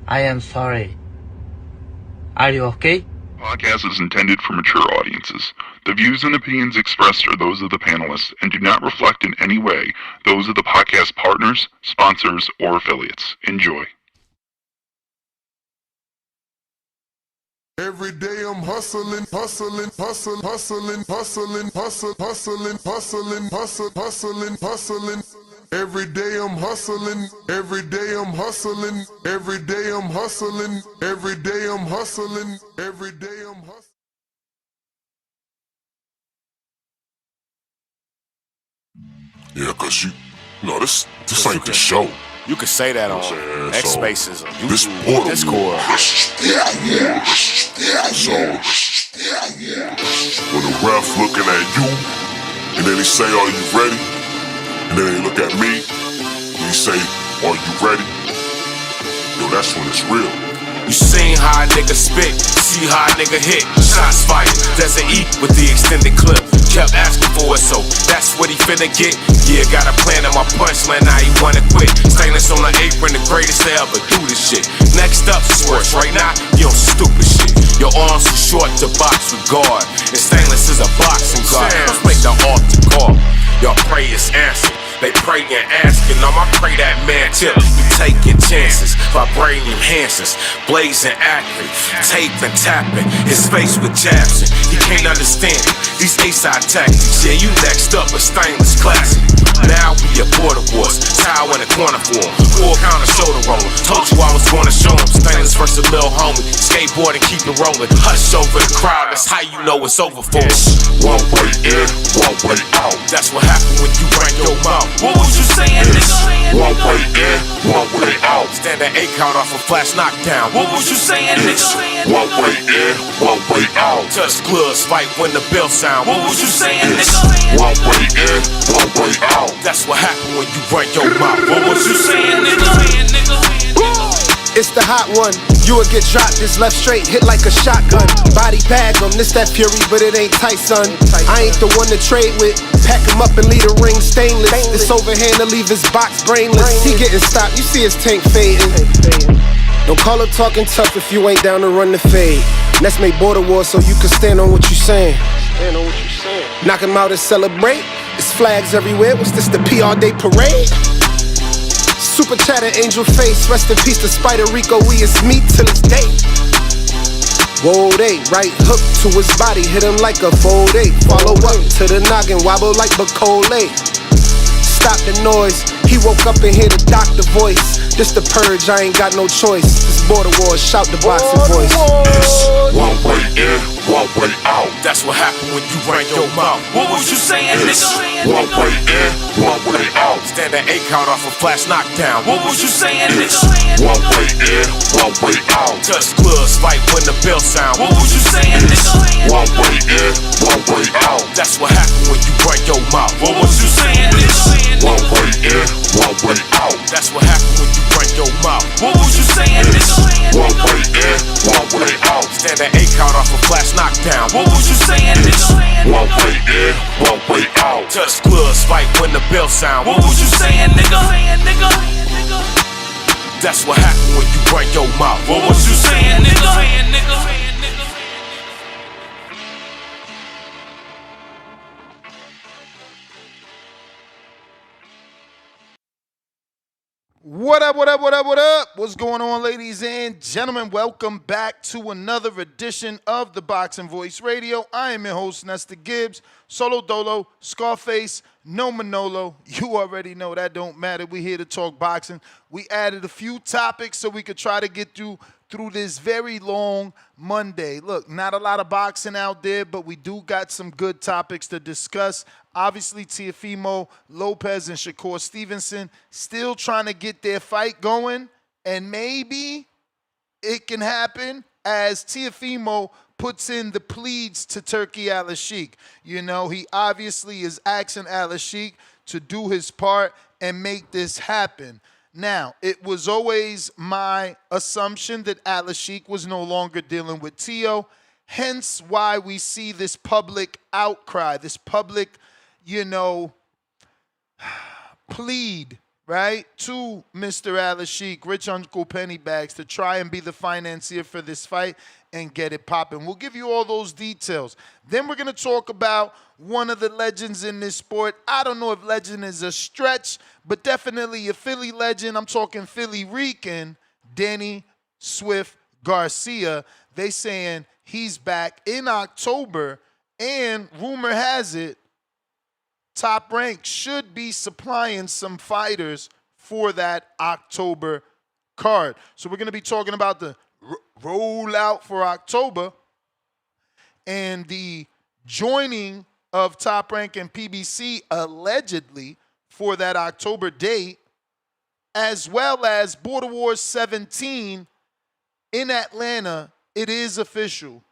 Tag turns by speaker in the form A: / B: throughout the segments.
A: I am sorry. Are you okay?
B: Podcast is intended for mature audiences. The views and opinions expressed are those of the panelists and do not reflect in any way those of the podcast partners, sponsors, or affiliates. Enjoy.
C: Every day I'm hustling, hustling, hustling, hustling, hustling, hustling, hustling, hustling, hustling, hustling, hustling. Every day I'm hustling, every day I'm hustling, every day I'm hustling, every day I'm hustling, every day I'm hustling.
D: Yeah, cause this ain't the show.
E: You could say that on X
D: So,
E: Spaces or
D: this
E: YouTube,
D: portal.
E: Discord.
D: So, when the ref looking at you, and then he say, "Are you ready?" And then he look at me, and he say, "Are you ready?" Yo, that's when it's real.
E: You seen how a nigga spit, see how a nigga hit. Shots fired, Desert E with the extended clip. Kept asking for it, so that's what he finna get. Yeah, got a plan in my punchline, now he wanna quit. Stainless on the apron, the greatest to ever do this shit. Next up, sports. Right now, you on stupid shit. Your arms too short to box with guard, and Stainless is a boxing guard. Let's make the altar call. Y'all pray is answered. They pray and asking, I'ma pray that man tip. You taking chances, vibrating enhancers, blazing accurate, taping, tapping, his face with jabs. He can't understand it. These A-side tactics, yeah, you next up a Stainless classic. Now we at border wars, towel in the corner for him, full counter shoulder roller. Told you I was gonna show him Stainless versus Lil Homie. Skateboard and keep it rolling. Hush over the crowd, that's how you know it's over for him.
D: One way in, one way out.
E: That's what happened when you run your mouth. What was you saying, nigga?
D: One way in, one way out.
E: Stand that 8 count off a flash knockdown. What was you saying, nigga?
D: One way in, one way out.
E: Touch gloves, fight when the bell sound. What was you saying, nigga?
D: One way in, one way out.
E: That's what happened when you run your mouth. What was you saying, nigga?
F: It's the hot one. You would get dropped, this left straight, hit like a shotgun. Body bag him, this that Fury, but it ain't tight, son. I ain't the one to trade with. Pack him up and leave the ring stainless. This overhand to leave his box brainless. He getting stopped, you see his tank fading. Don't call up talking tough if you ain't down to run the fade. Let's make border wars so you can stand on what you saying. Knock him out and celebrate. It's flags everywhere. What's this, the PR Day parade? Super chatter, angel face. Rest in peace to Spider Rico. We is meat till it's day. Whoa, they right hook to his body, hit him like a fold eight. Follow up to the noggin, wobble like Bacole. Stop the noise. He woke up and hear the doctor voice. This the purge, I ain't got no choice. This border wars, shout the boxing voice.
D: One way in, one way out.
E: That's what happened when you ran your mouth. What was you saying, nigga?
D: One way in, one way out.
E: Stand that 8 count off a flash knockdown. What was you saying, nigga?
D: One way in, one way out.
E: Touch gloves, fight when the bell sound. What was you saying, nigga?
D: One way in, one way out.
E: That's what happened when you run your mouth. What was you saying, nigga?
D: One way in, one way out.
E: That's what happened when you run your mouth. What was you saying, nigga?
D: One way in, one way out.
E: Stand that 8 count off a flash knockdown. What was you saying, nigga?
D: One way in, one way out.
E: Touch gloves, fight when the bell sound. What was you saying, nigga? That's what happened when you run your mouth. What was you saying, nigga?
G: What up, what up, what up, what up? What's going on, ladies and gentlemen? Welcome back to another edition of the Boxing Voice Radio. I am your host, Nestor Gibbs, Solo Dolo, Scarface, no Manolo. You already know that don't matter. We're here to talk boxing. We added a few topics so we could try to get through this very long Monday. Look, not a lot of boxing out there, but we do got some good topics to discuss. Obviously, Teofimo Lopez and Shakur Stevenson still trying to get their fight going, and maybe it can happen as Teofimo puts in the pleads to Turki Al-Sheikh. You know, he obviously is asking Al-Sheikh to do his part and make this happen. Now, it was always my assumption that Al-Sheikh was no longer dealing with Teo, hence why we see this public outcry, this public, plead right, to Mr. Al-Sheik, Rich Uncle Pennybags, to try and be the financier for this fight and get it popping. We'll give you all those details. Then we're going to talk about one of the legends in this sport. I don't know if legend is a stretch, but definitely a Philly legend. I'm talking Philly Rican, Danny Swift Garcia. They saying he's back in October, and rumor has it, Top Rank should be supplying some fighters for that October card. So we're going to be talking about the rollout for October and the joining of Top Rank and PBC allegedly for that October date, as well as Border Wars 17 in Atlanta. It is official.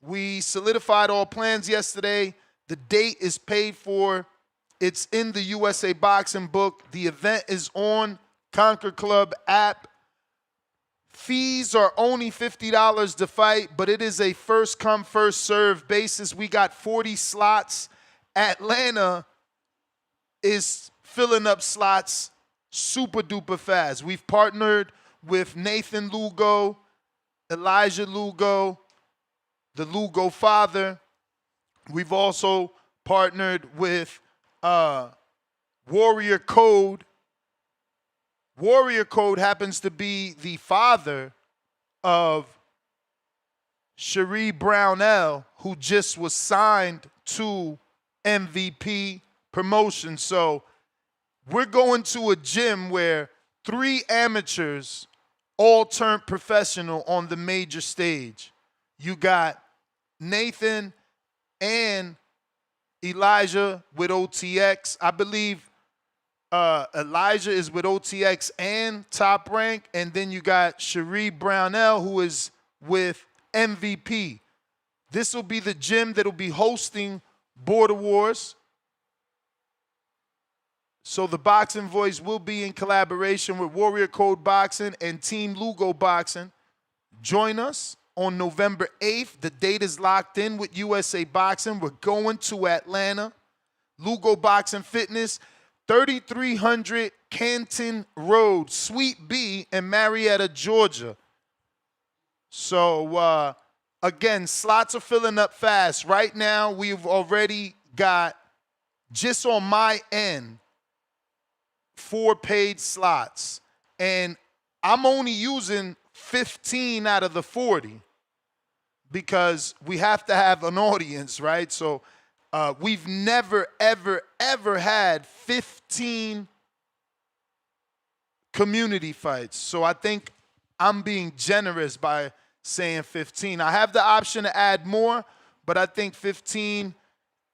G: We solidified all plans yesterday. The date is paid for. It's in the USA Boxing book. The event is on Conquer Club app. Fees are only $50 to fight, but it is a first come, first serve basis. We got 40 slots. Atlanta is filling up slots super duper fast. We've partnered with Nathan Lugo, Elijah Lugo, the Lugo father. We've also partnered with Warrior Code. Warrior Code happens to be the father of Cherie Brownell, who just was signed to MVP Promotion. So we're going to a gym where 3 amateurs all turned professional on the major stage. You got Nathan and Elijah with OTX. I believe Elijah is with OTX and Top Rank. And then you got Cherie Brownell, who is with MVP. This will be the gym that will be hosting Border Wars. So the Boxing Voice will be in collaboration with Warrior Code Boxing and Team Lugo Boxing. Join us on November 8th. The date is locked in with USA Boxing. We're going to Atlanta. Lugo Boxing Fitness, 3300 Canton Road, Suite B in Marietta, Georgia. So, again, slots are filling up fast. Right now, we've already got, just on my end, 4 paid slots. And I'm only using 15 out of the 40 because we have to have an audience, right? So we've never, ever, ever had 15 community fights. So I think I'm being generous by saying 15. I have the option to add more, but I think 15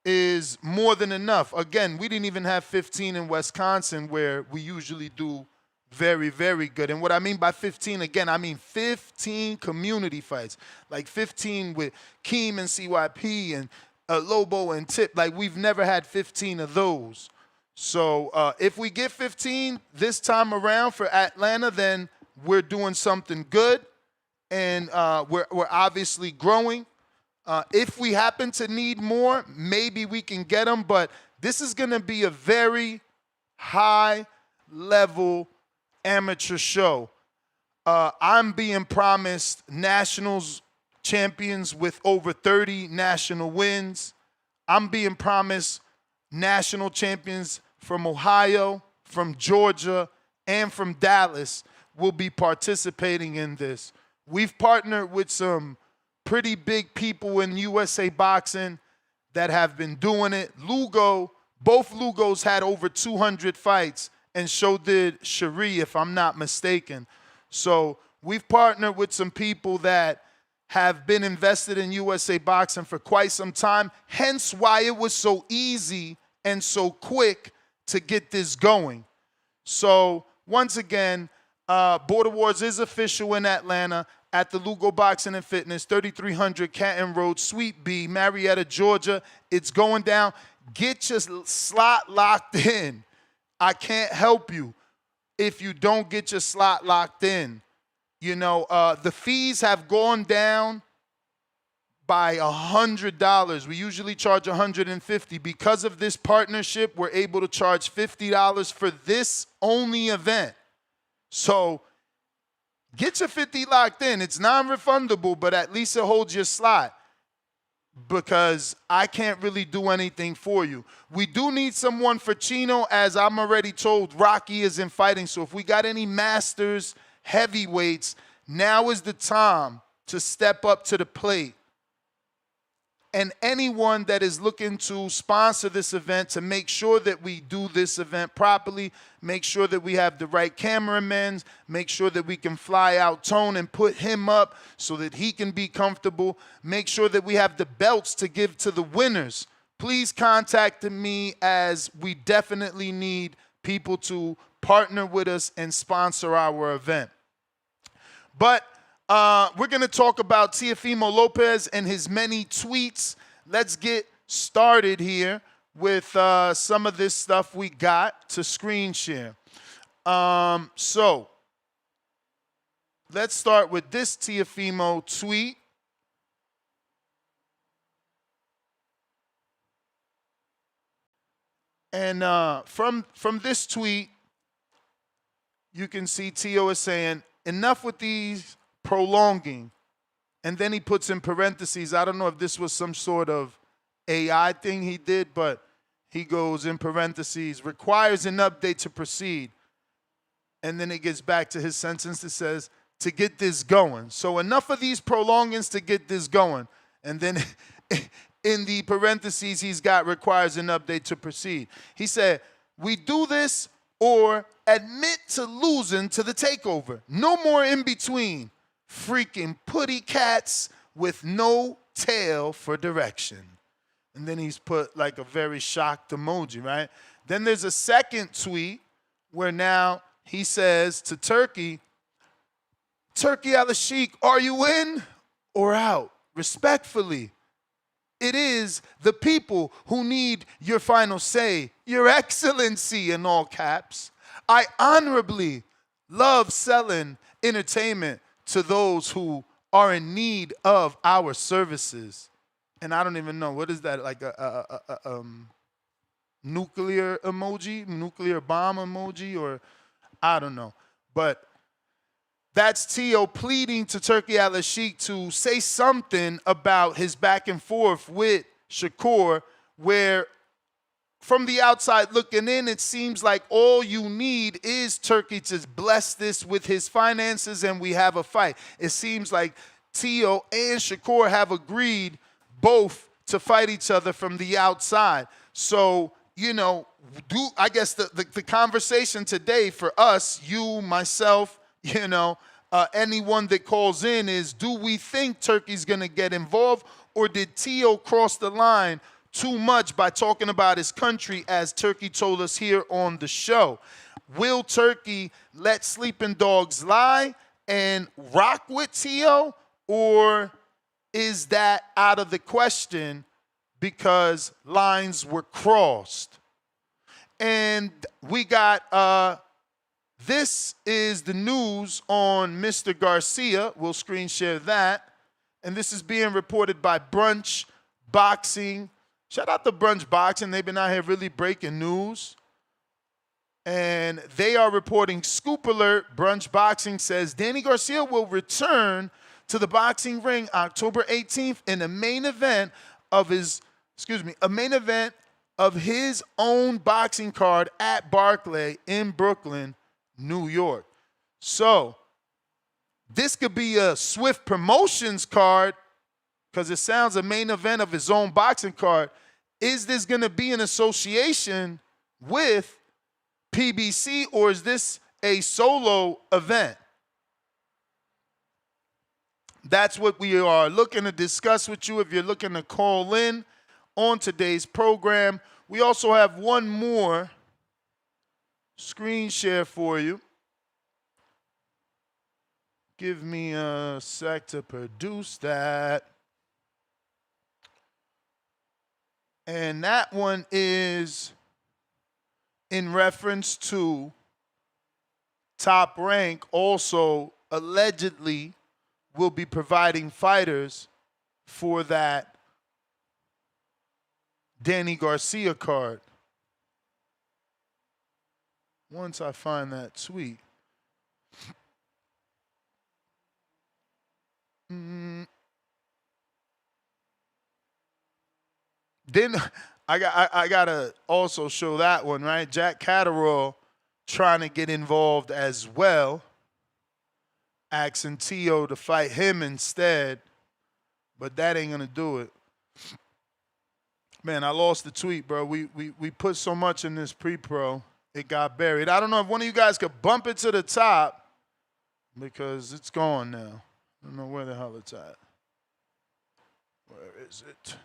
G: is more than enough. Again, we didn't even have 15 in Wisconsin, where we usually do very, very good. And what I mean by 15, again, I mean 15 community fights. Like 15 with Keem and CYP and Lobo and Tip. Like, we've never had 15 of those. So if we get 15 this time around for Atlanta, then we're doing something good. And we're obviously growing. If we happen to need more, maybe we can get them. But this is going to be a very high-level amateur show. I'm being promised nationals champions with over 30 national wins. I'm being promised national champions from Ohio, from Georgia, and from Dallas will be participating in this. We've partnered with some pretty big people in USA Boxing that have been doing it. Lugo, both Lugos had over 200 fights, and so did Cherie, if I'm not mistaken. So we've partnered with some people that have been invested in USA Boxing for quite some time, hence why it was so easy and so quick to get this going. So once again, Border Wars is official in Atlanta at the Lugo Boxing and Fitness, 3300 Canton Road, Suite B, Marietta, Georgia. It's going down. Get your slot locked in. I can't help you if you don't get your slot locked in. You know, the fees have gone down by $100. We usually charge $150. Because of this partnership, we're able to charge $50 for this only event. So get your 50 locked in. It's non-refundable, but at least it holds your slot because I can't really do anything for you. We do need someone for Chino, as I'm already told Rocky isn't fighting. So if we got any masters, heavyweights, now is the time to step up to the plate. And anyone that is looking to sponsor this event, to make sure that we do this event properly, make sure that we have the right cameramen, make sure that we can fly out Tone and put him up so that he can be comfortable, make sure that we have the belts to give to the winners. Please contact me, as we definitely need people to partner with us and sponsor our event. But we're going to talk about Teofimo Lopez and his many tweets. Let's get started here with some of this stuff we got to screen share. So let's start with this Teofimo tweet. And from this tweet, you can see Teo is saying, enough with these prolonging. And then he puts in parentheses, I don't know if this was some sort of AI thing he did, but he goes in parentheses, requires an update to proceed. And then it gets back to his sentence that says, to get this going. So enough of these prolongings to get this going. And then in the parentheses, he's got requires an update to proceed. He said, we do this or admit to losing to the takeover. No more in between. Freaking putty cats with no tail for direction. And then he's put like a very shocked emoji, right? Then there's a second tweet where now he says to Turkey, Turkey Al-Sheikh, are you in or out? Respectfully, it is the people who need your final say. Your Excellency, in all caps. I honorably love selling entertainment to those who are in need of our services. And I don't even know, what is that, like a nuclear emoji, nuclear bomb emoji, or I don't know. But that's Teo pleading to Turkey Al-Sheikh to say something about his back and forth with Shakur, where from the outside looking in, it seems like all you need is Turkey to bless this with his finances and we have a fight. It seems like Teo and Shakur have agreed both to fight each other from the outside. So, you know, I guess the conversation today for us, you, myself, you know, anyone that calls in is, do we think Turkey's going to get involved, or did Teo cross the line too much by talking about his country, as Turkey told us here on the show? Will Turkey let sleeping dogs lie and rock with Teo, or is that out of the question because lines were crossed? And we got, this is the news on Mr. Garcia. We'll screen share that. And this is being reported by Brunch Boxing. Shout out to Brunch Boxing. They've been out here really breaking news. And they are reporting scoop alert. Brunch Boxing says Danny Garcia will return to the boxing ring October 18th in a main event of his, own boxing card at Barclay in Brooklyn, New York. So this could be a Swift Promotions card, because it sounds a main event of his own boxing card. Is this going to be an association with PBC, or is this a solo event? That's what we are looking to discuss with you if you're looking to call in on today's program. We also have one more screen share for you. Give me a sec to produce that. And that one is in reference to Top Rank also allegedly will be providing fighters for that Danny Garcia card. Once I find that tweet. Then I gotta also show that one, right? Jack Catterall trying to get involved as well, asking Teo to fight him instead, but that ain't gonna do it. Man, I lost the tweet, bro. We put so much in this pre-pro, it got buried. I don't know if one of you guys could bump it to the top because it's gone now. I don't know where the hell it's at. Where is it?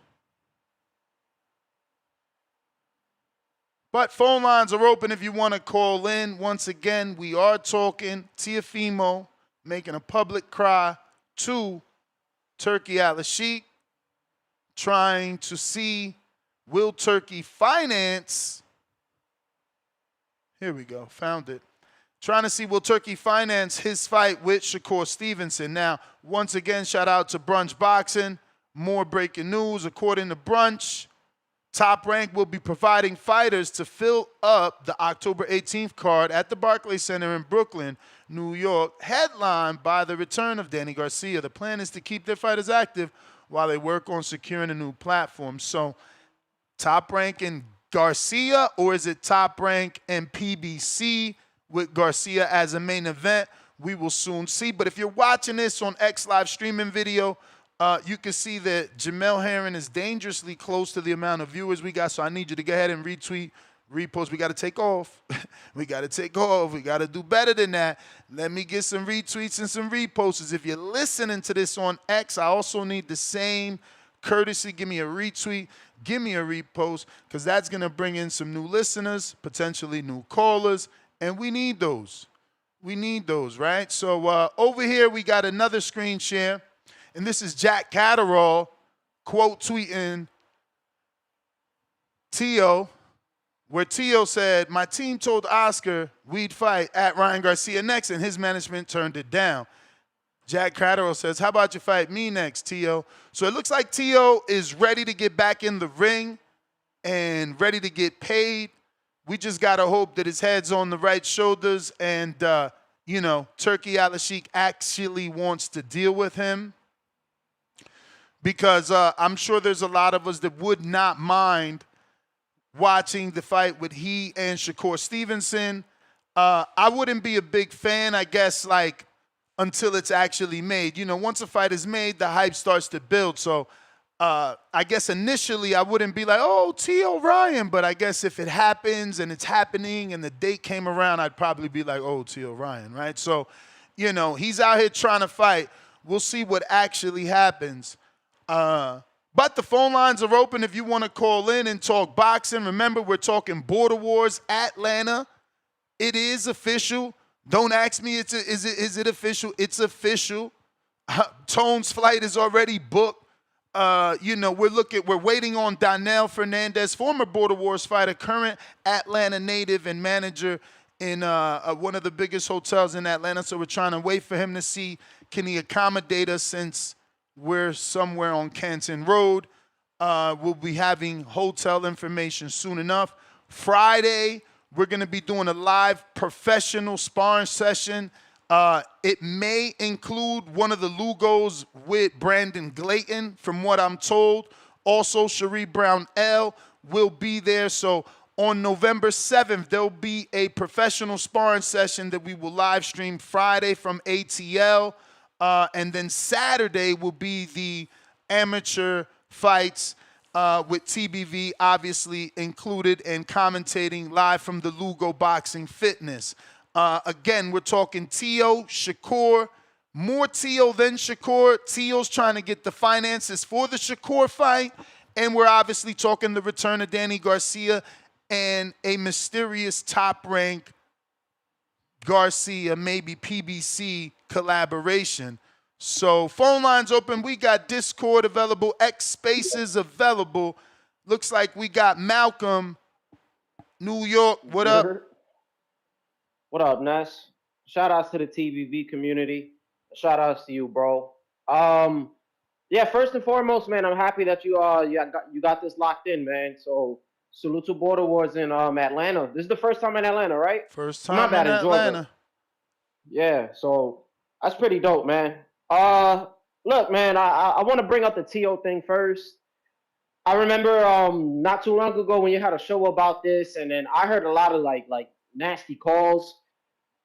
G: But phone lines are open if you want to call in. Once again, we are talking Teofimo making a public cry to Turki Al-Sheikh, trying to see will Turki finance. Here we go, found it. Trying to see will Turki finance his fight with Shakur Stevenson. Now, once again, shout out to Brunch Boxing. More breaking news. According to Brunch, Top Rank will be providing fighters to fill up the October 18th card at the Barclays Center in Brooklyn, New York, headlined by the return of Danny Garcia. The plan is to keep their fighters active while they work on securing a new platform. So, Top Rank and Garcia, or is it Top Rank and PBC with Garcia as a main event? We will soon see. But if you're watching this on X live streaming video, you can see that Jamel Herring is dangerously close to the amount of viewers we got. So I need you to go ahead and retweet, repost. We got to take off. We got to take off. We got to do better than that. Let me get some retweets and some reposts. If you're listening to this on X, I also need the same courtesy. Give me a retweet. Give me a repost, because that's going to bring in some new listeners, potentially new callers, and we need those. We need those, right? So over here, we got another screen share, and this is Jack Catterall quote tweeting Teo, where Teo said, "My team told Oscar we'd fight at Ryan Garcia next, and his management turned it down." Jack Catterall says, "How about you fight me next, Teo?" So it looks like Teo is ready to get back in the ring and ready to get paid. We just got to hope that his head's on the right shoulders and, Turki Al-Sheikh actually wants to deal with him, because I'm sure there's a lot of us that would not mind watching the fight with he and Shakur Stevenson. I wouldn't be a big fan, I guess, until it's actually made. Once a fight is made, the hype starts to build. So I guess initially I wouldn't be like, oh, Teo Ryan. But I guess if it happens and it's happening and the date came around, I'd probably be like, oh, Teo Ryan, right? So, he's out here trying to fight. We'll see what actually happens. But the phone lines are open if you want to call in and talk boxing. Remember, we're talking Border Wars, Atlanta. It is official. Don't ask me, is it official? It's official. Tone's flight is already booked. We're waiting on Donnell Fernandez, former Border Wars fighter, current Atlanta native and manager in one of the biggest hotels in Atlanta. So we're trying to wait for him to see, can he accommodate us, since we're somewhere on Canton Road. We'll be having hotel information soon enough. Friday, we're going to be doing a live professional sparring session. It may include one of the Lugos with Brandon Glayton, from what I'm told. Also, Cherie Brown L will be there. So on November 7th, there'll be a professional sparring session that we will live stream Friday from ATL. And then Saturday will be the amateur fights with TBV obviously included, and commentating live from the Lugo Boxing Fitness. Again, we're talking Teo, Shakur, more Teo than Shakur. Teo's trying to get the finances for the Shakur fight, and we're obviously talking the return of Danny Garcia and a mysterious top-ranked Garcia, maybe PBC collaboration. So phone lines open. We got Discord available, X Spaces available. Looks like we got Malcolm, New York. What up?
H: What up, Ness? Shout outs to the TBV community. Shout outs to you, bro. Yeah, first and foremost, man, I'm happy that you got this locked in, man. So salute to Border Wars in Atlanta. This is the first time in Atlanta, right?
G: First
H: My
G: time
H: bad,
G: in
H: in Georgia.
G: Atlanta.
H: Yeah, so that's pretty dope, man. Uh, Look, man, I want to bring up the TO thing first. I remember not too long ago when you had a show about this, and then I heard a lot of like nasty calls.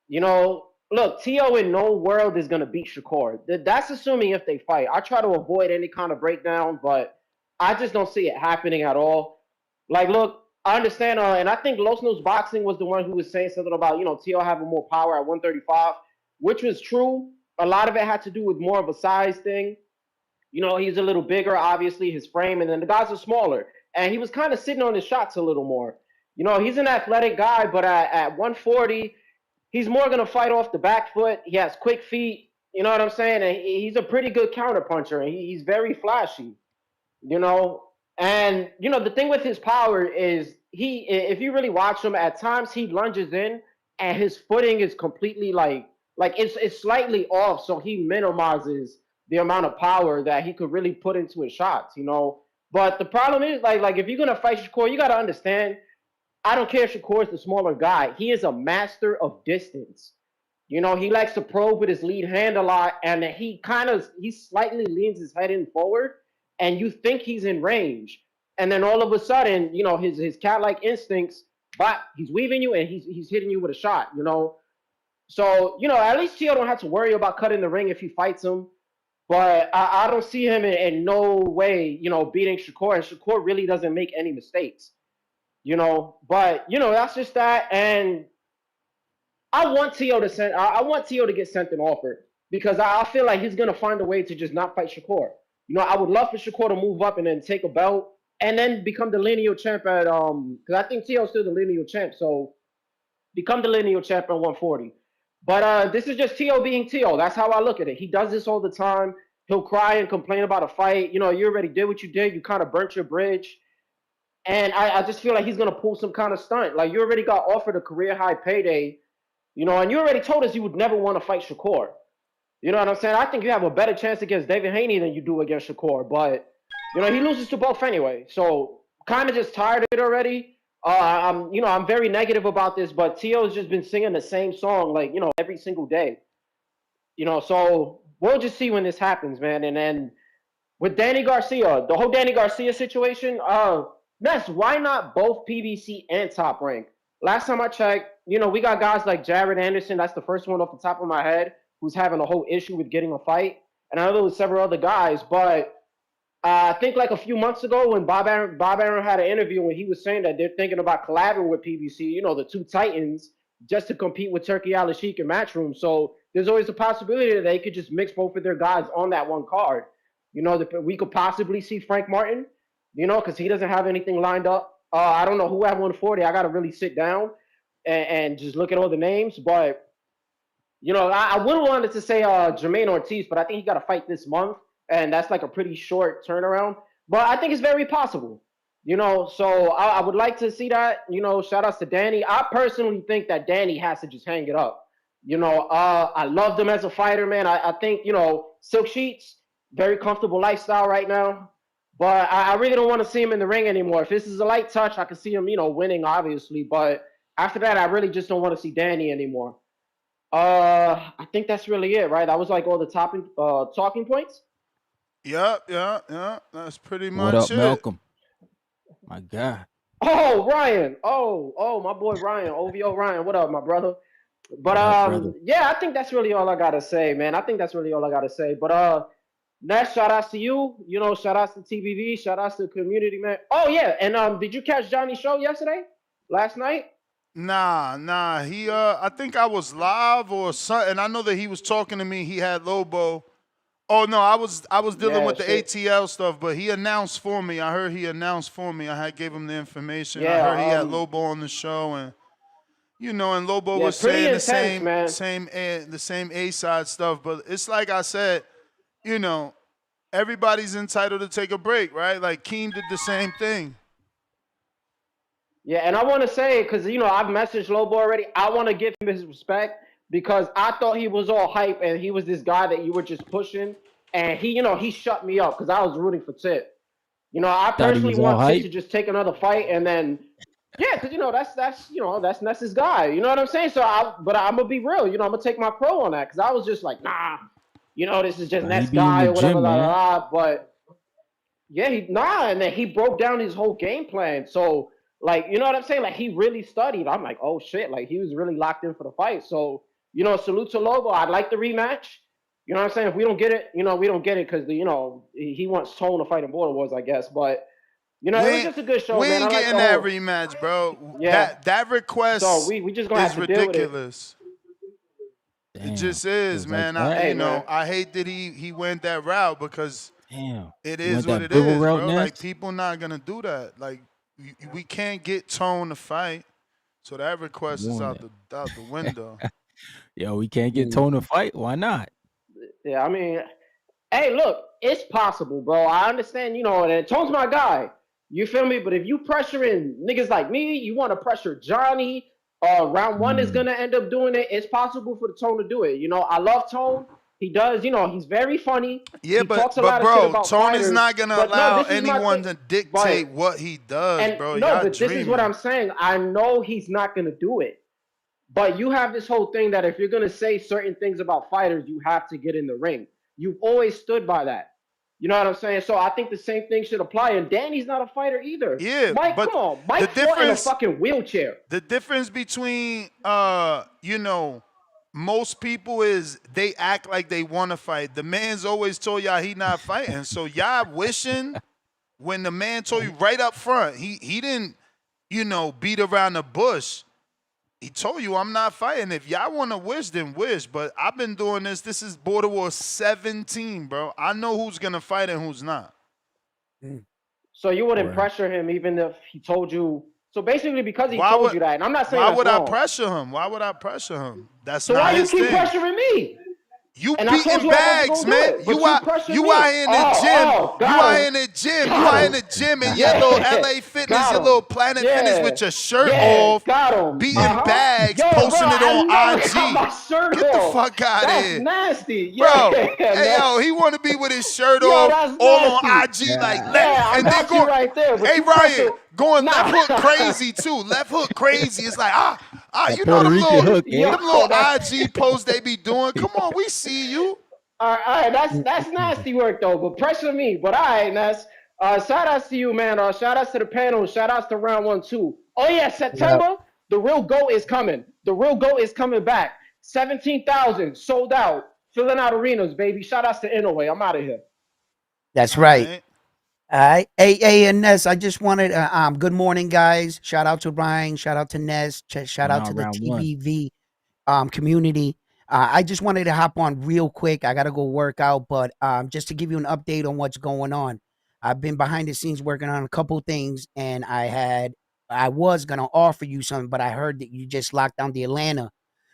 H: Look, T.O. in no world is gonna beat Shakur. That's assuming if they fight. I try to avoid any kind of breakdown, but I just don't see it happening at all. Like, look, I understand, and I think Los Nos Boxing was the one who was saying something about T.O. having more power at 135, which was true. A lot of it had to do with more of a size thing. He's a little bigger, obviously, his frame, and then the guys are smaller. And he was kind of sitting on his shots a little more. He's an athletic guy, but at 140, he's more going to fight off the back foot. He has quick feet. You know what I'm saying? And he's a pretty good counterpuncher, and he's very flashy. You know, the thing with his power is if you really watch him, at times he lunges in, and his footing is completely like it's slightly off, so he minimizes the amount of power that he could really put into his shots. But the problem is like if you're gonna fight Shakur, you gotta understand. I don't care if Shakur is the smaller guy. He is a master of distance. He likes to probe with his lead hand a lot, and he slightly leans his head in forward, and you think he's in range, and then all of a sudden, his cat-like instincts, but he's weaving you and he's hitting you with a shot. So at least Tio don't have to worry about cutting the ring if he fights him. But I don't see him in no way, beating Shakur, and Shakur really doesn't make any mistakes. But that's just that, and I want Tio to get sent an offer because I feel like he's gonna find a way to just not fight Shakur. I would love for Shakur to move up and then take a belt and then become the lineal champ at because I think Tio's still the lineal champ, so become the lineal champ at 140. But this is just Tio being Tio. That's how I look at it. He does this all the time. He'll cry and complain about a fight. You already did what you did. You kind of burnt your bridge. And I just feel like he's gonna pull some kind of stunt. Like, you already got offered a career high payday, and you already told us you would never want to fight Shakur. You know what I'm saying? I think you have a better chance against David Haney than you do against Shakur. But he loses to both anyway. So kind of just tired of it already. I'm very negative about this, but Tio's just been singing the same song like every single day. So we'll just see when this happens, man. And then with Danny Garcia, the whole Danny Garcia situation, Ness, why not both PBC and Top Rank? Last time I checked, we got guys like Jared Anderson. That's the first one off the top of my head who's having a whole issue with getting a fight. And I know there was several other guys, but I think like a few months ago when Bob Aaron had an interview when he was saying that they're thinking about collabing with PBC, the two titans, just to compete with Turkey Al Sheik and Matchroom. So there's always a possibility that they could just mix both of their guys on that one card. We could possibly see Frank Martin, because he doesn't have anything lined up. I don't know who at 140. I got to really sit down and just look at all the names. But, I would have wanted to say Jermaine Ortiz, but I think he got to fight this month. And that's like a pretty short turnaround. But I think it's very possible. So I would like to see that. Shout outs to Danny. I personally think that Danny has to just hang it up. I loved him as a fighter, man. I think, Silk Sheets, very comfortable lifestyle right now. But I really don't want to see him in the ring anymore. If this is a light touch, I can see him, winning, obviously. But after that, I really just don't want to see Danny anymore. I think that's really it, right? That was like all the talking points.
G: Yeah. That's pretty much
I: What up,
G: it.
I: Malcolm? My guy.
H: Oh, Ryan. Oh, my boy Ryan. OVO Ryan. What up, my brother? But
I: brother?
H: yeah, I think that's really all I gotta say, man. But Ness, shout outs to you. Shout outs to TBV. Shout outs to the community, man. Oh yeah, and did you catch Johnny's show last night?
G: Nah. He I think I was live or something. I know that he was talking to me. He had Lobo. Oh no, I was dealing with the ATL stuff, but he announced for me. I heard he announced for me. I gave him the information.
H: Yeah,
G: I heard he had Lobo on the show, and and Lobo was
H: pretty
G: saying
H: intense,
G: the same A side stuff. But it's like I said, everybody's entitled to take a break, right? Like Keem did the same thing.
H: Yeah, and I want to say, because, I've messaged Lobo already. I want to give him his respect because I thought he was all hype and he was this guy that you were just pushing. and he shut me up because I was rooting for Tip. I
I: Thought he
H: personally
I: was all
H: want Tip
I: hype.
H: to just take another fight and then, yeah, because that's Ness's guy. You know what I'm saying? So but I'm gonna be real. I'm gonna take my pro on that because I was just like, nah, this is just
I: Nah, he
H: Ness
I: be in
H: guy
I: the
H: or whatever,
I: gym,
H: la la
I: man.
H: la. But yeah, and then he broke down his whole game plan. So like, you know what I'm saying? Like he really studied. I'm like, oh shit, like he was really locked in for the fight. So salute to Lobo. I'd like the rematch. You know what I'm saying? If we don't get it, we don't get it because he wants Tone to fight in Border Wars, I guess. But it was just a good show,
G: We
H: man. I
G: ain't
H: like
G: getting
H: the
G: that
H: whole.
G: rematch, bro.
H: Yeah.
G: That request
H: So we just gonna
G: is
H: have to deal with it.
G: ridiculous. It
I: Damn.
G: just
I: It
G: is,
I: was like
G: man.
I: that.
H: Hey, man.
G: I hate that he went that route because
I: Damn.
G: it
I: You
G: is
I: went
G: what
I: that
G: it
I: dribble
G: is,
I: route,
G: bro.
I: Ness?
G: Like people not gonna do that. Like we can't get Tone to fight, so that request is
I: Doing
G: out
I: it.
G: the window.
I: Yo, we can't get Tone to fight. Why not?
H: Yeah, I mean, hey, look, it's possible, bro. I understand, and Tone's my guy. You feel me? But if you pressuring niggas like me, you want to pressure Johnny. Round one is gonna end up doing it. It's possible for the Tone to do it. I love Tone. He does. He's very funny.
G: Yeah,
H: He talks a
G: but
H: lot of shit
G: bro,
H: about
G: Tone is
H: fighters.
G: not gonna
H: But no,
G: allow
H: this is my
G: anyone
H: thing.
G: to dictate
H: But
G: what he does, bro.
H: no,
G: Y'all
H: but this is what
G: dreaming.
H: I'm saying. I know he's not gonna do it. But you have this whole thing that if you're gonna say certain things about fighters, you have to get in the ring. You've always stood by that. You know what I'm saying? So I think the same thing should apply. And Danny's not a fighter either.
G: Yeah,
H: Mike,
G: but
H: come on.
G: the
H: Mike fought in a
G: difference
H: fucking wheelchair.
G: the difference between most people is they act like they want to fight. The man's always told y'all he not fighting. So y'all wishing when the man told you right up front, he didn't, beat around the bush. He told you I'm not fighting. If y'all want to wish, then wish. But I've been doing this. This is Border War 17, bro. I know who's gonna fight and who's not.
H: So you wouldn't
I: Word.
H: pressure him even if he told you. So basically, because he
G: Why
H: told
G: would-
H: you that, and I'm not saying
G: Why
H: that's
G: would I
H: wrong.
G: pressure him? Why would I pressure him? That's
H: So
G: not
H: why you
G: his
H: keep
G: thing.
H: pressuring me?
G: You
H: And I told
G: beating
H: you I wasn't
G: bags,
H: gonna do
G: man.
H: it, but you pressure
G: You
H: me.
G: out here in the
H: Oh,
G: gym.
H: oh, got
G: You out
H: him.
G: here in the gym.
H: Got
G: You out here in
H: him.
G: the gym in
H: Yeah.
G: your little LA Fitness,
H: Got
G: your
H: him.
G: little Planet Fitness
H: Yeah.
G: with your shirt
H: Yeah,
G: off,
H: got him.
G: beating bags,
H: Yo,
G: posting
H: bro,
G: it on
H: I never got
G: IG.
H: my shirt
G: Get the
H: off.
G: fuck out of
H: That's
G: here.
H: nasty.
G: Bro,
H: Yeah,
G: hey yo, he want to be with his shirt
H: Yo,
G: off,
H: that's
G: all on
H: nasty.
G: IG, like
H: Yeah, I
G: and then
H: got you right there. But
G: hey
H: you
G: Ryan,
H: pressure.
G: going
H: Nah.
G: left hook crazy too. Left hook crazy. It's like
I: That
G: you know
I: Puerto
G: them
I: Rican hook, eh?
H: Yo,
G: little
H: that's
G: IG posts they be doing. Come on, we see you.
H: all right. That's nasty work though. But pressure me. But all right, Ness. Shout outs to you, man. Shout outs to the panel. Shout outs to round 1, 2. Oh yeah, September. The real GOAT is coming. The real GOAT is coming back. 17,000 sold out. Filling out arenas, baby. Shout outs to Inouye. I'm out of here.
J: That's
G: All
J: right.
G: right.
J: All right. Hey, and Ness, I just wanted good morning, guys. Shout out to Ryan. Shout out to Ness. Shout out
I: Nah,
J: to the
I: round one.
J: TBV community. I just wanted to hop on real quick. I gotta go work out, but just to give you an update on what's going on. I've been behind the scenes working on a couple things, and I was gonna offer you something, but I heard that you just locked down the Atlanta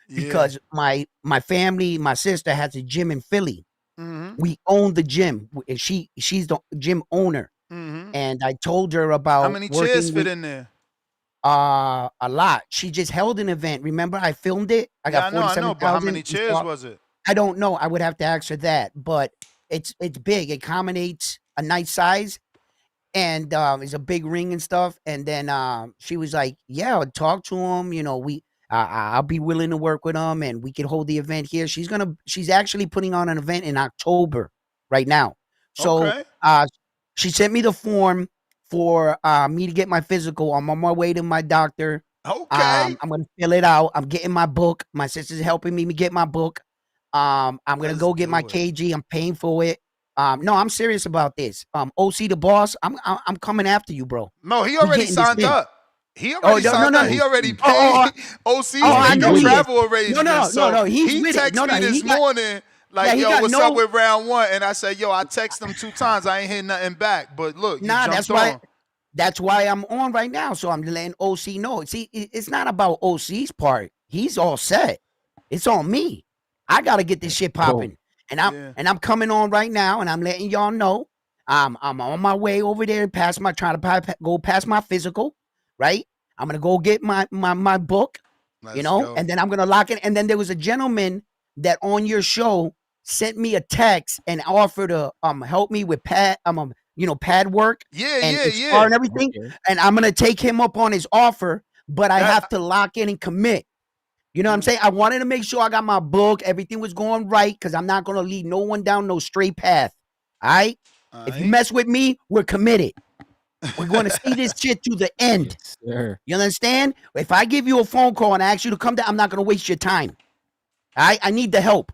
G: Yeah.
J: because my family, my sister has a gym in Philly.
G: Mm-hmm.
J: We own the gym. She's the gym owner.
G: Mm-hmm.
J: And I told her about
G: How many
J: working
G: chairs fit
J: with
G: in there?
J: a lot. She just held an event. Remember, I filmed it. I got
G: I know, but how
J: 47,000.
G: many chairs was it?
J: I don't know. I would have to ask her that, but it's big. It accommodates a nice size, and it's a big ring and stuff. And then she was like, "Yeah, I'll talk to him. I'll be willing to work with him, and we can hold the event here." She's actually putting on an event in October right now. So
G: Okay.
J: she sent me the form for me to get my physical. I'm on my way to my doctor.
G: Okay.
J: I'm gonna fill it out. I'm getting my book. My sister's helping me get my book. I'm gonna
G: Let's
J: go get my
G: do it.
J: KG. I'm paying for it. No, I'm serious about this. OC the boss, I'm coming after you, bro.
G: No, he
J: We
G: already
J: getting this
G: signed
J: in.
G: up. He already signed up. He already paid. OC's
J: I
G: making
J: know he is.
G: travel arrangements.
J: No, he's
G: he
J: with it.
G: texted me this morning, like,
J: he
G: yo,
J: got
G: what's
J: no-
G: up with round one? And I said, yo, I texted him 2 times. I ain't hear nothing back. But look, you
J: Nah,
G: jumped on.
J: that's why I'm on right now. So I'm letting OC know. See, it's not about OC's part. He's all set. It's on me. I gotta get this shit popping. And I'm coming on right now, and I'm letting y'all know. I'm on my way over there, trying to go past my physical, right? I'm gonna go get my book,
G: Let's go.
J: and then I'm gonna lock it. And then there was a gentleman that on your show sent me a text and offered to help me with pad work and spar and everything.
I: Okay.
J: And I'm gonna take him up on his offer, but I have to lock in and commit. You know what I'm saying? I wanted to make sure I got my book, everything was going right, because I'm not gonna lead no one down no straight path. All right? If you mess with me, we're committed. We're going to see this shit to the end.
I: Yes, sir.
J: You understand? If I give you a phone call and I ask you to come down, I'm not going to waste your time. All right? I need the help.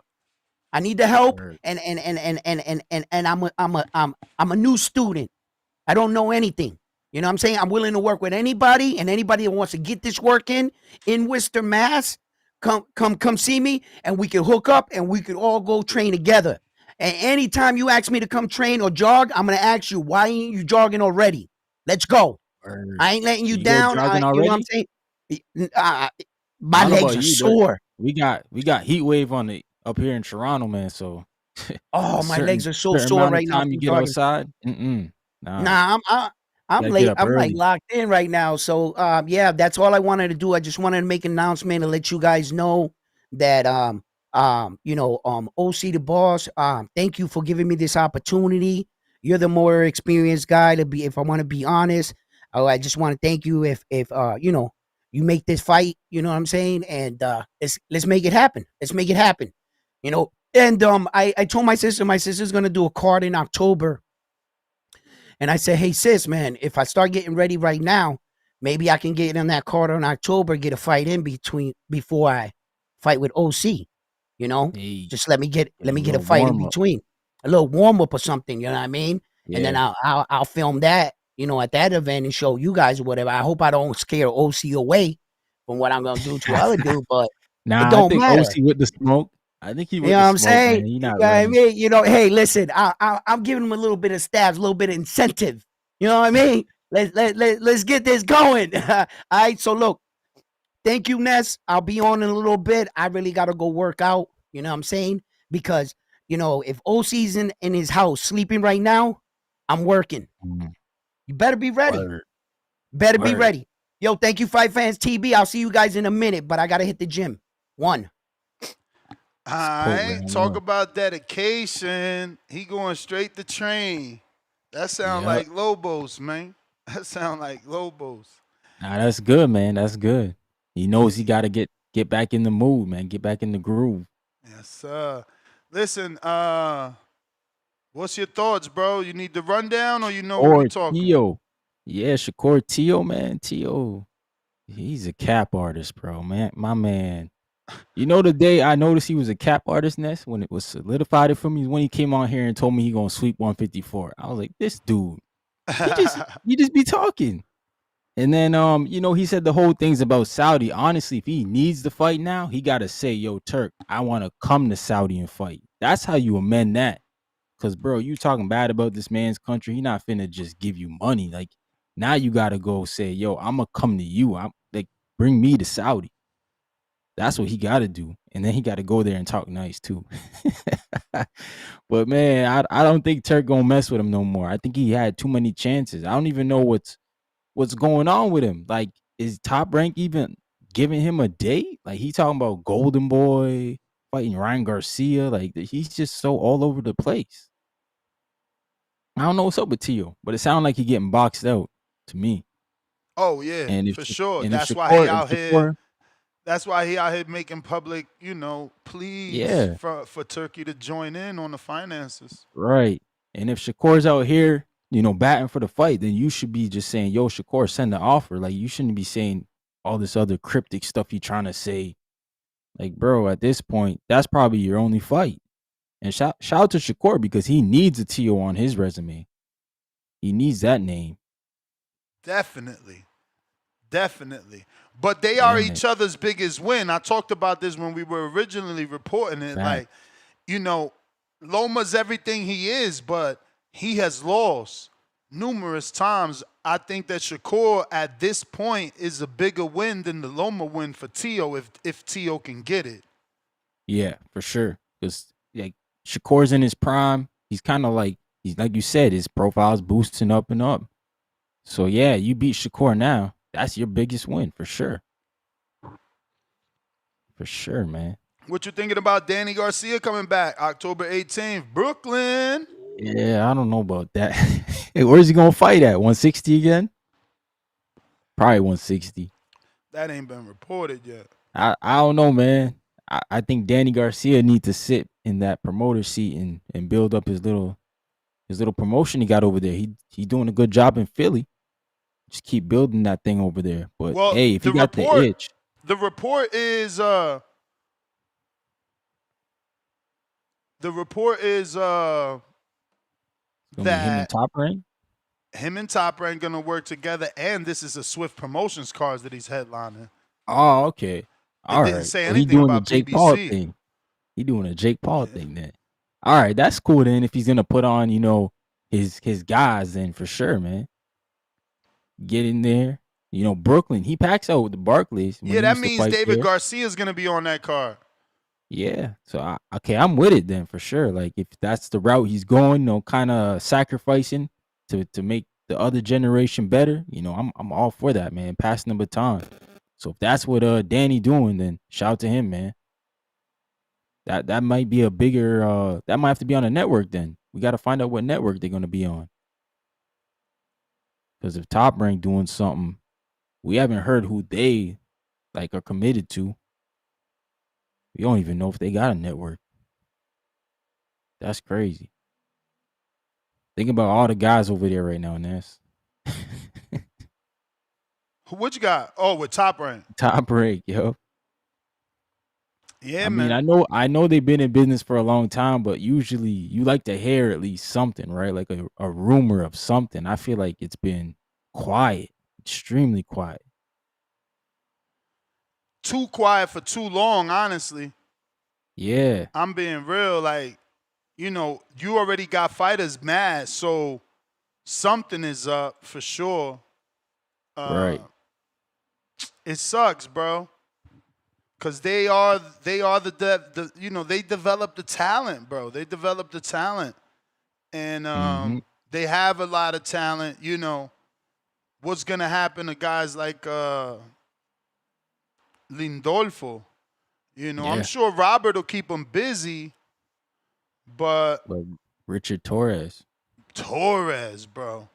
J: I need the help, and I'm a new student. I don't know anything. You know what I'm saying? I'm willing to work with anybody, and anybody that wants to get this work in Worcester, Mass. Come see me, and we can hook up, and we could all go train together. And anytime you ask me to come train or jog, I'm gonna ask you, why ain't you jogging already? Let's go. I ain't letting you down. You know what I'm saying? My legs are sore.
I: We got heat wave on the up here in Toronto, man. So
J: my legs are so sore right now.
I: You get outside.
J: Nah, I'm late. I'm like locked in right now. So yeah, that's all I wanted to do. I just wanted to make an announcement to let you guys know that OC the boss, thank you for giving me this opportunity. You're the more experienced guy to be, if I want to be honest. I just want to thank you if you make this fight, you know what I'm saying? And let's make it happen. Let's make it happen. You know, and I told my sister's gonna do a card in October. And I said, hey sis, man, if I start getting ready right now, maybe I can get in that card in October, get a fight in before I fight with OC. You know, just let me get a fight in between, a little warm up or something. You know what I mean? Yeah. And then I'll film that, you know, at that event and show you guys or whatever. I hope I don't scare OC away from what I'm gonna do to other dude, but
I: nah,
J: it don't
I: I think
J: matter.
I: OC with the smoke. I think he with
J: you know
I: the
J: what I'm
I: smoke,
J: saying?
I: Man. He not
J: I mean, you know, hey, listen, I'm giving him a little bit of stabs, a little bit of incentive. You know what I mean? Let's get this going. All right, so look. Thank you, Ness. I'll be on in a little bit. I really got to go work out. You know what I'm saying? Because, you know, if OC's in his house sleeping right now, I'm working. You better be ready. Be ready. Yo, thank you, Fight Fans TB. I'll see you guys in a minute, but I got to hit the gym. One.
G: All right. Talk about dedication. He going straight to train. That sound like Lobos, man. That sound like Lobos.
I: Nah, that's good, man. That's good. He knows he got to get back in the mood, man. Get back in the groove.
G: Yes, sir. Listen, what's your thoughts, bro? You need the rundown or you know what we're talking?
I: Teo. Yeah, Shakur Teo, man. Teo. He's a cap artist, bro, man. My man. You know the day I noticed he was a cap artist, Ness, when it was solidified for me, when he came on here and told me he gonna sweep 154. I was like, this dude, he just be talking. And then, you know, he said the whole thing's about Saudi. Honestly, if he needs to fight now, he got to say, yo, Turk, I want to come to Saudi and fight. That's how you amend that. Because, bro, you talking bad about this man's country. He not finna just give you money. Like, now you got to go say, yo, I'm going to come to you. I'm like, bring me to Saudi. That's what he got to do. And then he got to go there and talk nice, too. But, man, I don't think Turk going to mess with him no more. I think he had too many chances. I don't even know what's going on with him. Like, is Top Rank even giving him a date? Like, he talking about Golden Boy fighting Ryan Garcia. Like, he's just so all over the place. I don't know what's up with Teo, but it sounds like he getting boxed out to me.
G: Oh yeah,
I: and
G: for sure.
I: That's
G: why he out here. That's why he out here making public, you know, pleas for Turkey to join in on the finances.
I: Right. And if Shakur's out here, you know, batting for the fight, then you should be just saying, yo, Shakur, send the offer. Like, you shouldn't be saying all this other cryptic stuff you're trying to say. Like, bro, at this point, that's probably your only fight. And shout out to Shakur because he needs a Teo on his resume. He needs that name.
G: Definitely. But they are each other's biggest win. I talked about this when we were originally reporting it.
I: Right.
G: Like, you know, Loma's everything he is, but he has lost numerous times. I think that Shakur at this point is a bigger win than the Loma win for Teo if Teo can get it.
I: Yeah, for sure. Because like Shakur's in his prime. He's kind of like you said, his profile's boosting up and up. So yeah, you beat Shakur now. That's your biggest win for sure. For sure, man.
G: What you thinking about Danny Garcia coming back October 18th, Brooklyn?
I: Yeah, I don't know about that. Where's he gonna fight at? 160 again? Probably 160.
G: That ain't been reported yet.
I: I don't know, man. I think Danny Garcia needs to sit in that promoter seat and build up his little promotion he got over there. He doing a good job in Philly. Just keep building that thing over there. But
G: Well,
I: hey, if
G: the
I: he got the
G: report
I: itch,
G: the report is
I: it's gonna be him and
G: that
I: Top Rank.
G: him and Top Rank gonna work together, and this is a Swift Promotions card that he's headlining.
I: Oh, okay.
G: It
I: All
G: didn't
I: right.
G: say
I: So he
G: anything
I: doing the
G: about
I: Jake Paul
G: PBC.
I: thing. He doing a Jake Paul thing then. All right, that's cool then. If he's gonna put on, his guys, then for sure, man. Get in there. Brooklyn. He packs out with the Barclays. When
G: Yeah,
I: he
G: that
I: used to
G: means
I: fight
G: David
I: there.
G: Garcia is gonna be on that card.
I: Yeah. So I'm with it then for sure. Like if that's the route he's going, kind of sacrificing to make the other generation better. I'm all for that, man. Passing the baton. So if that's what Danny doing, then shout out to him, man. That might be a bigger. That might have to be on a network. Then we got to find out what network they're gonna be on. Because if Top Rank doing something, we haven't heard who they are committed to. We don't even know if they got a network. That's crazy. Think about all the guys over there right now, Ness.
G: What you got? Oh, with Top Rank.
I: Top Rank, yo.
G: Yeah,
I: I mean,
G: man.
I: I know they've been in business for a long time, but usually you like to hear at least something, right? Like a rumor of something. I feel like it's been quiet, extremely quiet.
G: Too quiet for too long, honestly.
I: Yeah,
G: I'm being real. Like, you already got fighters mad, so something is up for sure.
I: right.
G: It sucks, bro. Cause they are the they develop the talent, bro. They develop the talent, and
I: hmm
G: they have a lot of talent. What's gonna happen to guys like Lindolfo? I'm
I: Yeah,
G: sure Robert will keep him busy, but
I: but Richard Torres.
G: Torres, bro.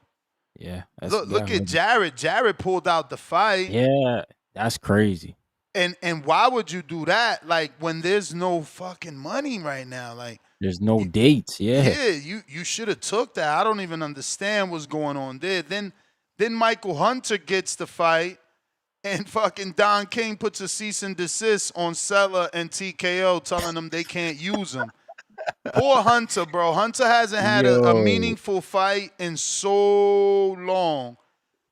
I: Yeah, that's the
G: Look
I: guy.
G: at Jared. Jared pulled out the fight.
I: Yeah, that's crazy.
G: And why would you do that? Like when there's no fucking money right now. Like
I: There's no dates. Yeah,
G: yeah, you should have took that. I don't even understand what's going on there. Then Michael Hunter gets the fight, and fucking Don King puts a cease and desist on Sella and TKO, telling them they can't use him. Poor Hunter, bro. Hunter hasn't had a
I: yo,
G: meaningful fight in so long.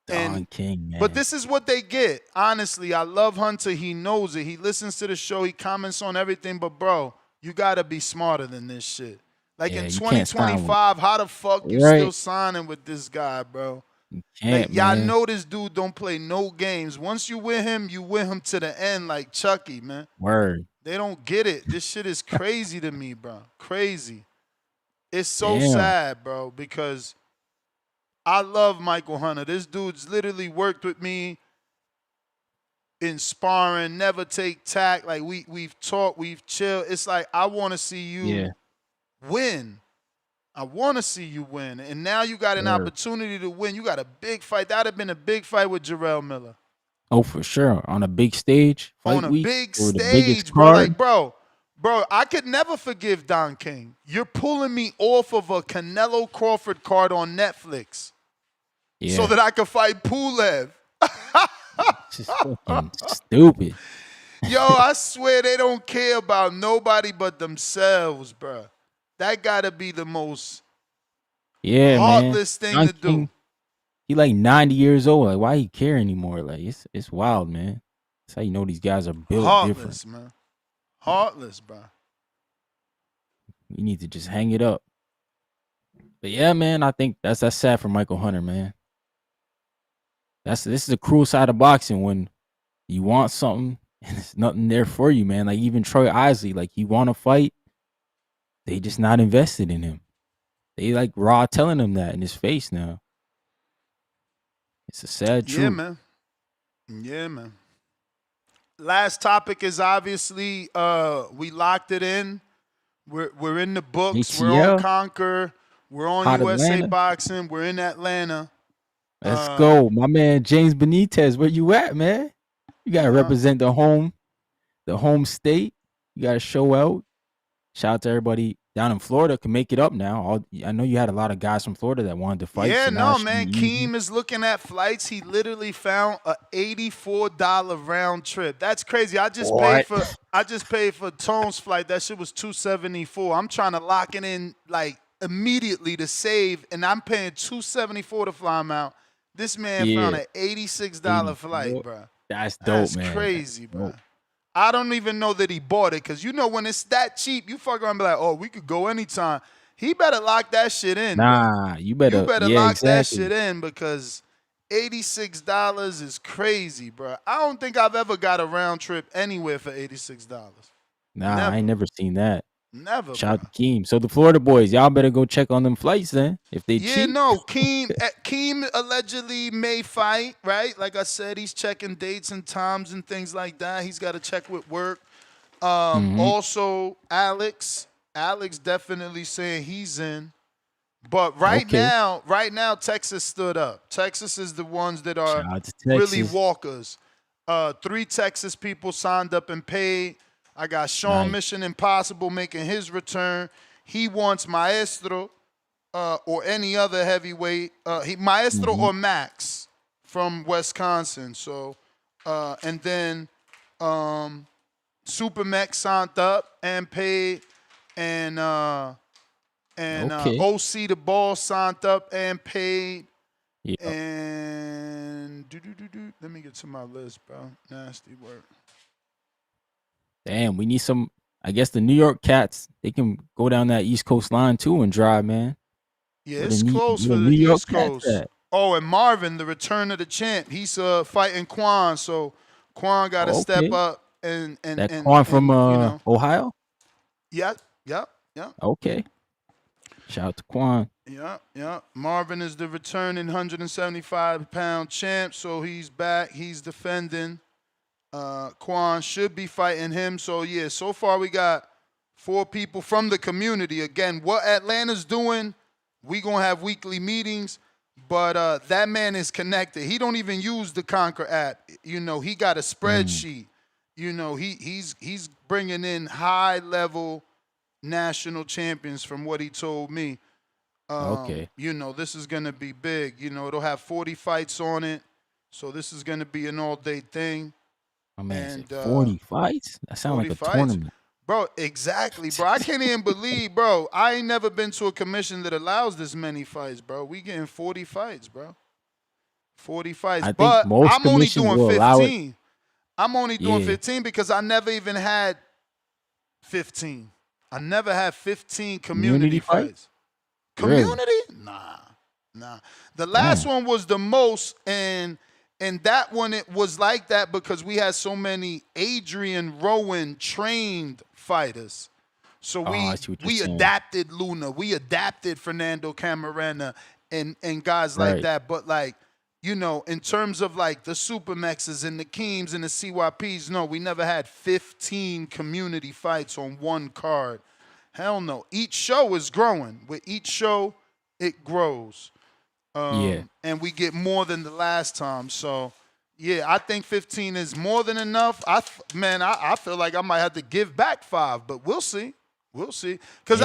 G: And
I: Don King,
G: but
I: man.
G: this is what they get. Honestly, I love Hunter. He knows it. He listens to the show. He comments on everything. But bro, you gotta be smarter than this shit. Like
I: Yeah,
G: in
I: you can't sign with
G: 2025, how the fuck you still
I: right.
G: signing with this guy, bro?
I: Can't,
G: Like y'all
I: man.
G: know this dude don't play no games. Once you with him to the end, like Chucky, man.
I: Word.
G: They don't get it. This shit is crazy to me, bro. Crazy. It's so
I: Damn.
G: sad, bro, because I love Michael Hunter. This dude's literally worked with me in sparring, never take tack. Like we've talked, we've chilled. It's like I want to see
I: Yeah.
G: you win. I want to see you win. And now you got an
I: Word.
G: opportunity to win. You got a big fight. That'd have been a big fight with Jarrell Miller.
I: Oh, for sure. On a big stage,
G: On
I: fight
G: a
I: week,
G: big
I: or the biggest
G: stage, bro.
I: card.
G: Like, bro, I could never forgive Don King. You're pulling me off of a Canelo Crawford card on Netflix
I: Yeah.
G: so that I could fight Pulev.
I: It's just fucking stupid.
G: Yo, I swear they don't care about nobody but themselves, bro. That gotta be the most
I: Yeah, man.
G: heartless thing
I: Don
G: to do.
I: King, he like 90 years old. Like, why he care anymore? Like, it's wild, man. That's how you know these guys are built different.
G: Heartless, man. Heartless, bro.
I: You need to just hang it up. But yeah, man, I think that's sad for Michael Hunter, man. This is a cruel side of boxing when you want something and there's nothing there for you, man. Like even Troy Isley, like he want to fight, they just not invested in him. They like raw telling him that in his face now. It's a sad truth.
G: Yeah, man. Yeah, man. last topic is obviously we locked it in. We're in the books. We're on
I: ATL,
G: Conquer. We're on
I: Hot
G: USA
I: Atlanta.
G: Boxing. We're in Atlanta.
I: Let's go. My man James Benitez, where you at, man? You gotta represent the home state. You gotta show out. Shout out to everybody down in Florida can make it up now. I know you had a lot of guys from Florida that wanted to fight.
G: Yeah,
I: so now
G: no,
I: it should
G: man.
I: be easy.
G: Keem is looking at flights. He literally found a $84 round trip. That's crazy. I just paid for Tone's flight. That shit was $274. I'm trying to lock it in like immediately to save, and I'm paying $274 to fly him out. This man found an $86 flight, bro.
I: That's dope,
G: That's
I: man.
G: crazy, bro.
I: Dope.
G: I don't even know that he bought it because you know when it's that cheap, you fuck around and be like, oh, we could go anytime. He better lock that shit in.
I: Nah,
G: bro.
I: you better
G: lock that
I: exactly.
G: shit in because $86 is crazy, bro. I don't think I've ever got a round trip anywhere for $86.
I: Nah,
G: Never.
I: I ain't never seen that.
G: Never.
I: Shout out to Keem. So the Florida boys, y'all better go check on them flights then. If they cheap.
G: No, Keem allegedly may fight, right? Like I said, he's checking dates and times and things like that. He's got to check with work. Also, Alex definitely saying he's in. But right now, Texas stood up. Texas is the ones that are really walkers. 3 Texas people signed up and paid. I got Sean Mission Impossible making his return. He wants Maestro or any other heavyweight. Maestro or Max from Wisconsin. So, and then Super Mex signed up and paid. And OC the Ball signed up and paid.
I: Yeah.
G: And let me get to my list, bro. Nasty work.
I: Damn, we need some. I guess the New York Cats, they can go down that East Coast line too and drive, man.
G: Yeah, it's close for the East Coast. Oh, and Marvin, the return of the champ, he's fighting Quan, so Quan got to step up and
I: Quan from Ohio.
G: Yep.
I: Okay. Shout out to Quan.
G: Yeah. Marvin is the returning 175-pound champ, so he's back. He's defending. Quan should be fighting him. So, yeah, so far we got 4 people from the community. Again, what Atlanta's doing, we going to have weekly meetings, but that man is connected. He don't even use the Conquer app. You know, he got a spreadsheet. You know, he's bringing in high-level national champions from what he told me. You know, this is going to be big. You know, it'll have 40 fights on it. So this is going to be an all-day thing.
I: My man said 40 fights? That sounds like a tournament.
G: Bro, exactly, bro. I can't even believe, bro. I ain't never been to a commission that allows this many fights, bro. We getting 40 fights, bro. 40 fights. But I'm only doing 15. I'm only doing 15 because I never even had 15. I never had 15 community fights. Community? Really? Nah. The last one was the most, and that one, it was like that because we had so many Adrian Rowan trained fighters. So we adapted Luna. We adapted Fernando Camarena and guys like that. But like, you know, in terms of like the Supermaxes and the Keems and the CYPs, no, we never had 15 community fights on one card. Hell no. Each show is growing. With each show, it grows. And we get more than the last time. So, yeah, I think 15 is more than enough. I feel like I might have to give back 5, but we'll see. We'll see. Because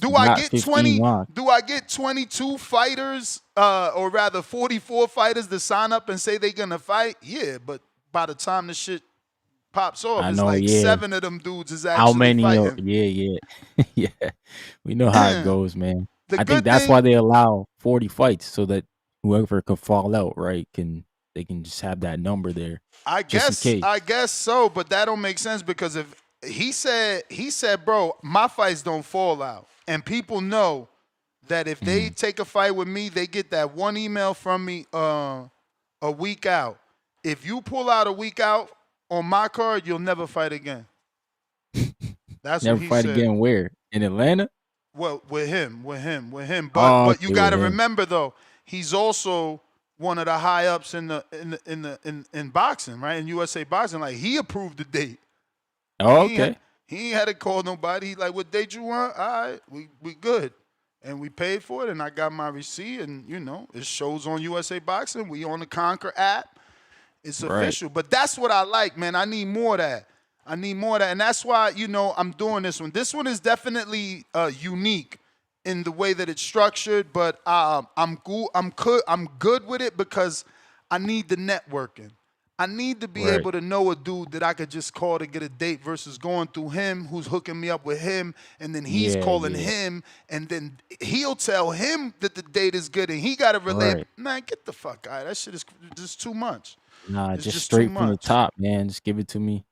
G: do I get 22 fighters, or rather 44 fighters to sign up and say they're going to fight? Yeah, but by the time the shit pops off, it's like 7 of them dudes is actually fighting.
I: Yeah. We know how it goes, man. I think that's why they allow 40 fights so that whoever could fall out, right, they can just have that number there.
G: I guess so, but that don't make sense because if he said, bro, my fights don't fall out, and people know that if they take a fight with me, they get that one email from me a week out. If you pull out a week out on my card, you'll never fight again. That's
I: never
G: what he
I: fight
G: said.
I: Again. Where in Atlanta?
G: Well, with him. But you got to remember though, he's also one of the high ups in boxing, right? In USA boxing, like he approved the date.
I: Oh,
G: He
I: okay.
G: ain't had to call nobody. He like, what date you want? All right, we good. And we paid for it, and I got my receipt, and it shows on USA Boxing. We on the Conquer app. It's
I: Right.
G: official. But that's what I like, man. I need more of that. And that's why, I'm doing this one. This one is definitely unique in the way that it's structured, but I'm good with it because I need the networking. I need to be
I: Right.
G: able to know a dude that I could just call to get a date versus going through him, who's hooking me up with him, and then he's
I: Yeah,
G: calling
I: yeah.
G: him, and then he'll tell him that the date is good, and he got to relay.
I: Right.
G: Man, get the fuck out. That shit is just too much.
I: Nah,
G: It's
I: just
G: just too
I: straight from the
G: much.
I: top, man. Just give it to me.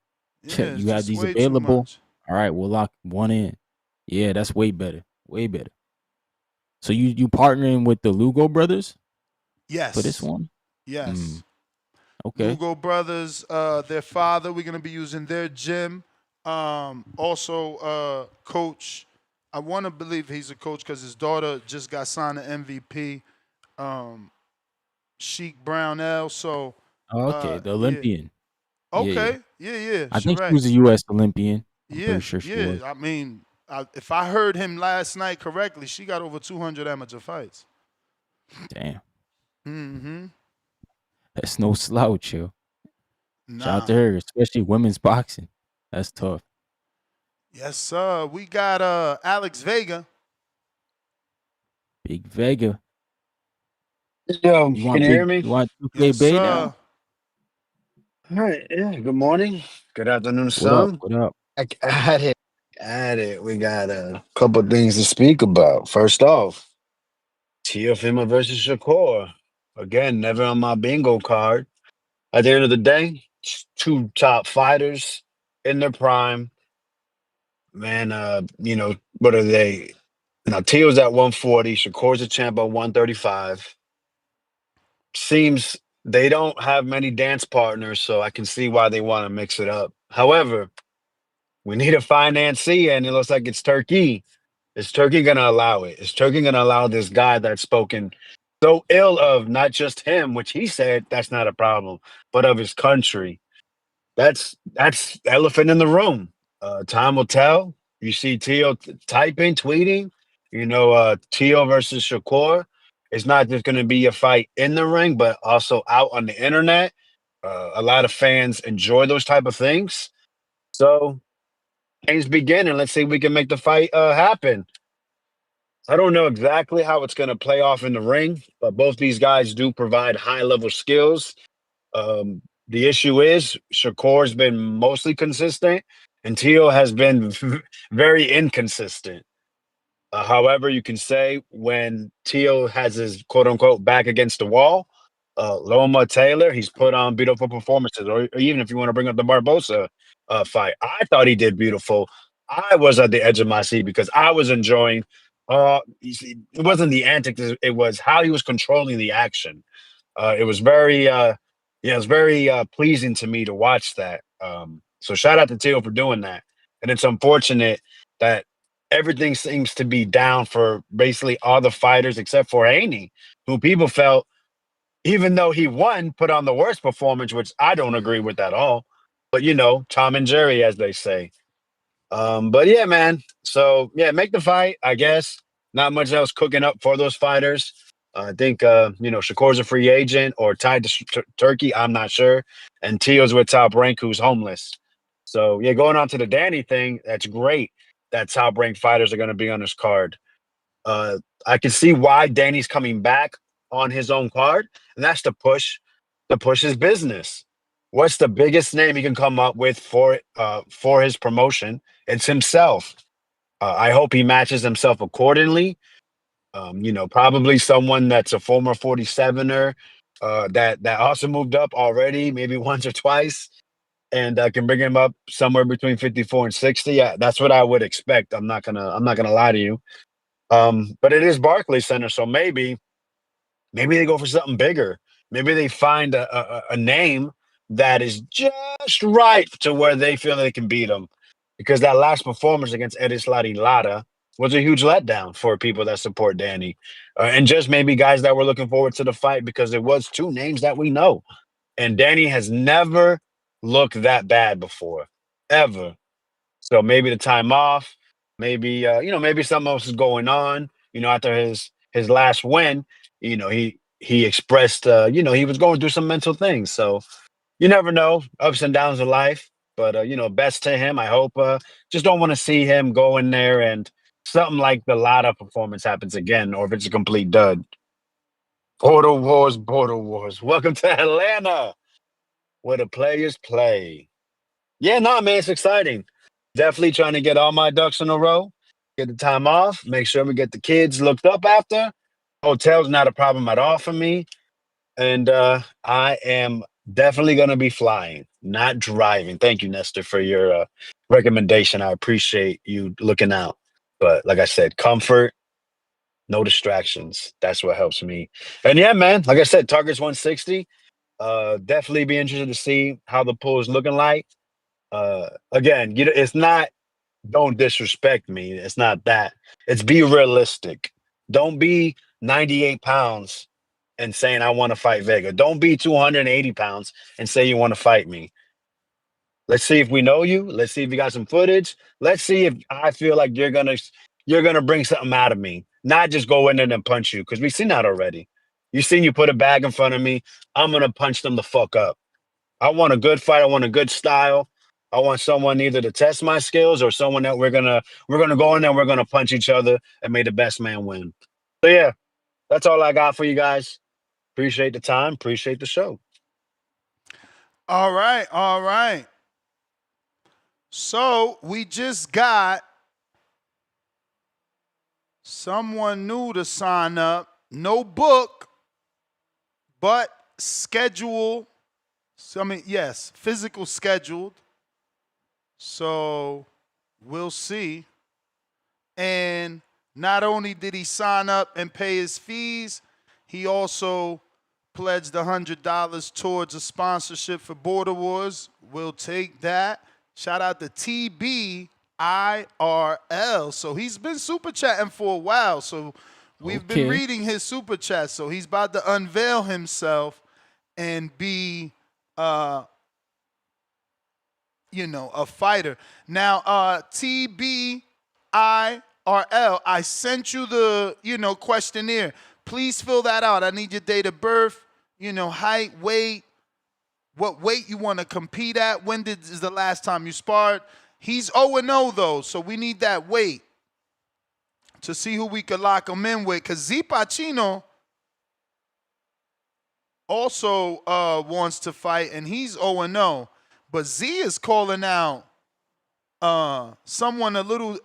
G: Yeah, it's
I: You have
G: just
I: these
G: way too
I: available.
G: much.
I: All right, we'll lock one in. Yeah, that's way better. Way better. So you partnering with the Lugo brothers
G: Yes.
I: for this one?
G: Yes.
I: Okay.
G: Lugo Brothers, their father, we're gonna be using their gym. Also, coach, I want to believe he's a coach because his daughter just got signed to MVP. Sheik Brownell. So,
I: Oh, okay, the
G: yeah.
I: Olympian. Yeah, yeah.
G: Okay. Yeah.
I: I
G: She
I: think
G: right.
I: she was a U.S. Olympian. I'm
G: Yeah.
I: pretty sure she was.
G: I mean, if I heard him last night correctly, she got over 200 amateur fights.
I: Damn,
G: Mm-hmm.
I: that's no slouch, yo. Shout
G: Nah.
I: out to her, especially women's boxing. That's tough.
G: Yes, sir. We got Alex Vega.
I: Big Vega.
A: Yo,
I: You
A: can
I: want
A: you hear me?
I: You want 2K
G: Yes,
I: Bay
G: sir.
I: now?
A: All right. Yeah. Good morning. Good afternoon,
I: What up?
A: some.
I: What up?
A: At it. We got a couple things to speak about. First off, Teofimo versus Shakur. Again, never on my bingo card. At the end of the day, two top fighters in their prime. Man, what are they? Now Teo's at 140. Shakur's a champ at 135. Seems they don't have many dance partners, so I can see why they want to mix it up. However, we need a financier, and it looks like it's Turkey. Is Turkey going to allow it? Is Turkey going to allow this guy that's spoken so ill of not just him, which he said that's not a problem, but of his country? That's elephant in the room. Time will tell. You see Teo typing, tweeting. Teo versus Shakur. It's not just going to be a fight in the ring, but also out on the internet. A lot of fans enjoy those type of things. So games begin, and let's see if we can make the fight happen. I don't know exactly how it's going to play off in the ring, but both these guys do provide high level skills. The issue is Shakur's been mostly consistent, and Teal has been very inconsistent. However, you can say when Teal has his quote unquote back against the wall, Loma Taylor, he's put on beautiful performances. Or even if you want to bring up the Barbosa fight, I thought he did beautiful. I was at the edge of my seat because I was enjoying. You see, it wasn't the antics; it was how he was controlling the action. It was very pleasing to me to watch that. So shout out to Teal for doing that. And it's unfortunate that everything seems to be down for basically all the fighters except for Haney, who people felt, even though he won, put on the worst performance, which I don't agree with at all. But Tom and Jerry, as they say. But yeah, man. So yeah, make the fight, I guess. Not much else cooking up for those fighters. I think Shakur's a free agent or tied to Turkey. I'm not sure. And Tio's with Top Rank, who's homeless. So yeah, going on to the Danny thing, that's great that top ranked fighters are going to be on this card. I can see why Danny's coming back on his own card, and that's to push his business. What's the biggest name he can come up with for his promotion? It's himself. I hope he matches himself accordingly. Probably someone that's a former 47er that also moved up already, maybe once or twice, and can bring him up somewhere between 54 and 60. Yeah, that's what I would expect. I'm not gonna lie to you. But it is Barclays Center, so maybe they go for something bigger. Maybe they find a name that is just right to where they feel they can beat him. Because that last performance against Edislati Lara, was a huge letdown for people that support Danny, and just maybe guys that were looking forward to the fight because it was two names that we know, and Danny has never looked that bad before, ever. So maybe the time off, maybe maybe something else is going on. After his last win, he expressed he was going through some mental things. So you never know, ups and downs of life. But best to him. I hope. Just don't want to see him go in there and something like the Lada performance happens again, or if it's a complete dud. Border Wars, Border Wars. Welcome to Atlanta, where the players play. Yeah, no, man, it's exciting. Definitely trying to get all my ducks in a row, get the time off, make sure we get the kids looked up after. Hotel's not a problem at all for me. And I am definitely going to be flying, not driving. Thank you, Nestor, for your recommendation. I appreciate you looking out. But like I said, comfort, no distractions. That's what helps me. And yeah, man, like I said, target's 160. Definitely be interested to see how the pool is looking like. Again, it's not don't disrespect me. It's not that. It's be realistic. Don't be 98 pounds and saying I want to fight Vega. Don't be 280 pounds and say you want to fight me. Let's see if we know you. Let's see if you got some footage. Let's see if I feel like you're gonna bring something out of me. Not just go in there and punch you, because we've seen that already. You seen you put a bag in front of me. I'm gonna punch them the fuck up. I want a good fight. I want a good style. I want someone either to test my skills or someone that we're gonna go in there and we're gonna punch each other and may the best man win. So yeah, that's all I got for you guys. Appreciate the time. Appreciate the show.
G: All right, all right. So we just got someone new to sign up. No book, but schedule. Yes, physical scheduled. So we'll see. And not only did he sign up and pay his fees, he also pledged $100 towards a sponsorship for Border Wars. We'll take that. Shout out to TBIRL. So he's been super chatting for a while. So we've been reading his super chat. So he's about to unveil himself and be a fighter. Now, TBIRL, I sent you the, questionnaire. Please fill that out. I need your date of birth, height, weight, what weight you want to compete at. When is the last time you sparred? He's 0-0 though, so we need that weight to see who we could lock him in with. Because Z Pacino also wants to fight, and he's 0-0. But Z is calling out someone a little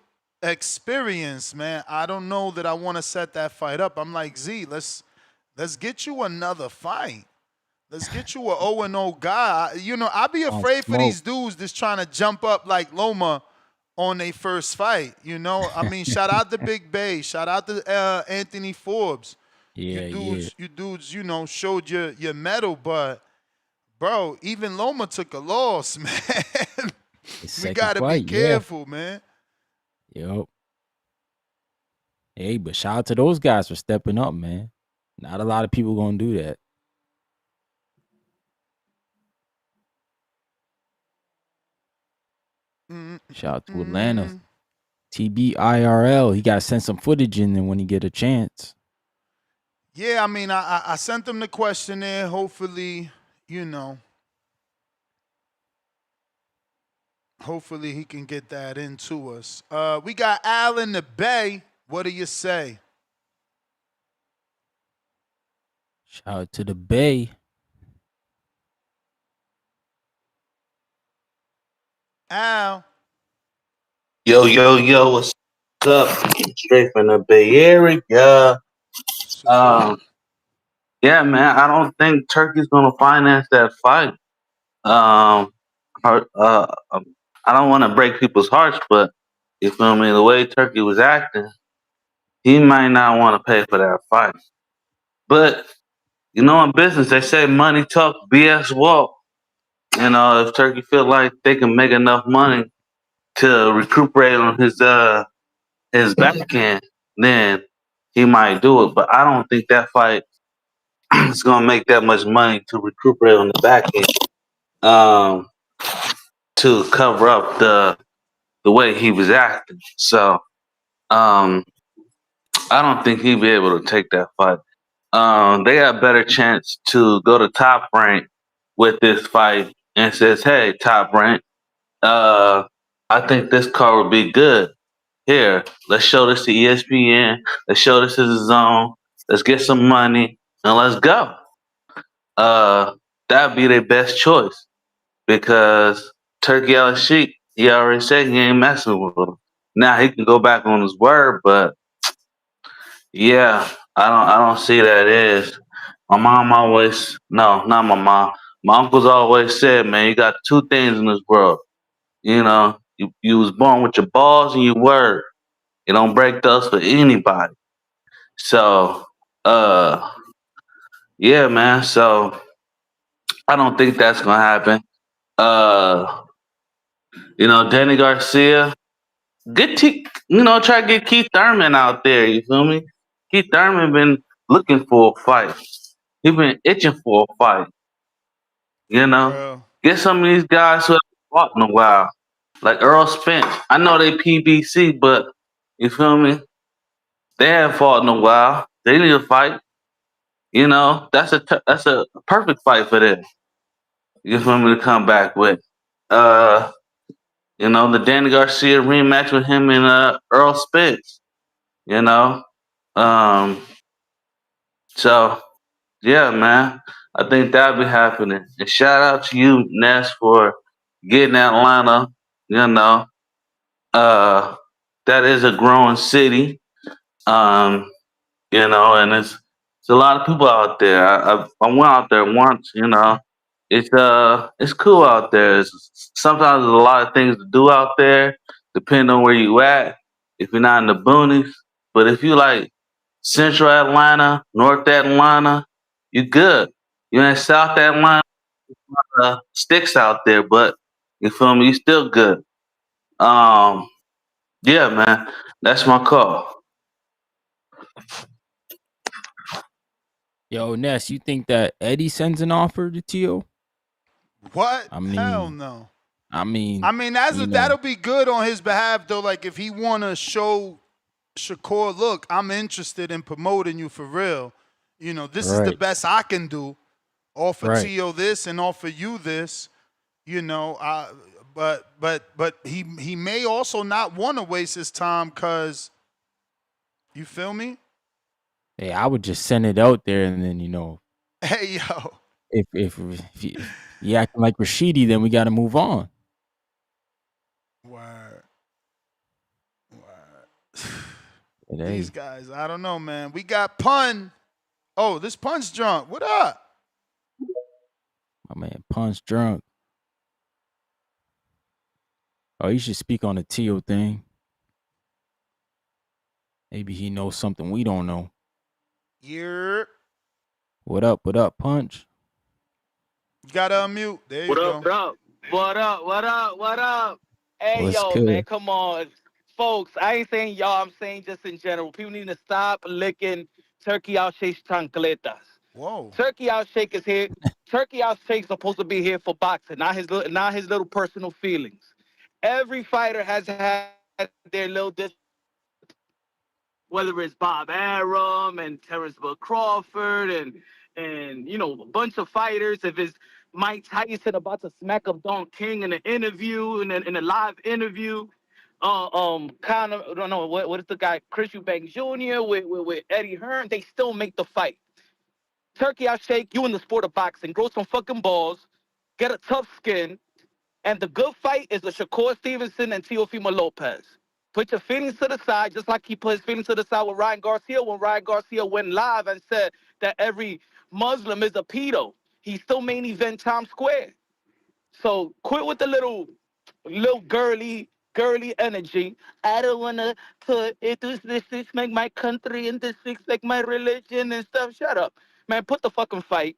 G: experienced, man. I don't know that I want to set that fight up. I'm like, Z, let's get you another fight. Let's get you a 0-0 guy. I'd be afraid for these dudes that's trying to jump up like Loma on their first fight. Shout out to Big Bay. Shout out to Anthony Forbes.
I: Yeah,
G: you dudes, showed your mettle, but bro, even Loma took a loss, man. We gotta be careful, man.
I: Yep. Hey, but shout out to those guys for stepping up, man. Not a lot of people gonna do that. Shout out to Atlanta. TBIRL. He got to send some footage in there when he get a chance.
G: Yeah, I sent him the questionnaire. Hopefully, hopefully he can get that into us. We got Al in the Bay. What do you say?
I: Shout out to the Bay.
G: Al.
K: Yo, what's up? Straight from the Bay Area. Yeah, man, I don't think Turkey's gonna finance that fight. I don't want to break people's hearts, but you feel me? The way Turkey was acting, he might not want to pay for that fight. But in business, they say money talk, BS walk. If Turkey feel like they can make enough money to recuperate on his his backhand, then he might do it. But I don't think that fight is gonna make that much money to recuperate on the backhand. Um, to cover up the way he was acting. So um, I don't think he'd be able to take that fight. They got a better chance to go to Top Rank with this fight and says, "Hey, Top Rank, uh, I think this card would be good. Here, let's show this to ESPN. Let's show this to the Zone. Let's get some money and let's go." That'd be their best choice because Turkey Al Sheik, he already said he ain't messing with him. Now he can go back on his word, but yeah, I don't see that is. My mom always no, not my mom. My uncles always said, man, you got two things in this world. You was born with your balls and your word. You don't break those for anybody. So uh yeah, man. So I don't think that's gonna happen. Uh Danny Garcia, try to get Keith Thurman out there. You feel me? Keith Thurman been looking for a fight. He been itching for a fight. You know,
G: Bro.
K: get some of these guys who haven't fought in a while, like Earl Spence. I know they PBC, but you feel me? They haven't fought in a while. They need a fight. That's a perfect fight for them. You feel me to come back with? Uh, the Danny Garcia rematch with him and Earl Spence. You know, um, so yeah, man, I think that'll be happening. And shout out to you, Ness, for getting Atlanta. You know, uh, that is a growing city. Um, and it's a lot of people out there. I went out there once. It's cool out there. Sometimes there's a lot of things to do out there, depending on where you at. If you're not in the boonies, but if you like Central Atlanta, North Atlanta, you good. You're in South Atlanta, sticks out there, but you feel me? You still good. Um, yeah, man, that's my call.
I: Yo, Ness, you think that Eddie sends an offer to Tio?
G: What?
I: I
G: Hell
I: mean,
G: no.
I: I mean,
G: I mean, that'll be good on his behalf, though. Like, if he want to show Shakur, look, I'm interested in promoting you for real. This is the
I: right,
G: best I can do. Offer
I: right.
G: Tio this and offer you this. But he may also not want to waste his time because, you feel me?
I: Hey, I would just send it out there, and then
G: Hey, yo.
I: if you acting like Rashidi, then we got to move on.
G: Word.
I: But,
G: These
I: hey,
G: guys, I don't know, man. We got Pun. Oh, this Pun's drunk. What up?
I: my man, Punch drunk. Oh, he should speak on the Tio thing. Maybe he knows something we don't know.
G: You're.
I: What up? What up, Punch?
G: You gotta unmute. There you
L: What
G: go.
L: up, bro? What up? What up? What up? Hey,
I: What's
L: yo, man,
I: good?
L: come on. Folks, I ain't saying y'all, I'm saying just in general. People need to stop licking Turkey Al Sheik's chancletas.
G: Whoa.
L: Turkey Al Sheik is here. Turkey Al Sheik's supposed to be here for boxing, not his little personal feelings. Every fighter has had their little whether it's Bob Arum and Terrence Bud Crawford and a bunch of fighters. If it's Mike Tyson about to smack up Don King in an interview in a live interview, kind of I don't know what is the guy Chris Eubank Jr. with Eddie Hearn. They still make the fight. Turkey, I'll shake you in the sport of boxing. Grow some fucking balls, get a tough skin, and the good fight is the Shakur Stevenson and Teofimo Lopez. Put your feelings to the side, just like he put his feelings to the side with Ryan Garcia when Ryan Garcia went live and said that every Muslim is a pedo. He still main event Times Square. So quit with the little girly energy. I don't wanna put it this make my country and this make my religion and stuff. Shut up. Man, put the fucking fight.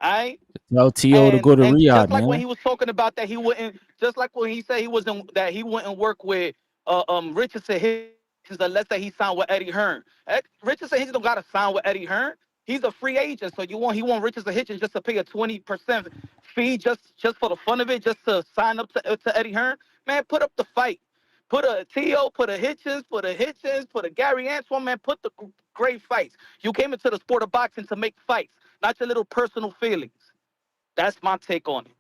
L: Alright?
I: Tell Tio to go to
L: And
I: Riyadh,
L: just like when
I: man.
L: he was talking about that he wouldn't, just like when he said he wouldn't work with Richardson. unless that he signed with Eddie Hearn. Richardson Hitchens don't got to sign with Eddie Hearn. He's a free agent, so he want Richardson Hitchens just to pay a 20% fee just for the fun of it, just to sign up to Eddie Hearn. Man, put up the fight. Put a T.O., put a Hitchens, put a Gary Antoine, man, put the great fights. You came into the sport of boxing to make fights, not your little personal feelings. That's my take on it.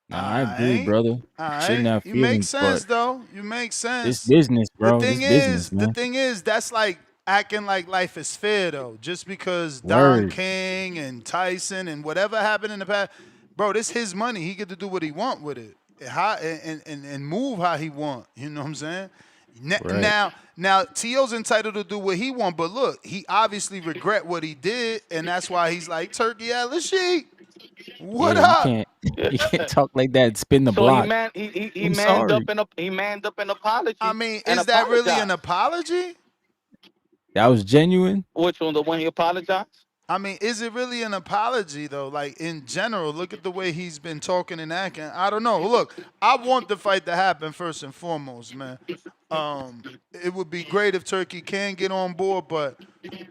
I: Nah, I agree, brother.
G: All
I: Shouldn't
G: right.
I: have
G: You make
I: feelings,
G: sense,
I: but
G: though. You make
I: it's
G: sense.
I: business,
G: The
I: bro. It's
G: thing
I: business,
G: is,
I: man.
G: that's like acting like life is fair, though. Just because Don
I: Word.
G: King and Tyson and whatever happened in the past, bro, this his money. He get to do what he want with it. And move how he want. You know what I'm saying?
I: Right.
G: Now, T.O.'s entitled to do what he want, but look, he obviously regret what he did, and that's why he's like, Turkey Al-Sheik,
I: Yeah,
G: what up?
I: you can't talk like that and spin the
L: So
I: block.
L: he
I: I'm
L: manned
I: sorry.
L: up an apology.
G: I mean,
L: and
G: is that really an
L: apologized.
G: apology?
I: That was genuine.
L: Which one? The one he apologized?
G: I mean, is it really an apology, though? Like, in general, look at the way he's been talking and acting. I don't know. Look, I want the fight to happen first and foremost, man. It would be great if Turkey can get on board, but,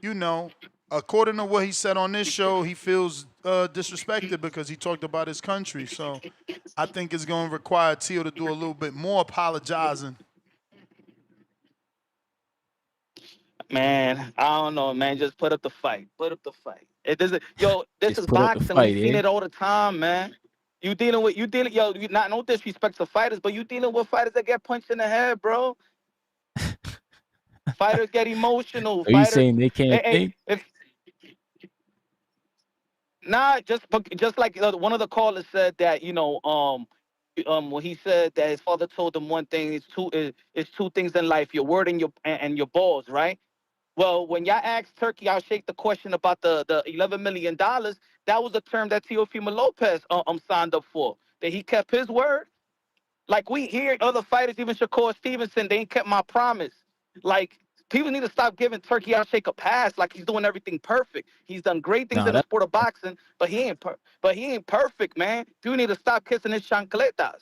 G: you know, according to what he said on this show, he feels disrespected because he talked about his country. So I think it's going to require Tio to do a little bit more apologizing.
L: Man, I don't know, man. Just put up the fight. Put up the fight. It doesn't. Yo, this
I: Just
L: is
I: put up the
L: boxing. We've
I: fight,
L: seen
I: eh?
L: it all the time, man. You dealing. Yo, you not no disrespect to fighters, but you dealing with fighters that get punched in the head, bro. Fighters get emotional.
I: Are you
L: Fighters.
I: saying they can't think?
L: If nah, just like one of the callers said that when he said that his father told him one thing, it's two things in life: your word and your balls, right? Well, when y'all asked Turkey, I'll shake the question about the $11 million. That was a term that Teofimo Lopez signed up for. That he kept his word. Like we hear other fighters, even Shakur Stevenson, they ain't kept my promise. Like people need to stop giving Turkey I'll shake a pass like he's doing everything perfect. He's done great things
I: Nah,
L: in the
I: that
L: sport of boxing, but he ain't perfect, man. People need to stop kissing his chancletas.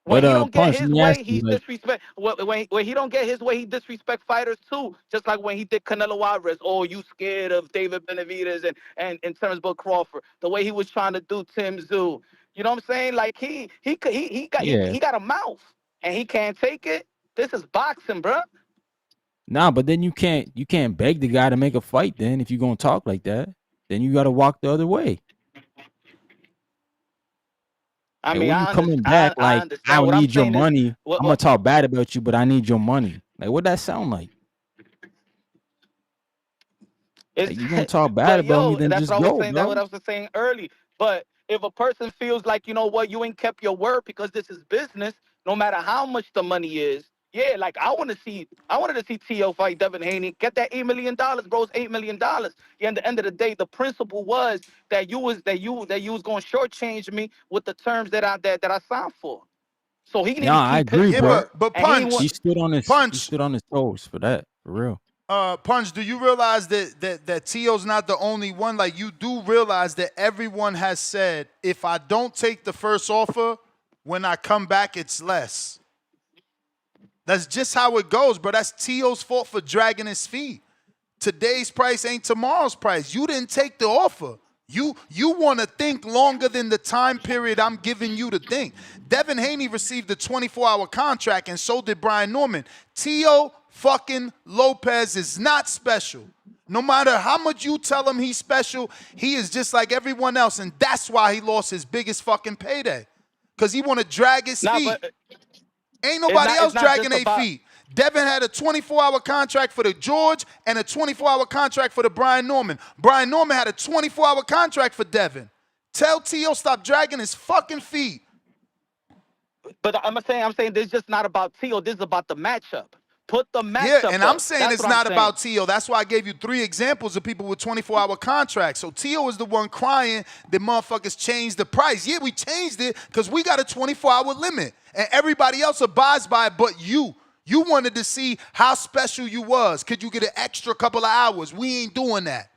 L: When he don't get
I: Punch, let
L: his
I: me ask
L: way,
I: you,
L: he
I: like,
L: disrespect. When he don't get his way, he disrespect fighters too. Just like when he did Canelo Alvarez. Oh, you scared of David Benavidez and Terence Bud Crawford? The way he was trying to do Tim Tszyu. You know what I'm saying? Like he
I: yeah.
L: got a mouth and he can't take it. This is boxing, bro.
I: Nah, but then you can't beg the guy to make a fight then if you're gonna talk like that. Then you gotta walk the other way.
L: I
I: Like,
L: mean,
I: what you coming back
L: I
I: like, I
L: understand.
I: don't
L: What I'm
I: need your
L: saying is,
I: money. I'm gonna talk bad about you, but I need your money. Like, what that sound like?
L: it's,
I: Like, you gonna talk bad
L: but
I: about me,
L: yo,
I: then
L: that's
I: just
L: what I was
I: go,
L: saying. That's
I: bro.
L: what I was saying early. But if a person feels like, you know what, you ain't kept your word because this is business, no matter how much the money is. Yeah, like I wanted to see T.O. fight Devin Haney, get that $8 million, bro. It's $8 million. Yeah, at the end of the day, the principle was that you was gonna shortchange me with the terms that I signed for. So he need to
I: Nah, I
L: keep his
I: agree,
G: Yeah,
I: bro.
L: word,
G: but
L: and he ain't
G: Punch,
L: want.
I: He stood on his toes for that, for real.
G: Punch, do you realize that Tio's not the only one? Like, you do realize that everyone has said, if I don't take the first offer, when I come back, it's less. That's just how it goes, bro. That's Tio's fault for dragging his feet. Today's price ain't tomorrow's price. You didn't take the offer. You want to think longer than the time period I'm giving you to think. Devin Haney received a 24-hour contract, and so did Brian Norman. Tio fucking Lopez is not special. No matter how much you tell him he's special, he is just like everyone else, and that's why he lost his biggest fucking payday. Because he want to drag his
L: Nah,
G: feet.
L: but
G: Ain't nobody
L: it's
G: else
L: not
G: dragging
L: just
G: their
L: about.
G: feet. Devin had a 24-hour contract for the George and a 24-hour contract for the Brian Norman. Brian Norman had a 24-hour contract for Devin. Tell T.O. stop dragging his fucking feet.
L: But I'm saying this is just not about T.O. This is about the matchup. Put the
G: Yeah,
L: matchup
G: and I'm
L: up.
G: saying
L: That's
G: it's
L: what I'm
G: not
L: saying.
G: about T.O. That's why I gave you 3 examples of people with 24-hour contracts. So T.O. is the one crying that motherfuckers changed the price. Yeah, we changed it because we got a 24-hour limit. And everybody else abides by it but you. You wanted to see how special you was. Could you get an extra couple of hours? We ain't doing that.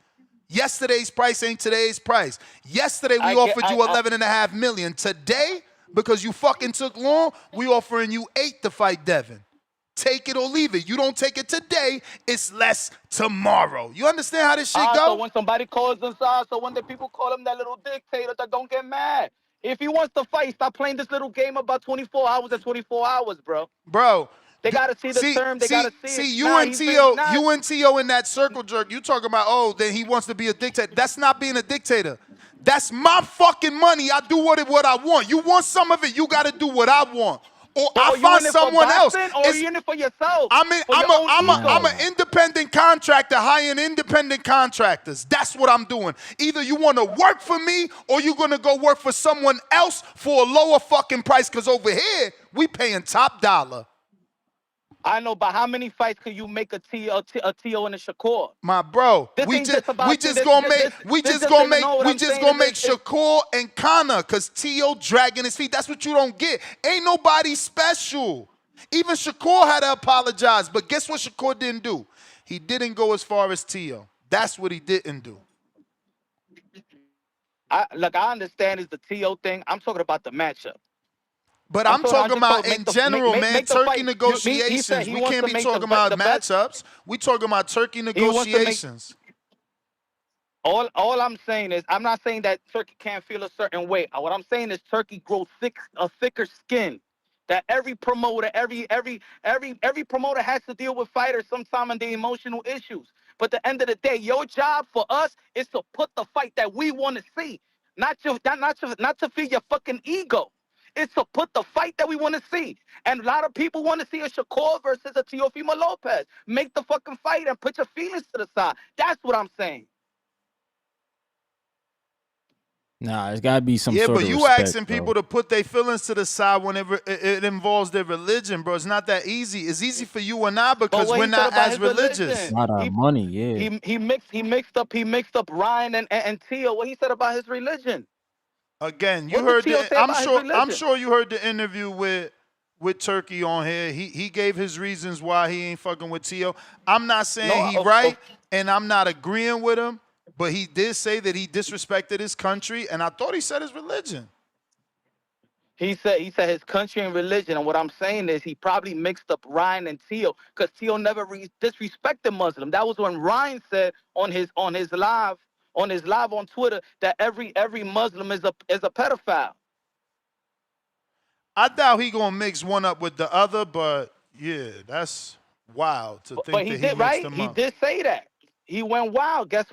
G: Yesterday's price ain't today's price. Yesterday we offered you $11.5 million. Today, Because you fucking took long, we offering you 8 to fight Devin. Take it or leave it. You don't take it today, it's less tomorrow. You understand how this shit go?
L: So when somebody calls us out, so when the people call him that little dictator, that don't get mad. If he wants to fight, stop playing this little game about 24 hours and 24 hours, bro.
G: Bro.
L: They gotta see the term. They gotta see it.
G: See, you and T.O. in that circle jerk, you talking about, oh, then he wants to be a dictator. That's not being a dictator. That's my fucking money. I do what I want. You want some of it, you got to do what I want. Or I find someone else.
L: Or you in it for yourself?
G: I'm an independent contractor, hiring independent contractors. That's what I'm doing. Either you want to work for me or you're going to go work for someone else for a lower fucking price, because over here, we paying top dollar.
L: I know, but how many fights could you make a T.O. and a Shakur?
G: My bro, we just gonna make Shakur and Conor, because T.O. dragging his feet. That's what you don't get. Ain't nobody special. Even Shakur had to apologize, but guess what Shakur didn't do? He didn't go as far as T.O. That's what he didn't do.
L: I understand it's the T.O. thing. I'm talking about the matchup.
G: But I'm talking about in general, man, turkey negotiations. We can't be talking about matchups. We talking about turkey negotiations.
L: All I'm saying is, I'm not saying that Turkey can't feel a certain way. What I'm saying is Turkey grows a thicker skin. That every promoter, every promoter has to deal with fighters sometime in the emotional issues. But at the end of the day, your job for us is to put the fight that we want to see, not to feel your fucking ego. It's to put the fight that we want to see. And a lot of people want to see a Shakur versus a Teofimo Lopez. Make the fucking fight and put your feelings to the side. That's what I'm saying.
I: Nah, there's got to be some sort of respect.
G: Yeah, but you asking people to put their feelings to the side whenever it involves their religion, bro. It's not that easy. It's easy for you and I because we're not as religious.
I: It's not our money, yeah.
L: He mixed up Ryan and Tio. What he said about his religion.
G: Again, you heard I'm sure you heard the interview with Turkey on here. He gave his reasons why he ain't fucking with Tio. I'm not saying he right, and I'm not agreeing with him, but he did say that he disrespected his country, and I thought he said his religion.
L: He said his country and religion, and what I'm saying is he probably mixed up Ryan and Tio, because Tio never disrespected Muslim. That was when Ryan said on his live on Twitter that every Muslim is a pedophile.
G: I doubt he gonna mix one up with the other, but yeah, that's wild to think that he mixed them up.
L: He did say that. He went wild. Guess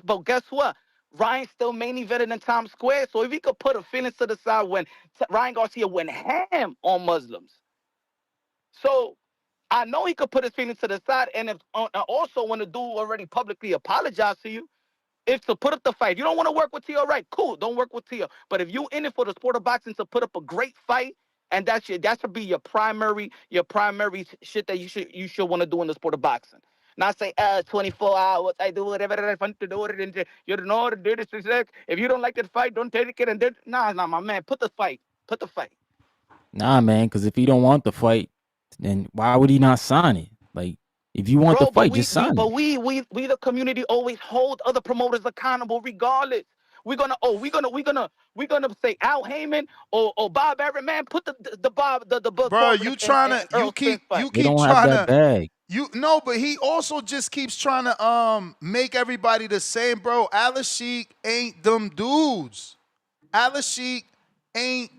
L: what? Ryan still main evented in Times Square, so if he could put a feelings to the side when Ryan Garcia went ham on Muslims. So I know he could put his feelings to the side, and also when the dude already publicly apologized to you, if to put up the fight, you don't want to work with Tio, right? Cool, don't work with Tio. But if you in it for the sport of boxing to put up a great fight, and that should be your primary shit that you should want to do in the sport of boxing. Not say 24 hours, I do whatever I want to do it, and you don't know how to do this. If you don't like the fight, don't take it. And nah, my man, put the fight.
I: Nah, man, because if he don't want the fight, then why would he not sign it? Like, if you want the fight, just sign it.
L: But we the community always hold other promoters accountable regardless. We're gonna say Al Heyman or Bob Everett, man. Put the Bob the
G: bro. You keep trying to bag. But he also just keeps trying to make everybody the same, bro. Alex Sheik ain't them dudes. Alex Sheik ain't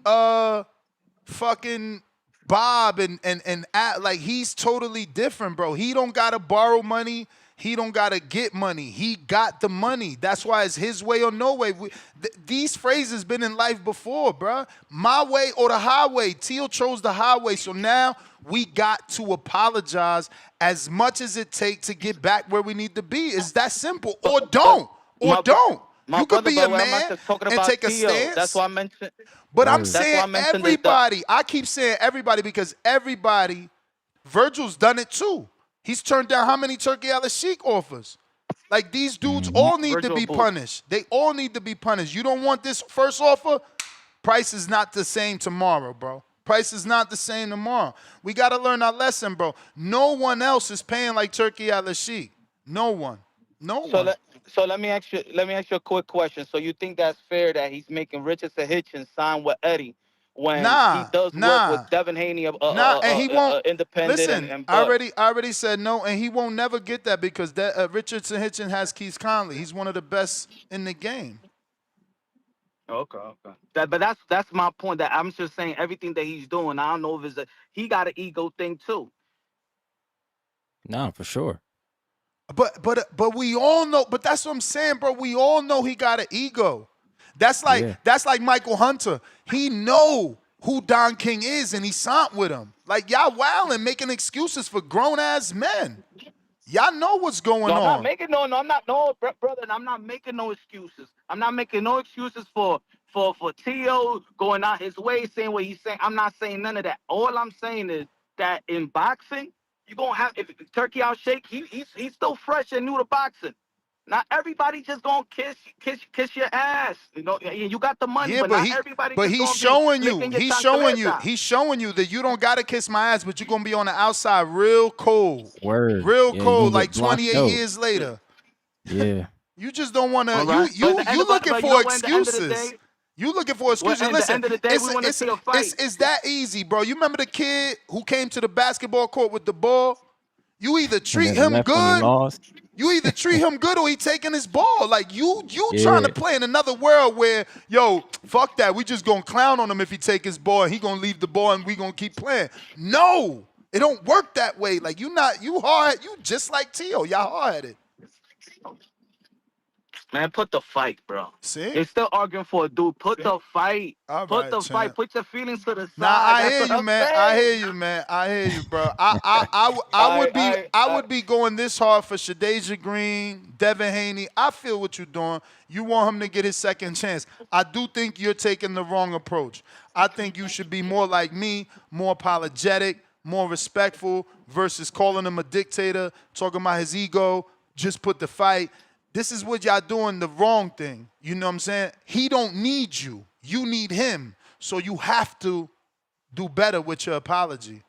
G: fucking Bob and like he's totally different, bro. He don't gotta borrow money. He don't gotta get money. He got the money. That's why it's his way or no way. These phrases been in life before, bro. My way or the highway. Teal chose the highway, so now we got to apologize as much as it takes to get back where we need to be. It's that simple. Or don't. You could be a man and take a stance.
L: That's why I mentioned.
G: But I'm saying everybody. I keep saying everybody because everybody. Virgil's done it too. He's turned down how many Turkey Alex Sheik offers? Like, these dudes all need to be punished. They all need to be punished. You don't want this first offer? Price is not the same tomorrow, bro. Price is not the same tomorrow. We got to learn our lesson, bro. No one else is paying like Turkey Alex Sheik. No one.
L: So let me ask you a quick question. So you think that's fair that he's making Richardson Hitchens sign with Eddie when he
G: Nah,
L: does work
G: nah,
L: with Devin Haney,
G: nah, and he won't.
L: independent,
G: Listen,
L: but
G: I already said no, and he won't never get that because Richardson Hitchin has Keith Conley. He's one of the best in the game.
L: okay. But that's my point. That I'm just saying everything that he's doing. I don't know if he got an ego thing too.
I: Nah, for sure.
G: But we all know. But that's what I'm saying, bro. We all know he got an ego. That's like Michael Hunter. He know who Don King is, and he signed with him. Like y'all wilding, making excuses for grown ass men. Y'all know what's going
L: No, I'm
G: on.
L: not making brother. I'm not making no excuses. I'm not making no excuses for Tio going out his way, saying what he's saying. I'm not saying none of that. All I'm saying is that in boxing, you gonna have if Turkey out shake. He's still fresh and new to boxing. Not everybody just gonna kiss your ass. You know, you got the money,
G: Yeah,
L: but not everybody
G: but
L: just
G: he's
L: gonna
G: showing
L: be
G: you.
L: licking your
G: He's showing you that you don't gotta kiss my ass, but you're gonna be on the outside real cold.
I: Word.
G: Real
I: Yeah, you
G: cold,
I: gonna
G: like
I: get blocked
G: 28
I: out.
G: years later.
I: Yeah.
G: You just don't wanna
L: All right.
G: you looking
L: but you
G: for
L: know what, at the end of the
G: excuses.
L: day,
G: You looking for excuses.
L: at the
G: Listen,
L: end of the day, we want to see a fight.
G: it's that easy, bro. You remember the kid who came to the basketball court with the ball? You either
I: And
G: treat
I: then
G: him
I: left when he
G: good,
I: lost.
G: or he taking his ball. Like you trying
I: Yeah.
G: to play in another world where, yo, fuck that. We just gonna clown on him if he take his ball and he gonna leave the ball and we gonna keep playing. No, it don't work that way. Like you hard, you just like Tio. Y'all hard-headed.
L: Man, put the fight, bro.
G: See?
L: They're still arguing for a dude. Put the fight.
G: All
L: Put
G: right,
L: the fight.
G: champ.
L: Put your feelings to the side.
G: Nah, I
L: That's
G: hear
L: what
G: you,
L: I'm
G: man.
L: saying.
G: I hear you, man. I hear you, bro. I would be going this hard for Shadeja Green, Devin Haney. I feel what you're doing. You want him to get his second chance. I do think you're taking the wrong approach. I think you should be more like me, more apologetic, more respectful, versus calling him a dictator, talking about his ego. Just put the fight. This is what y'all doing the wrong thing. You know what I'm saying? He don't need you. You need him. So you have to do better with your apology.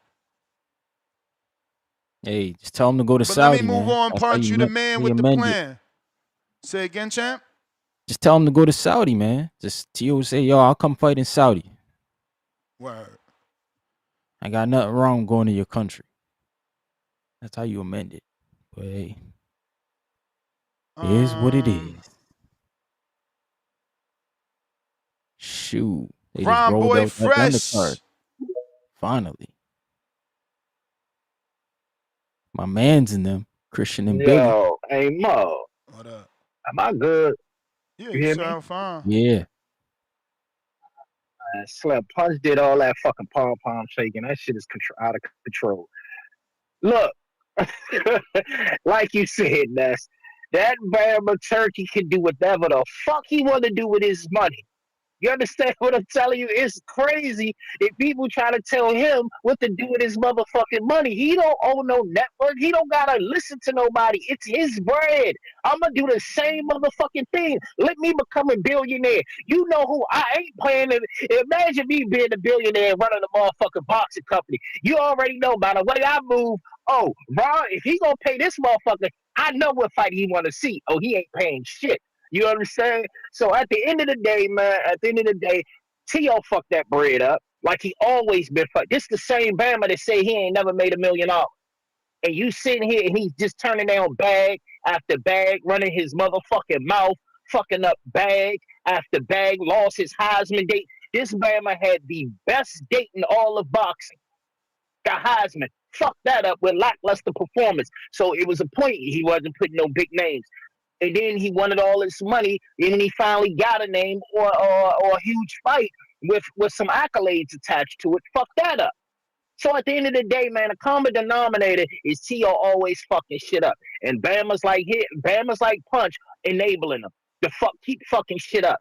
I: Hey, just tell him to go to
G: But
I: Saudi,
G: let me move
I: man.
G: on,
I: That's how
G: punch you the man with the
I: reamend it.
G: plan. Say again, champ?
I: Just tell him to go to Saudi, man. Just Tio say, yo, I'll come fight in Saudi.
G: Word.
I: I got nothing wrong going to your country. That's how you amend it. But hey, it is what it is. Shoot. They just
G: Ron
I: rolled
G: Boy
I: out that
G: Fresh.
I: undercard. Finally. My man's in them, Christian and Billy.
M: Yo, hey Mo,
G: What up?
M: am I good?
G: Yeah,
M: You
G: you
M: hear me?
G: sound fine.
I: Yeah.
M: Slim Punch did all that fucking pom pom shaking. That shit is out of control. Look, like you said, Ness, that Bama turkey can do whatever the fuck he want to do with his money. You understand what I'm telling you? It's crazy that people try to tell him what to do with his motherfucking money. He don't own no network. He don't gotta listen to nobody. It's his bread. I'm gonna do the same motherfucking thing. Let me become a billionaire. You know who I ain't playing it. Imagine me being a billionaire running a motherfucking boxing company. You already know by the way I move. Oh, Ron, if he gonna pay this motherfucker, I know what fight he wanna see. Oh, he ain't paying shit. You understand? So at the end of the day, man, T.O. fucked that bread up like he always been fucked. This the same Bama that say he ain't never made $1 million. And you sitting here and he's just turning down bag after bag, running his motherfucking mouth, fucking up bag after bag, lost his Heisman date. This Bama had the best date in all of boxing. Got Heisman. Fucked that up with lackluster performance. So it was a point he wasn't putting no big names. And then he wanted all this money, and then he finally got a name or a huge fight with some accolades attached to it. Fuck that up. So at the end of the day, man, the common denominator is T.O. always fucking shit up. And Bama's like Punch, enabling him to keep fucking shit up.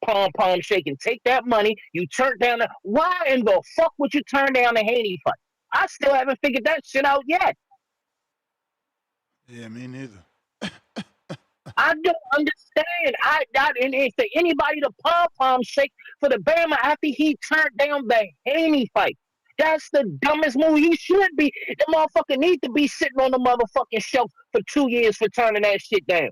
M: Pom shaking. Take that money. You turn down why in the fuck would you turn down the Haney fight? I still haven't figured that shit out yet.
G: Yeah, me neither.
M: I don't understand. And for anybody to pom shake for the Bama after he turned down the Haney fight. That's the dumbest move. He should be. The motherfucker need to be sitting on the motherfucking shelf for 2 years for turning that shit down.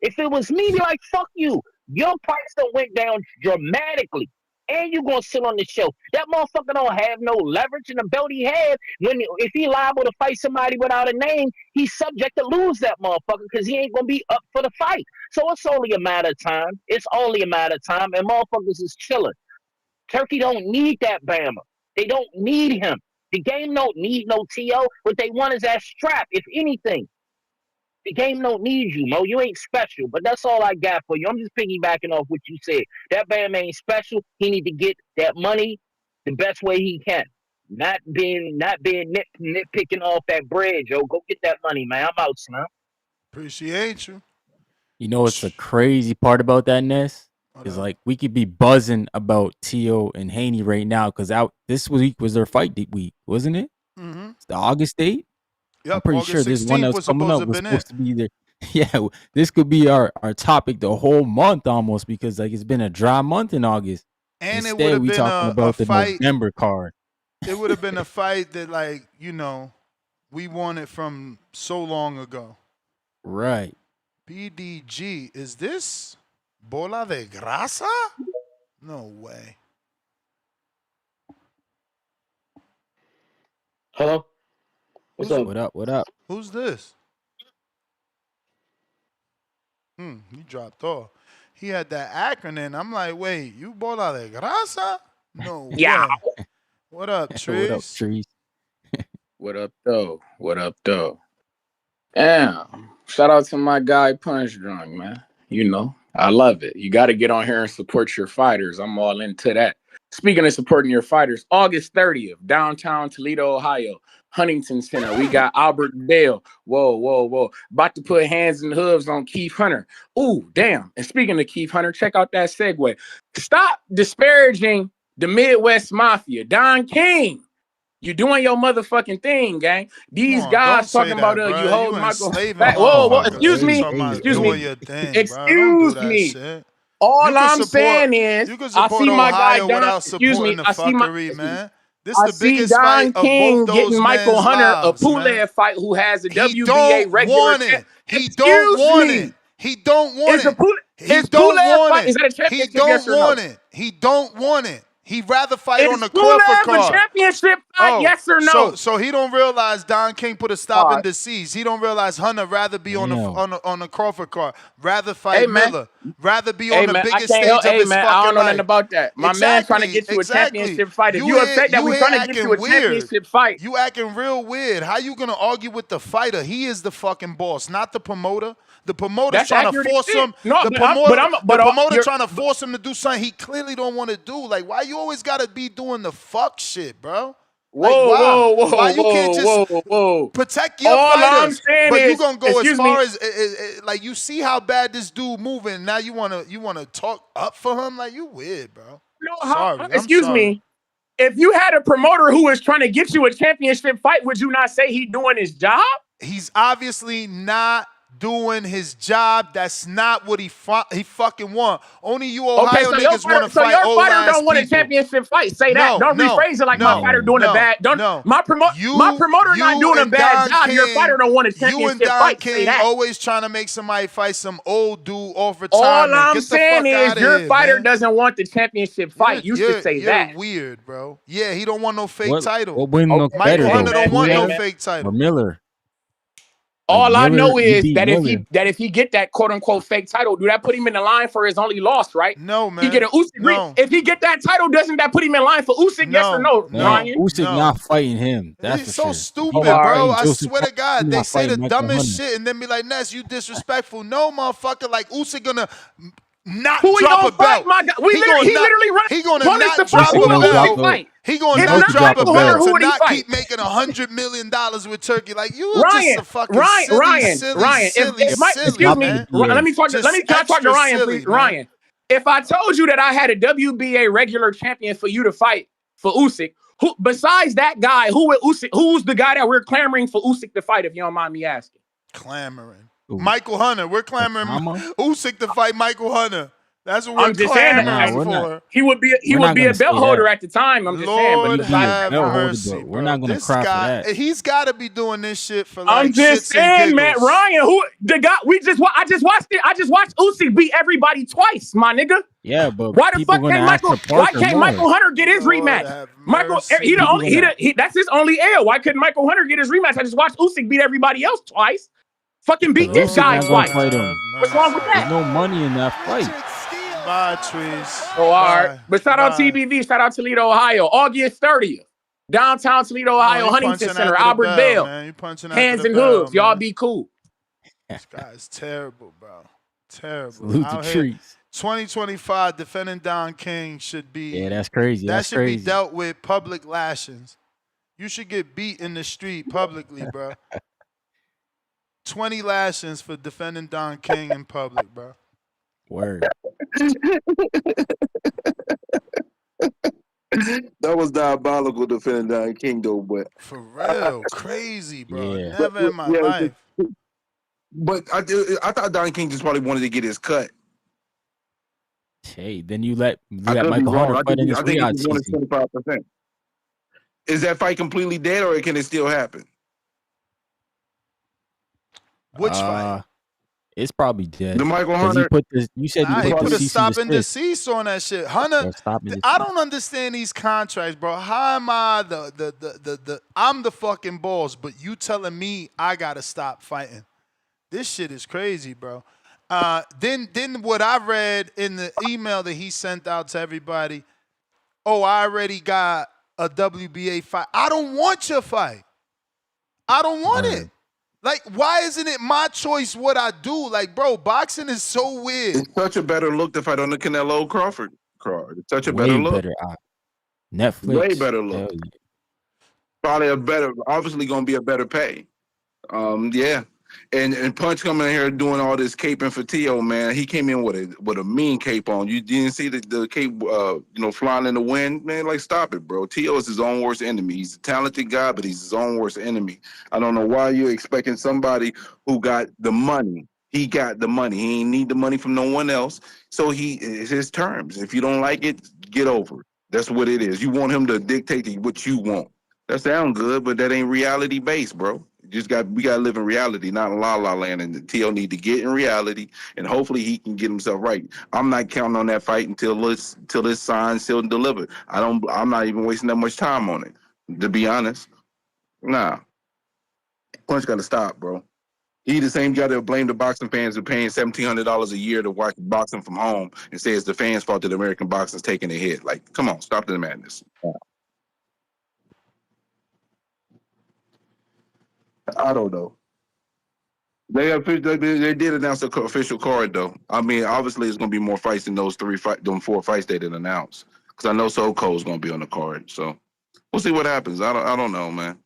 M: If it was me, be like, fuck you. Your price done went down dramatically. And you gonna sit on the show. That motherfucker don't have no leverage, and the belt he had, if he liable to fight somebody without a name, he's subject to lose that motherfucker because he ain't gonna be up for the fight. So it's only a matter of time. It's only a matter of time, and motherfuckers is chilling. Turkey don't need that Bama. They don't need him. The game don't need no TO. What they want is that strap, if anything. The game don't need you, Mo. You ain't special. But that's all I got for you. I'm just piggybacking off what you said. That Bama ain't special. He need to get that money the best way he can. Not being nitpicking off that bread, Joe. Go get that money, man. I'm out, son.
G: Appreciate you.
I: You know what's the crazy part about that, Ness? Is like we could be buzzing about Tio and Haney right now because this week was their fight week, wasn't it?
G: Mm-hmm.
I: It's the August date.
G: Yep,
I: I'm pretty
G: August
I: sure this one that was coming up was supposed to be there. Yeah, this could be our topic the whole month almost because like it's been a dry month in August.
G: And
I: Instead,
G: it would have
I: we
G: been
I: talking
G: a
I: about the
G: fight.
I: November card.
G: It would have been a fight that, like, you know, we wanted from so long ago.
I: Right.
G: BDG, is this Bola de Grasa? No way.
H: Hello? What's up?
I: What up? What up?
G: Who's this? He dropped off. He had that acronym. I'm like, wait, you Bola de Grasa? No
N: Yeah.
G: way. What up, Trees?
I: What up, Trees?
N: What up, though? What up, though? Damn. Shout out to my guy Punch Drunk, man. You know, I love it. You got to get on here and support your fighters. I'm all into that. Speaking of supporting your fighters, August 30th, downtown Toledo, Ohio, Huntington Center. We got Albert Dale. Whoa. About to put hands and hooves on Keith Hunter. Ooh, damn. And speaking of Keith Hunter, check out that segue. Stop disparaging the Midwest Mafia. Don King. You doing your motherfucking thing, gang. These guys talking about you hold Michael. Whoa, excuse me.
G: Doing your thing,
N: Excuse me.
G: Shit.
N: All I'm saying is, I see my guy Don. Excuse me. I see my
G: man. This
N: I
G: the
N: see
G: biggest
N: Don
G: fight
N: King
G: of both
N: getting
G: those
N: Michael Hunter
G: lives,
N: a Pulev fight who has a WBA regular.
G: He don't want it. He don't want it.
N: He don't want it. Is that a championship? Yes or no?
G: He don't want it. He'd rather fight
N: Is
G: on the Crawford card.
N: a championship fight? Yes or no?
G: So he don't realize Don King put a stop in disease. He don't realize Hunter rather be on the Crawford card, rather fight Miller, rather be on the biggest stage of his fucking life.
N: I don't know nothing about that. My man trying to get you a championship fight. If you upset that we trying to get you a championship fight,
G: you acting real weird. How you gonna argue with the fighter? He is the fucking boss, not the promoter. The promoter's trying to force him. The promoter trying to force him to do something he clearly don't want to do. Like, why you always gotta be doing the fuck shit, bro?
N: Whoa.
G: Why you can't just protect your fighters? But you gonna go as far as like you see how bad this dude moving. Now you wanna talk up for him? Like you weird, bro.
N: Excuse me. If you had a promoter who was trying to get you a championship fight, would you not say he doing his job?
G: He's obviously not doing his job. That's not what he fucking want. Only you Ohio niggas want to fight old ass people. So your fighter
N: don't want a championship fight. Say that. Don't rephrase it like my fighter doing a bad. My promoter not doing a bad job. Your fighter don't want a championship fight. Say that.
G: Always trying to make somebody fight some old dude off retirement.
N: All I'm saying is your fighter doesn't want the championship fight. You should say that.
G: You're weird, bro. Yeah, he don't want no fake title.
I: Michael
G: Hunter don't want no fake title.
I: Or Miller.
N: All I know is that if he get that quote unquote fake title, do that put him in the line for his only loss, right?
G: No, man.
N: He get an Usyk. If he get that title, doesn't that put him in line for Usyk? Yes or no, Ryan?
I: Usyk not fighting him. That's
G: He's so stupid, bro. I swear to God, they say the dumbest shit and then be like, Ness, you disrespectful. No, motherfucker, like Usyk gonna not drop a belt.
N: He literally run.
G: He gonna not drop a belt. He gonna not drop a belt to not keep making $100 million with Turkey. Like you just a fucking silly.
N: Excuse me. Let me talk to Ryan, please. Ryan, if I told you that I had a WBA regular champion for you to fight for Usyk, who besides that guy, who's the guy that we're clamoring for Usyk to fight? If you don't mind me asking.
G: Clamoring. Michael Hunter. We're clamoring Usyk to fight Michael Hunter. That's what we're
N: I'm just saying
I: Nah,
N: that
G: clamoring
I: we're not.
G: for.
N: he would
I: We're
N: be
I: not
N: a
I: gonna
N: belt
I: say
N: holder
I: that.
N: at the time. I'm just saying, but
G: Lord
N: it's
I: He'd be
N: like
I: a
G: have
I: belt holder,
G: mercy,
I: but we're
G: bro.
I: not gonna
G: This
I: cry for
G: guy,
I: that.
G: he's got to be doing this shit for
N: I'm
G: like
N: just
G: shits and
N: saying, Matt
G: giggles.
N: Ryan, who the guy I just watched it. I just watched Usyk beat everybody twice, my nigga.
I: Yeah, but
N: Why the
I: people
N: fuck
I: gonna
N: can't
I: ask for
N: Why
I: Parker
N: can't
I: more.
N: Michael Hunter get his
G: Lord
N: rematch?
G: have
N: Michael,
G: mercy.
N: that's his only L. Why couldn't Michael Hunter get his rematch? I just watched Usyk beat everybody else twice. Fucking beat
I: Because
N: this
I: Usyk
N: guy
I: not gonna
N: twice.
I: fight
G: Have
I: him.
N: What's wrong with
I: There's
N: that?
G: mercy.
I: no money in that fight.
G: Bye, trees.
N: Oh, all right.
G: Bye.
N: But shout out
G: Bye.
N: TBV, shout out Toledo, Ohio. August 30th. Downtown Toledo,
G: No,
N: Ohio,
G: you
N: Huntington
G: punching
N: Center,
G: after the
N: Albert
G: bell,
N: Bell.
G: man. You punching after
N: Hands
G: the
N: and
G: bell,
N: hooves. Y'all
G: man.
N: be cool.
G: This guy's terrible, bro. Terrible.
I: Salute the
G: Out here,
I: trees.
G: 2025, defending Don King should
I: Yeah,
G: be
I: that's crazy.
G: that
I: That's
G: should be
I: crazy.
G: dealt with public lashings. You should get beat in the street publicly, bro. 20 lashings for defending Don King in public, bro.
I: Word.
O: That was diabolical defending Don King though, but
G: For real, crazy, bro.
I: Yeah.
G: Never in my
O: yeah,
G: life.
O: but I thought Don King just probably wanted to get his cut.
I: Hey, then you let
O: I could be
I: Michael
O: wrong.
I: Hunter fight in this
O: I think he
I: Riyadh
O: just wanted
I: season.
O: 25%. Is that fight completely dead, or can it still happen?
G: Which fight?
I: It's probably dead.
O: The Michael
I: Because he
O: Hunter.
I: put this. You said he
G: Nah, he
I: put the
G: put a
I: cease and
G: stop and
I: desist.
G: desist on that shit. Hunter,
I: Or stop and
G: I
I: desist.
G: don't understand these contracts, bro. How am I the I'm the fucking boss, but you telling me I gotta stop fighting? This shit is crazy, bro. Then what I read in the email that he sent out to everybody, oh, I already got a WBA fight. I don't want your fight. I don't want it. Like, why isn't it my choice what I do? Like, bro, boxing is so weird.
O: It's such a better look to fight on the Canelo Crawford card. It's such a better
I: Way
O: look.
I: better. Netflix.
O: Way better
I: Hell
O: look.
I: yeah.
O: Probably obviously going to be a better pay. Yeah. And Punch coming in here doing all this caping for Tio, man. He came in with a mean cape on. You didn't see the cape, flying in the wind, man. Like, stop it, bro. Tio is his own worst enemy. He's a talented guy, but he's his own worst enemy. I don't know why you're expecting somebody who got the money. He got the money. He ain't need the money from no one else. So it's his terms. If you don't like it, get over it. That's what it is. You want him to dictate to you what you want. That sounds good, but that ain't reality based, bro. We gotta live in reality, not in la la land. And the TL need to get in reality, and hopefully he can get himself right. I'm not counting on that fight until it's signed, sealed, and delivered. I'm not even wasting that much time on it. To be honest, nah. Punch got to stop, bro. He the same guy that blame the boxing fans who paying $1,700 a year to watch boxing from home and say it's the fans' fault that American boxing's taking a hit. Like, come on, stop the madness. I don't know. They did announce the official card though. I mean, obviously it's gonna be more fights than them 4 fights they didn't announce. Because I know Soul Cole's gonna be on the card. So we'll see what happens. I don't know, man.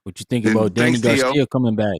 I: What you think
O: And
I: about Danny
O: thanks, Tio.
I: Garcia coming back?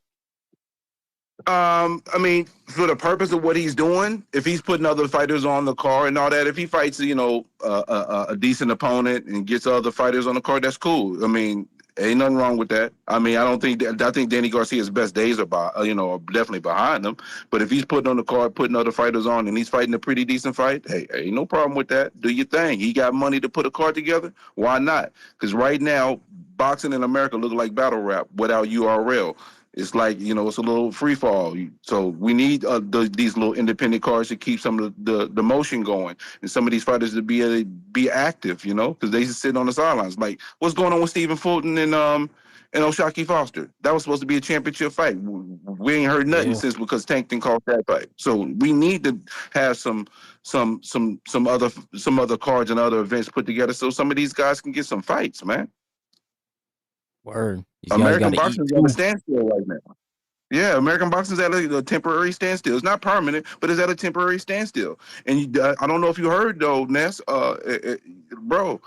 O: I mean, for the purpose of what he's doing, if he's putting other fighters on the card and all that, if he fights, a decent opponent and gets other fighters on the card, that's cool. I mean, ain't nothing wrong with that. I mean, I think Danny Garcia's best days are definitely behind him. But if he's putting on the card, putting other fighters on, and he's fighting a pretty decent fight, hey, ain't no problem with that. Do your thing. He got money to put a card together. Why not? Because right now, boxing in America look like battle rap without URL. It's like, it's a little free fall. So we need these little independent cards to keep some of the motion going, and some of these fighters to be active, because they just sit on the sidelines. Like, what's going on with Stephen Fulton and O'Shaquie Foster? That was supposed to be a championship fight. We ain't heard nothing since, because Tank didn't call that fight. So we need to have some other cards and other events put together so some of these guys can get some fights, man.
I: Word. These guys
O: American
I: gotta eat
O: boxing is
I: too.
O: at a standstill right now. Yeah, American boxing is at a temporary standstill. It's not permanent, but it's at a temporary standstill. And I don't know if you heard though, Ness, bro.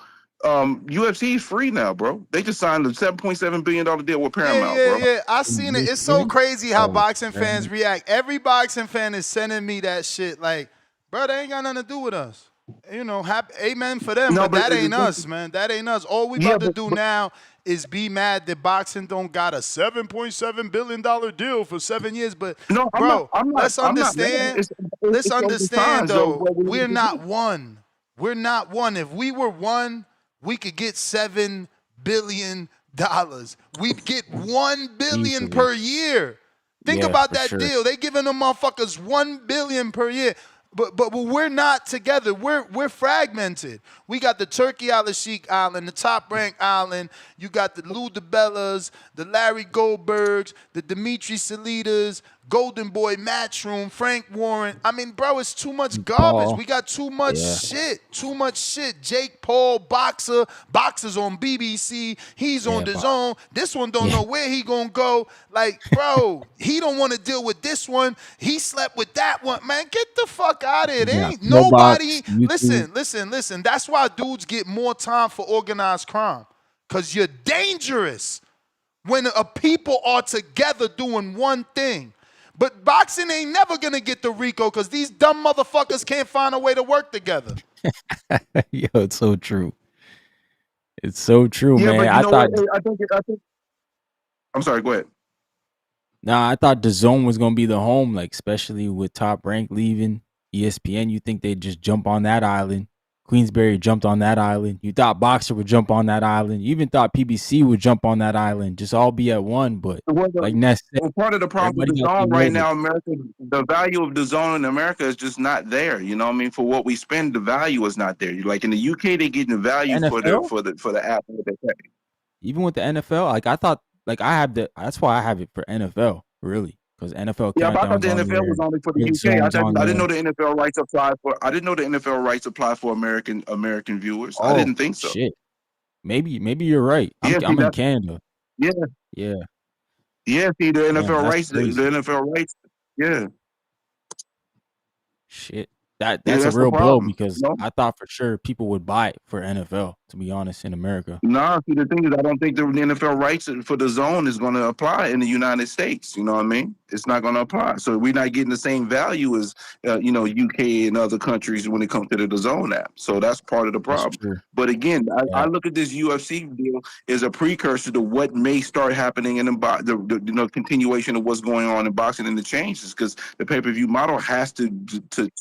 O: UFC is free now, bro. They just signed a $7.7 billion deal with Paramount, bro.
G: Yeah. I seen it. It's so crazy how boxing fans react. Every boxing fan is sending me that shit. Like, bro, they ain't got nothing to do with us. Amen for them, but that ain't us, man. That ain't us. All we about to do now is be mad that boxing don't got a $7.7 billion deal for 7 years. But
O: No, I'm not.
G: bro, let's
O: I'm not mad.
G: understand. Let's
O: It's over
G: understand
O: signs of
G: though,
O: what we
G: we're
O: need to
G: not
O: do.
G: one. We're not one. If we were one, we could get $7 billion. We'd get $1 billion
I: Easily.
G: per year. Think
I: Yeah,
G: about
I: for
G: that
I: sure.
G: deal. They giving them motherfuckers $1 billion per year. But we're not together. We're fragmented. We got the Turkey Al Sheikh Island, the Top Rank Island. You got the Lou DeBellas, the Larry Goldbergs, the Dimitri Salidas, Golden Boy Matchroom, Frank Warren. I mean, bro, it's too much garbage.
I: Paul.
G: We got too much
I: Yeah.
G: shit. Too much shit. Jake Paul, boxer. Boxer's on BBC. He's on
I: Yeah,
G: the
I: Bob.
G: zone. This one don't
I: Yeah.
G: know where he gonna go. Like, bro, he don't want to deal with this one. He slept with that one. Man, get the fuck out of here. There
I: Yeah.
G: ain't
I: No
G: nobody.
I: box. YouTube.
G: Listen. That's why dudes get more time for organized crime. Cause you're dangerous when a people are together doing one thing. But boxing ain't never gonna get the RICO because these dumb motherfuckers can't find a way to work together.
I: Yo, it's so true. It's so true,
O: Yeah,
I: man.
O: but you
I: I
O: know what?
I: thought
O: I think. I'm sorry. Go ahead.
I: Nah, I thought the zone was gonna be the home, like especially with Top Rank leaving ESPN. You think they'd just jump on that island? Queensberry jumped on that island. You thought Boxer would jump on that island. You even thought PBC would jump on that island. Just all be at one. But like Ness said,
O: Well, part of the problem with
I: everybody
O: the
I: got their
O: zone right
I: leverage.
O: now, America, the value of the zone in America is just not there. You know what I mean? For what we spend, the value is not there. Like in the UK, they're getting the value for
I: NFL,
O: the app that they pay.
I: even with the NFL, like I thought, like I have the. That's why I have it for NFL, really, because NFL
O: Yeah, but I thought
I: countdowns
O: the
I: on
O: NFL
I: there,
O: was only for the
I: red
O: UK.
I: zones on
O: I didn't
I: there.
O: know the NFL rights apply for. I didn't know the NFL rights apply for American viewers. I
I: Oh
O: didn't think so.
I: shit, maybe you're right.
O: Yeah, see
I: I'm in
O: that.
I: Canada.
O: Yeah,
I: Yeah,
O: yeah. See the
I: damn,
O: NFL
I: that's
O: rights. The
I: crazy.
O: NFL rights. Yeah,
I: Shit.
O: yeah.
I: That's a
O: That's the
I: real blow
O: problem.
I: because
O: No.
I: I thought for sure people would buy it for NFL, to be honest, in America.
O: Nah, see, the thing is, I don't think the NFL rights for the zone is going to apply in the United States. You know what I mean? It's not going to apply. So we're not getting the same value as, UK and other countries when it comes to the zone app. So that's part of the
I: That's
O: problem.
I: true.
O: But again, I
I: Yeah.
O: look at this UFC deal as a precursor to what may start happening in the continuation of what's going on in boxing and the changes, because the pay-per-view model has to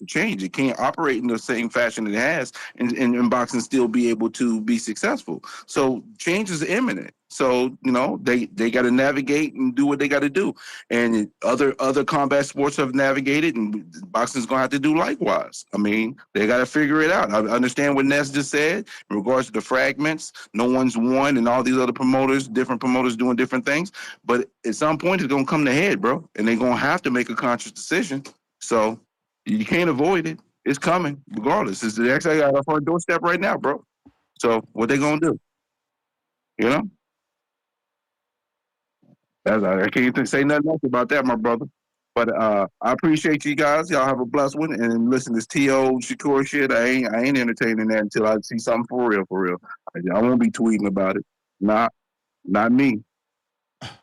O: change. It can't operate in the same fashion it has and boxing still be able to be successful. So change is imminent. So they got to navigate and do what they got to do, and other combat sports have navigated, and boxing's gonna have to do likewise. I mean, they got to figure it out. I understand what Ness just said in regards to the fragments. No one's won, and all these other promoters, different promoters doing different things. But at some point, it's gonna come to head, bro, and they're gonna have to make a conscious decision. So you can't avoid it. It's coming regardless. It's actually at our doorstep right now, bro. So what they gonna do? You know? I can't even say nothing else about that, my brother. But I appreciate you guys. Y'all have a blessed one. And listen, this T.O. Shakur shit, I ain't entertaining that until I see something for real, for real. I won't be tweeting about it. Not me.
G: All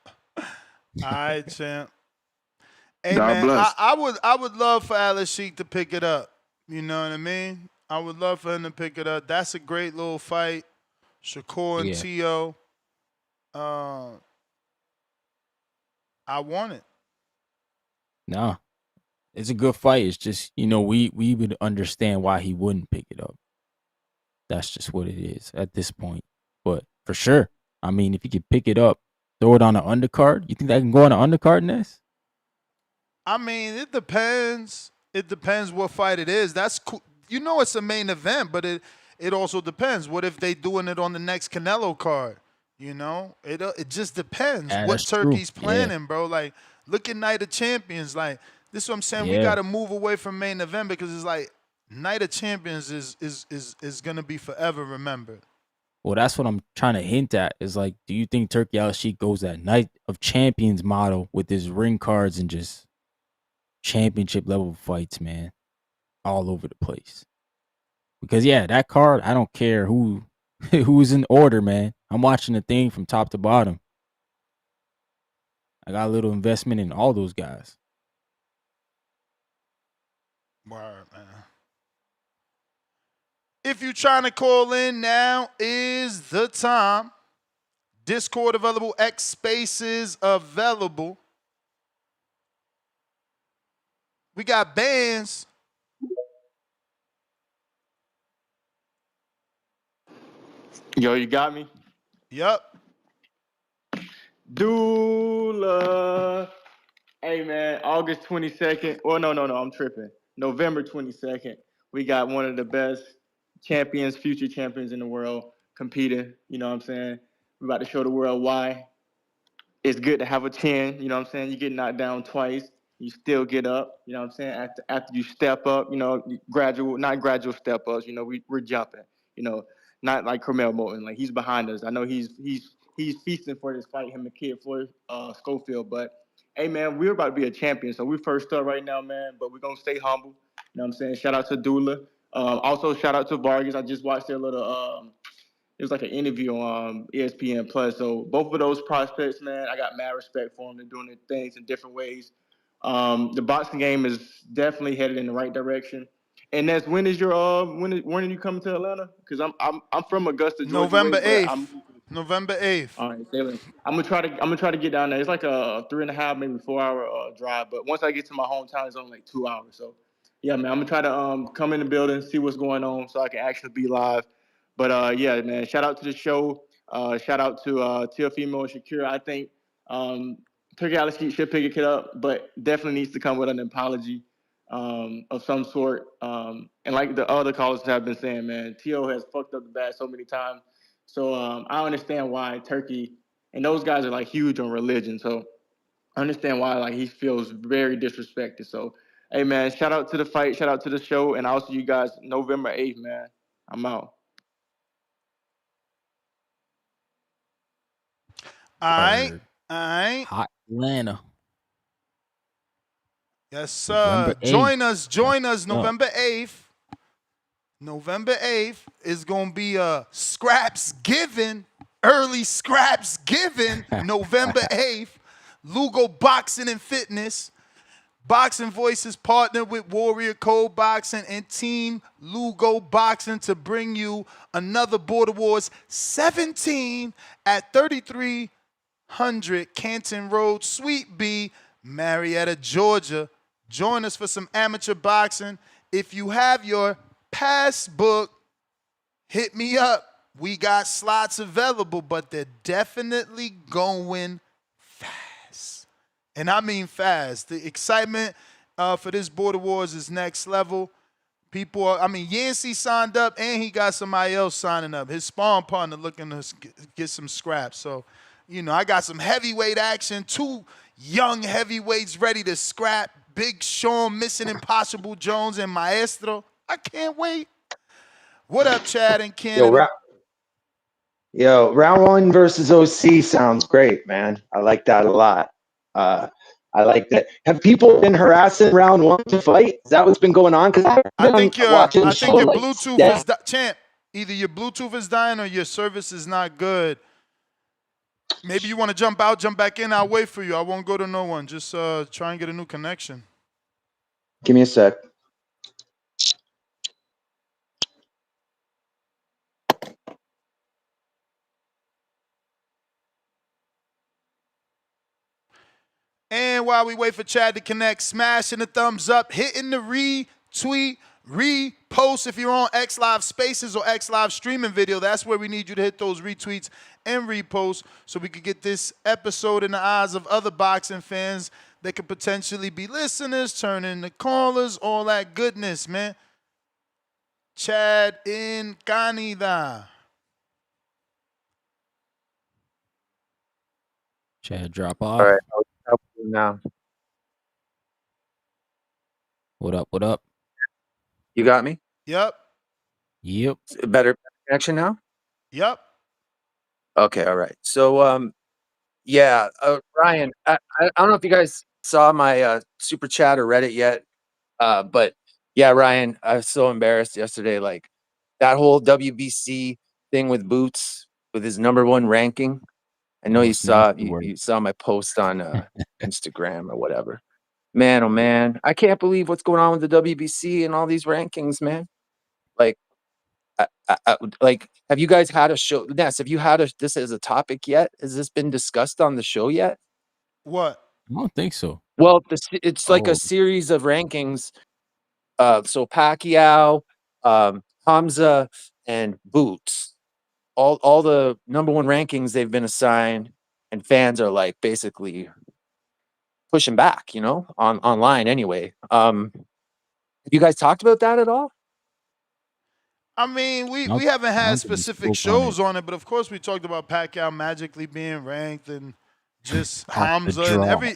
G: right, champ. Hey
O: God
G: man,
O: bless.
G: I would love for Alex Sheik to pick it up. You know what I mean? I would love for him to pick it up. That's a great little fight. Shakur and
I: Yeah.
G: T.O. I want it.
I: No. It's a good fight. It's just, we would understand why he wouldn't pick it up. That's just what it is at this point. But for sure, I mean, if he could pick it up, throw it on an undercard, you think that can go on an undercard, Ness?
G: I mean, it depends. It depends what fight it is. That's cool. It's a main event, but it also depends. What if they doing it on the next Canelo card? It just depends
I: Yeah,
G: what
I: that's true.
G: Turkey's planning, bro. Like, look at Night of Champions. Like, this is what I'm saying. We
I: Yeah.
G: got to move away from main event because it's like Night of Champions is gonna be forever remembered.
I: Well, that's what I'm trying to hint at. Is like, do you think Turkey Al Sheikh goes that Night of Champions model with his ring cards and just championship level fights, man, all over the place? Because yeah, that card, I don't care who's in order, man. I'm watching the thing from top to bottom. I got a little investment in all those guys.
G: Word, man. If you're trying to call in, now is the time. Discord available. X Spaces available. We got bands.
P: Yo, you got me?
G: Yep.
P: Dula. Hey, man, August 22nd. Oh, no, I'm tripping. November 22nd. We got one of the best champions, future champions in the world competing. You know what I'm saying? We're about to show the world why it's good to have a chin. You know what I'm saying? You get knocked down twice, you still get up. You know what I'm saying? After you step up, not gradual step ups. We're jumping. Not like Carmel Moulton. Like, he's behind us. I know he's feasting for this fight, him and Kid Floyd Schofield. But hey, man, we're about to be a champion. So we're first up right now, man. But we're gonna stay humble. You know what I'm saying? Shout out to Dula. Also, shout out to Vargas. I just watched their little it was like an interview on ESPN Plus. So both of those prospects, man, I got mad respect for them. They're doing their things in different ways. The boxing game is definitely headed in the right direction. And that's when is your when are you coming to Atlanta? Because I'm from Augusta, Georgia,
G: November
P: but
G: 8th. November 8th.
P: all right, I'm gonna try to get down there. It's like a 3.5, maybe 4 hour drive. But once I get to my hometown, it's only like 2 hours. So yeah, man, I'm gonna try to come in the building, see what's going on, so I can actually be live. But yeah, man, shout out to the show. Shout out to Teofimo and Shakur. I think Turkey Alley should pick it up, but definitely needs to come with an apology of some sort. And like the other callers have been saying, man, Tio has fucked up the bag so many times. So I understand why Turkey and those guys are like huge on religion. So I understand why like he feels very disrespected. So hey, man, shout out to the fight, shout out to the show, and I'll see you guys November 8th, man. I'm out.
G: All right.
I: Hot Atlanta.
G: Yes, sir. Join us November 8th. November 8th is going to be a scraps given, early scraps given, November 8th. Lugo Boxing and Fitness. Boxing Voices partnered with Warrior Code Boxing and Team Lugo Boxing to bring you another Border Wars 17 at 3300 Canton Road, Suite B, Marietta, Georgia. Join us for some amateur boxing. If you have your passbook, hit me up. We got slots available, but they're definitely going fast. And I mean fast. The excitement for this Border Wars is next level. Yancey signed up, and he got somebody else signing up. His sparring partner looking to get some scraps. So, I got some heavyweight action. 2 young heavyweights ready to scrap. Big Sean, Mission Impossible Jones, and Maestro. I can't wait. What up, Chad and Canada?
Q: Round 1 versus OC sounds great, man. I like that a lot. I like that. Have people been harassing round 1 to fight? Is that what's been going on? Because
G: I think your Bluetooth is champ. Either your Bluetooth is dying or your service is not good. Maybe you want to jump out, jump back in. I'll wait for you. I won't go to no one. Just try and get a new connection.
Q: Give me a sec.
G: And while we wait for Chad to connect, smashing the thumbs up, hitting the retweet, repost if you're on X Live Spaces or X Live streaming video. That's where we need you to hit those retweets and reposts so we could get this episode in the eyes of other boxing fans that could potentially be listeners, turn into callers, all that goodness, man. Chad in Canada.
I: Chad drop off.
Q: All right. I'll now.
I: What up?
Q: You got me?
G: Yep.
Q: Better connection now?
G: Yep.
Q: Okay, all right. So, Ryan, I don't know if you guys saw my super chat or read it yet, but yeah, Ryan, I was so embarrassed yesterday. Like that whole WBC thing with Boots with his #1 ranking. I know you saw my post on Instagram or whatever. Man, oh man, I can't believe what's going on with the WBC and all these rankings, man. Like, Like, have you guys had a show? Ness, have you had this as a topic yet? Has this been discussed on the show yet?
G: What?
I: I don't think so.
Q: Well, it's like a
I: Oh,
Q: series of rankings. So Pacquiao, Hamza, and Boots, all the number one rankings they've been assigned, and fans are like basically pushing back, online anyway. Have you guys talked about that at all?
G: I mean,
I: I
G: we
I: don't,
G: haven't
I: I
G: had
I: don't think we
G: specific
I: spoke on it.
G: shows on it, but of course we talked about Pacquiao magically being ranked and just
I: After
G: Hamza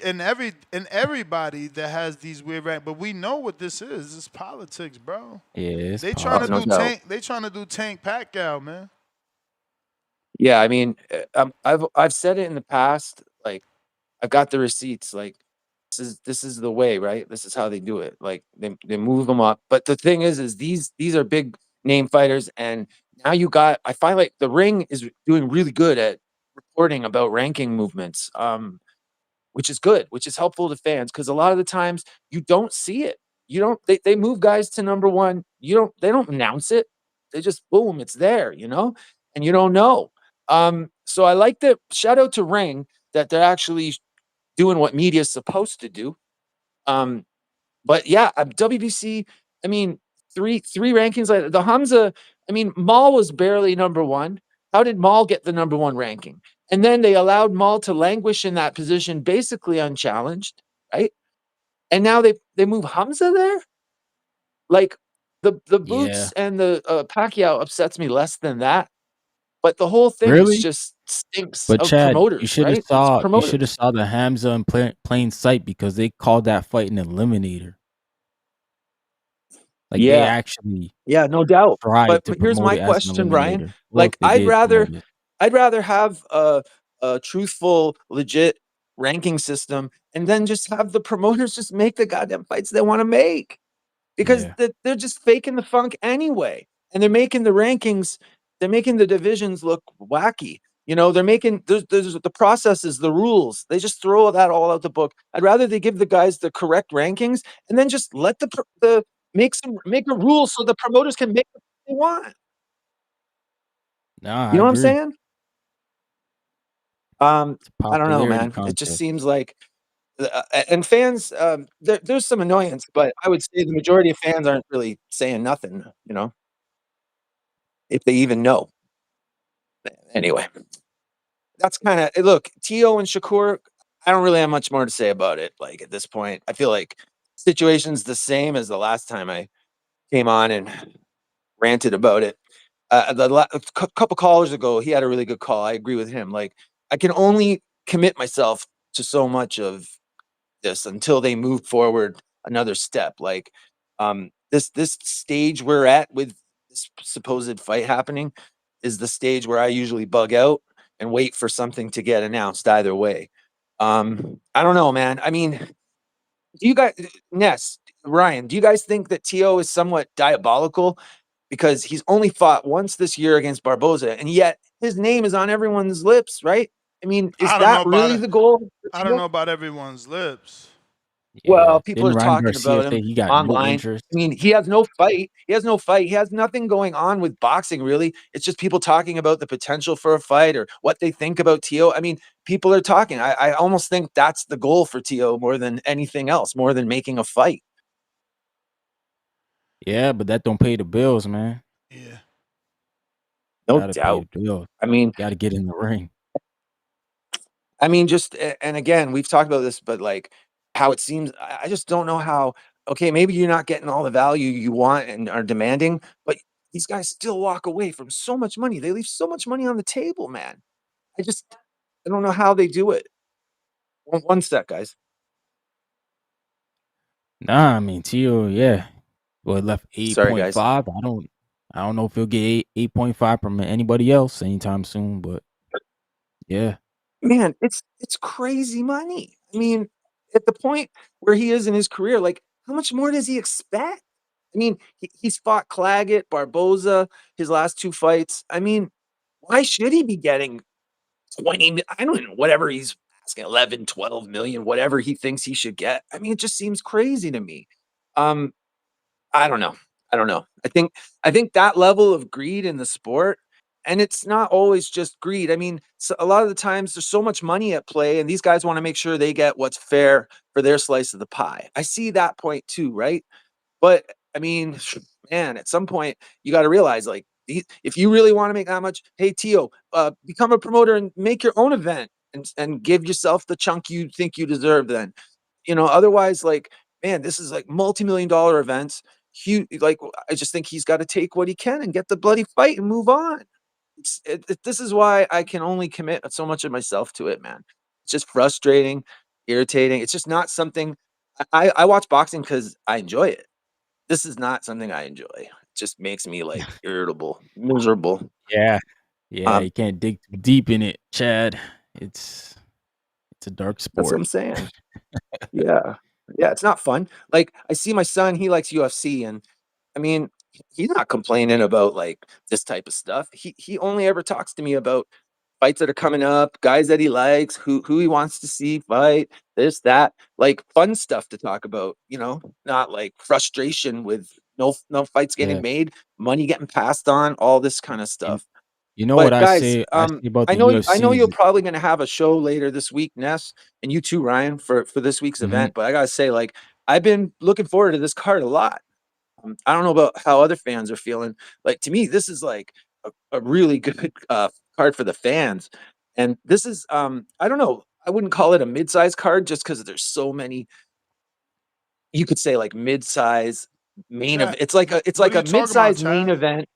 G: and
I: draw.
G: everybody that has these weird rank. But we know what this is. It's politics, bro.
I: Yeah, it's
G: They trying to
Q: No
G: do
I: politics.
Q: doubt.
G: tank. They trying to do tank Pacquiao, man.
Q: Yeah, I mean, I've said it in the past. Like, I've got the receipts. Like, this is the way, right? This is how they do it. Like, they move them up. But the thing is these are big name fighters, and now I find like the Ring is doing really good at reporting about ranking movements. Which is good, which is helpful to fans because a lot of the times you don't see it. You don't they move guys to number one. They don't announce it. They just boom, it's there, and you don't know. So I like that. Shout out to Ring that they're actually doing what media is supposed to do. Um, but yeah, WBC. I mean, three rankings like the Hamza. I mean, Maul was barely number one. How did Maul get the number one ranking? And then they allowed Maul to languish in that position, basically unchallenged, right? And now they move Hamza there. Like the
I: Yeah.
Q: Boots and the Pacquiao upsets me less than that. But the whole thing is
I: Really?
Q: just stinks
I: But
Q: of
I: Chad,
Q: promoters, right? It's
I: you should have
Q: promoters.
I: saw the Hamza in plain sight because they called that fight an eliminator. Like they
Q: Yeah.
I: actually
Q: Yeah, no doubt.
I: tried
Q: But
I: to
Q: here's
I: promote
Q: my
I: it as an
Q: question, Ryan.
I: eliminator. Look,
Q: Like,
I: they did promote it.
Q: I'd rather have a truthful, legit ranking system, and then just have the promoters just make the goddamn fights they want to make because
I: Yeah.
Q: they're just faking the funk anyway, and they're making the rankings, they're making the divisions look wacky. They're making there's the processes, the rules. They just throw that all out the book. I'd rather they give the guys the correct rankings and then just let the make a rule so the promoters can make what they want.
I: Nah,
Q: You
I: I
Q: know what I'm
I: agree.
Q: saying?
I: It's a
Q: I don't know,
I: popularity
Q: man. It just
I: contest.
Q: seems like and fans, there's some annoyance, but I would say the majority of fans aren't really saying nothing, if they even know. Anyway, that's kind of look, Tio and Shakur. I don't really have much more to say about it. Like at this point, I feel like situation's the same as the last time I came on and ranted about it. A couple callers ago, he had a really good call. I agree with him. Like I can only commit myself to so much of this until they move forward another step. Like this stage we're at with this supposed fight happening is the stage where I usually bug out and wait for something to get announced either way. I don't know, man. I mean, do you guys, Ness, Ryan, do you guys think that Tio is somewhat diabolical because he's only fought once this year against Barboza, and yet his name is on everyone's lips, right? I mean, is
G: I don't know
Q: that
G: about
Q: really
G: it.
Q: the goal for
G: I don't
Q: Tio?
G: know about everyone's lips.
I: Yeah.
Q: Well, people
I: Didn't
Q: are
I: Ryan
Q: talking
I: Garcia
Q: about
I: say
Q: him
I: he got no
Q: online. I
I: interest?
Q: mean, he has no fight. He has no fight. He has nothing going on with boxing, really. It's just people talking about the potential for a fight or what they think about Tio. I mean, people are talking. I almost think that's the goal for Tio more than anything else, more than making a fight.
I: Yeah, but that don't pay the bills, man.
G: Yeah.
Q: No
I: Gotta pay the
Q: doubt.
I: bills.
Q: I mean,
I: Gotta get in the ring.
Q: just and again, we've talked about this, but like how it seems, I just don't know how. Okay, maybe you're not getting all the value you want and are demanding, but these guys still walk away from so much money. They leave so much money on the table, man. I don't know how they do it. One sec, guys.
I: Nah, I mean Tio, yeah. Well, it left
Q: Sorry, guys.
I: 8.5. I don't know if he'll get 8.5 from anybody else anytime soon, but yeah.
Q: Man, it's crazy money. I mean, at the point where he is in his career, like how much more does he expect? I mean, he's fought Claggett, Barboza, his last two fights. I mean, why should he be getting 20? I don't know, whatever he's asking, 11, 12 million, whatever he thinks he should get. I mean, it just seems crazy to me. Um, I don't know. I don't know. I think that level of greed in the sport, and it's not always just greed. I mean, a lot of the times there's so much money at play, and these guys want to make sure they get what's fair for their slice of the pie. I see that point too, right? But I mean, man, at some point you got to realize, like, if you really want to make that much, hey Tio, become a promoter and make your own event and give yourself the chunk you think you deserve. Then, otherwise, like, man, this is like multi-million-dollar events. Huge, like, I just think he's got to take what he can and get the bloody fight and move on. This is why I can only commit so much of myself to it, man. It's just frustrating, irritating. It's just not something I watch boxing because I enjoy it. This is not something I enjoy. It just makes me like irritable, miserable.
I: Yeah. Yeah, you can't dig too deep in it, Chad. It's a dark
Q: That's what
I: sport.
Q: I'm saying. Yeah. Yeah, it's not fun. Like, I see my son, he likes UFC, and I mean, he's not complaining about like this type of stuff. He only ever talks to me about fights that are coming up, guys that he likes, who he wants to see fight, this, that, like fun stuff to talk about, not like frustration with no fights getting
I: Yeah.
Q: made, money getting passed on, all this kind of
I: You
Q: stuff.
I: you know what
Q: But guys,
I: I say about
Q: I
I: the
Q: know
I: UFC
Q: you're
I: is
Q: probably gonna have a show later this week, Ness, and you too, Ryan, for this week's
I: Mhm.
Q: event. But I gotta say, like, I've been looking forward to this card a lot. I don't know about how other fans are feeling. Like, to me, this is like a really good card for the fans. And this is I don't know, I wouldn't call it a mid-size card just because there's so many, you could say like mid-size main
G: Chad,
Q: event. It's
G: what
Q: like
G: are you
Q: a
G: talking about,
Q: mid-size main
G: Chad?
Q: event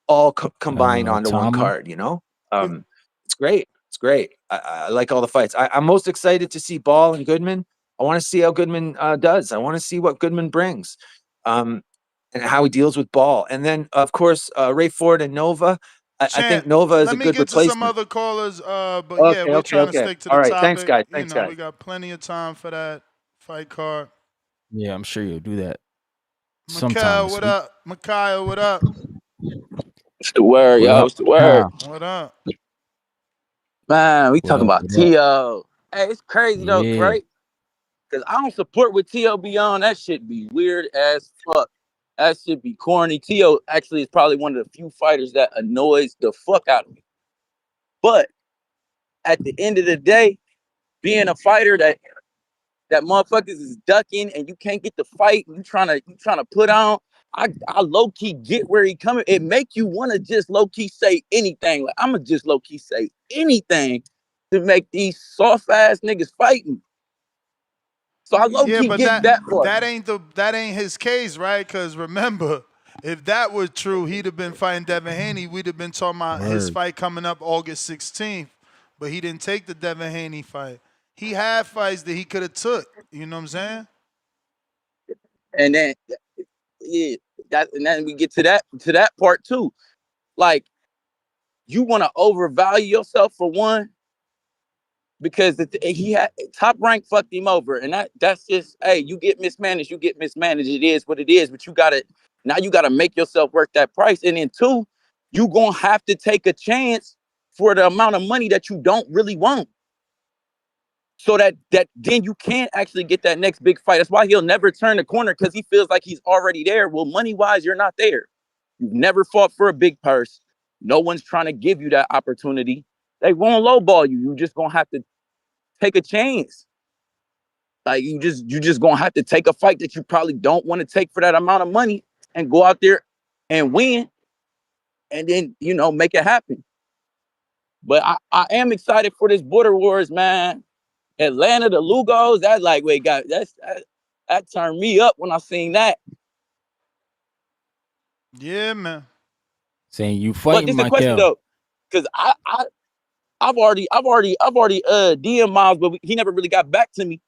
Q: all combined onto one
I: Tama.
Q: card, It's great. It's great. I like all the fights. I'm most excited to see Ball and Goodman. I want to see how Goodman does. I want to see what Goodman brings, and how he deals with Ball. And then, of course, Ray Ford and Nova. I think
G: Chant,
Q: Nova is
G: let
Q: a
G: me
Q: good
G: get to some
Q: replacement.
G: other callers. But yeah,
Q: Okay,
G: we're
Q: okay,
G: trying to
Q: okay.
G: stick to the
Q: All right. Thanks,
G: topic.
Q: guys.
G: You
Q: Thanks,
G: know,
Q: guys.
G: we got plenty of time for that fight card.
I: Yeah, I'm sure you'll do that sometime
G: Mikhail,
I: this
G: what
I: week.
G: up? Mikhail, what up?
R: What's the word,
I: What
R: y'all?
I: up,
R: What's the word?
I: Kyle?
G: What up?
R: Man, we
I: What
R: talking
I: up?
R: about
I: What up?
R: T.O. Hey, it's crazy though,
I: Yeah.
R: right? Because I don't support what T.O. be on. That shit be weird as fuck. That shit be corny. T.O. actually is probably one of the few fighters that annoys the fuck out of me. But at the end of the day, being a fighter that motherfuckers is ducking and you can't get the fight, you trying to put on. I low key get where he coming. It make you want to just low key say anything. Like I'ma just low key say anything to make these soft ass niggas fighting. So I low
G: Yeah,
R: key
G: but
R: get that part.
G: that ain't his case, right? Because remember, if that were true, he'd have been fighting Devin Haney. We'd have been talking about his
I: Word.
G: fight coming up August 16th. But he didn't take the Devin Haney fight. He had fights that he could have took. You know what I'm saying?
R: And then yeah, and then we get to that part too. Like you want to overvalue yourself for one because he had Top Rank fucked him over, and that's just hey, you get mismanaged. It is what it is, but you gotta make yourself worth that price. And then two, you gonna have to take a chance for the amount of money that you don't really want, so that then you can't actually get that next big fight. That's why he'll never turn the corner because he feels like he's already there. Well, money wise, you're not there. You've never fought for a big purse. No one's trying to give you that opportunity. They won't lowball you. You just gonna have to take a chance. Like you just gonna have to take a fight that you probably don't want to take for that amount of money and go out there and win, and then make it happen. But I am excited for this border wars, man. Atlanta, the Lugos, that lightweight guy, that turned me up when I seen that.
G: Yeah, man.
I: Saying you
R: But
I: fighting,
R: this is a question
I: Michael.
R: though, because I've already DM Miles, but he never really got back to me.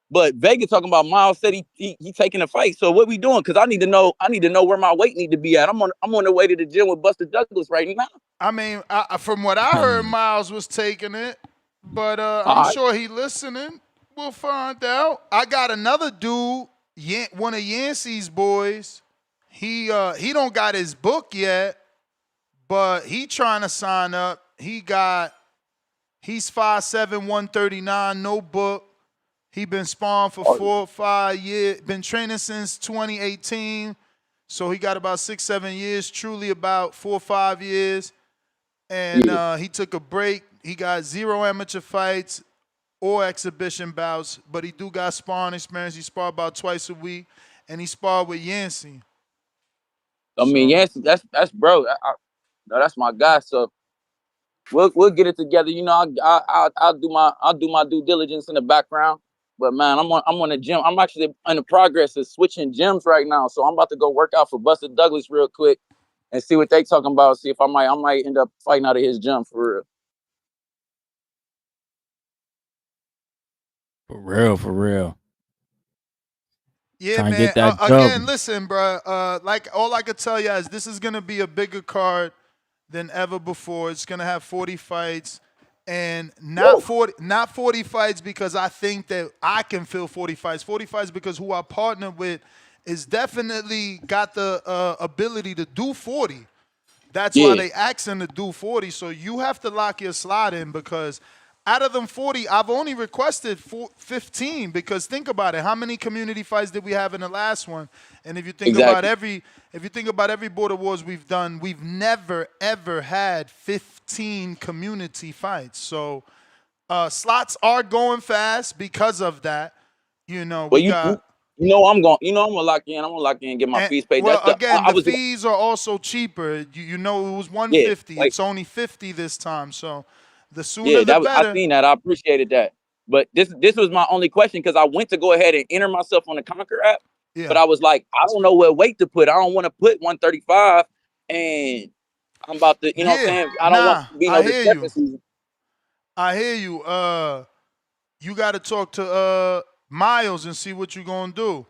R: But Vega talking about Miles said he taking a fight. So what we doing? Because I need to know where my weight need to be at. I'm on the way to the gym with Buster Douglas right now.
G: I mean, from what I heard, Miles was taking it, but I'm
R: All right.
G: sure he listening. We'll find out. I got another dude, one of Yancey's boys. He don't got his book yet, but he trying to sign up. He's 5'7", 139, no book. He been sparring for 4 or 5 years. Been training since 2018. So he got about 6-7 years. Truly about 4 or 5 years. And he took a break. He got 0 amateur fights or exhibition bouts, but he do got sparring experience. He sparred about twice a week, and he sparred with Yancey.
R: I mean, Yancey, that's bro. No, that's my guy. So we'll get it together. You know, I'll do my due diligence in the background. But man, I'm on the gym. I'm actually in the progress of switching gyms right now. So I'm about to go work out for Buster Douglas real quick and see what they talking about. See if I might end up fighting out of his gym for real.
I: For real.
G: Yeah,
I: Trying to
G: man.
I: get that
G: Again,
I: dub.
G: listen, bro. Like all I could tell you is this is gonna be a bigger card than ever before. It's gonna have 40 fights, and not 40 fights because I think that I can fill 40 fights. 40 fights because who I partner with is definitely got the ability to do 40. That's why they ask him to do 40. So you have to lock your slot in because out of them 40, I've only requested 15 because think about it. How many community fights did we have in the last one? And if you think about every border wars we've done, we've never ever had 15 community fights. So slots are going fast because of that. You know,
R: I'm gonna lock in. I'm gonna lock in and get my fees paid.
G: Well, the fees are also cheaper. You know, it was 150. It's only 50 this time. So the sooner the better.
R: I seen that. I appreciated that. But this was my only question because I went to go ahead and enter myself on the Conquer app.
G: Yeah.
R: But I was like, I don't know what weight to put. I don't want to put 135, and I'm about to, you know what I'm saying? I don't want to be no discrepancy.
G: I hear you. You got to talk to Miles and see what you're gonna do.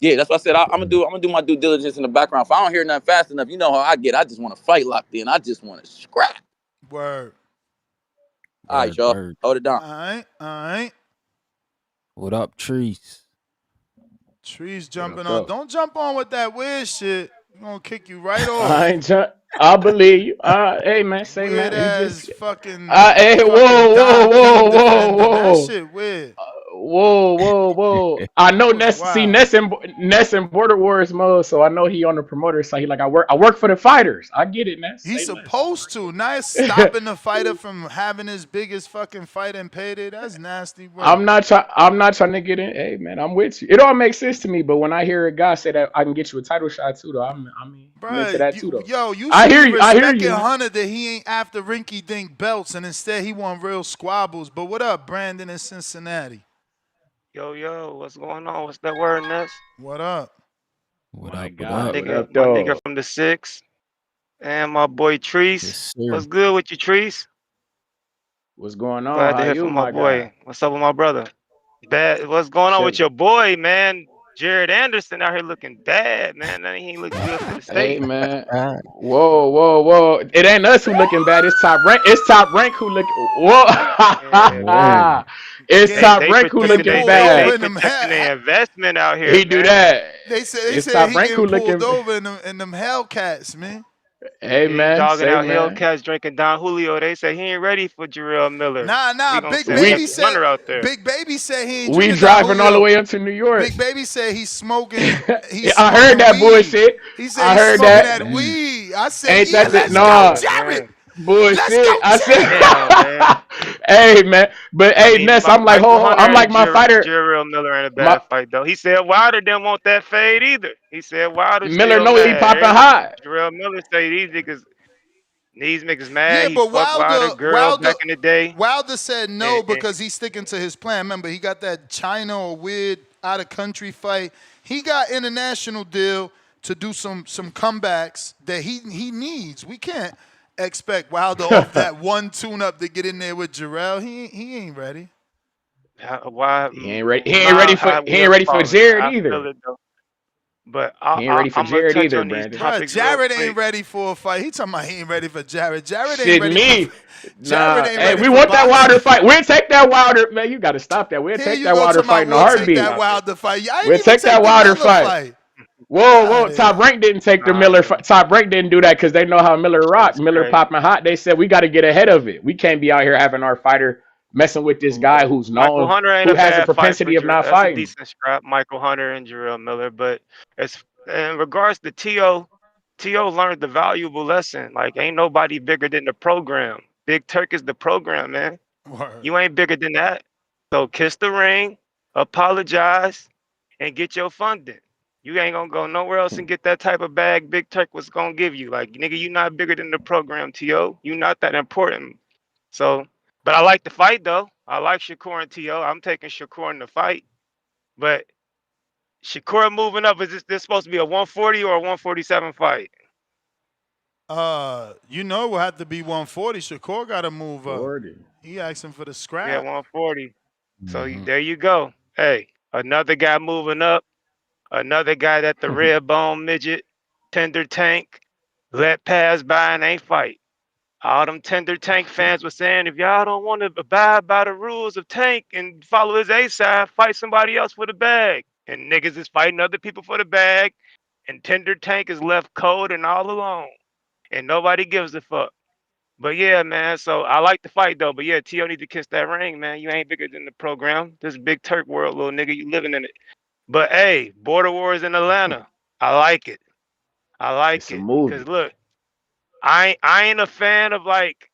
R: Yeah, that's what I said. I'm gonna do my due diligence in the background. If I don't hear nothing fast enough, you know how I get. I just want to fight locked in. I just want to scrap.
G: Word.
R: All right, y'all. Hold it down.
G: All right.
I: What up, Trees?
G: Trees jumping on. Don't jump on with that weird shit. We're gonna kick you right off.
N: I ain't I believe you. Hey man, say
G: weird
N: man.
G: Ass fucking.
N: Hey, whoa.
G: That shit weird.
N: Whoa. I know Ness. See Ness in Border Wars mode, so I know he on the promoter side. He like I work for the fighters. I get it, Ness.
G: He's supposed to. Now stopping the fighter from having his biggest fucking fight and payday. That's nasty work.
N: I'm not trying to get in. Hey man, I'm with you. It all makes sense to me, but when I hear a guy say that I can get you a title shot too, though, I'm into that too, though.
G: Yo, you
N: I
G: should
N: hear
G: be
N: you. I hear
G: respecting
N: you.
G: Hunter that he ain't after rinky dink belts and instead he want real squabbles. But what up, Brandon in Cincinnati?
S: Yo, what's going on? What's that word, Ness?
G: What up?
I: What up?
S: My nigga from the 6. And my boy Trees. What's good with you, Trees?
N: What's going on?
S: Glad to hear from my boy. What's up with my brother? Bad. What's going on with your boy, man? Jared Anderson out here looking bad, man. He ain't look good for the state.
N: Hey man. Whoa. It ain't us who looking bad. It's Top Rank. It's Top Rank who looking. Whoa. It's Top Rank who looking bad.
S: They protecting their investment out here.
N: He do that.
G: They said he
N: Top Rank
G: getting
N: who
G: pulled
N: looking
G: over in them Hellcats, man.
N: Hey man,
S: dogging out
N: man.
S: Hellcats, drinking Don Julio. They say he ain't ready for Jarrell Miller.
G: Nah. Big Baby said. Big Baby said he ain't.
N: We driving all the way up to New York.
G: Big Baby said he's smoking.
N: I heard that bullshit.
G: He said he's smoking that weed. I said, let's go, Jared.
N: Bullshit.
G: Let's go,
N: I said, hey man, but hey Ness, I'm like, I'm like my fighter.
S: Jarrell Miller in a bad fight though. He said Wilder didn't want that fade either. He said Wilder.
N: Miller know he popping hot.
S: Jarrell Miller say these niggas mad.
G: Yeah,
S: he
G: but
S: Wilder back in the day.
G: Wilder said no because he's sticking to his plan. Remember, he got that China or weird out of country fight. He got international deal to do some comebacks that he needs. We can't expect Wilder off that one tune-up to get in there with Jarrell. He ain't ready.
S: Why?
N: He ain't ready. He ain't ready for Jared either.
S: But
N: he ain't ready for Jared either, Brandon.
G: Jared ain't ready for a fight. He talking about he ain't ready for Jared. Jared ain't
N: Shit,
G: ready.
N: Me.
G: Jared ain't ready.
N: We want that Wilder fight. We'll take that Wilder. Man, you got to stop that. We'll take that Wilder fight in a heartbeat.
G: That Wilder fight.
N: We'll take that Wilder fight. Whoa. Top Rank didn't take the Miller fight. Top Rank didn't do that because they know how Miller rocked. Miller popping hot. They said we got to get ahead of it. We can't be out here having our fighter messing with this guy who's known, who has a propensity of not fighting.
S: That's a decent scrap, Michael Hunter and Jarrell Miller. But In regards to T.O. learned the valuable lesson. Like, ain't nobody bigger than the program. Big Turk is the program, man.
G: Word.
S: You ain't bigger than that. So kiss the ring, apologize, and get your funding. You ain't gonna go nowhere else and get that type of bag Big Turk was gonna give you. Like, nigga, you not bigger than the program, T.O. You not that important. So, but I like the fight though. I like Shakur and T.O. I'm taking Shakur in the fight. But Shakur moving up, is this supposed to be a 140 or a 147 fight?
G: You know it will have to be 140. Shakur got to move up.
N: 40.
G: He asking for the
S: Yeah,
G: scrap.
S: 140. So
I: Mhm.
S: there you go. Hey, another guy moving up. Another guy that the red bone midget, tender tank, let pass by and ain't fight. All them tender tank fans were saying, if y'all don't want to abide by the rules of tank and follow his A side, fight somebody else for the bag. And niggas is fighting other people for the bag. And tender tank is left cold and all alone. And nobody gives a fuck. But yeah, man. So I like the fight though. But yeah, T.O. need to kiss that ring, man. You ain't bigger than the program. This big Turk world, little nigga. You living in it. But hey, border wars in Atlanta. I like it. I like
N: It's a
S: it.
N: movie.
S: Cause look, I ain't a fan of like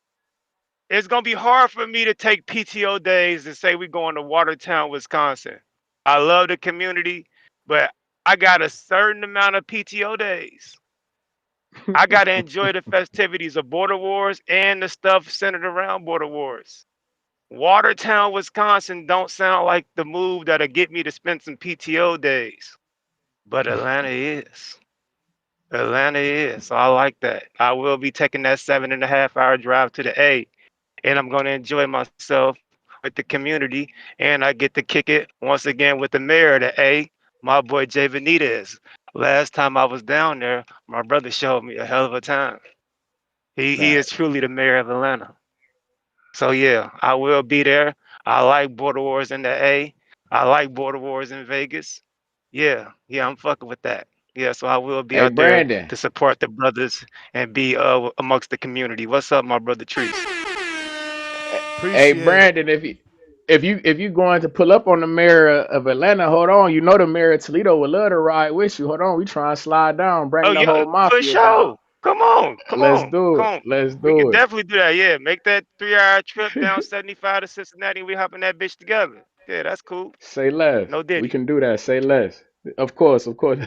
S: it's gonna be hard for me to take PTO days and say we going to Watertown, Wisconsin. I love the community, but I got a certain amount of PTO days. I gotta enjoy the festivities of border wars and the stuff centered around border wars. Watertown, Wisconsin don't sound like the move that'll get me to spend some PTO days. But Atlanta is. Atlanta is. So I like that. I will be taking that 7.5 hour drive to the A, and I'm going to enjoy myself with the community. And I get to kick it once again with the mayor of the A, my boy Jay Benitez. Last time I was down there, my brother showed me a hell of a time. He is
N: Facts.
S: truly the mayor of Atlanta. So yeah, I will be there. I like border wars in the A. I like border wars in Vegas. Yeah, I'm fucking with that. Yeah, so I will be
N: Hey,
S: out there
N: Brandon.
S: to support the brothers and be amongst the community. What's up, my brother Treese?
N: Hey,
G: Appreciate it.
N: Brandon, if you going to pull up on the mayor of Atlanta, hold on. You know the mayor of Toledo would love to ride with you. Hold on, we trying to slide down,
S: Oh
N: bring the
S: yeah,
N: whole
S: for
N: mafia down.
S: sure. Come on, come
N: Let's
S: on,
N: do
S: come
N: it.
S: on.
N: Let's
S: We
N: do
S: could
N: it.
S: definitely do that. Yeah, make that 3 hour trip down 75 to Cincinnati and we hop in that bitch together. Yeah, that's cool.
N: Say less.
S: No
N: We
S: Diddy.
N: can do that. Say less. Of course, of course.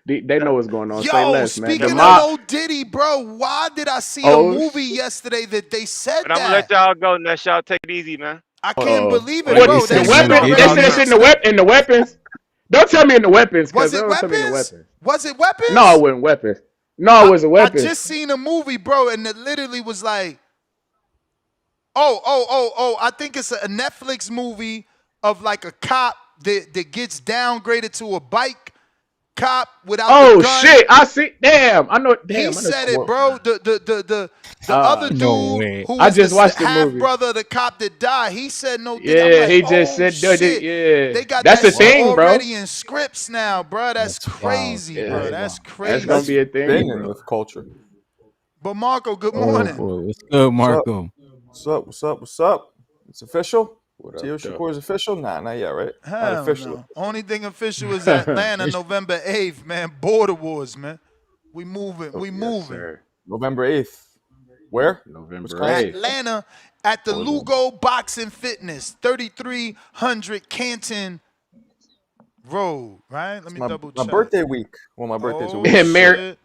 N: They know what's going on. Say
G: Yo,
N: less, man. The
G: speaking of
N: mob.
G: No Diddy, bro, why did I see a
N: Oh,
G: movie yesterday that they said
S: But I'm gonna let
G: that?
S: y'all go, Ness. Y'all take it easy, man.
G: I can't
N: oh.
G: believe it,
I: What
N: What
I: they
G: bro.
I: said
G: They
N: the
I: in
G: said
I: No
N: weapon? They
I: Diddy
N: said
G: already
N: it's
I: movie?
N: in
G: next.
N: in the weapons. Don't tell me in the weapons,
G: Was
N: cause
G: it
N: don't tell me in the
G: weapons?
N: weapons.
G: Was it
N: No, it
G: weapons?
N: wasn't weapons. No, it
G: I,
N: wasn't
G: I
N: weapons.
G: just seen a movie, bro, and it literally was like, I think it's a Netflix movie of like a cop that gets downgraded to a bike cop without the
N: Oh
G: gun.
N: shit! I see. Damn, I know.
G: He
N: Damn, I know.
G: said it,
N: What?
G: bro. The other
I: No
G: dude
I: way.
G: who
N: I
G: was
N: just
G: the
N: watched the
G: half
N: movie.
G: brother of the cop that died, he said no Diddy. I'm
N: Yeah,
G: like,
N: he just
G: oh
N: said,
G: shit.
N: yeah,
G: They got
N: that's
G: that
N: the
G: shit
N: thing,
I: What?
N: bro.
G: already in scripts now, bro. That's
I: That's wild.
G: crazy,
N: Yeah,
G: bro.
I: That's
G: That's
I: wild.
N: that's gonna
T: That's
N: be
G: crazy.
N: a thing,
T: banging
N: bro.
T: with culture.
G: But Marco, good
I: Oh
G: morning.
I: boy, what's good,
T: What's up?
I: Marco?
T: What's up? What's up? What's up? It's official.
N: What up,
T: Tio
N: though?
T: Shakur is official? Nah, not yet, right? Not
G: Hell
T: official.
G: no. Only thing official is Atlanta,
I: Fish.
G: November 8th, man. Border wars, man. We moving. We
N: Yes,
G: moving.
N: sir.
T: November 8th. Where?
N: November
T: Wisconsin?
N: 8th.
G: Atlanta at the
T: Portland.
G: Lugo Boxing Fitness, 3300 Canton Road, right? Let
T: It's
G: me
T: my
G: double
T: my
G: check.
T: birthday week. Well, my birthday's a
G: Oh,
T: week
N: And
T: from today.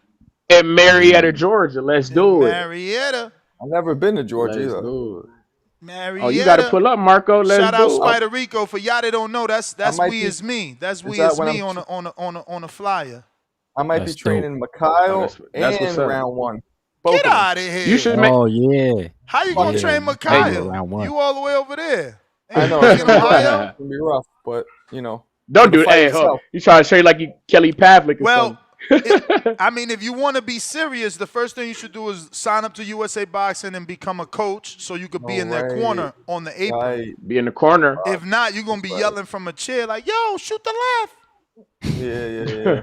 G: shit.
N: Marietta, Georgia. Let's
G: In
N: do it.
G: Marietta.
T: I've never been to Georgia
N: Let's
T: either.
N: do it. Oh, you got to
G: Marietta.
N: pull up, Marco. Let's
G: Shout out
N: do it.
G: Spider Rico. For y'all that don't know,
T: I
G: that's
T: might
G: We
T: be.
G: Is Me. That's
T: Is
G: We
T: that
G: Is
T: when
G: Me on a flyer.
T: I might be
I: That's dope.
T: training
N: Oh,
T: Mikhail
N: that's what's
T: and
N: up.
T: round one,
G: Get
T: both of them.
G: out of
N: You
G: here.
N: should make.
I: Oh yeah,
G: How you
T: Fuck
G: gonna
T: it.
I: yeah.
G: train
I: You can do
N: Hey,
I: it
G: Mikhail?
I: round one.
G: You all the way over there.
T: I
G: Ain't
T: know it's
G: nobody in
T: gonna be rough.
G: Ohio?
T: It's gonna be rough, but for
N: don't
T: the
N: do it.
T: fight
N: Hey, ho,
T: itself.
N: you trying to say like you Kelly Pavlik or
G: Well,
N: something?
G: I mean, if you want to be serious, the first thing you should do is sign up to USA Boxing and become a coach so you could be
T: No,
G: in their
T: right,
G: corner on the apron.
T: right,
N: Be in the corner.
G: If not, you're going to be
T: right.
G: yelling from a chair like, yo, shoot the left.
T: Yeah.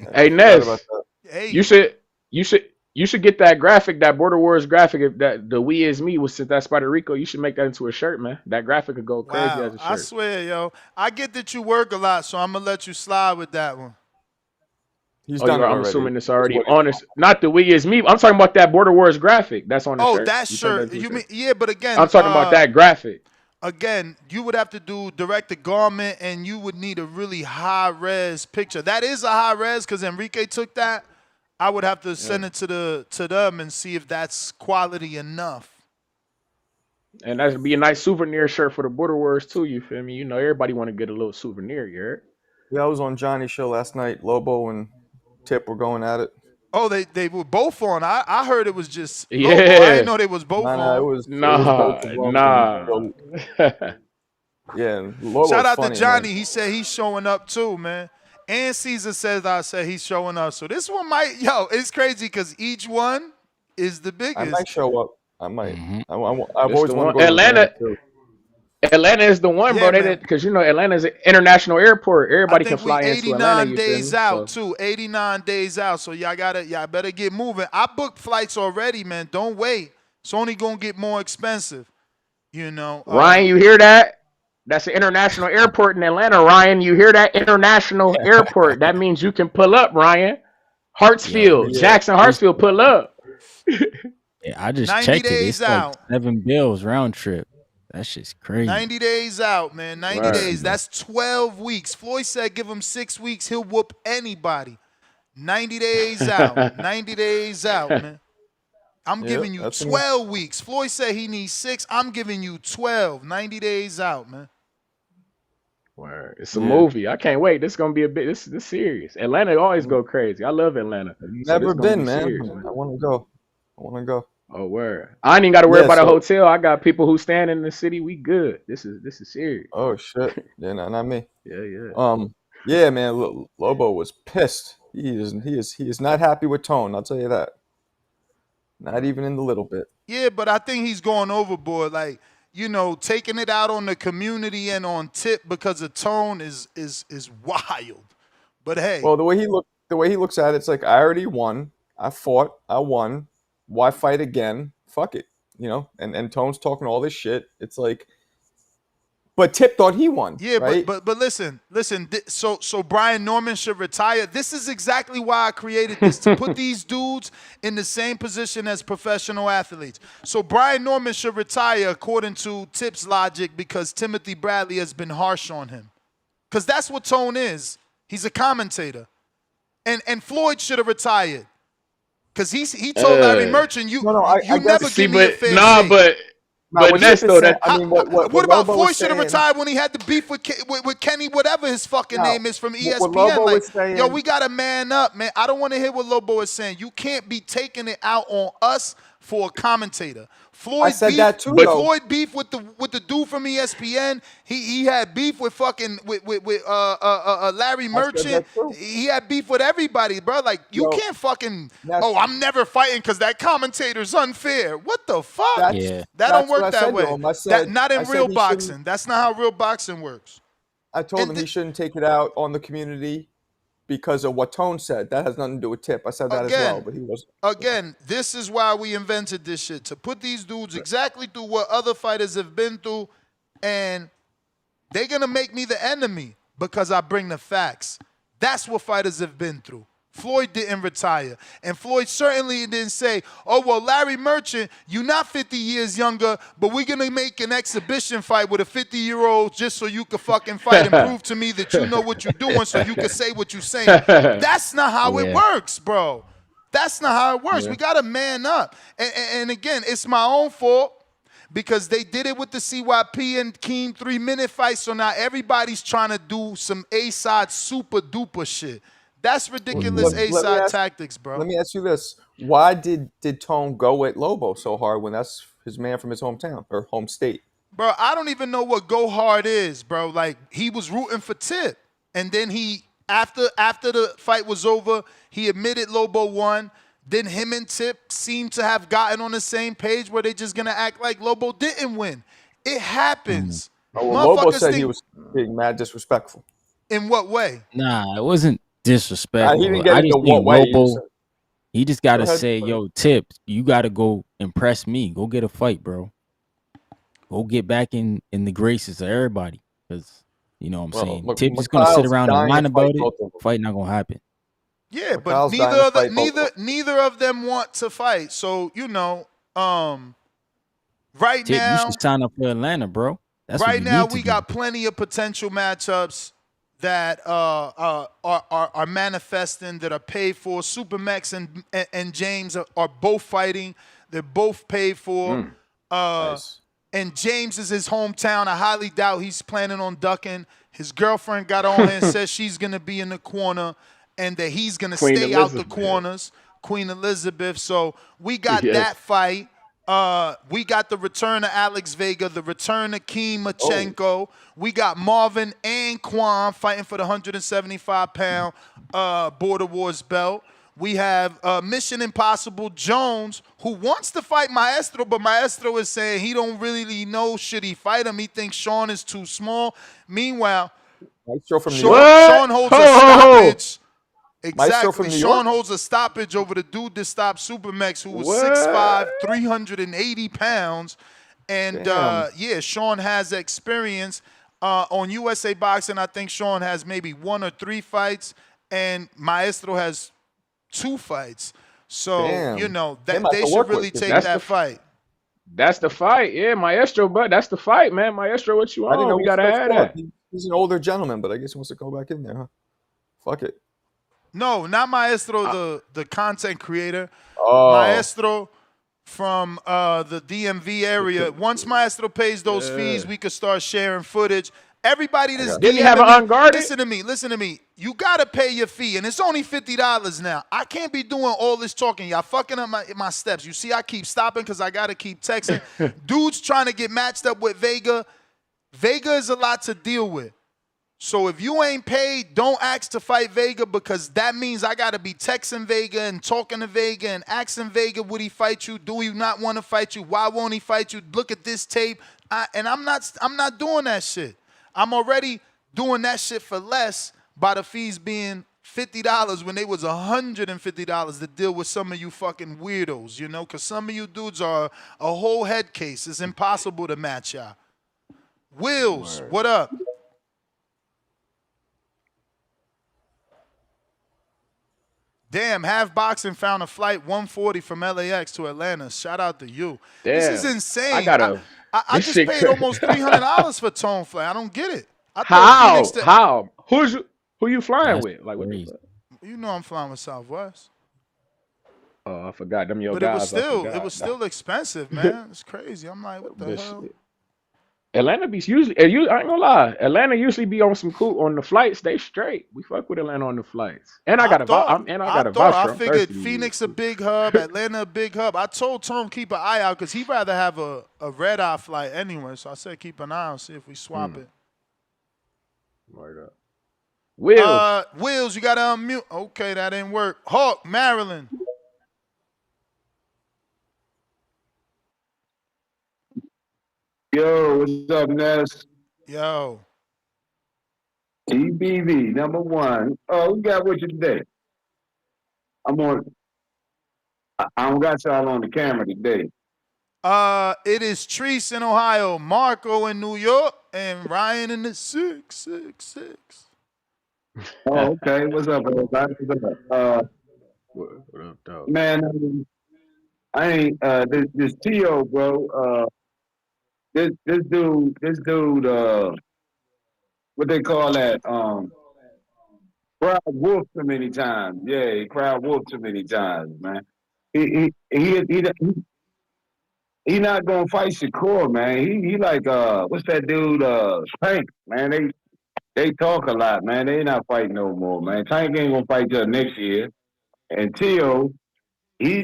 T: I
N: Hey,
T: forgot about
N: Ness,
T: that.
N: you
G: Hey,
N: should you should you should get that graphic, that Border Wars graphic. If that the We Is Me was since that Spider Rico, you should make that into a shirt, man. That graphic could go crazy as
G: wow.
N: a
G: I
N: shirt.
G: swear, yo. I get that you work a lot, so I'm going to let you slide with that one.
T: He's
R: Oh,
T: done it
R: I'm
T: already.
R: assuming it's
T: That's
R: already
T: what
R: on this. Not the We Is Me. I'm talking about that Border Wars graphic that's on the
G: Oh,
R: shirt.
G: that
R: You think
G: shirt.
R: that's the
G: You mean
R: shirt?
G: yeah, but
R: I'm
G: again,
R: talking about that graphic.
G: again, you would have to do direct the garment, and you would need a really high res picture. That is a high res because Enrique took that. I would have to send
R: Yeah.
G: it to them and see if that's quality enough.
R: And that'd be a nice souvenir shirt for the Border Wars too. You feel me? You know, everybody want to get a little souvenir. You heard?
T: Yeah, I was on Johnny's show last night. Lobo and Tip were going at it.
G: Oh, they were both on. I heard it was just Lobo. I didn't
R: Yeah.
G: know they was both
T: Nah,
G: on.
T: it was both
R: Nah,
T: of them. And
R: nah.
T: yeah, and
G: Shout
T: Lobo's
G: out to
T: funny, man.
G: Johnny. He said he's showing up too, man. And Caesar says I said he's showing up. So this one might, it's crazy because each one is the
T: I
G: biggest.
T: might show up. I might.
I: Mm-hmm.
T: I've
R: This
T: always
R: the
T: wanted to
R: one.
T: go to Atlanta too.
R: Atlanta is the one,
G: Yeah,
R: bro. They
G: man.
R: did because you know Atlanta's an international airport.
G: I
R: Everybody can
G: think we
R: fly into Atlanta.
G: 89
R: You feel
G: days
R: me?
G: out
R: So
G: too. 89 days out. So y'all better get moving. I booked flights already, man. Don't wait. It's only gonna get more expensive. You know.
R: Ryan, you hear that? That's an international airport in Atlanta, Ryan. You hear that? International airport. That means you can pull up, Ryan.
I: Yo,
R: Hartsfield,
T: Yeah.
R: Jackson Hartsfield, pull up.
I: yeah, I just
G: 90
I: checked it.
G: days
I: It's like
G: out.
I: $7 round trip. That shit's crazy.
G: 90 days out, man. 90
R: Word.
G: days. That's 12 weeks. Floyd said give him 6 weeks. He'll whoop anybody. 90 days out. 90 days out, man. I'm
T: Yeah,
G: giving you
T: that's
G: 12 weeks. Floyd said he needs 6. I'm giving you 12. 90 days out, man.
R: Word. It's a
T: Yeah.
R: movie. I can't wait. This is gonna be a bit. This serious. Atlanta always go crazy. I love Atlanta. So this
T: Never
R: gonna
T: been,
R: be
T: man.
R: serious, man.
T: I want to go. I want to go.
R: Oh, word. I ain't even got to worry
T: Yeah.
R: about a
T: So.
R: hotel. I got people who stand in the city. We good. This is serious.
T: Oh shit. Yeah, not me.
R: Yeah.
T: Yeah, man. Lobo was pissed. He is not happy with Tone. I'll tell you that. Not even in the little bit.
G: Yeah, but I think he's going overboard. Like, taking it out on the community and on Tip because of Tone is wild. But hey.
T: Well, the way he looks at it, it's like I already won. I fought. I won. Why fight again? Fuck it. And Tone's talking all this shit. It's like, but Tip thought he won.
G: Yeah,
T: right?
G: but listen. So Brian Norman should retire. This is exactly why I created this, to put these dudes in the same position as professional athletes. So Brian Norman should retire according to Tip's logic because Timothy Bradley has been harsh on him. Because that's what Tone is. He's a commentator. And Floyd should have retired. Because he told Larry Merchant, you never give me a fair shake.
R: But Nesto, that
G: what about Floyd should have retired when he had the beef with Kenny, whatever his fucking name is from ESPN?
T: What Lobo was saying,
G: yo, we got to man up, man. I don't want to hear what Lobo is saying. You can't be taking it out on us for a commentator. Floyd
T: that too, though.
G: Floyd beef with the dude from ESPN. He had beef with fucking with Larry Merchant. He had beef with everybody, bro. Like you can't fucking. I'm never fighting because that commentator's unfair. What the fuck? That don't work that way. Not in real boxing. That's not how real boxing works.
T: I told him he shouldn't take it out on the community because of what Tone said. That has nothing to do with Tip. I said that as well, but he wasn't.
G: Again, this is why we invented this shit, to put these dudes exactly through what other fighters have been through, and they're going to make me the enemy because I bring the facts. That's what fighters have been through. Floyd didn't retire. And Floyd certainly didn't say, oh, well, Larry Merchant, you're not 50 years younger, but we're going to make an exhibition fight with a 50-year-old just so you can fucking fight and prove to me that you know what you're doing so you can say what you're saying. That's not how it works, bro. That's not how it works. We got to man up. And again, it's my own fault because they did it with the CYP and Keem 3-minute fight, so now everybody's trying to do some A-side super-duper shit. That's ridiculous A-side tactics, bro.
T: Let me ask you this. Why did Tone go at Lobo so hard when that's his man from his hometown or home state?
G: Bro, I don't even know what go hard is, bro. Like, he was rooting for Tip. And then after the fight was over, he admitted Lobo won. Then him and Tip seemed to have gotten on the same page where they just going to act like Lobo didn't win. It happens.
T: Lobo said he was being mad disrespectful.
G: In what way?
I: Nah, it wasn't disrespectful.
T: He didn't get
I: I
T: into
I: just
T: what
I: think
T: way.
I: Lobo, he just got to
T: ahead.
I: say, yo, Tip, you got to go impress me. Go get a fight, bro. Go get back in the graces of everybody. Because, you know what I'm saying?
T: Look,
I: Tip's just going to sit around and whine about it. Fight not going to happen.
G: Yeah, but
T: Kyle's dying to fight both of them.
G: neither of them want to fight. So right
I: Tip, you
G: now,
I: should sign up for Atlanta, bro. That's what you need to
G: we
I: do.
G: got plenty of potential matchups that are manifesting, that are paid for. Supermax and James are both fighting. They're both paid for.
T: Nice.
G: And James is his hometown. I highly doubt he's planning on ducking. His girlfriend got on here and says she's going to be in the corner and that he's going to
N: Queen
G: stay out the
N: Elizabeth.
G: corners. Queen Elizabeth. So we got
N: Yes.
G: that fight. We got the return of Alex Vega, the return of Keem Machenko. We got Marvin and Kwan fighting for the 175-pound Border Wars belt. We have Mission Impossible Jones, who wants to fight Maestro, but Maestro is saying he don't really know should he fight him. He thinks Sean is too small. Meanwhile,
T: Maestro from New
G: Sean,
T: York.
G: Sean holds a stoppage.
T: Maestro from
G: Exactly.
T: New
G: Sean
T: York?
G: holds a stoppage over the dude that stopped Supermax, who was
N: What?
G: 6'5", 380 pounds. And
T: Damn.
G: yeah, Sean has experience on USA Boxing. I think Sean has maybe 1 or 3 fights, and Maestro has 2 fights. So,
T: Damn.
G: you know,
T: They
G: that
T: might
G: they
T: have to
G: should
T: work
G: really
T: with.
G: take
N: That's
G: that
N: the
G: fight.
N: That's the fight. Yeah, Maestro, but that's the fight, man. Maestro, what you
T: I didn't know
N: on? We
T: he was
N: gotta
T: that
N: have
T: small.
N: that.
T: He's an older gentleman, but I guess he wants to go back in there, huh? Fuck it.
G: No, not Maestro, the content creator.
T: Oh.
G: Maestro from the DMV area. Once Maestro pays those fees, we could start sharing footage. Everybody that's
N: Didn't he have
G: DMing
N: an
G: me,
N: unguarded?
G: listen to me. You gotta pay your fee, and it's only $50 now. I can't be doing all this talking. Y'all fucking up my steps. You see, I keep stopping because I gotta keep texting. Dude's trying to get matched up with Vega. Vega is a lot to deal with. So if you ain't paid, don't ask to fight Vega, because that means I got to be texting Vega and talking to Vega and asking Vega, would he fight you? Do he not want to fight you? Why won't he fight you? Look at this tape. And I'm not doing that shit. I'm already doing that shit for less by the fees being $50 when they was $150 to deal with some of you fucking weirdos, you know, because some of you dudes are a whole head case. It's impossible to match y'all. Wills, what up? Damn, Half Boxing found a flight 140 from LAX to Atlanta. Shout out to you. This is
N: Damn.
G: insane.
N: I gotta.
G: I
N: this
G: just
N: shit
G: paid almost $300 for Tone Flight. I don't get it. I thought Phoenix.
N: How? Who you flying with? Like, what the fuck?
G: You know I'm flying with Southwest.
N: Oh, I forgot them your
G: But it was
N: guys.
G: still expensive, man. It's crazy. I'm like, what the hell?
N: Atlanta be usually. I ain't gonna lie. Atlanta usually be on some cool on the flights. They straight. We fuck with Atlanta on the flights. And I got a voucher.
G: I
N: I'm
G: figured
N: thirsty to
G: Phoenix a big hub, Atlanta a big hub. I told Tom keep an eye out because he'd rather have a red eye flight anyway. So I said keep an eye out, see if we swap it.
N: Word up. Wills.
G: Wills, you got to unmute. Okay, that didn't work. Hawk, Maryland.
U: Yo, what's up, Ness?
G: Yo.
U: TBV, #1. Oh, we got with you today. I don't got y'all on the camera today.
G: It is Treese in Ohio, Marco in New York, and Ryan in the 666.
U: Oh, okay. What's up, everybody? What's up?
N: What up, dog?
U: Man, I ain't this Tio, bro. This dude, what they call that? Cried wolf too many times. Yeah, he cried wolf too many times, man. He not gonna fight Shakur, man. He like what's that dude? Tank, man. They talk a lot, man. They not fighting no more, man. Tank ain't gonna fight till next year. And Tio, he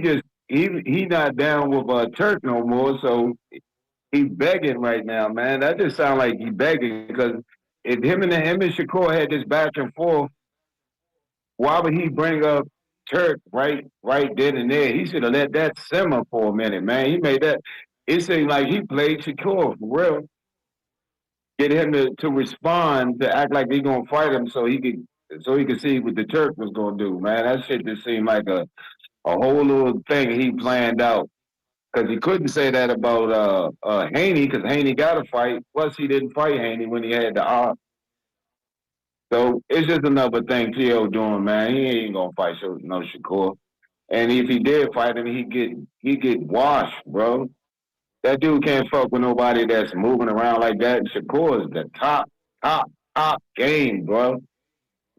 U: not down with Turk no more, so he begging right now, man. That just sound like he begging because if him and Shakur had this back and forth, why would he bring up Turk right then and there? He should have let that simmer for a minute, man. He made that. It seemed like he played Shakur for real. Get him to respond, to act like he gonna fight him so he could see what the Turk was gonna do, man. That shit just seemed like a whole little thing he planned out. Because he couldn't say that about Haney, because Haney got a fight. Plus, he didn't fight Haney when he had the odds. So it's just another thing T.O. doing, man. He ain't gonna fight no Shakur. And if he did fight him, he get washed, bro. That dude can't fuck with nobody that's moving around like that. And Shakur is the top game, bro.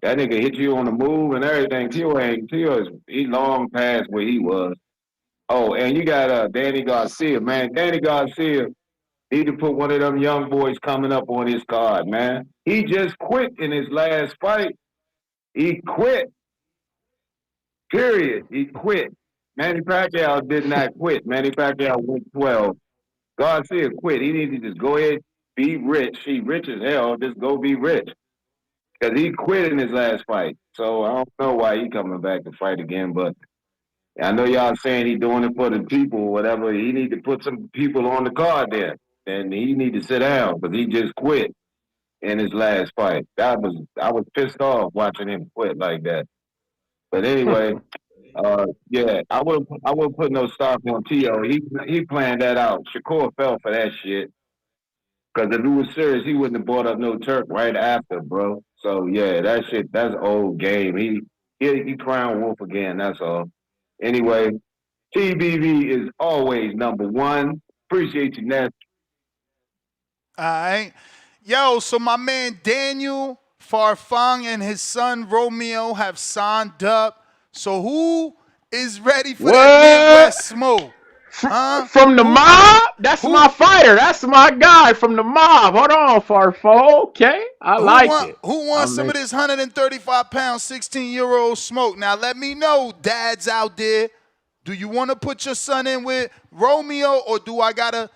U: That nigga hit you on the move and everything. T.O. is he long past where he was. Oh, and you got Danny Garcia, man. Danny Garcia need to put one of them young boys coming up on his card, man. He just quit in his last fight. He quit. Period. He quit. Manny Pacquiao did not quit. Manny Pacquiao went 12. Garcia quit. He needs to just go ahead, be rich. He rich as hell. Just go be rich. Because he quit in his last fight. So I don't know why he coming back to fight again, but I know y'all saying he doing it for the people or whatever. He need to put some people on the card there. And he need to sit down because he just quit in his last fight. I was pissed off watching him quit like that. But anyway, yeah, I would put no stock on T.O. He planned that out. Shakur fell for that shit. Because if he was serious, he wouldn't have brought up no Turk right after, bro. So yeah, that's old game. He crowned Wolf again. That's all. Anyway, TBV is always number one. Appreciate you, Ness.
G: All right. Yo, so my man Daniel Farfang and his son Romeo have signed up. So who is ready for that Midwest smoke? Huh?
N: From the mob? That's my fighter. That's my guy from the mob. Hold on, Farfo. Okay. I like it.
G: Who wants some of this 135-pound, 16-year-old smoke? Now let me know, dads out there. Do you want to put your son in with Romeo, or do I gotta,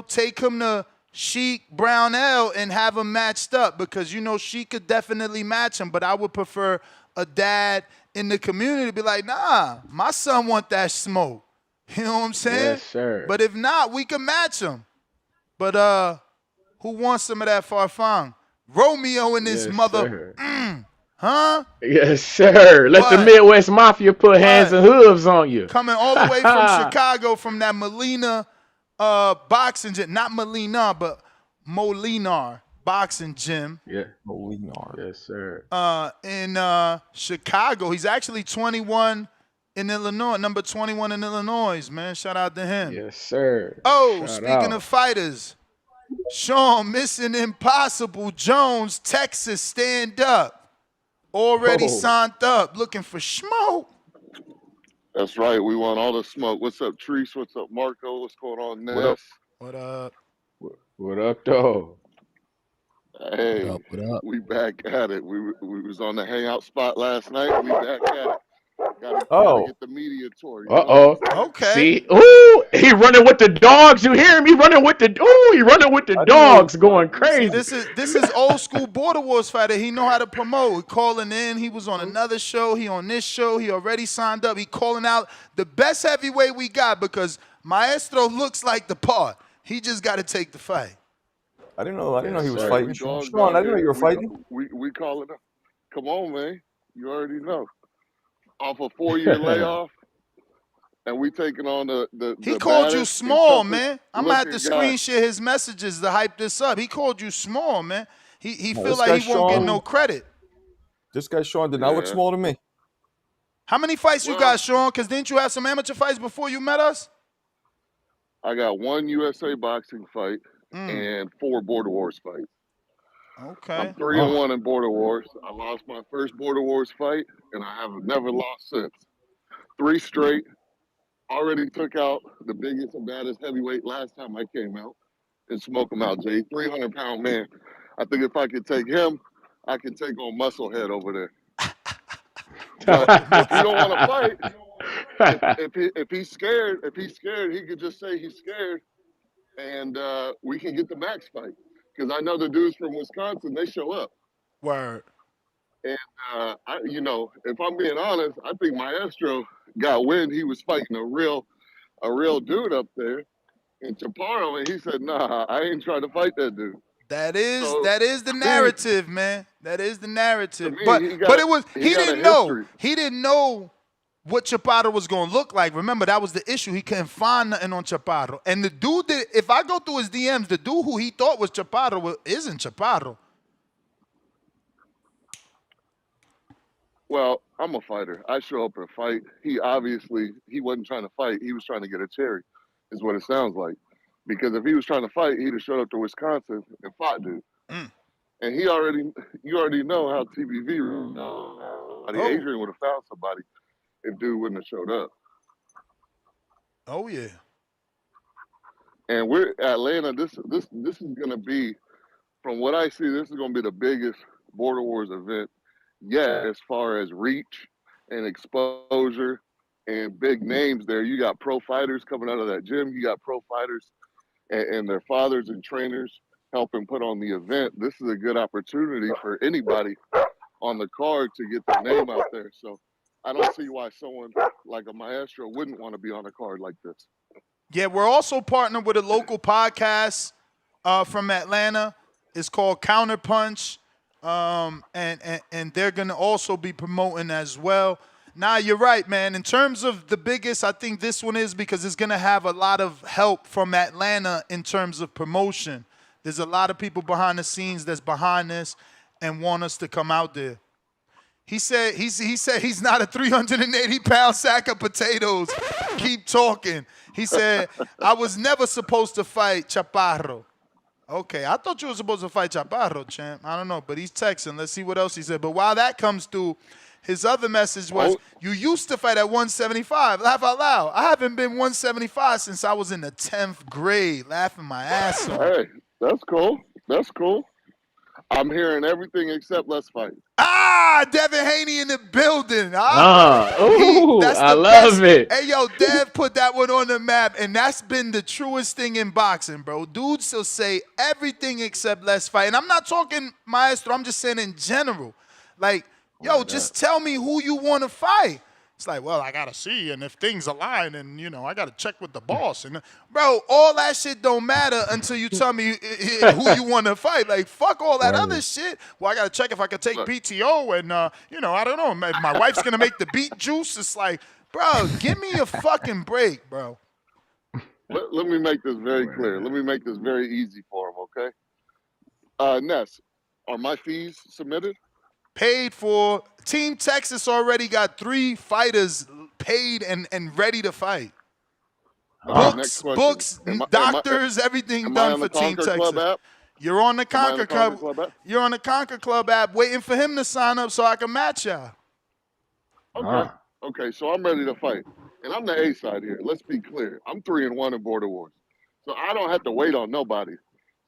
G: take him to Sheik Brownell and have him matched up? Because Sheik could definitely match him, but I would prefer a dad in the community to be like, nah, my son want that smoke. You know what I'm saying?
N: Yes, sir.
G: But if not, we can match him. But who wants some of that Farfang? Romeo and his mother. Huh?
N: Yes, sir. Let the Midwest Mafia put hands and hooves on you.
G: Coming all the way from Chicago, from that Molina boxing gym. Not Molina, but Molinar boxing gym.
N: Yeah, Molinar. Yes, sir.
G: In Chicago. He's actually 21 in Illinois, number 21 in Illinois, man. Shout out to him.
N: Yes, sir.
G: Oh, speaking of fighters, Sean, Mission Impossible Jones, Texas, stand up. Already signed up, looking for smoke.
B: That's right. We want all the smoke. What's up, Treese? What's up, Marco? What's going on, Ness?
G: What up?
N: What up, though?
B: Hey,
I: what up?
B: We back at it. We was on the hangout spot last night. We back at it. Gotta get the media tour.
G: Okay.
N: See? Ooh, he running with the dogs. You hear him? He running with the dogs going crazy.
G: See, this is old school Border Wars fighter. He know how to promote. He calling in. He was on another show. He on this show. He already signed up. He calling out the best heavyweight we got because Maestro looks like the part. He just got to take the fight.
T: I didn't know he was fighting. Sean, I didn't know you were fighting.
B: We call it up. Come on, man. You already know. Off a 4-year layoff, and we taking on the
G: He called you small, man. I'm gonna have to screen share his messages to hype this up. He called you small, man. He feel like he won't get no credit.
T: This guy Sean did not look small to me.
G: How many fights you got, Sean? Because didn't you have some amateur fights before you met us?
B: I got 1 USA boxing fight and 4 Border Wars fights.
G: Okay.
B: I'm 3-1 in Border Wars. I lost my first Border Wars fight, and I have never lost since. 3 straight. Already took out the biggest and baddest heavyweight last time I came out and smoke him out, Jay. 300-pound man. I think if I could take him, I can take on Musclehead over there. But if you don't want to fight, if he's scared, he could just say he's scared, and we can get the max fight. Because I know the dudes from Wisconsin, they show up.
G: Word.
B: And, if I'm being honest, I think Maestro got wind he was fighting a real dude up there in Chaparro, and he said, nah, I ain't trying to fight that dude.
G: That is the narrative, man. That is the narrative.
B: Me,
G: But
B: he
G: didn't know. He didn't know what Chaparro was going to look like. Remember, that was the issue. He couldn't find nothing on Chaparro. And the dude that, if I go through his DMs, the dude who he thought was Chaparro isn't Chaparro.
B: Well, I'm a fighter. I show up to fight. He wasn't trying to fight. He was trying to get a cherry, is what it sounds like. Because if he was trying to fight, he'd have showed up to Wisconsin and fought dude. And you already know how TBV rules. Adrian would have found somebody if dude wouldn't have showed up.
G: Oh yeah.
B: And we're Atlanta. This is gonna be, from what I see, this is gonna be the biggest Border Wars event yet, as far as reach and exposure and big names there. You got pro fighters coming out of that gym. You got pro fighters and their fathers and trainers helping put on the event. This is a good opportunity for anybody on the card to get their name out there. So I don't see why someone like a Maestro wouldn't want to be on a card like this.
G: Yeah, we're also partnered with a local podcast from Atlanta. It's called Counterpunch, and they're gonna also be promoting as well. Nah, you're right, man. In terms of the biggest, I think this one is because it's gonna have a lot of help from Atlanta in terms of promotion. There's a lot of people behind the scenes that's behind this and want us to come out there. He said he's not a 380-pound sack of potatoes. Keep talking. He said, I was never supposed to fight Chaparro. Okay, I thought you were supposed to fight Chaparro, champ. I don't know, but he's texting. Let's see what else he said. But while that comes through, his other message was, you used to fight at 175. Laugh out loud. I haven't been 175 since I was in the 10th grade, laughing my ass off.
B: Hey, that's cool. That's cool. I'm hearing everything except let's fight.
G: Ah, Devin Haney in the building.
N: I love it.
G: Hey, yo, Dev put that one on the map, and that's been the truest thing in boxing, bro. Dudes will say everything except let's fight. And I'm not talking Maestro. I'm just saying in general. Like, yo, just tell me who you want to fight. It's like, well, I got to see, and if things align, and, I got to check with the boss. And bro, all that shit don't matter until you tell me who you want to fight. Like, fuck all that other shit. Well, I got to check if I can take PTO, and, I don't know. My wife's going to make the beet juice. It's like, bro, give me a fucking break, bro.
B: Let me make this very clear. Let me make this very easy for him, okay? Ness, are my fees submitted?
G: Paid for. Team Texas already got 3 fighters paid and ready to fight. Books, doctors, everything done for Team Texas. You're on the Conquer Club. You're on the Conquer Club app waiting for him to sign up so I can match y'all.
B: Okay, so I'm ready to fight. And I'm the A side here. Let's be clear. I'm 3-1 in Border Wars. So I don't have to wait on nobody.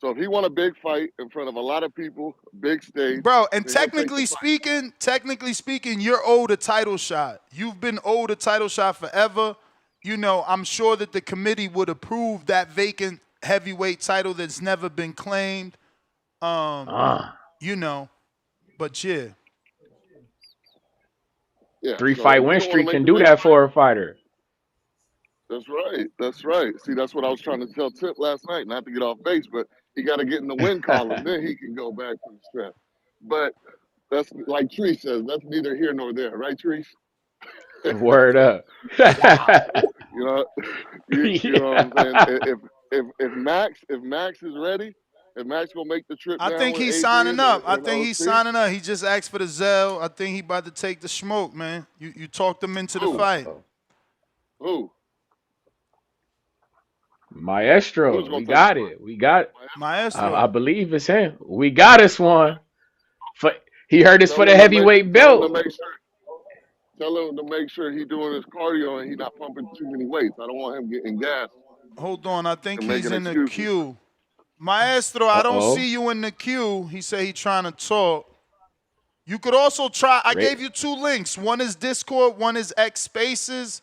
B: So if he want a big fight in front of a lot of people, big stage.
G: Bro, and technically speaking, you're owed a title shot. You've been owed a title shot forever. I'm sure that the committee would approve that vacant heavyweight title that's never been claimed. But yeah.
N: 3-fight win streak can do that for a fighter.
B: That's right. That's right. See, that's what I was trying to tell Tip last night, not to get off base, but he got to get in the win column. Then he can go back to the strap. But that's like Treese says, that's neither here nor there. Right, Treese?
N: Word up.
B: You know what I'm saying? If Max is ready, if Max gonna make the trip down,
G: I think he's signing up. He just asked for the Zell. I think he about to take the smoke, man. You talked him into the fight.
B: Who?
N: Maestro. We got it.
G: Maestro.
N: I believe it's him. We got us one. He heard us for the heavyweight belt.
B: Tell him to make sure he's doing his cardio and he's not pumping too many weights. I don't want him getting gas.
G: Hold on, I think he's in the queue. Maestro, I don't see you in the queue. He said he's trying to talk. You could also try. I gave you 2 links. One is Discord, one is X Spaces.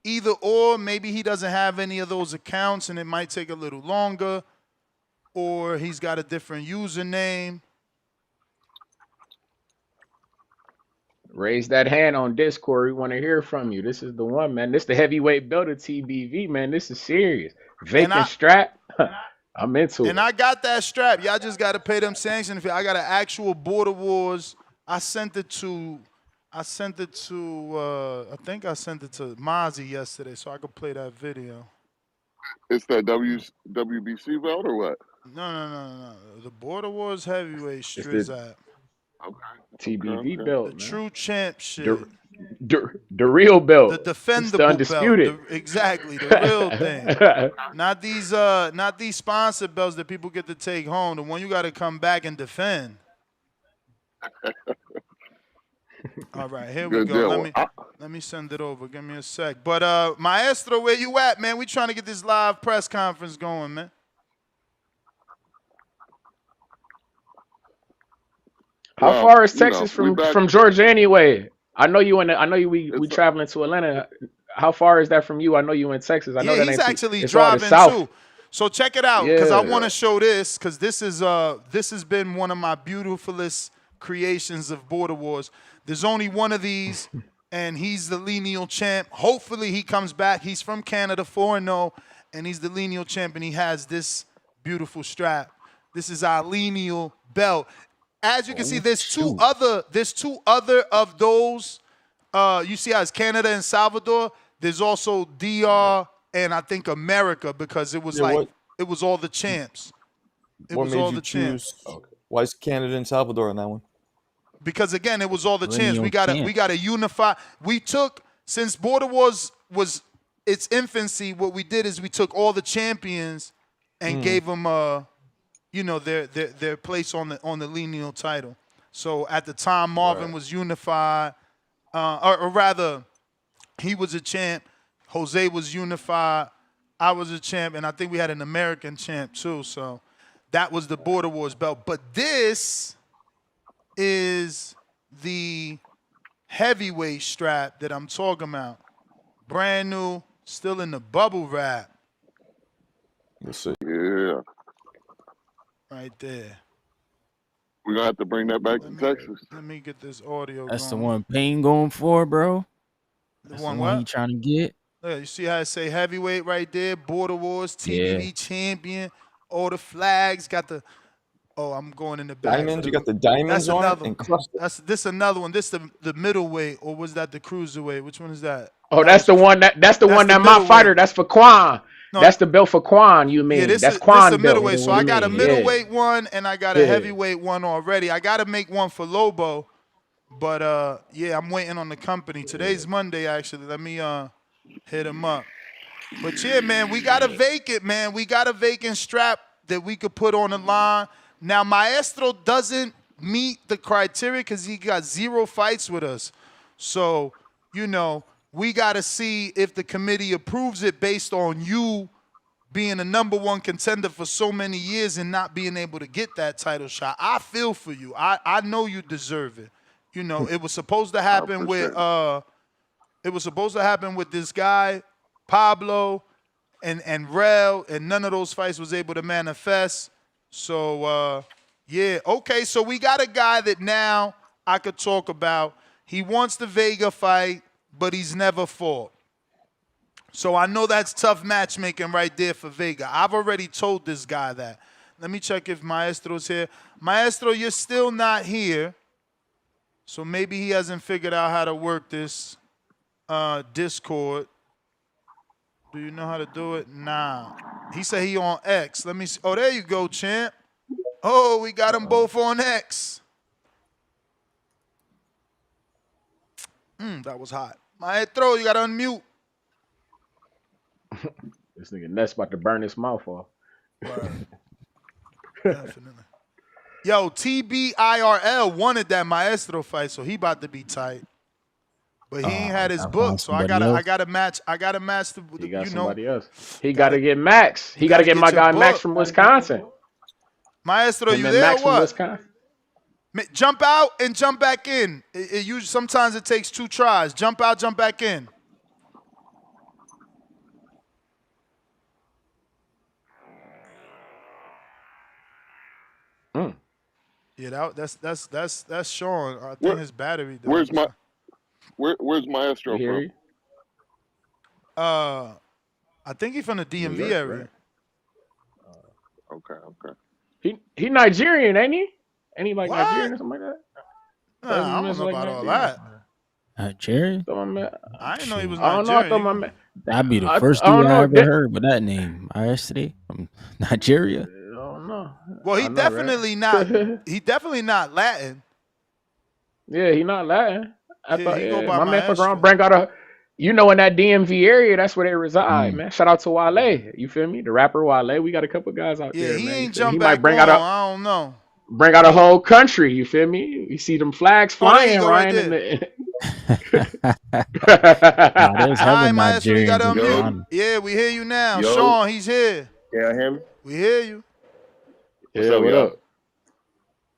G: Either or, maybe he doesn't have any of those accounts and it might take a little longer. Or he's got a different username.
N: Raise that hand on Discord. We want to hear from you. This is the one, man. This is the heavyweight belt of TBV, man. This is serious. Vacant strap. I'm into it.
G: And I got that strap. Y'all just got to pay them sanction fees. I got an actual Border Wars. I think I sent it to Mozzie yesterday so I could play that video.
B: It's that WBC belt or what?
G: No. The Border Wars heavyweight Striz app.
N: TBV
B: Okay.
N: belt,
G: The
N: man.
G: true champ shit.
N: The real belt.
G: The
N: It's the
G: defendable belt.
N: undisputed.
G: Exactly, the real thing. Not these sponsor belts that people get to take home. The one you got to come back and defend. All right, here we
B: Good
G: go.
B: deal.
G: Let me send it over. Give me a sec. But Maestro, where you at, man? We trying to get this live press conference going, man.
N: How
B: Well,
N: far is
B: you know,
N: Texas
B: we back.
N: from Georgia anyway? I know we traveling to Atlanta. How far is that from you? I know you in Texas. I know
G: Yeah,
N: that
G: he's
N: ain't too.
G: actually
N: It's all the
G: driving
N: south.
G: too. So check it out, because I want
N: Yeah.
G: to show this, because this has been one of my beautifulest creations of Border Wars. There's only one of these, and he's the lineal champ. Hopefully he comes back. He's from Canada, 4-0, and he's the lineal champ, and he has this beautiful strap. This is our lineal belt. As you can see, there's two other of those. You see how it's Canada and Salvador. There's also DR and I think America, because it was it was all the champs.
T: What made you choose? Why is Canada and Salvador on that one?
G: Because again, it was all the champs.
T: Lineal
G: We gotta unify. We took, since Border Wars was its infancy, what we did is we took all the champions and gave them their place on the lineal title. So at the time, Marvin was unified, or rather, he was a champ. Jose was unified. I was a champ, and I think we had an American champ too. So that was the Border Wars belt. But this is the heavyweight strap that I'm talking about. Brand new, still in the bubble wrap.
T: Let's see.
B: Yeah.
G: Right there.
B: We're going to have to bring that back to Texas.
G: Let me get this audio
I: That's the
G: going.
I: one Payne going for, bro. That's
G: one
I: the one he
G: what?
I: trying to get.
G: Look, you see how it say heavyweight right there? Border Wars, TBV champion, all the flags, got the... Oh, I'm going in the back.
T: Diamonds. You got the diamonds on it and cluster.
G: This another one. This the middleweight, or was that the cruiserweight? Which one is that?
N: Oh, that's the one that my
G: middleweight.
N: fighter. That's for Quan.
G: No,
N: that's the belt for Quan. You mean?
G: Yeah,
N: That's Quan
G: this
N: belt.
G: middleweight. So I got a middleweight one and I got a
N: Yeah.
G: heavyweight one already. I got to make one for Lobo, but yeah, I'm waiting on the company. Today's Monday, actually. Let me hit him up. But yeah, man, we got a vacant, man. We got a vacant strap that we could put on the line. Now, Maestro doesn't meet the criteria because he got 0 fights with us. So, we got to see if the committee approves it based on you being a #1 contender for so many years and not being able to get that title shot. I feel for you. I know you deserve it. It was supposed to happen with this guy, Pablo, and Rel, and none of those fights was able to manifest. So, yeah. Okay, so we got a guy that now I could talk about. He wants the Vega fight, but he's never fought. So I know that's tough matchmaking right there for Vega. I've already told this guy that. Let me check if Maestro's here. Maestro, you're still not here. So maybe he hasn't figured out how to work this Discord. Do you know how to do it? Nah. He said he on X. Let me see. Oh, there you go, champ. Oh, we got them both on X. That was hot. Maestro, you got to unmute.
N: This nigga Ness about to burn his mouth off.
G: Definitely. Yo, TBIRL wanted that Maestro fight, so he about to be tight. But he ain't had his book, so I gotta match the.
N: He got somebody else. He gotta get Max. He gotta get my guy Max from Wisconsin.
G: Maestro, you there or what? Jump out and jump back in. Sometimes it takes 2 tries. Jump out, jump back in. Yeah, that's Sean. I think his battery died.
B: Where's Maestro from?
G: I think he's from the DMV area.
B: Okay.
N: He Nigerian, ain't he? Ain't he like Nigerian or something like that?
G: I don't know about all that.
I: Nigerian?
G: I didn't know he was Nigerian.
N: I don't know. I thought my man.
I: That'd be the first dude I ever heard with that name. Maestro from Nigeria.
N: I don't know.
G: Well, he definitely not. He definitely not Latin.
N: Yeah, he not Latin. I
G: Yeah,
N: thought,
G: he go
N: yeah,
G: by
N: my man fuck around,
G: Maestro.
N: bring out a, in that DMV area, that's where they reside,
I: Mm.
N: man. Shout out to Wale. You feel me? The rapper Wale. We got a couple guys out
G: Yeah,
N: there,
G: he
N: man. You
G: ain't
N: feel me?
G: jump
N: He might
G: back on. I don't know.
N: bring out a whole country. You feel me? You see them flags
G: Oh, there he
N: flying,
G: go right
N: Ryan,
G: there.
I: Nah, there's
G: All
I: hella
G: right, Maestro, you got to
I: Nigerians in
B: Yo,
G: unmute.
I: Toronto.
G: Yeah, we hear you now.
B: yo,
G: Sean, he's here.
B: can y'all hear me?
G: We hear you.
B: What's
N: Yeah,
B: up,
N: what
B: y'all?
N: up?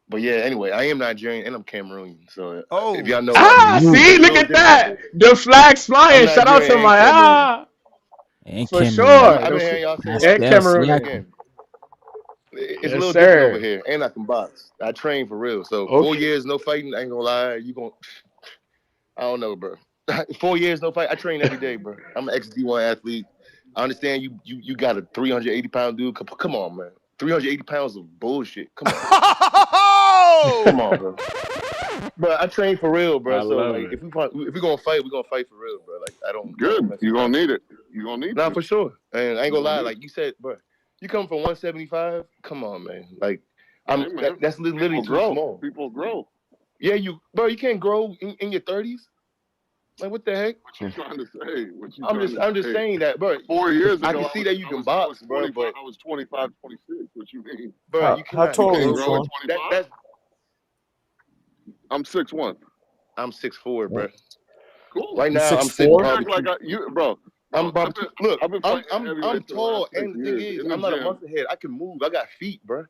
B: But yeah, anyway, I am Nigerian and I'm Cameroonian. So if
G: Oh,
B: y'all know,
N: Ah,
B: it's
N: see,
B: a
N: look
B: little
N: at
B: different.
N: that. The flags
B: I'm
N: flying. Shout out to
B: Nigerian and Cameroonian.
I: And
N: for
B: I've
I: Cameroon.
B: been,
N: sure.
B: I've been hearing y'all say a lot
N: And
B: of
I: Pastel
B: stuff, but
N: Cameroon.
I: Siakam.
B: again, it's a
N: Yes,
B: little different over
N: sir.
B: here. And I can box. I train for real. So 4
N: Okay.
B: years no fighting. I ain't gonna lie. I don't know, bro. 4 years no fight. I train every day, bro. I'm an ex D1 athlete. I understand you got a 380-pound dude. Come on, man. 380 pounds of bullshit. Come on. Come on, bro. But I train for real, bro.
N: I
B: So
N: love
B: like,
N: it.
B: if we're gonna fight, we're gonna fight for real, bro. Like I don't Good. mess You're around. gonna So. need it. You're gonna need Nah, for sure. And I ain't You're gonna gonna lie, need like you said, bro. You come from 175. Come on, man. Like that's literally too small. People grow. Yeah, you can't grow in your 30s. Like what the heck? What you trying to say? I'm just saying that, bro. 4 years ago, I can see that you can box, bro. But I was 25, 26. What you mean, bro? You
T: How
B: cannot. You
T: tall are
B: can't
T: you,
B: grow at
T: Sean?
B: 25. I'm 6'1". I'm 6'4", bro. Cool. Right
T: You
B: now, I'm
T: six
B: sitting
T: four?
B: probably bro. I'm probably look. I'm tall, and the thing is, I'm not a musclehead. I can move. I got feet, bro.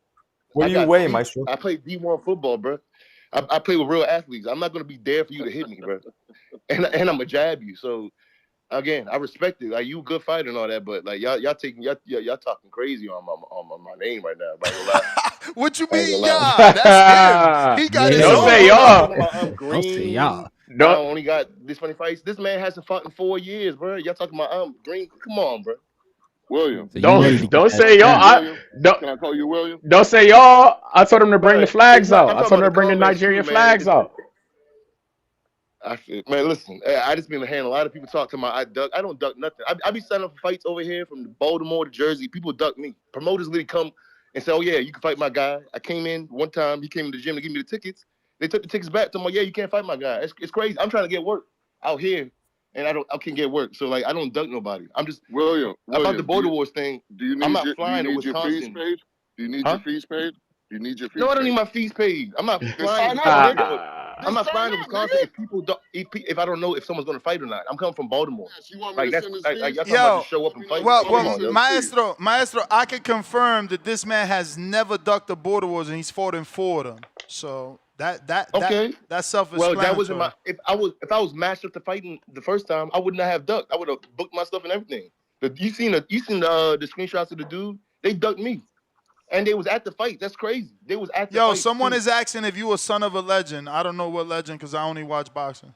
T: What
B: I
T: do you
B: got
T: weigh,
B: feet.
T: Maestro?
B: I play D1 football, bro. I play with real athletes. I'm not gonna be there for you to hit me, bro. And I'm gonna jab you. So again, I respect it. Like you a good fighter and all that, but like y'all talking crazy on my name right now. By the lie.
G: what you
B: I ain't
G: mean,
B: gonna lie.
G: y'all? That's him. He got his
N: Don't
I: Yeah.
N: say
G: own.
B: I'm not
N: y'all.
B: talking about I'm
I: Don't say
B: green.
I: y'all.
B: I
N: Don't.
B: only got this many fights. This man hasn't fought in 4 years, bro. Y'all talking about I'm green? Come on, bro. William.
I: So you
N: Don't
I: ready to get
N: don't
I: that
N: say y'all.
I: strap.
N: Don't
B: Can I call you William?
N: don't say y'all. I told him to bring the
B: But it's
N: flags
B: not.
N: out.
B: I'm
N: I
B: talking
N: told
B: about
N: him
B: the
N: to bring the
B: comments too,
N: Nigerian
B: man.
N: flags out.
B: Man, listen. I just been hearing a lot of people talk to my. I duck. I don't duck nothing. I be signing up for fights over here from Baltimore to Jersey. People duck me. Promoters literally come and say, "Oh yeah, you can fight my guy." I came in one time. He came to the gym to give me the tickets. They took the tickets back. Told me, "Yeah, you can't fight my guy." It's crazy. I'm trying to get work out here, and I can't get work. So like, I don't duck nobody. I'm just about the border wars thing. I'm not flying to Wisconsin.
C: Do you need
B: Huh?
C: your fees paid? Do you need your fees
B: No, I don't
C: paid?
B: need my fees paid. I'm not
C: Then
B: flying to
C: sign up,
B: Wisconsin.
C: nigga.
B: I'm
C: Then
B: not
C: sign
B: flying to
C: up,
B: Wisconsin
C: nigga.
B: if people don't, if I don't know if someone's gonna fight or not. I'm coming from Baltimore.
C: Yes, you want me
B: Like
C: to
B: that's
C: send his
B: like
C: fees?
B: y'all talking about
G: Yo,
B: just show up and fight.
G: well,
C: You want
B: Come
C: me to
B: on,
G: well,
C: send
B: yo.
C: his fees?
G: Maestro, I can confirm that this man has never ducked a border wars and he's fought in 4 of them. So
B: Okay.
G: that's
B: Well, that wasn't
G: self-explanatory.
B: my. If I was matched up to fighting the first time, I would not have ducked. I would have booked my stuff and everything. But you seen the screenshots of the dude? They ducked me, and they was at the fight. That's crazy. They was at the
G: Yo,
B: fights
G: someone
B: too.
G: is asking if you a son of a legend. I don't know what legend because I only watch boxing.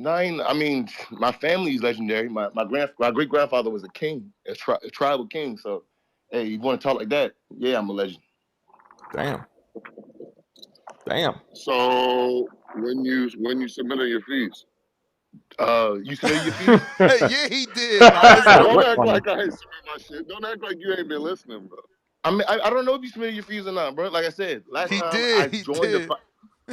B: I mean, my family is legendary. My great grandfather was a king, a tribal king. So, hey, you want to talk like that? Yeah, I'm a legend.
T: Damn. Damn.
C: So when you submitted your fees,
B: You submitted your fees?
G: Yeah, he did, Maestro.
C: don't act
I: Funny.
C: like I ain't submit my shit. Don't act like you ain't been listening, bro.
B: I don't know if you submitted your fees or not, bro. Like I said, last
G: He
B: time I
G: did. He
B: joined the
G: did.
B: fight.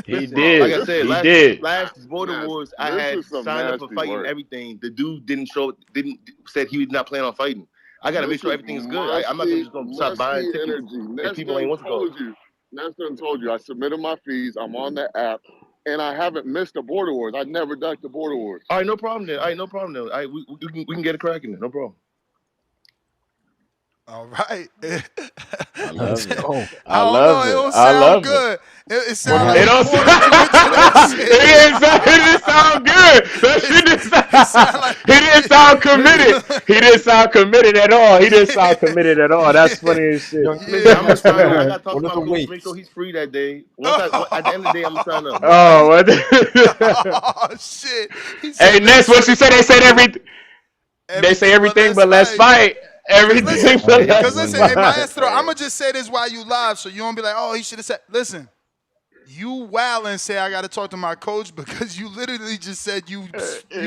N: He
B: Listen, like I
N: did.
C: This
B: said,
C: is
N: He
B: last
N: did.
B: last Border Wars, I
C: this
B: had
C: is some
B: signed up for
C: nasty
B: fighting
C: work.
B: everything. The dude didn't said he was not planning on fighting. I got to make
C: This
B: sure
C: is
B: everything's good. I'm not just gonna start buying
C: musty
B: tickets
C: energy.
B: if
C: Ness
B: people
C: done
B: ain't want to go.
C: told you. Ness done told you. I submitted my fees. I'm on the app, and I haven't missed a border wars. I never ducked the border wars.
B: All right, no problem then. All right, no problem then. All right, we can get it cracking then. No problem.
G: All right.
N: I
I: Let's
N: love it.
I: go.
G: I
N: I
G: don't know.
N: love
G: It
N: it.
G: don't
N: I
G: sound
N: love it.
G: good. It
T: What
G: sound like
N: It
T: happened?
G: you
N: don't
G: pouring
N: sound,
G: too much of that
N: it
G: shit.
N: didn't sound good. That shit didn't
G: It
N: sound,
G: sound like
N: he didn't sound committed.
G: listen.
N: He didn't sound committed at all. He didn't sound
G: Yeah,
N: committed at all. That's
G: yeah,
N: funny as shit.
T: Yo, let me
B: Listen,
T: get
B: I'm
G: yeah.
B: gonna
T: this
B: sign up. I
T: straight.
B: gotta talk
T: What
B: to
T: are
B: my
T: the
B: coach, make sure
T: weights?
B: he's free that day. At the end of the day, I'm gonna sign up, bro.
N: Oh, what
G: Oh
N: the-
G: shit. He
N: hey,
G: said, make
N: Ness,
G: sure
N: what you
G: they
N: say? They said they say
G: everything but
N: everything
G: let's
N: but let's
G: fight.
N: fight.
G: Cause listen,
N: Everything but let's
G: hey
I: Everything.
G: Maestro,
N: fight.
G: I'ma just say this while you live, so you don't be like, oh, he should have said. Listen, You wow and say I got to talk to my coach because you literally just said you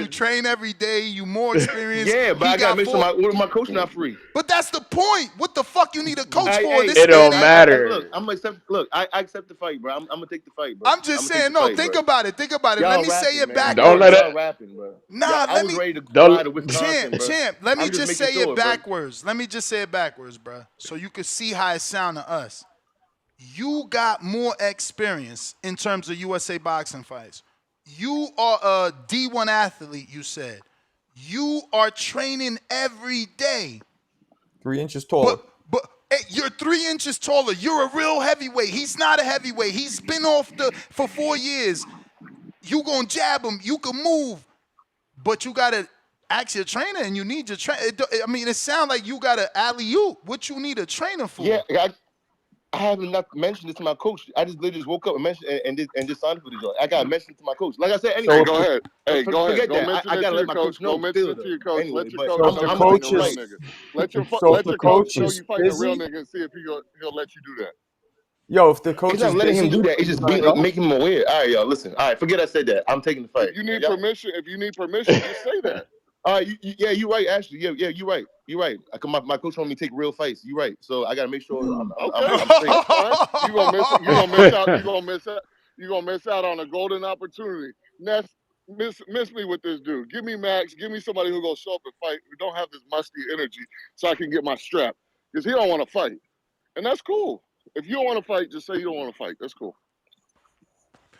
G: train every day, you more experienced.
C: Yeah, but
G: He
C: I gotta
G: got
C: make sure
G: four.
C: my coach not free.
G: But that's the point. What the fuck you need a coach for?
C: Hey,
G: This
N: It
C: hey,
N: don't
G: ain't it.
N: matter.
C: look, I'm gonna accept. Look, I accept the fight, bro. I'm gonna take the fight, bro.
G: I'm
C: I'm
G: just
C: gonna take
G: saying,
C: the
G: no,
C: fight,
G: think
C: bro.
G: about it. Think about it. Let
C: Y'all
G: me say
C: rapping,
G: it
C: man.
N: Don't let
G: backwards.
N: it.
C: Y'all rapping, bro.
G: Nah,
C: I
G: let
C: was
G: me.
C: ready to fly
N: Don't.
C: to Wisconsin, bro.
G: Champ, let me
C: I'm just
G: just
C: making
G: say it
C: sure, bro.
G: backwards. Let me just say it backwards, bro. So you can see how it sound to us. You got more experience in terms of USA boxing fights. You are a D1 athlete, you said. You are training every day.
T: 3 inches
G: But
T: taller.
G: hey, you're 3 inches taller. You're a real heavyweight. He's not a heavyweight. He's been off for 4 years. You gonna jab him. You can move. But you gotta ask your trainer, and you need your trainer. I mean, it sounds like you got to alley-oop. What you need a trainer
C: Yeah,
G: for?
C: I haven't not mentioned this to my coach. I just literally just woke up and mentioned and just signed for the joint. I gotta mention it to my coach. Like I said,
O: Hey,
C: anyway.
O: go ahead. Hey, go ahead.
C: Forget
O: Go
C: that.
O: mention
C: I
O: it
C: gotta
O: to
C: let
O: your
C: my
O: coach.
C: coach
O: Go
C: know
O: mention
C: still
O: it to
C: though.
O: your coach.
C: Anyway,
O: Let your
C: but
O: coach
T: So if
O: know
T: the
C: I'm
O: you
C: gonna take
O: fighting
C: the
O: a real
T: coach
C: fight.
O: nigga.
T: is
O: Let
T: so if
O: your
T: the
O: coach
T: coach
O: know
T: is
O: you fighting a real
T: busy,
O: nigga and see if he'll let you do that.
T: yo, if the
C: It's
T: coach
C: not
T: is
C: letting
T: busy,
C: him do that. It's
T: he's
C: just
T: gonna go.
C: making him aware. All right, y'all. Listen. All right, forget I said that. I'm taking the fight.
O: If you need permission, just say that.
C: All right, yeah, you're right. Actually, yeah, you're right. You're right. My coach want me to take real fights. You're right. So I gotta make sure
O: Okay,
C: I'm straight.
O: that's fine. You gonna miss it. You gonna miss out. You gonna miss out. You gonna miss out on a golden opportunity. Miss me with this dude. Give me Max. Give me somebody who gonna show up and fight. Who don't have this musty energy, so I can get my strap. Because he don't want to fight, and that's cool. If you don't want to fight, just say you don't want to fight. That's cool.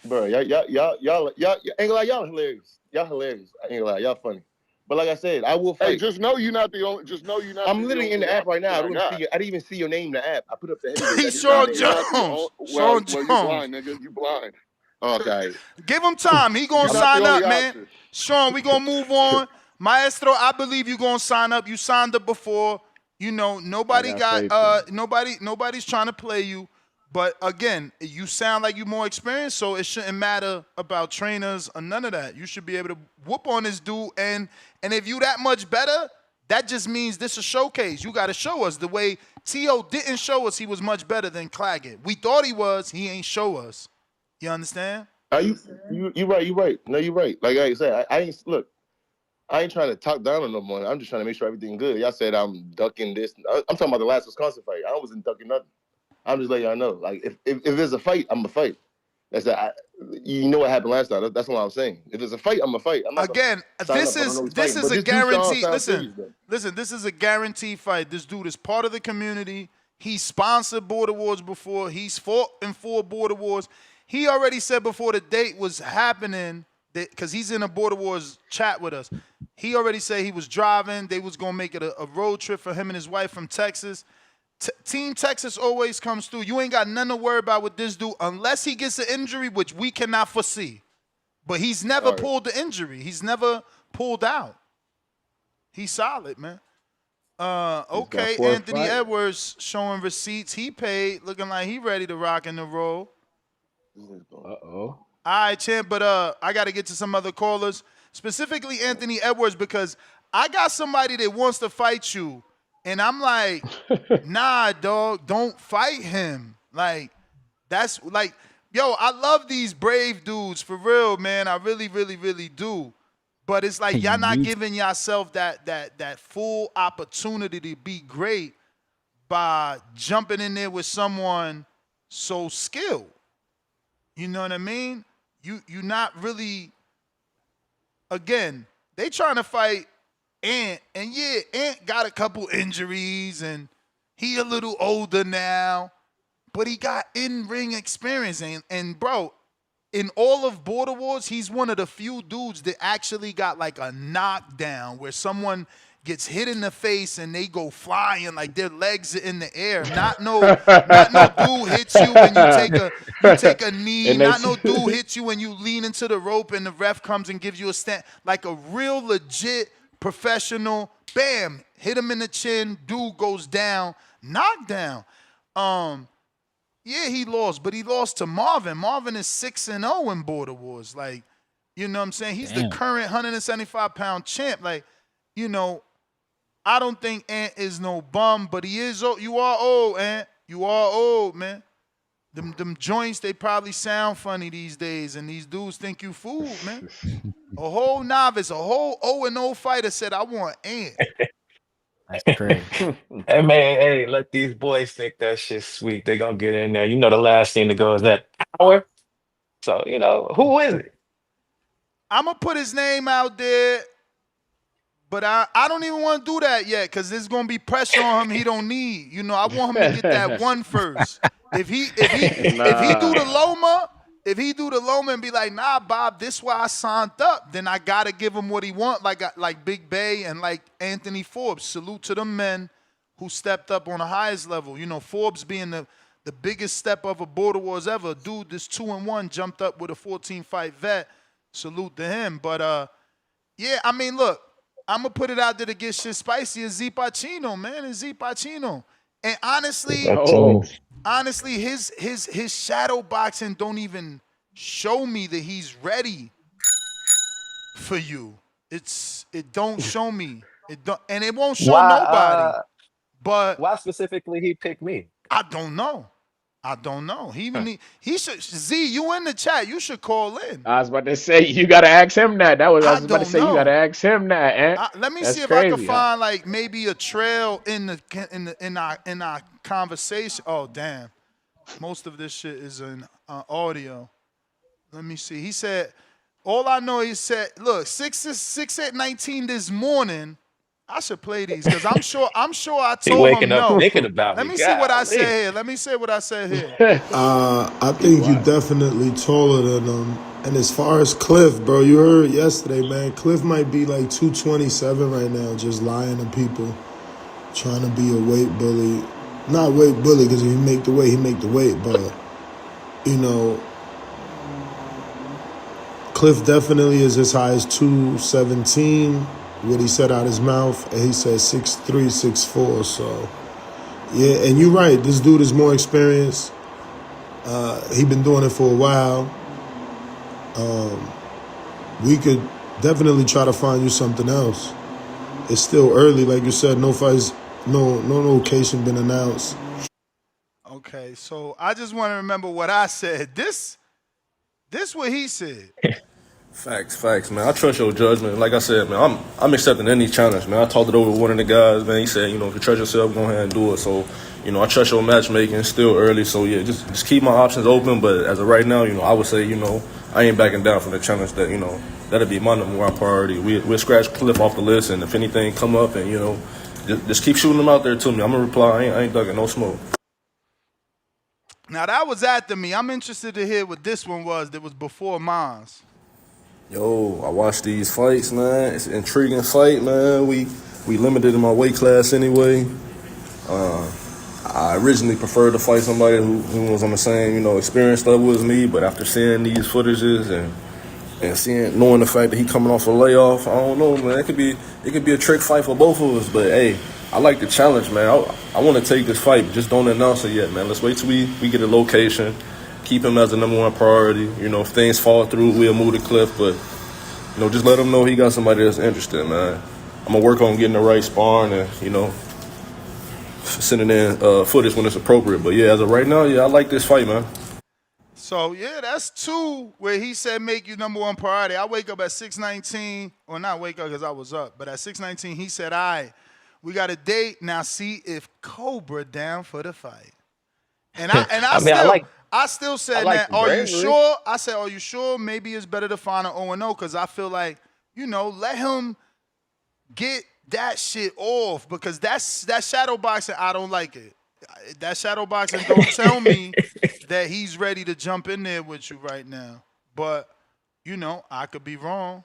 C: Bro, y'all ain't gonna lie, y'all hilarious. Y'all hilarious. I ain't gonna lie, y'all funny. But like I said, I will
O: Hey,
C: fight.
O: just know you're not the only. Just know you're not
C: I'm
O: the
C: literally in
O: only
C: the app right now.
O: option I got.
C: I didn't even see your name in the app. I put up the heavyweight. I
G: He's
C: didn't see your
G: Sean
C: name.
O: You're not the only.
G: Jones.
O: Well,
G: Sean
O: you
G: Jones.
O: blind, nigga. You blind.
C: Okay.
G: Give him time. He gonna
O: You're not the
G: sign
O: only
G: up, man.
O: option.
G: Sean, we gonna move on. Maestro, I believe you gonna sign up. You signed up before. You know,
F: I
G: nobody
F: got
G: got
F: faith in him.
G: nobody's trying to play you. But again, you sound like you more experienced, so it shouldn't matter about trainers or none of that. You should be able to whoop on this dude, and if you that much better, that just means this is a showcase. You got to show us the way T.O. didn't show us he was much better than Claggett. We thought he was. He ain't show us. You understand?
C: Are you right, you right. No, you're right. Like I said, I ain't look, I ain't trying to talk down on no one. I'm just trying to make sure everything good. Y'all said I'm ducking this. I'm talking about the last Wisconsin fight. I wasn't ducking nothing. I'm just letting y'all know. Like if there's a fight, I'm a fight. That's that. You know what happened last time. That's what I'm saying. If there's a fight, I'm a fight. I'm not gonna
G: Again,
C: sign up. I don't know who's
G: this
C: fighting.
G: is
C: But
G: a
C: this do
G: guarantee.
C: sound
G: Listen,
C: serious though.
G: listen. This is a guaranteed fight. This dude is part of the community. He sponsored border wars before. He's fought in 4 border wars. He already said before the date was happening that because he's in a border wars chat with us. He already said he was driving. They was gonna make it a road trip for him and his wife from Texas. Team Texas always comes through. You ain't got nothing to worry about with this dude unless he gets an injury, which we cannot foresee. But he's never
C: All right.
G: pulled the injury. He's never pulled out. He's solid, man.
F: He's got
G: Okay,
F: 4
G: Anthony
F: fights.
G: Edwards showing receipts. He paid, looking like he ready to rock and to roll.
F: Uh-oh.
G: All right, champ, but I got to get to some other callers, specifically Anthony Edwards, because I got somebody that wants to fight you, and I'm like, nah, dog, don't fight him. Like, that's like, yo, I love these brave dudes for real, man. I really, really, really do. But it's like y'all
I: You
G: not
I: need
G: giving yourself that full opportunity to be great by jumping in there with someone so skilled. You know what I mean? You not really. Again, they trying to fight Ant, and yeah, Ant got a couple injuries, and he a little older now, but he got in-ring experience, and bro, in all of Border Wars, he's one of the few dudes that actually got like a knockdown where someone gets hit in the face and they go flying like their legs are in the air. Not no dude hits you when you take a knee.
F: And they
G: Not no dude hits you when you lean into the rope and the ref comes and gives you a stand. Like a real legit professional, bam, hit him in the chin, dude goes down, knockdown. Yeah, he lost, but he lost to Marvin. Marvin is 6-0 in Border Wars. Like, you know what I'm saying? He's the
I: damn.
G: current 175-pound champ. Like, you know, I don't think Ant is no bum, but he is old. You are old, Ant. You are old, man. Them joints, they probably sound funny these days, and these dudes think you fooled, man. A whole novice, a whole 0-0 fighter said, I want Ant.
I: That's crazy.
D: Hey man, hey, let these boys think that shit's sweet. They gonna get in there. You know the last thing to go is that power. So, who is it?
G: I'm going to put his name out there, but I don't even want to do that yet because there's going to be pressure on him he don't need. I want him to get that one first. If he do the Loma, and be like, nah, Bob, this why I signed up, then I gotta give him what he want, like Big Bay and like Anthony Forbes. Salute to them men who stepped up on the highest level. Forbes being the biggest step of a Border Wars ever. Dude, this 2-1 jumped up with a 14-fight vet. Salute to him. But yeah, I mean, look, I'm gonna put it out there to get shit spicy. It's Z Pacino, man. It's Z Pacino. And honestly, his shadow boxing don't even show me that he's ready for you. It don't show me. It don't, and it won't show nobody. But
D: why specifically he picked me?
G: I don't know. He should. Z, you in the chat? You should call in.
N: I was about to say you gotta ask him that. I was about to say you gotta ask him that.
G: Let me
N: That's
G: see if
N: crazy,
G: I can find like maybe a trail in our conversation. Oh damn, most of this shit is in audio. Let me see. He said, all I know, he said, look, 6 at 19 this morning. I should play these because I'm sure I
D: He
G: told
D: waking
G: him
D: up
G: no.
D: thinking about
G: Let
D: me.
G: me see what I
D: Golly.
G: said here.
V: I think you definitely taller than him. And as far as Cliff, bro, you heard yesterday, man. Cliff might be like 227 right now, just lying to people, trying to be a weight bully. Not weight bully because if he make the weight, he make the weight. But Cliff definitely is as high as 217. What he said out his mouth, and he said 6'3", 6'4". So yeah, and you're right. This dude is more experienced. He been doing it for a while. We could definitely try to find you something else. It's still early, like you said. No fights, no location been announced.
G: Okay, so I just want to remember what I said. This what he said.
W: Facts, man. I trust your judgment. Like I said, man, I'm accepting any challenge, man. I talked it over with one of the guys, man. He said, if you trust yourself, go ahead and do it. So, I trust your matchmaking. It's still early, so yeah, just keep my options open. But as of right now, I would say, I ain't backing down from the challenge. That'll be my number one priority. We'll scratch Cliff off the list, and if anything come up, and just keep shooting them out there to me. I'm gonna reply. I ain't ducking no smoke.
G: Now that was after me. I'm interested to hear what this one was. That was before mine.
W: Yo, I watched these fights, man. It's an intriguing fight, man. We limited in my weight class anyway. I originally preferred to fight somebody who was on the same, experience level as me, but after seeing these footages and knowing the fact that he coming off a layoff, I don't know, man. It could be a trick fight for both of us, but hey, I like the challenge, man. I want to take this fight, just don't announce it yet, man. Let's wait till we get a location. Keep him as the number one priority. If things fall through, we'll move to Cliff. But, just let him know he got somebody that's interested, man. I'm going to work on getting the right sparring and, sending in footage when it's appropriate. But, yeah, as of right now, yeah, I like this fight, man.
G: So, yeah, that's 2 where he said make you number one priority. I wake up at 6:19, or not wake up because I was up, but at 6:19 he said, all right, we got a date. Now see if Cobra down for the fight. And I still said that. Are you sure? I said, are you sure? Maybe it's better to find an 0-0 because I feel like, let him get that shit off because that shadow boxing, I don't like it. That shadow boxing don't tell me that he's ready to jump in there with you right now. But, I could be wrong.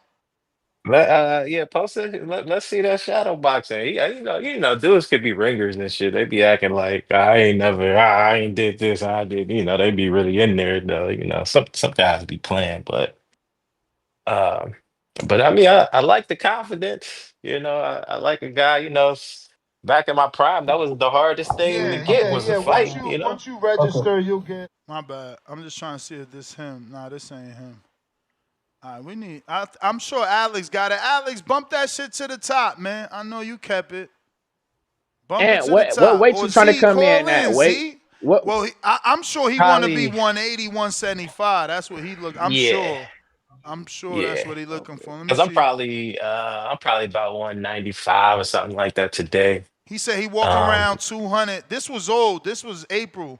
D: Post it. Let's see that shadow boxing. Dudes could be ringers and shit. They be acting like I ain't did this, I did. They be really in there though. Some guys be playing, uh, but I mean, I like the confidence. I like a guy. Back in my prime, that was the hardest thing to get was a fight.
G: Once you register, you'll get. My bad. I'm just trying to see if this him. Nah, this ain't him. All right, I'm sure Alex got it. Alex, bump that shit to the top, man. I know you kept it. Bump it to the top.
N: What weight you trying to come in at?
F: What?
G: Well, I'm sure he want to be
D: Probably,
G: 180, 175. That's what he look. I'm
D: yeah,
G: sure. I'm sure that's
D: yeah.
G: what he looking for. Let me
D: Because
G: see.
D: I'm probably about 195 or something like that today.
G: He said he walk
D: Um,
G: around 200. This was old. This was April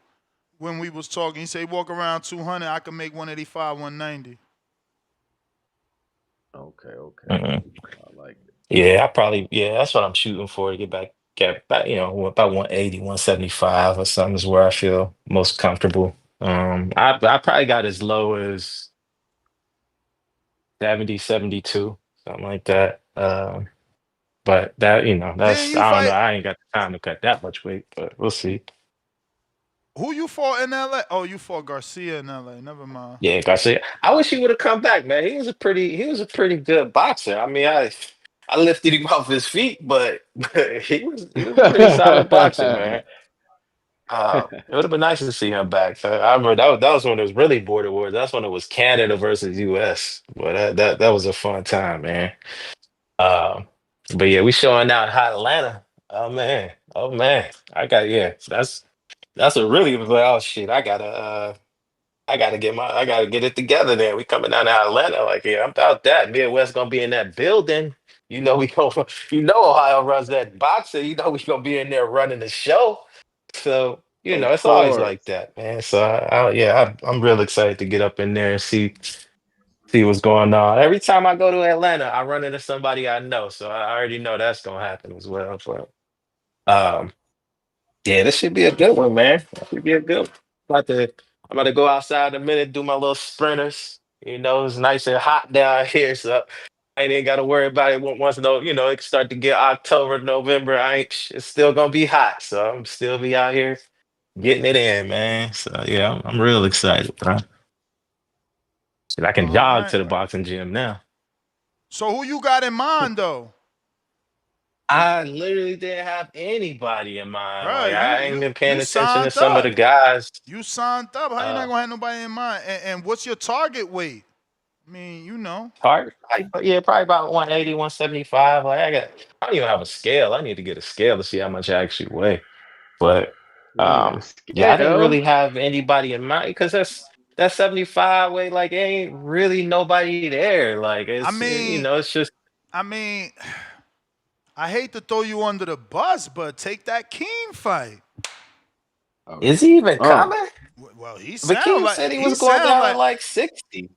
G: when we was talking. He said he walk around 200. I can make 185, 190.
F: Okay.
D: mhm.
F: I like it.
D: Yeah, that's what I'm shooting for to get back, about 180, 175 or something is where I feel most comfortable. I probably got as low as 70, 72, something like that. But
G: Then
D: that's,
G: you
D: I don't know.
G: fight.
D: I ain't got the time to cut that much weight, but we'll see.
G: Who you fought in LA? Oh, you fought Garcia in LA. Never mind.
D: Yeah, Garcia. I wish he would have come back, man. He was a pretty good boxer. I mean, I lifted him off his feet, but, he was a pretty solid boxer, man. It would have been nice to see him back. So I remember that was when it was really border wars. That's when it was Canada versus US. But that was a fun time, man. Um, but yeah, we showing out hot Atlanta. Oh man, oh man. That's a really like, oh shit. I gotta get it together. Then we coming down to Atlanta. Like, yeah, I'm about that. Midwest gonna be in that building. We go. Ohio runs that boxing. We gonna be in there running the show. So
F: Of
D: it's always
F: course.
D: like that, man. So yeah, I'm real excited to get up in there and see what's going on. Every time I go to Atlanta, I run into somebody I know, so I already know that's gonna happen as well. But um, yeah, this should be a good one, man. That should be a good one. I'm about to go outside in a minute, do my little sprinters. It's nice and hot down here, so I ain't even got to worry about it once. No, it can start to get October, November. It's still gonna be hot, so I'm still be out here getting it in, man. So yeah, I'm real excited, bro. Shit, I can
G: All
D: jog
G: right.
D: to the boxing gym now.
G: So who you got in mind though?
D: I literally didn't have anybody in mind. Like
G: Bruh,
D: I ain't been paying
G: you
D: attention to
G: signed
D: some of
G: up.
D: the guys.
G: You signed up. How you not
D: Uh,
G: gonna have nobody in mind? And what's your target weight? I mean,
D: probably about 180, 175. Like I don't even have a scale. I need to get a scale to see how much I actually weigh. But
F: You need a
D: yeah, I didn't
F: scale.
D: really have anybody in mind because that 75 weight, like ain't really nobody there. Like
G: I mean,
D: it's just
G: I mean, I hate to throw you under the bus, but take that Keem fight.
D: is he even
F: Uh,
D: coming?
G: Well,
D: But King said he was going down to like 60.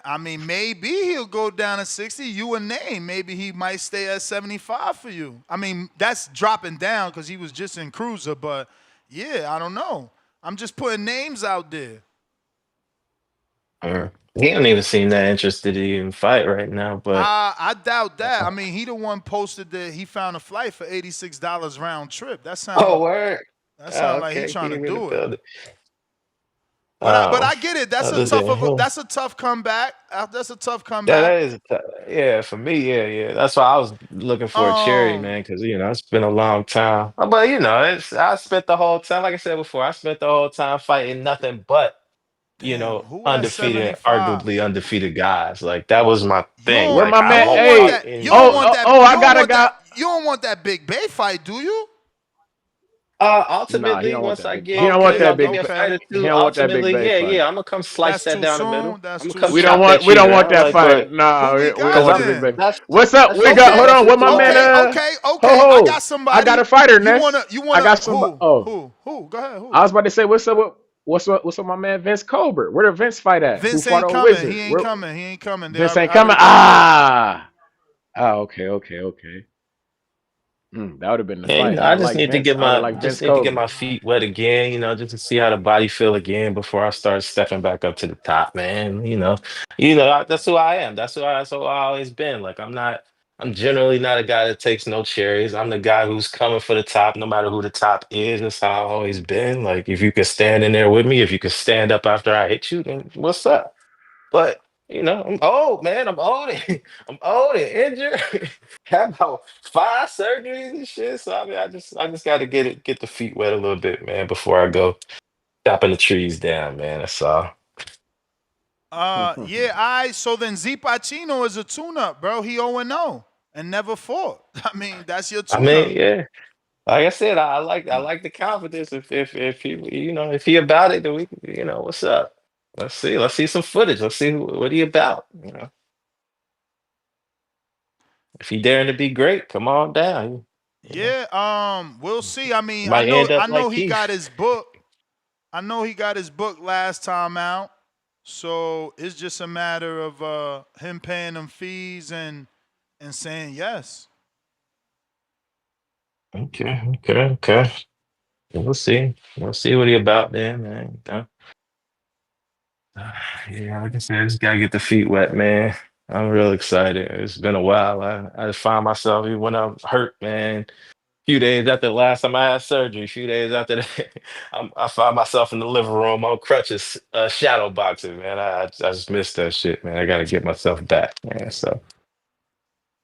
G: I mean, maybe he'll go down to 60. You a name. Maybe he might stay at 75 for you. I mean, that's dropping down because he was just in cruiser. But yeah, I don't know. I'm just putting names out there.
D: He don't even seem that interested to even fight right now. But
G: I doubt that. I mean, he the one posted that he found a flight for $86 round trip.
D: oh, word.
G: That
D: Oh,
G: sound like he
D: okay.
G: trying to
D: Came in the
G: do it.
D: building.
G: But
D: Um,
G: I get it.
D: other than him.
G: That's a tough comeback. That's a tough
D: Yeah,
G: comeback.
D: that is, yeah, for me, yeah. That's why I was looking for a cherry, man,
G: Um,
D: because it's been a long time. But I spent the whole time, like I said before, I spent the whole time fighting nothing but
G: damn, who at
D: undefeated,
G: 75?
D: arguably undefeated guys. Like that was my thing.
F: where
D: Like
F: my
D: I
F: man?
D: won't
F: Hey,
D: fight anybody.
F: I got a guy.
G: You don't want that Big Bay fight, do you?
F: Nah, he
D: Ultimately,
F: don't want
D: once
F: that
D: I
F: big. He don't
D: get,
F: want that
D: y'all give
F: big.
D: me a fight or
F: He
D: two.
F: don't want that big
D: Ultimately,
F: bay fight.
D: yeah, I'm gonna come slice
G: That's
D: that
G: too
D: down the middle.
G: soon. That's
D: I'm gonna
G: too
D: come
F: We don't
D: chop
G: soon.
F: want.
D: that
F: We
D: cheese
F: don't want
D: down.
F: that
D: Like,
F: fight.
D: but
F: Nah,
G: Who we
F: we
G: got
F: don't
D: because
F: want the big
D: I'm
F: bay.
G: then?
F: What's up?
D: that's
F: We
D: okay.
F: got. Hold
D: That's
F: on.
D: what
F: What
D: you
F: my man?
D: want.
G: Okay. I
F: Ho
G: got
F: ho. I got
G: somebody.
F: a fighter,
G: You
F: Ness.
G: wanna you
F: I
G: wanna
F: got somebody. Oh,
G: who? Go ahead.
F: I
G: Who?
F: was about to say, what's up? What's up? My man Vince Colbert? Where the Vince fight at? Who
G: Vince
F: fought
G: ain't
F: old
G: coming.
F: Wizard?
G: He ain't
F: Where
G: coming. He ain't coming. They
F: Vince ain't coming?
G: already got it.
F: Ah. Oh, okay. That would have been the
D: Yeah,
F: fight. I
D: I
F: would have
D: just
F: liked
D: need to
F: Vince.
D: get
F: I would have
D: my
F: liked
D: just
F: Vince
D: need to get
F: Colbert.
D: my feet wet again, just to see how the body feel again before I start stepping back up to the top, man. That's who I am. That's who I always been. Like I'm generally not a guy that takes no cherries. I'm the guy who's coming for the top, no matter who the top is. That's how I've always been. Like if you could stand in there with me, if you could stand up after I hit you, then what's up? But I'm old, man. I'm old. I'm old and injured. Had about 5 surgeries and shit. So I mean, I just got to get the feet wet a little bit, man, before I go chopping the trees down, man. That's all.
G: Yeah, so then Z Pacino is a tune-up, bro. He 0-0 and never fought. I mean, that's your
D: I mean,
G: tune-up.
D: yeah. Like I said, I like the confidence. If he if he about it, then we what's up. Let's see some footage. Let's see what he about. If he daring to be great, come on down.
G: Yeah, we'll see. I mean,
D: Might end
G: I
D: up
G: know
D: like
G: he got
D: Keith.
G: his book. I know he got his book last time out. So it's just a matter of him paying them fees and saying yes.
D: Okay. We'll see. We'll see what he about then, man. Yeah, like I said, I just gotta get the feet wet, man. I'm real excited. It's been a while. I just find myself even when I'm hurt, man. Few days after the last time I had surgery, a few days after that, I find myself in the living room on crutches, shadow boxing, man. I just missed that shit, man. I gotta get myself back, man. So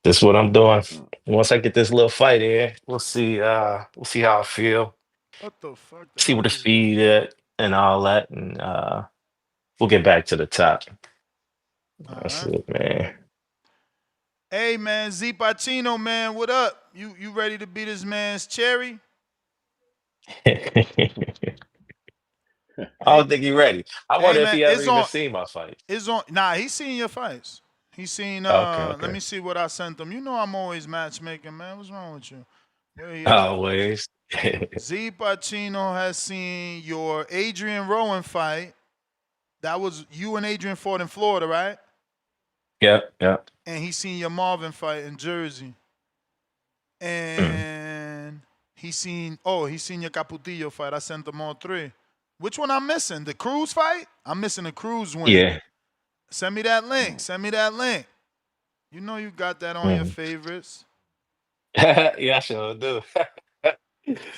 D: this is what I'm doing. Once I get this little fight in, we'll see how I feel,
G: What the fuck? The
D: see where
G: hell
D: the
G: is this?
D: speed at and all that, and we'll get back to the top.
G: All
D: That's
G: right.
D: it, man.
G: Hey man, Z Pacino, man, what up? You ready to beat this man's cherry?
D: I
G: Hey,
D: don't think he's ready. I
G: hey
D: wonder if
G: man,
D: he ever even seen my fight.
G: it's on. Nah, he's seen your fights. He's seen.
D: Okay,
G: Let
D: okay.
G: me see what I sent him. You know I'm always matchmaking, man. What's wrong with you? Where he at?
D: Always.
G: Z Pacino has seen your Adrian Rowan fight. That was you and Adrian fought in Florida, right?
D: Yep.
G: And he's seen your Marvin fight in Jersey.
D: Mm.
G: And he's seen your Caputillo fight. I sent them all three. Which one I'm missing? The Cruz fight? I'm missing the Cruz win.
D: Yeah.
G: Send me that link. Send me that link. You know you got that on your
D: Mm.
G: favorites.
D: Yeah, I sure do.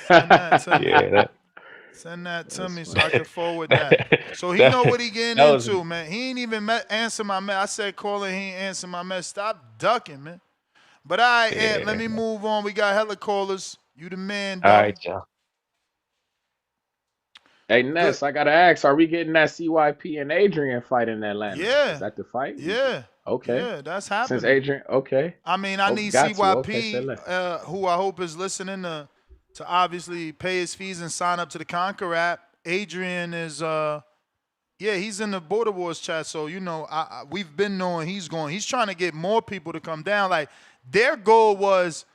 G: Send that to me.
D: Yeah,
G: Send that to
F: That's
G: me so I
F: funny.
G: can forward that. So he know
D: that,
G: what he getting
D: that was
G: into, man. He ain't even answer my mess. I said calling, he ain't answer my mess. Stop ducking, man. But all right, Ant, let
D: yeah.
G: me move on. We got hella callers. You the man,
D: All
G: though.
D: right, y'all.
F: Hey
G: Good.
F: Ness, I gotta ask, are we getting that CYP and Adrian fight in Atlanta? Is
G: Yeah.
F: that the fight?
G: Yeah.
F: Okay.
G: Yeah, that's
F: Since
G: happening.
F: Adrian, okay.
G: I mean, I
F: Oh,
G: need
F: got to. Okay, say
G: CYP,
F: less.
G: who I hope is listening to obviously pay his fees and sign up to the Conquer app. Adrian is he's in the Border Wars chat, so we've been knowing he's going. He's trying to get more people to come down. Like their goal was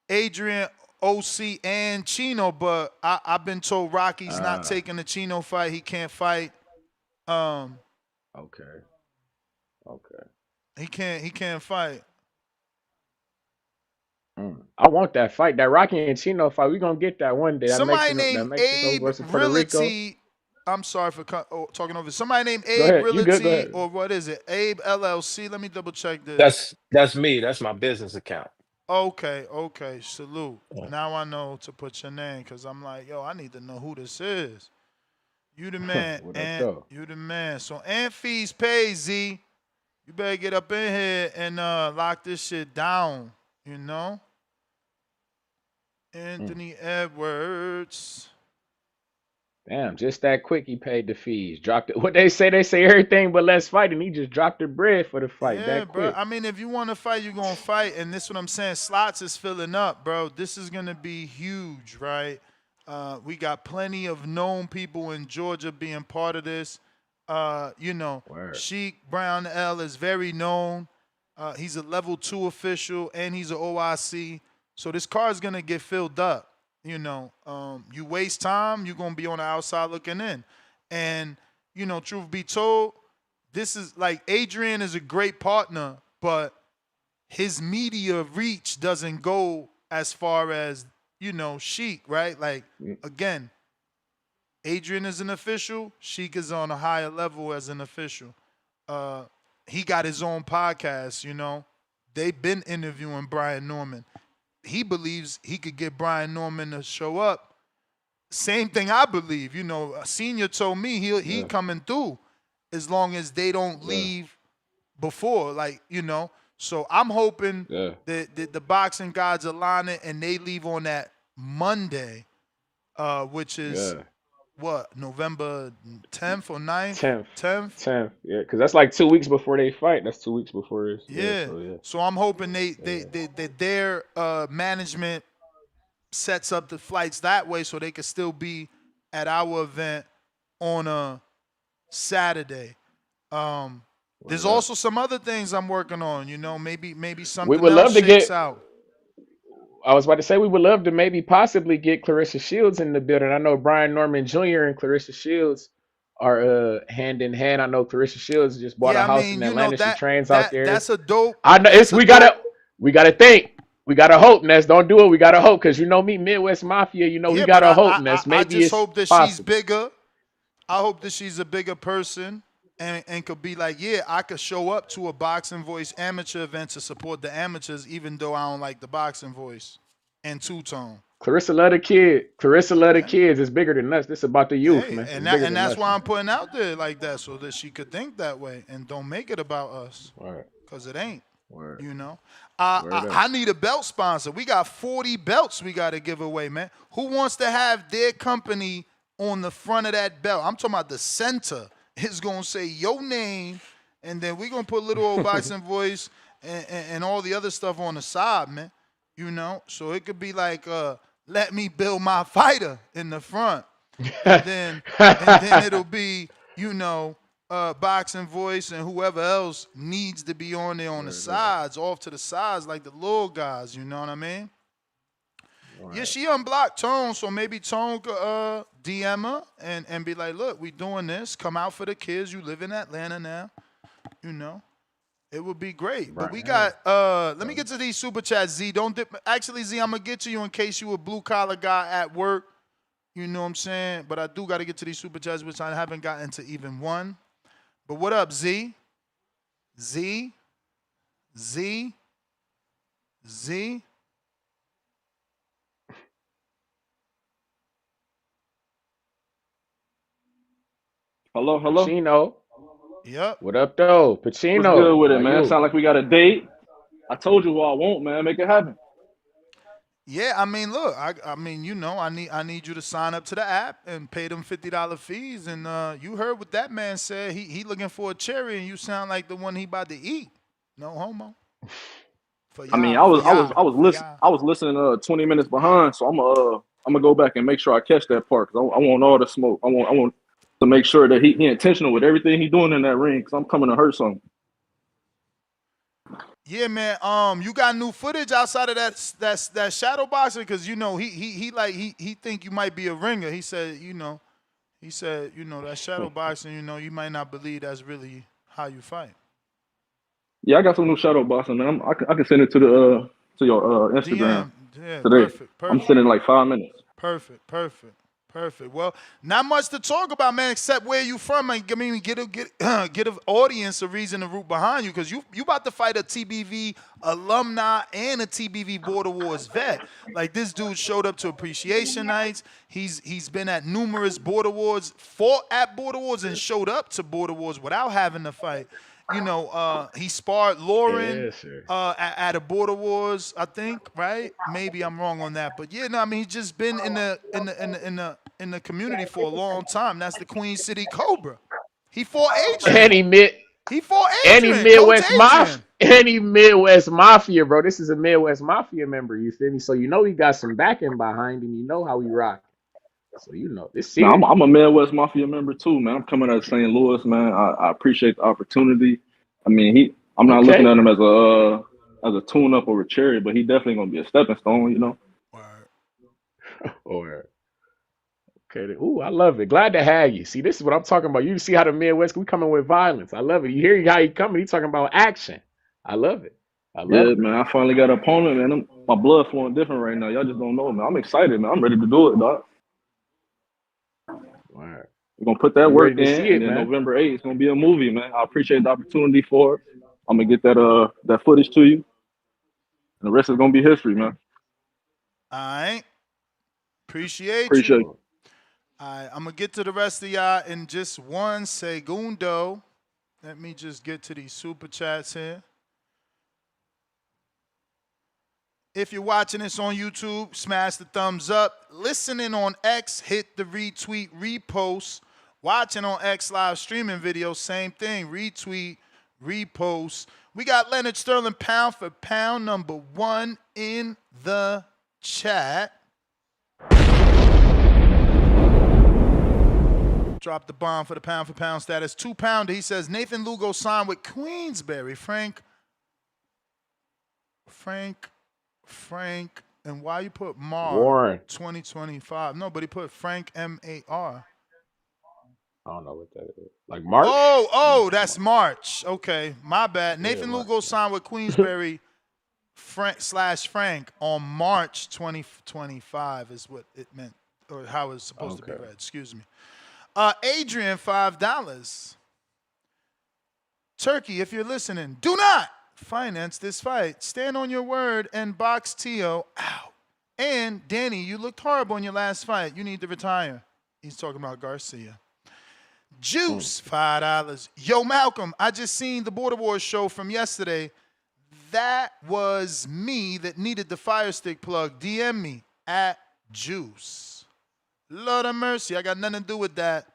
G: Adrian, OC, and Chino, but I've been told Rocky's not
F: Ah,
G: taking the Chino fight. He can't fight. Um,
F: okay. Okay.
G: he can't fight.
F: I want that fight, that Rocky and Chino fight. We gonna get that one day.
G: Somebody
F: That
G: named
F: Mexico
G: Abe
F: versus Puerto Rico.
G: Realty. I'm sorry for talking over. Somebody named
F: Go
G: Abe
F: ahead. You good? Go
G: Realty,
F: ahead.
G: or what is it? Abe LLC. Let me double check this.
D: That's me. That's my business account.
G: Okay. Salute.
D: Yeah.
G: Now I know to put your name because I'm like, yo, I need to know who this is. You the man,
F: What up,
G: Ant.
F: though?
G: You the man. So Ant fees pay, Z. You better get up in here and lock this shit down. You know? Anthony Edwards.
F: Damn, just that quick he paid the fees. Dropped it. What they say everything but let's fight, and he just dropped the bread for the fight
G: Yeah,
F: that
G: bro.
F: quick.
G: I mean, if you want to fight, you're going to fight. And this is what I'm saying. Slots is filling up, bro. This is going to be huge, right? We got plenty of known people in Georgia being part of this.
F: Word.
G: Sheik Brown L is very known. He's a level 2 official and he's an OIC. So this car is going to get filled up. You waste time, you're going to be on the outside looking in. And, truth be told, this is like Adrian is a great partner, but his media reach doesn't go as far as, Sheik, right? Like, again, Adrian is an official. Sheik is on a higher level as an official. He got his own podcast, They've been interviewing Brian Norman. He believes he could get Brian Norman to show up. Same thing I believe. A senior told me he coming through as long as they don't leave before, So I'm hoping that the boxing gods align it and they leave on that Monday, which is what, November 10th or 9th?
F: 10th. Yeah, because that's like 2 weeks before they fight. That's 2 weeks before this.
G: Yeah.
F: So yeah.
G: So I'm hoping that their management sets up the flights that way so they could still be at our event on a Saturday. There's also some other things I'm working on. You know, maybe
F: We
G: something
F: would
G: else
F: love to
G: shakes
F: get.
G: out.
F: I was about to say we would love to maybe possibly get Clarissa Shields in the building. I know Brian Norman Jr. and Clarissa Shields are hand in hand. I know Clarissa Shields just bought a
G: Yeah, I
F: house in
G: mean, you know
F: Atlanta. She trains out there.
G: that's a dope.
F: I know
G: That's
F: it's
G: a
F: we
G: dope.
F: gotta think. We gotta hope, Ness. Don't do it. We gotta hope because you know me, Midwest Mafia. You know we
G: Yeah, but
F: gotta hope, Ness.
G: I
F: Maybe
G: just
F: it's
G: hope that she's
F: possible.
G: bigger. I hope that she's a bigger person and could be like, yeah, I could show up to a Boxing Voice amateur event to support the amateurs, even though I don't like the Boxing Voice and Two Tone.
F: Clarissa love the kid. Clarissa love the kids. It's bigger than us. This is about the youth,
G: Hey,
F: man. It's
G: and
F: bigger than
G: that's
F: us,
G: why
F: man.
G: I'm putting out there like that so that she could think that way and don't make it about us,
F: Word.
G: cause it ain't.
F: Word.
G: You know,
F: Word up.
G: I need a belt sponsor. We got 40 belts we got to give away, man. Who wants to have their company on the front of that belt? I'm talking about the center. It's gonna say your name, and then we gonna put little old Boxing Voice and all the other stuff on the side, man. You know, so it could be like, let me build my fighter in the front, and then it'll be, you know, Boxing Voice and whoever else needs to be on there on the sides, off to the sides, like the little guys. You know what I mean? Yeah, she unblocked Tone, so maybe Tone could DM her and be like, look, we doing this. Come out for the kids. You live in Atlanta now. You know. It would be great. But we got let me get to these super chats, Z. Don't dip. Actually, Z, I'm gonna get to you in case you a blue collar guy at work. You know what I'm saying? But I do gotta get to these super chats, which I haven't gotten to even one. But what up, Z? Z? Z? Z?
A: Hello.
F: Pacino.
G: Yep.
F: What up, though?
A: What's
F: Pacino.
A: good with
F: How
A: it, man?
F: you?
A: Sound like we got a date. I told you what I want, man. Make it happen.
G: Yeah, I mean, look, I mean, you know, I need you to sign up to the app and pay them $50 fees. And you heard what that man said. He looking for a cherry, and you sound like the one he about to eat. No homo. For
A: I mean,
G: y'all, for y'all, for y'all.
A: I was listening 20 minutes behind, so I'm gonna go back and make sure I catch that part because I want all the smoke. I want to make sure that he intentional with everything he doing in that ring because I'm coming to hurt something.
G: Yeah, man. You got new footage outside of that shadow boxing because you know he think you might be a ringer. He said that shadow boxing. You know, you might not believe that's really how you fight.
A: Yeah, I got some new shadow boxing, man. I can send it to the to your Instagram
G: DM, yeah,
A: today. I'm sending in like 5 minutes.
G: Perfect. Well, not much to talk about, man, except where you from. I mean, get an audience a reason to root behind you because you about to fight a TBV alumni and a TBV Border Wars vet. Like this dude showed up to appreciation nights. He's been at numerous Border Wars, fought at Border Wars, and showed up to Border Wars without having to fight. You know, he sparred Lauren at a Border Wars, I think, right? Maybe I'm wrong on that, but yeah, no, I mean he's just been in the community for a long time. That's the Queen City Cobra. He fought Adrian. He fought Adrian. Coach Adrian.
F: Any Midwest Mafia, bro. This is a Midwest Mafia member. You feel me? So you know he got some backing behind him. You know how he rock. So you know this
A: No,
F: serious.
A: I'm a Midwest Mafia member too, man. I'm coming out of St. Louis, man. I appreciate the opportunity. I mean, I'm not looking at him as a tune up or a cherry, but he definitely gonna be a stepping stone, you know.
F: Or okay, ooh, I love it. Glad to have you. See, this is what I'm talking about. You see how the Midwest we coming with violence. I love it. You hear how he coming? He talking about action. I love it.
A: Yeah, man. I finally got an opponent, man. My blood flowing different right now. Y'all just don't know, man. I'm excited, man. I'm ready to do it, dog.
F: Wow.
A: We're gonna put that
F: You
A: work
F: ready to
A: in,
F: see
A: and
F: it,
A: then
F: man?
A: November 8th, it's gonna be a movie, man. I appreciate the opportunity for it. I'm gonna get that footage to you, and the rest is gonna be history, man.
G: All right. Appreciate you.
A: Appreciate it.
G: All right, I'm gonna get to the rest of y'all in just one segundo. Let me just get to these super chats here. If you're watching this on YouTube, smash the thumbs up. Listening on X, hit the retweet, repost. Watching on X live streaming video, same thing. Retweet, repost. We got Leonard Sterling pound for pound number 1 in the chat. Drop the bomb for pound status. 2-pounder. He says Nathan Lugo signed with Queensberry. Frank. And why you put
F: Warren.
G: 2025? No, but he put Frank M-A-R.
F: I don't know what that is. Like March?
G: Oh, that's March. Okay, my bad. Nathan
F: Yeah,
G: Lugo signed with Queensberry Frank on March 2025 is what it meant, or how it's supposed to be read. Excuse me. Adrian, $5. Turkey, if you're listening, do not finance this fight. Stand on your word and box Tio out. And Danny, you looked horrible in your last fight. You need to retire. He's talking about Garcia. Juice, $5. Yo, Malcolm, I just seen the Border Wars show from yesterday. That was me that needed the Fire Stick plug. DM me at Juice. Lord of mercy, I got nothing to do with that.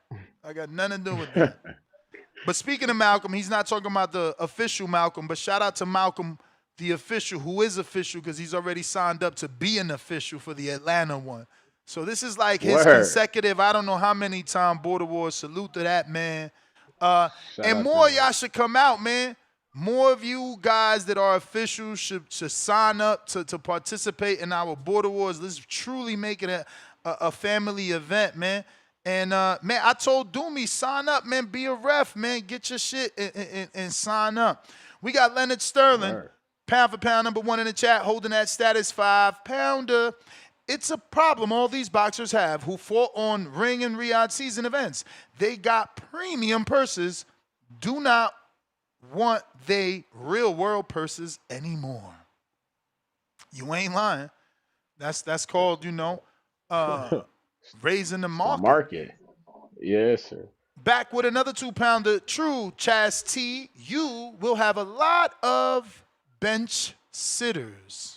G: But speaking of Malcolm, he's not talking about the official Malcolm, but shout out to Malcolm, the official, who is official because he's already signed up to be an official for the Atlanta one. So this is like his consecutive, I don't know how many time Border Wars. Salute to that, man. And more y'all should come out, man. More of you guys that are officials should sign up to participate in our Border Wars. Let's truly make it a family event, man. And, man, I told Doomy, sign up, man. Be a ref, man. Get your shit and sign up. We got Leonard Sterling, pound for pound, #1 in the chat, holding that status 5-pounder. It's a problem all these boxers have who fought on Ring and Riyadh season events. They got premium purses, do not want they real-world purses anymore. You ain't lying. That's called, raising the market.
F: Yes, sir.
G: Back with another 2-pounder. True, Chaz T. You will have a lot of bench sitters.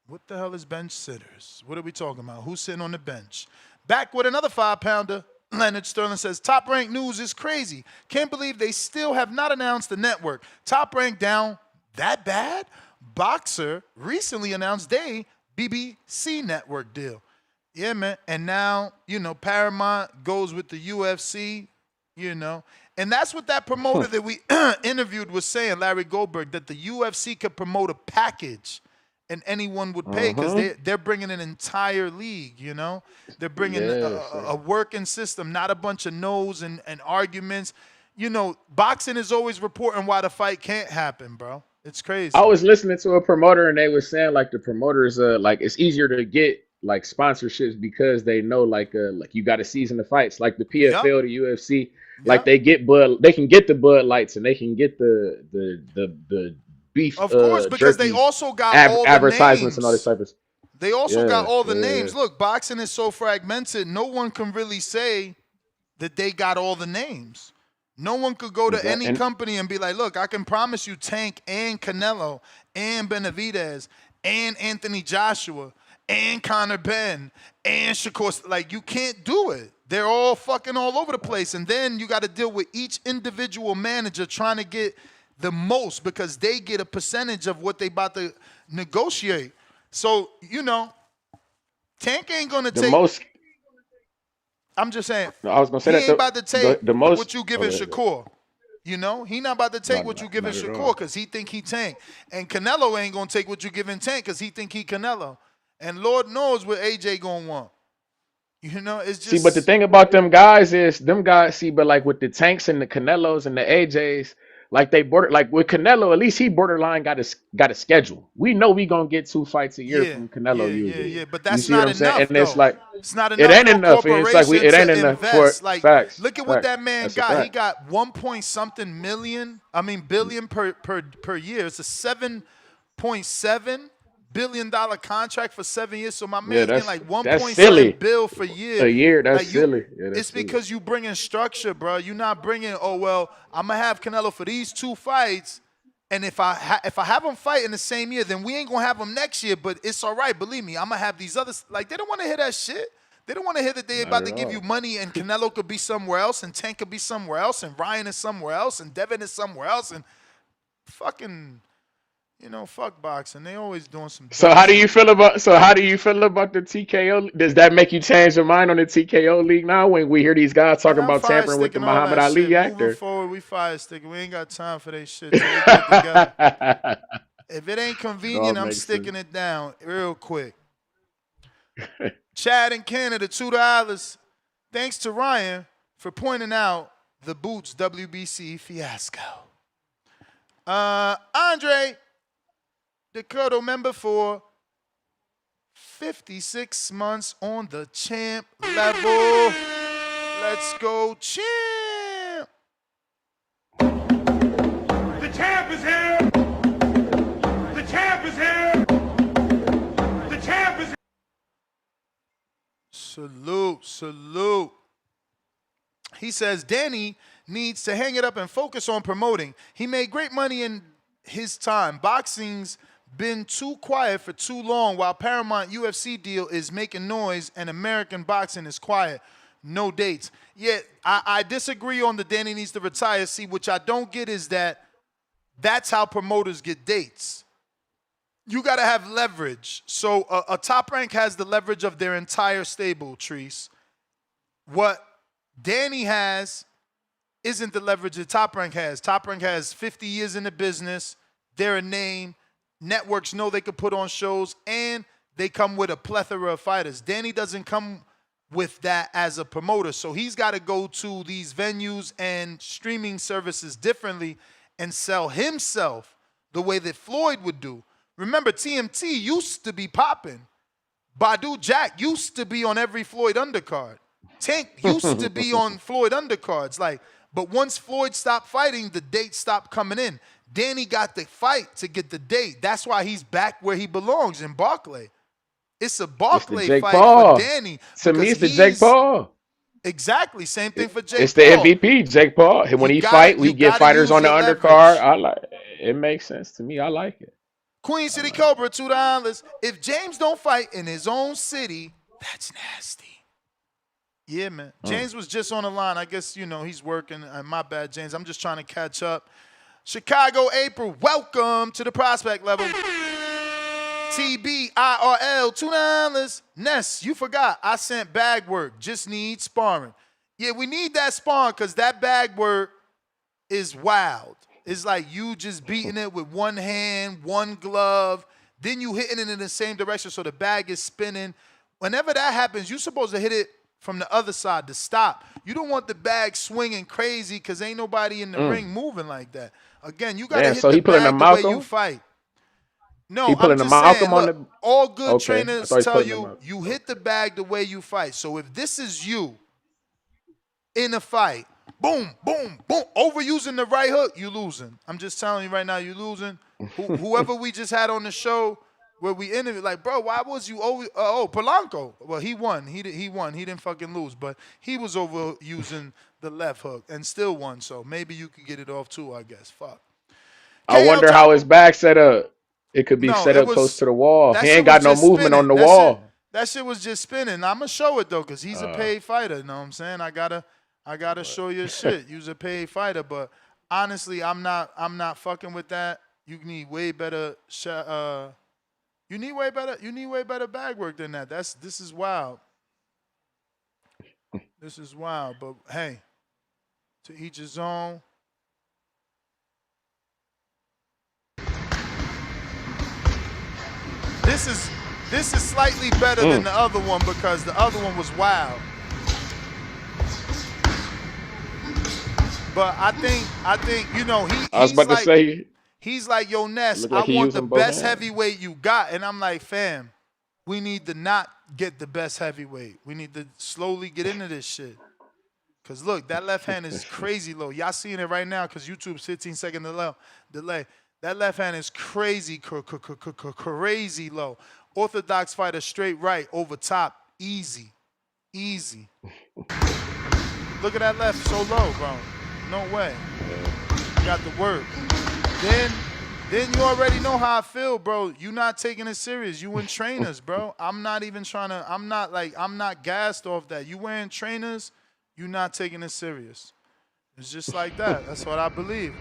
G: What the hell is bench sitters? What are we talking about? Who's sitting on the bench? Back with another 5-pounder. Leonard Sterling says, Top Rank news is crazy. Can't believe they still have not announced the network. Top Rank down that bad? Boxer recently announced they BBC network deal. Yeah, man. And now, Paramount goes with the UFC, And that's what that promoter that we interviewed was saying, Larry Goldberg, that the UFC could promote a package and anyone would pay because they're bringing an entire league, They're bringing a working system, not a bunch of no's and arguments. Boxing is always reporting why the fight can't happen, bro. It's crazy.
F: I was listening to a promoter and they were saying like the promoters like it's easier to get like sponsorships because they know like you got to season the fights like the PFL, the UFC, like they can get the Bud Lights and they can get the beef.
G: Of course, because they also got all the
F: advertisements
G: names.
F: And all this type of.
G: They also got all the names. Look, boxing is so fragmented. No one can really say that they got all the names. No one could go to any company and be like, look, I can promise you Tank and Canelo and Benavidez and Anthony Joshua and Conor Ben and Shakur. Like, you can't do it. They're all fucking all over the place. And then you got to deal with each individual manager trying to get the most because they get a percentage of what they about to negotiate. So, Tank ain't going to take...
F: most.
G: I'm just saying.
F: No, I was going to say
G: he
F: that
G: ain't about to take
F: the most,
G: what you giving Shakur. He not about to take what you giving Shakur because he think he Tank. And Canelo ain't going to take what you giving Tank because he think he Canelo. And Lord knows what AJ going to want. It's just...
F: See, but the thing about them guys is, but like with the Tanks and the Canelos and the AJs, like they like with Canelo, at least he borderline got a schedule. We know we gonna get 2 fights a year from Canelo usually.
G: Yeah, but that's not enough.
F: And it's like
G: it's not enough.
F: It ain't enough. It's like it ain't enough for facts.
G: Look at what that man got. He got 1-point-something billion per year. It's a $7.7 billion contract for 7 years. So my man's getting like 1.7 bill for year.
F: A year, that's silly.
G: It's because you bringing structure, bro. You're not bringing, I'm gonna have Canelo for these 2 fights, and if I have him fight in the same year, then we ain't gonna have him next year. But it's all right, believe me. I'm gonna have these others. Like, they don't want to hear that shit. They don't want to hear that they about to give you money and Canelo could be somewhere else and Tank could be somewhere else and Ryan is somewhere else and Devin is somewhere else and fucking. You know, fuck boxing. They always doing some
F: So
G: dumb
F: how do
G: shit.
F: you feel about the TKO? Does that make you change your mind on the TKO league now when we hear these guys
G: Man,
F: talking
G: I'm
F: about
G: fire
F: tampering with the
G: sticking all
F: Muhammad
G: that shit.
F: Ali act?
G: Moving
F: Or
G: forward, we fire sticking. We ain't got time for that shit till they get together. If it ain't convenient,
F: dog
G: I'm
F: makes sense.
G: sticking it down real quick. Chad in Canada, $2. Thanks to Ryan for pointing out the Boots WBC fiasco. Andre, Dakota member for 56 months on the champ level. Let's go, champ.
E: The champ is here. The champ is here. The champ is here.
G: Salute, salute. He says Danny needs to hang it up and focus on promoting. He made great money in his time. Boxing's been too quiet for too long while Paramount UFC deal is making noise and American boxing is quiet. No dates. Yet, I disagree on the Danny needs to retire. See, which I don't get is that's how promoters get dates. You got to have leverage. So a Top Rank has the leverage of their entire stable, Treese. What Danny has isn't the leverage that Top Rank has. Top Rank has 50 years in the business. They're a name. Networks know they could put on shows, and they come with a plethora of fighters. Danny doesn't come with that as a promoter, so he's got to go to these venues and streaming services differently and sell himself the way that Floyd would do. Remember, TMT used to be popping. Badu Jack used to be on every Floyd undercard. Tank used to be on Floyd undercards. But once Floyd stopped fighting, the dates stopped coming in. Danny got the fight to get the date. That's why he's back where he belongs, in Barclay. It's a Barclay fight for Danny.
F: To me, it's the Jake Paul.
G: Exactly. Same thing for Jake
F: It's
G: Paul.
F: the MVP, Jake Paul. When he fight, we get fighters on the undercard. I like it. Makes sense to me. I like it.
G: Queen City Cobra, $2. If James don't fight in his own city, that's nasty. Yeah, man. James was just on the line. I guess, he's working. My bad, James. I'm just trying to catch up. Chicago, April, welcome to the prospect level. TBIRL, $2. Ness, you forgot. I sent bag work. Just need sparring. Yeah, we need that sparring because that bag work is wild. It's like you just beating it with one hand, one glove. Then you hitting it in the same direction so the bag is spinning. Whenever that happens, you're supposed to hit it from the other side to stop. You don't want the bag swinging crazy because ain't nobody in the ring moving like that. Again, you got to hit the bag the way you fight. No, I'm just saying, look, all good trainers tell you hit the bag the way you fight. So if this is you in a fight, boom, boom, boom, overusing the right hook, you losing. I'm just telling you right now, you losing. Whoever we just had on the show where we interviewed, like, bro, why was you always, Polanco. Well, he won. He won. He didn't fucking lose, but he was overusing the left hook and still won. So maybe you could get it off too, I guess. Fuck.
F: I wonder how his back set up. It could be set up close to the wall. He ain't got no movement on the wall.
G: That shit was just spinning. I'm gonna show it though, cause he's a paid fighter. You know what I'm saying? I gotta show you shit. You's a paid fighter, but honestly, I'm not fucking with that. You need way better. You need way better bag work than that. This is wild. This is wild. But hey, to each his own. This is slightly better than the other one because the other one was wild. But I think
F: I was about to say
G: he's like, yo, Ness, I want the best heavyweight you got. And I'm like, fam, we need to not get the best heavyweight. We need to slowly get into this shit. Because look, that left hand is crazy low. Y'all seeing it right now because YouTube's 15-second delay. That left hand is crazy, crazy low. Orthodox fighter straight right over top, easy. Look at that left so low, bro. No way. You got the work. Then you already know how I feel, bro. You not taking it serious. You in trainers, bro. I'm not gassed off that. You wearing trainers, you not taking it serious. It's just like that. That's what I believe.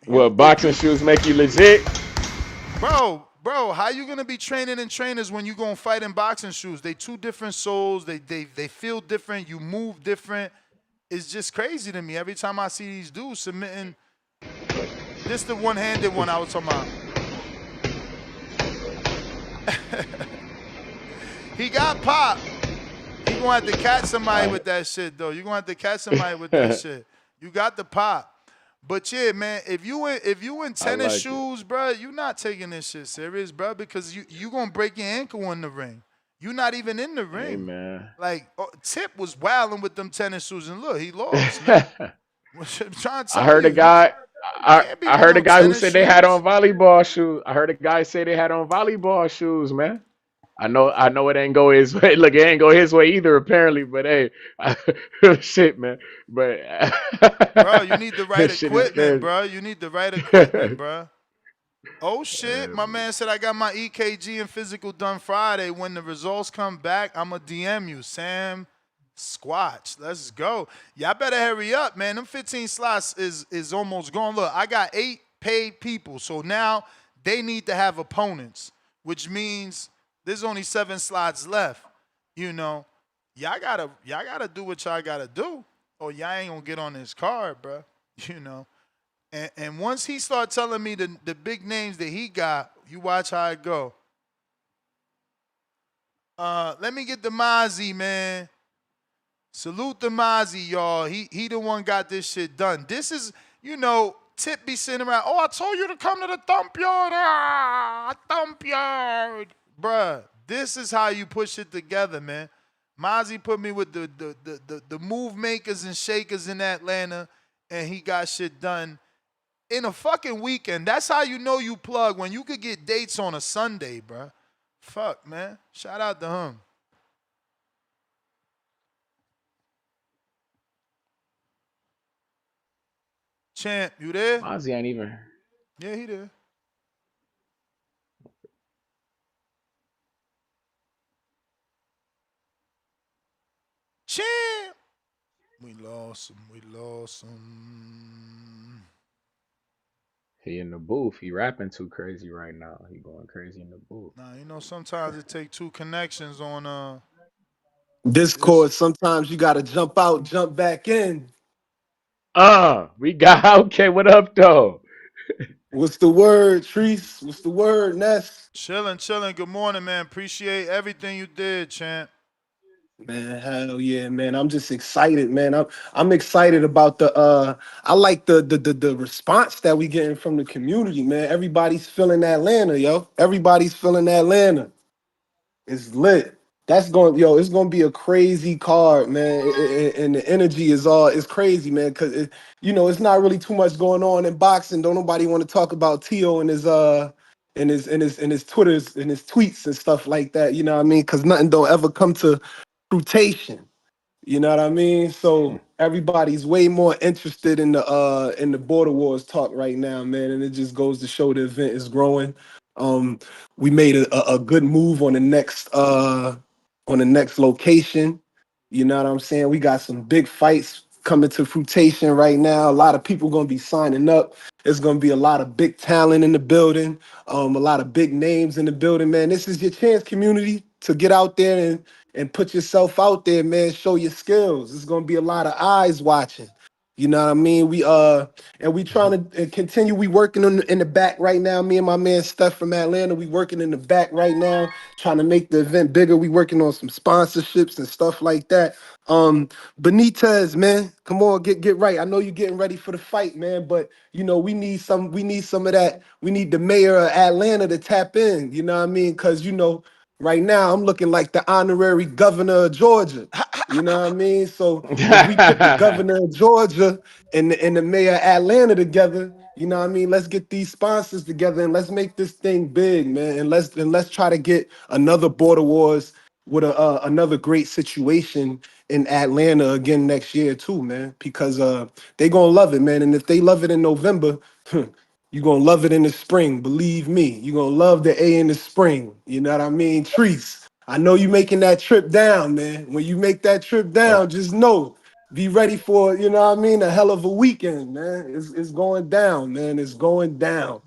F: What boxing shoes make you legit?
G: Bro, how you gonna be training in trainers when you gonna fight in boxing shoes? They two different soles. They feel different. You move different. It's just crazy to me every time I see these dudes submitting. This the one-handed one I was talking about. He got popped. You gonna have to catch somebody with that shit though. You gonna have to catch somebody with that shit. You got the pop. But yeah, man, if you in tennis shoes, bro, you not taking this shit serious, bro, because you gonna break your ankle in the ring. You not even in the ring.
F: Hey, man.
G: Like Tip was wilding with them tennis shoes, and look, he lost. Man. I'm trying to tell
F: I heard
G: you,
F: a guy. I heard a guy who
G: tennis
F: said they had
G: shoes.
F: on volleyball shoes. I heard a guy say they had on volleyball shoes, man. I know it ain't go his way. Look, it ain't go his way either, apparently. But hey, shit, man. But
G: bro, you need the right
F: this shit is
G: equipment,
F: crazy.
G: bro. You need the right equipment, bro. Oh shit, my man said I got my EKG and physical done Friday. When the results come back, I'ma DM you, Sam Squatch. Let's go. Y'all better hurry up, man. Them 15 slots is almost gone. Look, I got 8 paid people, so now they need to have opponents, which means there's only 7 slots left. You know, y'all gotta do what y'all gotta do, or y'all ain't gonna get on this card, bro. You know. And once he start telling me the big names that he got, you watch how it go. Let me get the Mozzie, man. Salute the Mozzie, y'all. He the one got this shit done. This is, Tip be sitting around, oh, I told you to come to the thump yard. Thump yard. Bruh, this is how you push it together, man. Mozzie put me with the move makers and shakers in Atlanta, and he got shit done in a fucking weekend. That's how you know you plug, when you could get dates on a Sunday, bruh. Fuck, man. Shout out to him. Champ, you there?
F: Mozzie ain't even.
G: Yeah, he there. Champ. We lost him.
F: He in the booth. He rapping too crazy right now. He going crazy in the booth.
G: Nah, sometimes it take 2 connections on
J: Discord. Sometimes you gotta jump out, jump back in.
F: We got okay. What up, though?
J: What's the word, Treese? What's the word, Ness?
G: Chilling. Good morning, man. Appreciate everything you did, champ.
J: Man, hell yeah, man. I'm just excited, man. I'm excited about I like the response that we getting from the community, man. Everybody's feeling Atlanta, yo. Everybody's feeling Atlanta. It's lit. It's gonna be a crazy card, man. And the energy is crazy, man. Because it's not really too much going on in boxing. Don't nobody want to talk about Tio and his Twitters and his tweets and stuff like that. You know what I mean? Because nothing don't ever come to fruition. You know what I mean? So everybody's way more interested in the border wars talk right now, man. And it just goes to show the event is growing. We made a good move on the next location. You know what I'm saying? We got some big fights coming to fruition right now. A lot of people gonna be signing up. There's gonna be a lot of big talent in the building. A lot of big names in the building, man. This is your chance, community, to get out there and put yourself out there, man. Show your skills. There's gonna be a lot of eyes watching. You know what I mean? We trying to continue. We working in the back right now. Me and my man Steph from Atlanta. We working in the back right now, trying to make the event bigger. We working on some sponsorships and stuff like that. Benitez, man, come on, get right. I know you're getting ready for the fight, man, but we need some of that. We need the mayor of Atlanta to tap in. You know what I mean? Because right now I'm looking like the honorary governor of Georgia. You know what I mean? So if we put the governor of Georgia and the mayor of Atlanta together, you know what I mean? Let's get these sponsors together and let's make this thing big, man. And let's try to get another border wars with another great situation in Atlanta again next year too, man. Because they gonna love it, man. And if they love it in November, you're gonna love it in the spring. Believe me, you're gonna love the A in the spring. You know what I mean? Treese, I know you making that trip down, man. When you make that trip down, just know be ready for, you know what I mean, a hell of a weekend, man. It's going down, man. It's going down.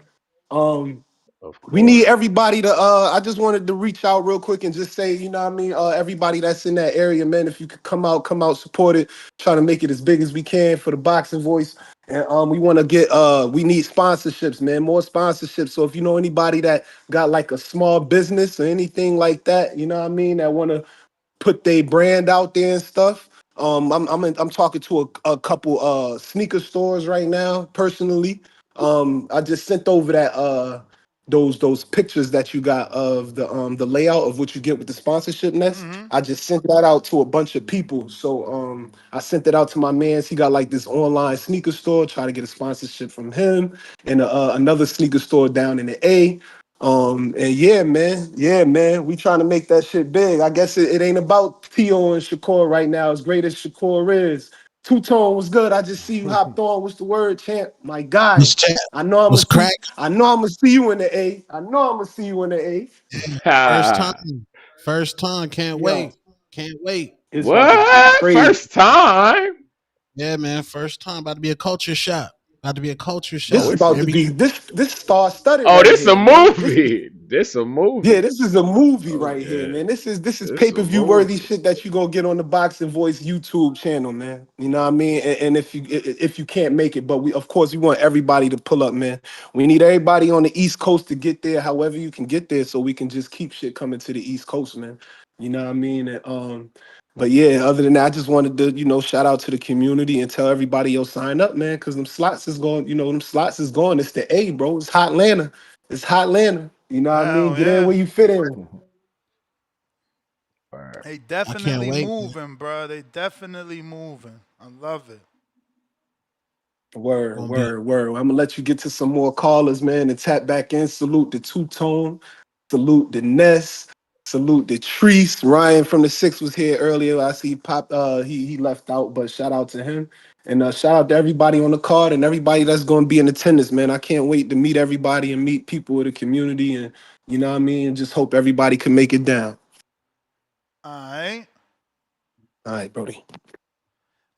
F: Of
J: We need
F: course.
J: everybody to I just wanted to reach out real quick and just say, you know what I mean, everybody that's in that area, man, if you could come out, support it, try to make it as big as we can for the Boxing Voice. And we want to get we need sponsorships, man, more sponsorships. So if you know anybody that got like a small business or anything like that, you know what I mean, that want to put their brand out there and stuff. I'm talking to a couple sneaker stores right now personally. I just sent over that those pictures that you got of the layout of what you get with the sponsorship nest. I just sent that out to a bunch of people. So I sent it out to my man's. He got like this online sneaker store. Try to get a sponsorship from him and another sneaker store down in the A. And yeah, man, we trying to make that shit big. I guess it ain't about Tio and Shakur right now, as great as Shakur is. Two-Tone was good. I just see you hopped on. What's the word, champ? My guy.
K: What's chat?
J: I know I'm
K: What's
J: gonna see.
K: crack?
J: I know I'm gonna see you in the A. I know I'm gonna see you in the A.
K: First time. First time. Can't
J: Yo,
K: wait. Can't wait.
J: it's about to be
F: What?
J: crazy.
F: First time?
K: Yeah, man. First time. About to be a culture shock. About to be a culture
J: This
F: Oh,
K: shock.
J: is
F: it's
J: about to
K: Every
J: be this star-studded
F: oh,
J: right
F: this a
J: here, man. This is
F: movie. This a
J: Yeah,
F: movie.
J: this is a movie
F: Oh
J: right here,
F: yeah,
J: man. This is
F: this a
J: pay-per-view worthy
F: movie.
J: shit that you gonna get on the Boxing Voice YouTube channel, man. You know what I mean? And if you can't make it, but we of course we want everybody to pull up, man. We need everybody on the East Coast to get there, however you can get there, so we can just keep shit coming to the East Coast, man. You know what I mean? And, but yeah, other than that, I just wanted to, shout out to the community and tell everybody, yo, sign up, man, because them slots is going, them slots is going. It's the A, bro. It's Hot Atlanta. It's Hot Atlanta. You know what I mean?
G: Hell
J: Get in
G: yeah.
J: where you fit in.
F: Word.
G: They
K: I can't
G: definitely
K: wait.
G: moving, bro. They definitely moving. I love it.
J: Word,
K: Gonna be
J: word, word. I'm gonna let you get to some more callers, man, and tap back in. Salute the Two-Tone, salute the Ness, salute the Treese. Ryan from the Six was here earlier. I see he popped he left out, but shout out to him. And shout out to everybody on the card and everybody that's gonna be in attendance, man. I can't wait to meet everybody and meet people of the community, and you know what I mean, and just hope everybody can make it down.
G: All right.
J: All right, Brody.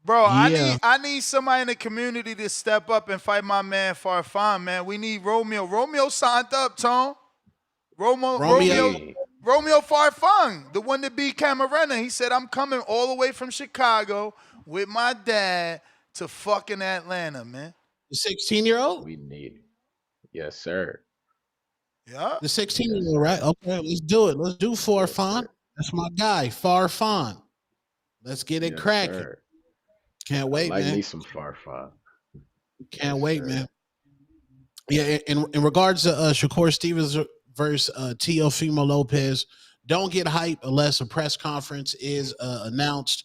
G: Bro,
K: yeah.
G: I need somebody in the community to step up and fight my man Farfan, man. We need Romeo. Romeo signed up, Tom.
K: Romeo.
G: Romeo Farfan, the one that beat Camarena. He said, I'm coming all the way from Chicago with my dad to fucking Atlanta, man.
K: The 16-year-old?
F: We need it. Yes, sir.
G: Yeah.
K: The 16-year-old,
F: Yes, sir.
K: right? Okay, let's do it. Let's do Farfan.
F: Sir.
K: That's my guy, Farfan. Let's get it
F: Yes,
K: cracking.
F: sir.
K: Can't
F: I
K: wait,
F: like
K: man.
F: me some Farfan.
K: Can't
F: Yes,
K: wait,
F: sir.
K: man. Yeah, in regards to Shakur Stevens versus Teofimo Lopez, don't get hype unless a press conference is announced.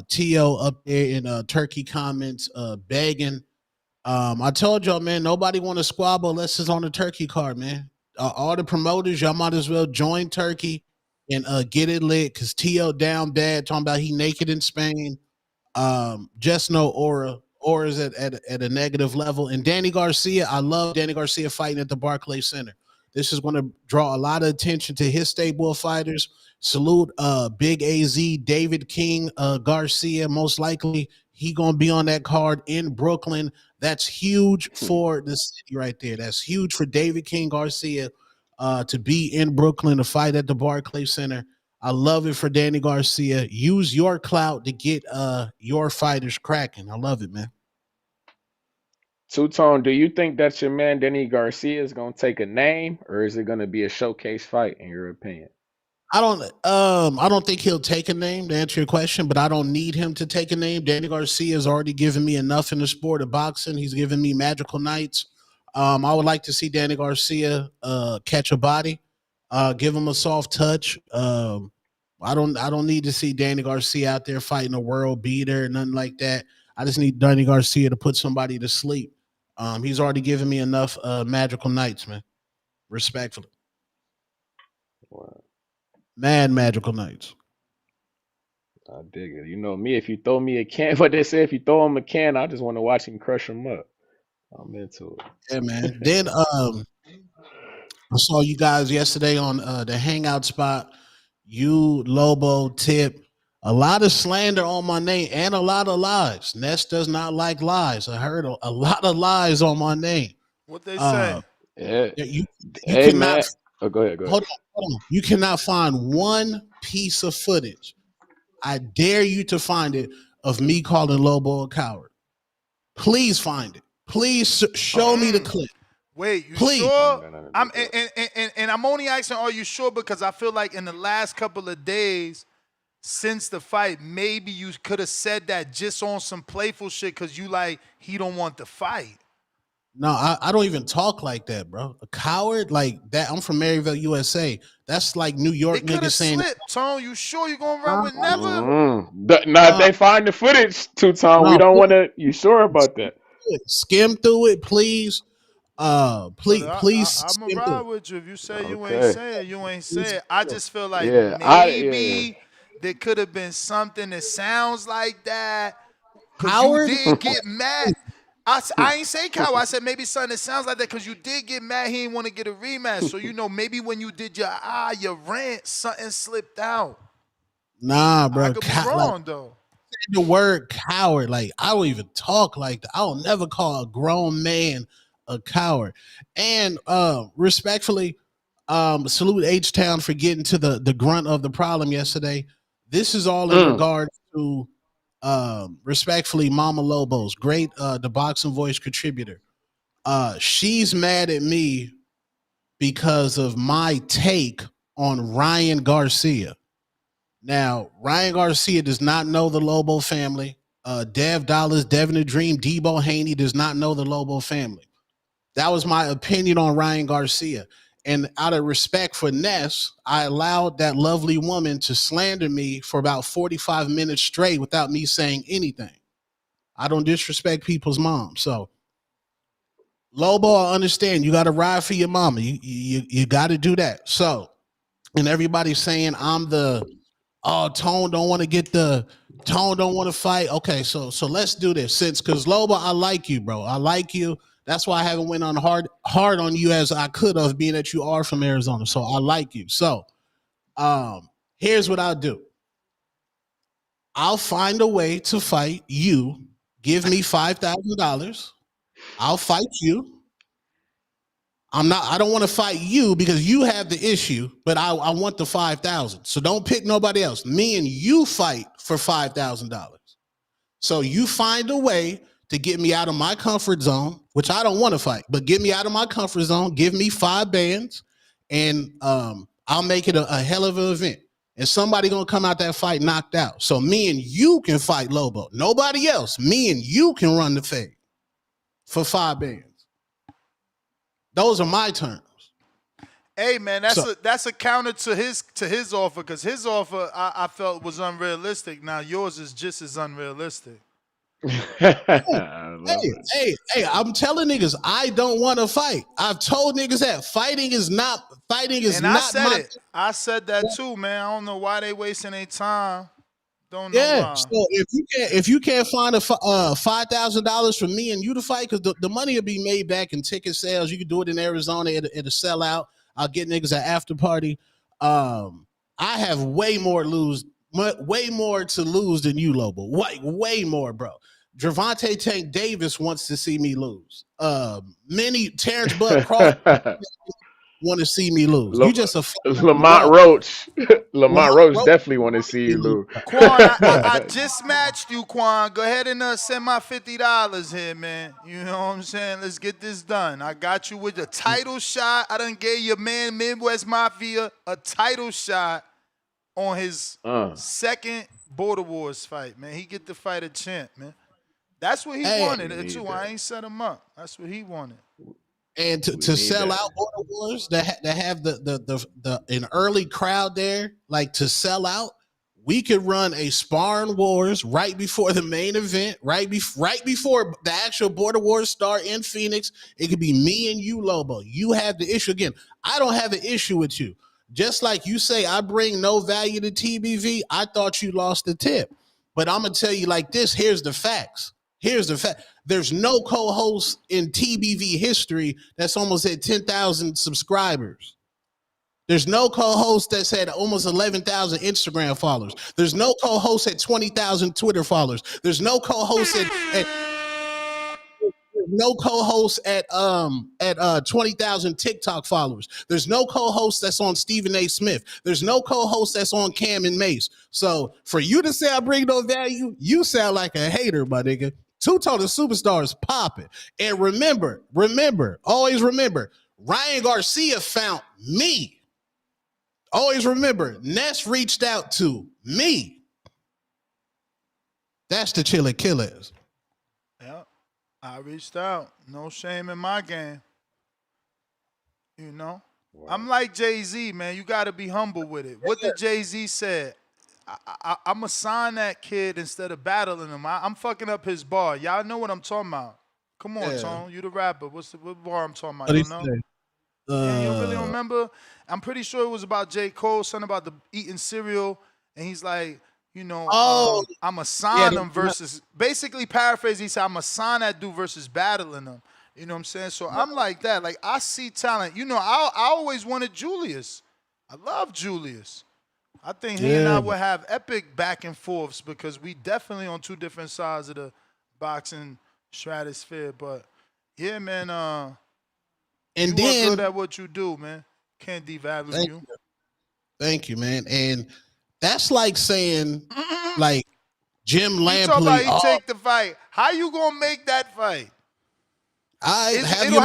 K: Teo up there in Turkey comments begging. I told y'all, man, nobody want to squabble unless it's on the Turkey card, man. All the promoters, y'all might as well join Turkey and get it lit because Teo down bad, talking about he naked in Spain. Just no aura. Aura's at a negative level. And Danny Garcia, I love Danny Garcia fighting at the Barclays Center. This is going to draw a lot of attention to his stable of fighters. Salute Big AZ, David King, Garcia. Most likely he gonna be on that card in Brooklyn. That's huge for the city right there. That's huge for David King Garcia to be in Brooklyn to fight at the Barclays Center. I love it for Danny Garcia. Use your clout to get your fighters cracking. I love it, man.
F: Two-Tone, do you think that your man Danny Garcia is gonna take a name, or is it gonna be a showcase fight in your opinion?
K: I don't think he'll take a name to answer your question, but I don't need him to take a name. Danny Garcia has already given me enough in the sport of boxing. He's given me magical nights. I would like to see Danny Garcia catch a body, give him a soft touch. I don't need to see Danny Garcia out there fighting a world beater, nothing like that. I just need Danny Garcia to put somebody to sleep. He's already given me enough magical nights, man. Respectfully.
F: Wow,
K: Mad magical nights.
F: I dig it. You know me, if you throw me a can, what they say, if you throw him a can, I just want to watch him crush him up. I'm into
K: Yeah, man.
F: it.
K: Then I saw you guys yesterday on the hangout spot. You, Lobo, Tip, A lot of slander on my name and a lot of lies. Ness does not like lies. I heard a lot of lies on my name.
F: What they say?
K: Uh,
F: Yeah.
K: you
F: Hey
K: cannot
F: man. Oh, go ahead. Go ahead.
K: hold on. You cannot find one piece of footage. I dare you to find it of me calling Lobo a coward. Please find it. Please show me the clip.
F: Wait, you
K: Please.
F: sure? I'm and I'm only asking, are you sure? Because I feel like in the last couple of days since the fight, maybe you could have said that just on some playful shit because you like he don't want the fight.
K: No, I don't even talk like that, bro. A coward like that. I'm from Maryville, USA. That's like New York
F: It could
K: niggas
F: have
K: saying.
F: slipped, Tone. You sure you gonna run with Never?
G: Now, if they find the footage, Two-Tone, we
K: No,
G: don't want to. You sure about that?
K: skim through it, please. Please
F: I'm a
K: skim
F: ride
K: through it.
F: with you. If you say you ain't
G: Okay.
F: say it, you ain't say it. I just feel like
G: Yeah,
F: maybe there could have been something that sounds like that. Cause you
K: Howard?
F: did get mad. I ain't say coward. I said maybe something that sounds like that because you did get mad. He didn't want to get a rematch. So maybe when you did your rant, something slipped out.
K: Nah, bro.
F: I could be wrong though.
K: The word coward, like I don't even talk like that. I will never call a grown man a coward. And respectfully, salute H Town for getting to the grunt of the problem yesterday. This is all in regard to respectfully Mama Lobos, great the boxing voice contributor. She's mad at me because of my take on Ryan Garcia. Now, Ryan Garcia does not know the Lobo family. Dev Dollars, Devin the Dream, Debo Haney does not know the Lobo family. That was my opinion on Ryan Garcia. And out of respect for Ness, I allowed that lovely woman to slander me for about 45 minutes straight without me saying anything. I don't disrespect people's moms. So, Lobo, I understand. You got to ride for your mama. You got to do that. So, and everybody's saying I'm the Tone don't want to fight. Okay, so let's do this. Because Loba, I like you, bro. I like you. That's why I haven't went on hard on you as I could have, being that you are from Arizona. So I like you. So here's what I'll do. I'll find a way to fight you. Give me $5,000. I'll fight you. I don't want to fight you because you have the issue, but I want the 5,000. So don't pick nobody else. Me and you fight for $5,000. So you find a way to get me out of my comfort zone, which I don't want to fight, but get me out of my comfort zone, give me 5 bands, and I'll make it a hell of an event. And somebody gonna come out that fight knocked out. So me and you can fight Lobo. Nobody else. Me and you can run the fade for 5 bands. Those are my terms.
F: Hey man, that's a counter to his offer because his offer I felt was unrealistic. Now yours is just as unrealistic.
K: Hey, I'm telling niggas I don't want to fight. I've told niggas that fighting is not
F: and I said it. I said that too, man. I don't know why they wasting their time. Don't know why.
K: So if you can't find a $5,000 for me and you to fight, because the money will be made back in ticket sales. You can do it in Arizona. It'll sell out. I'll get niggas an after party. I have way more to lose than you, Lobo. Way more, bro. Gervonta Tank Davis wants to see me lose. Terrence Bud Crawford want to see me lose. You just a
G: Lamont Roach. Lamont Roach definitely want to see you lose.
F: Quan, I just matched you, Quan. Go ahead and send my $50 here, man. You know what I'm saying? Let's get this done. I got you with a title shot. I done gave your man Midwest Mafia a title shot on his second Border Wars fight, man. He get to fight a champ, man. That's what he wanted too. I ain't set him up. That's what he wanted.
K: And to sell out Border Wars, that have the an early crowd there, like to sell out, we could run a sparring wars right before the main event, right before the actual Border Wars start in Phoenix. It could be me and you, Lobo. You have the issue again. I don't have an issue with you. Just like you say, I bring no value to TBV. I thought you lost the tip, but I'm gonna tell you like this. Here's the facts. There's no co-host in TBV history that's almost at 10,000 subscribers. There's no co-host that's had almost 11,000 Instagram followers. There's no co-host at 20,000 Twitter followers. There's no co-host at no co-host at 20,000 TikTok followers. There's no co-host that's on Stephen A. Smith. There's no co-host that's on Cam and Mace. So for you to say I bring no value, you sound like a hater, my nigga. Two-Tone the Superstar is popping. And remember, always remember, Ryan Garcia found me. Always remember, Ness reached out to me. That's the Chilla Killers.
G: Yeah, I reached out. No shame in my game. You know? Wow. I'm like Jay-Z, man. You got to be humble with it. What did Jay-Z say? I'm going to sign that kid instead of battling him. I'm fucking up his bar. Y'all know what I'm talking about. Come on, Tone. You the rapper. What bar I'm talking about? You know? Yeah, you really don't remember? I'm pretty sure it was about J. Cole, something about the eating cereal, and he's like, you know, I'm going to sign him versus, basically paraphrase, he said, I'm going to sign that dude versus battling him. You know what I'm saying? So I'm like that. Like, I see talent. You know, I always wanted Julius. I love Julius. I think he and I would have epic back and forths because we definitely on two different sides of the boxing stratosphere. But, yeah, man,
K: and
G: you
K: then,
G: are good at what you do, man. Can't devalue you.
K: Thank you, man. And that's like saying, like, Jim Lampley.
G: You talking about he take the fight. How you gonna make that fight? It'll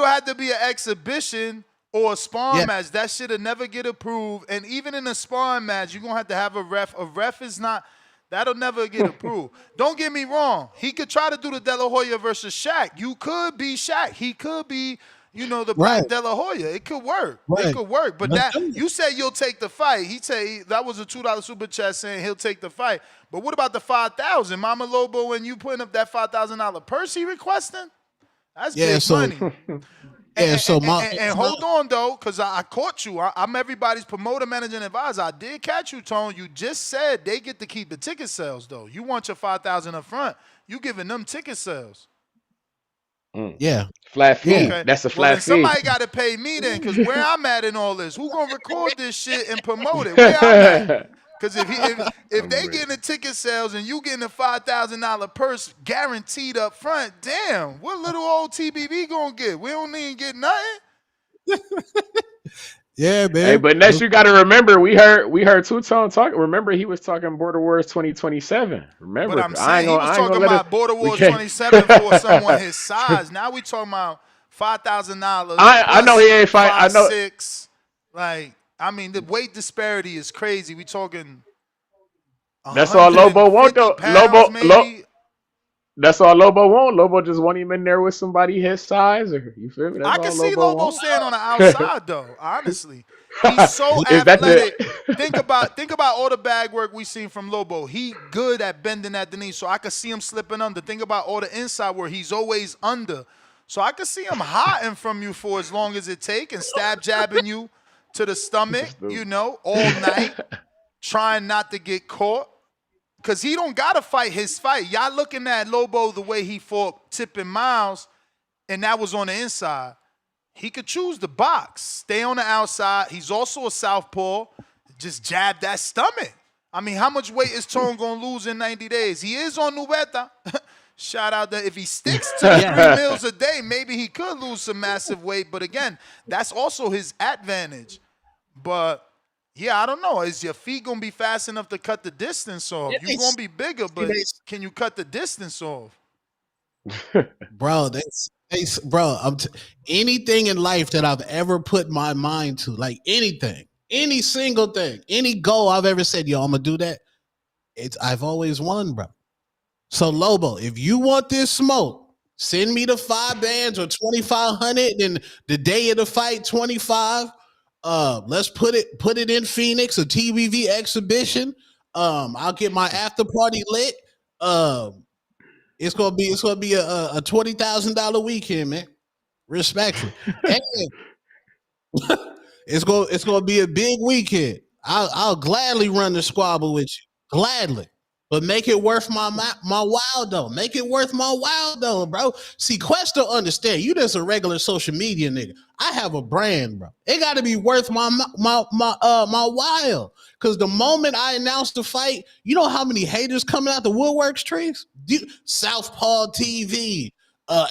G: have to be an exhibition or a sparring match. That shit'll never get approved. And even in a sparring match, you're gonna have a ref. A ref is not. That'll never get approved. Don't get me wrong. He could try to do the De La Hoya versus Shaq. You could be Shaq. He could be, you know, the Black De La Hoya. It could work. It could work. But that you say you'll take the fight. He say that was a $2 super chat saying he'll take the fight. But what about the 5,000? Mama Lobo, when you putting up that $5,000 purse he requesting? That's big money. And hold on, though, because I caught you. I'm everybody's promoter, manager, and advisor. I did catch you, Tone. You just said they get to keep the ticket sales, though. You want your $5,000 up front. You giving them ticket sales.
K: Yeah.
F: Flat fee.
G: Okay.
F: That's a flat fee.
G: Somebody got to pay me then, because where I'm at in all this, who going to record this shit and promote it? Where I'm at? Because if they getting the ticket sales and you getting a $5,000 purse guaranteed up front, damn, what little old TBB gonna get? We don't even get nothing.
K: Yeah, man.
F: Hey, but next you got to remember, we heard Two-Tone talk. Remember, he was talking Border Wars 2027. Remember,
G: but I'm saying he was talking about Border Wars 27 for someone his size. Now we talking about $5,000.
F: I know he ain't fight. I know
G: 6. Like, I mean, the weight disparity is crazy. We talking.
F: That's all Lobo want though. That's all Lobo want. Lobo just want him in there with somebody his size, or you feel me? That's
G: I can see Lobo staying on the outside though. Honestly, he's so athletic. Think about all the bag work we seen from Lobo. He good at bending at the knee, so I could see him slipping under. Think about all the inside where he's always under, so I could see him hiding from you for as long as it take and stab jabbing you to the stomach, you know, all night, trying not to get caught. Because he don't got to fight his fight. Y'all looking at Lobo the way he fought Tipping Miles, and that was on the inside. He could choose the box, stay on the outside. He's also a southpaw. Just jab that stomach. I mean, how much weight is Tone going to lose in 90 days? He is on Nubeta. Shout out that if he sticks to the 3 meals a day, maybe he could lose some massive weight. But again, that's also his advantage. But yeah, I don't know. Is your feet going to be fast enough to cut the distance off? You're going to be bigger, but can you cut the distance off?
K: Bro, anything in life that I've ever put my mind to, like anything, any single thing, any goal I've ever said, yo, I'm going to do that. I've always won, bro. So Lobo, if you want this smoke, send me the 5 bands or 2,500, and the day of the fight, 25. Let's put it in Phoenix, a TBV exhibition. I'll get my after party lit. It's gonna be a $20,000 weekend, man. Respectfully, it's gonna be a big weekend. I'll gladly run the squabble with you, gladly. But make it worth my while though. Make it worth my while though, bro. See, Quest don't understand. You just a regular social media nigga. I have a brand, bro. It got to be worth my while. Cause the moment I announced the fight, you know how many haters coming out the woodworks trees? Southpaw TV,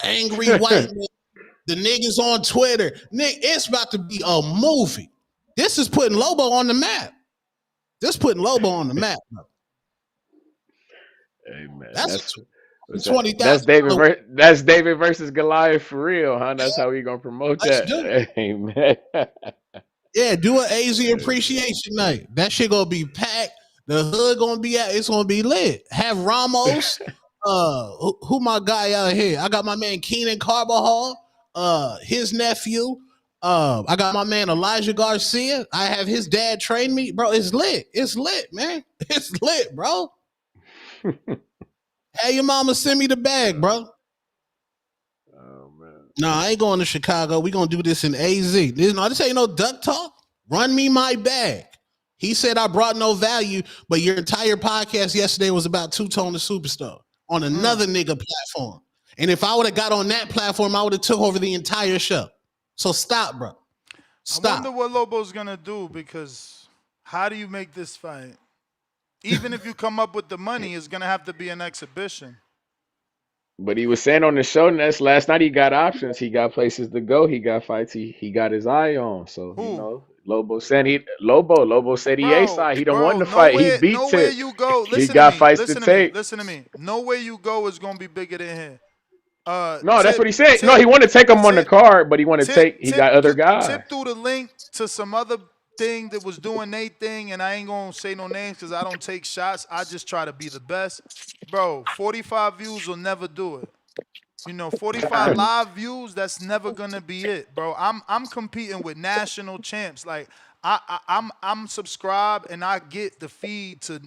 K: angry white man, the niggas on Twitter. Nick, it's about to be a movie. This is putting Lobo on the map. This putting Lobo on the map, bro.
F: Hey man,
K: That's
F: that's David. That's David versus Goliath for real, huh? That's how we gonna promote that. Hey man.
K: Yeah, do an AZ appreciation night. That shit gonna be packed. The hood gonna be at. It's gonna be lit. Have Ramos. Who my guy out here? I got my man Keenan Carbajal. His nephew. I got my man Elijah Garcia. I have his dad train me, bro. It's lit. It's lit, man. It's lit, bro. Hey, your mama send me the bag, bro.
F: Oh man.
K: No, I ain't going to Chicago. We gonna do this in AZ. This ain't no duck talk. Run me my bag. He said I brought no value, but your entire podcast yesterday was about Two-Tone the Superstar on another nigga platform. And if I would have got on that platform, I would have took over the entire show. So stop, bro. Stop.
G: I wonder what Lobo's gonna do, because how do you make this fight? Even if you come up with the money, it's gonna have to be an exhibition.
F: But he was saying on the show last night he got options. He got places to go. He got fights he got his eye on. So Lobo said Lobo said he A-side. He don't want to fight. He beat
G: nowhere
F: it.
G: you go.
F: He got fights to take.
G: Listen to me. Nowhere you go is gonna be bigger than here.
F: No, that's what he said. No, he want to take him on the card, but he want to take. He got other guys.
G: Tip through the link to some other thing that was doing their thing, and I ain't gonna say no names because I don't take shots. I just try to be the best, bro. 45 views will never do it. 45 live views, that's never gonna be it, bro. I'm competing with national champs. Like I'm subscribed and I get the feed to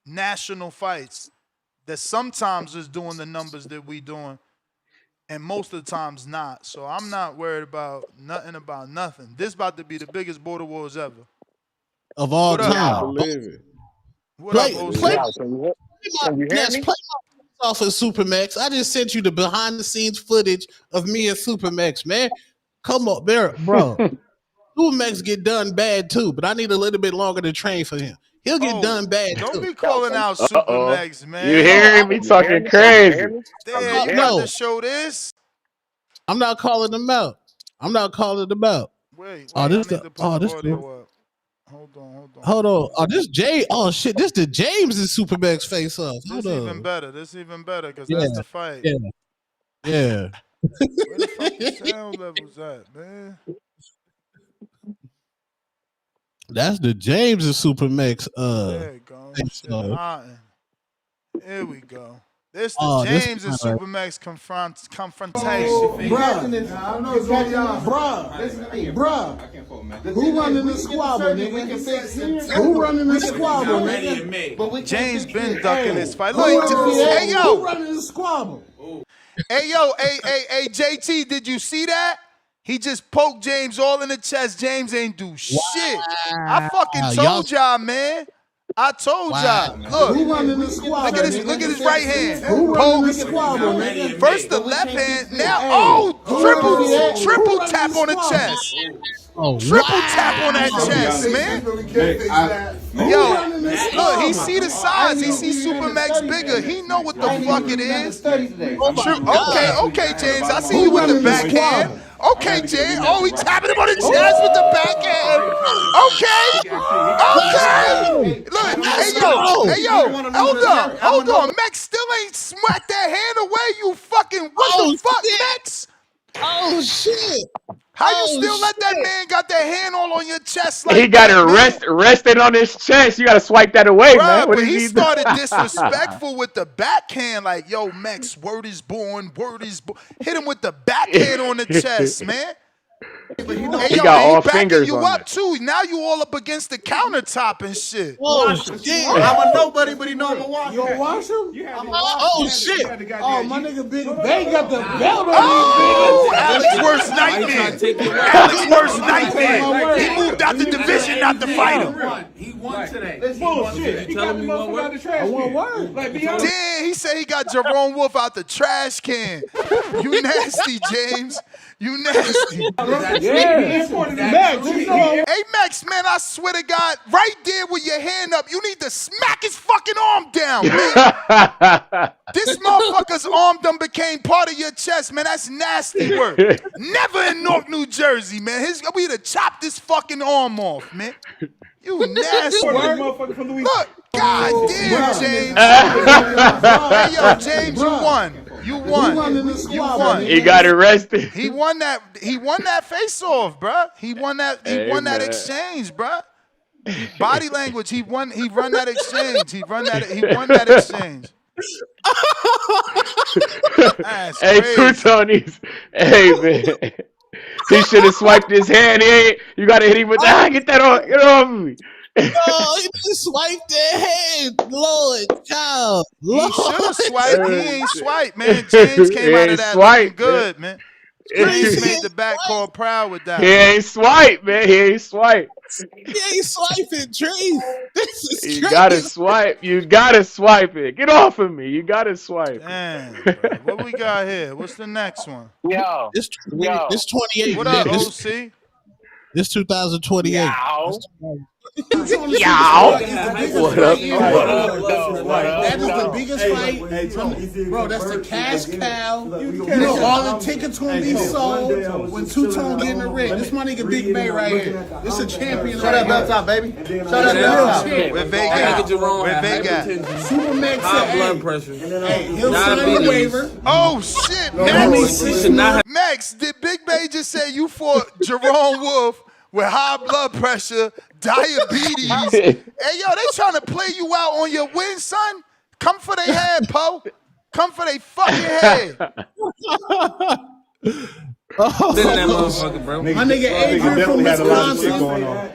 G: national fights that sometimes is doing the numbers that we doing, and most of the times not. So I'm not worried about nothing. This about to be the biggest border wars ever.
K: Of all time.
F: I believe it.
G: Play
K: off of Supermax. I just sent you the behind the scenes footage of me and Supermax, man. Come on, bro. Supermax get done bad too, but I need a little bit longer to train for him. He'll get done bad too.
G: Don't be calling out Supermax, man.
F: You hearing me talking crazy?
G: Damn, you got to show this.
K: I'm not calling them out.
G: Wait,
K: Hold on. Oh, this Jay. Oh shit, this the James and Supermax face off.
G: This even better because that's the fight.
K: Yeah.
G: Where the fuck the sound levels at, man?
K: That's the James and Supermax.
G: There you go. Here we go. This the James and Supermax confrontation.
H: Bruh. Who running the squabble, nigga? Who running the squabble, nigga?
G: James been ducking this fight. Look, hey yo.
H: Who running the squabble?
G: Hey yo, hey, JT, did you see that? He just poked James all in the chest. James ain't do shit. I fucking told y'all, man. I told y'all. Look,
H: who running the squabble?
G: Look at his right hand.
H: Who running the squabble, nigga?
G: First the left hand, now triple tap on the chest. Triple tap on that chest, man. Yo, look, he see the size. He see Supermax bigger. He know what the fuck it is. Okay, James. I see you with the backhand. Okay, James. Oh, he tapping him on the chest with the backhand. Okay. Look, hey yo, hold on. Max still ain't smacked that hand away. You fucking what the fuck, Max?
K: Oh shit.
G: How you still let that man got that hand all on your chest like
F: he got it rested on his chest. You got to swipe that away, man. What
G: but he started disrespectful with the backhand. Like, yo, Max, word is born. Hit him with the backhand on the chest, man. Hey,
K: He
G: yo,
K: got
G: and he
K: all
G: backing
K: fingers
G: you
K: on
G: up too. Now you all up against the countertop and shit.
K: Oh shit!
H: I'm a nobody, but he know I'm a wash. You don't wash him?
K: Oh shit!
H: Oh, my nigga Big Bay got the belt on
G: Oh,
H: these
G: Alex
H: niggas.
G: worst nightmare. Alex worst nightmare. He moved out the division not to fight him.
H: He won today. That's bullshit. He got the motherfucker out the trash can. I won what? Like, be honest.
G: Damn, he said he got Jerome Wolf out the trash can. You nasty, James. You nasty.
H: Yeah. Max, you know.
G: Hey, Max, man, I swear to God, right there with your hand up, you need to smack his fucking arm down, man. This motherfucker's arm done became part of your chest, man. That's nasty work. Never in Newark, New Jersey, man. We'd have chopped this fucking arm off, man. You nasty work. Look, God damn, James. Hey, yo, James, you won. You won. You won.
F: He got arrested.
G: He won that. He won that face off, bruh. He won that. He won that exchange, bruh. Body language. He won. He run that exchange. He won that exchange. That's
F: Hey,
G: crazy.
F: Two Tonys. Hey, man. He should have swiped his hand. You got to hit him with that. Get that off. Get off me.
K: No, he just swiped their head. Lord, child.
G: He should have swiped. He ain't swiped, man. James came out of that looking good, man. James made the backcourt proud with that.
F: He ain't swipe, man. He ain't swipe.
K: He ain't swiping, Tree. This is crazy.
F: You gotta swipe. You gotta swipe it. Get off of me. You gotta swipe.
G: Damn, bro. What we got here? What's the next one?
R: Yo,
K: It's 28.
G: What up,
K: This
G: OC?
K: This 2028.
R: Yow.
F: Yow. What up?
H: That is the biggest fight. Bro, that's the cash cow. You know, all the tickets gonna be sold when Two Tone get in the ring. This my nigga Big Bay right here. This a champion.
L: Shout out belt top, baby. Shout out belt top.
G: Where Vegas? Where Vegas?
H: Super Max
L: High blood pressure.
H: Hey, he'll sign the waiver.
G: Oh shit, Max, did Big Bay just say you fought Jerome Wolf with high blood pressure, diabetes? Hey, yo, they trying to play you out on your win, son? Come for their head, Poe. Come for their fucking head.
H: Bro. My nigga Adrian from Wisconsin.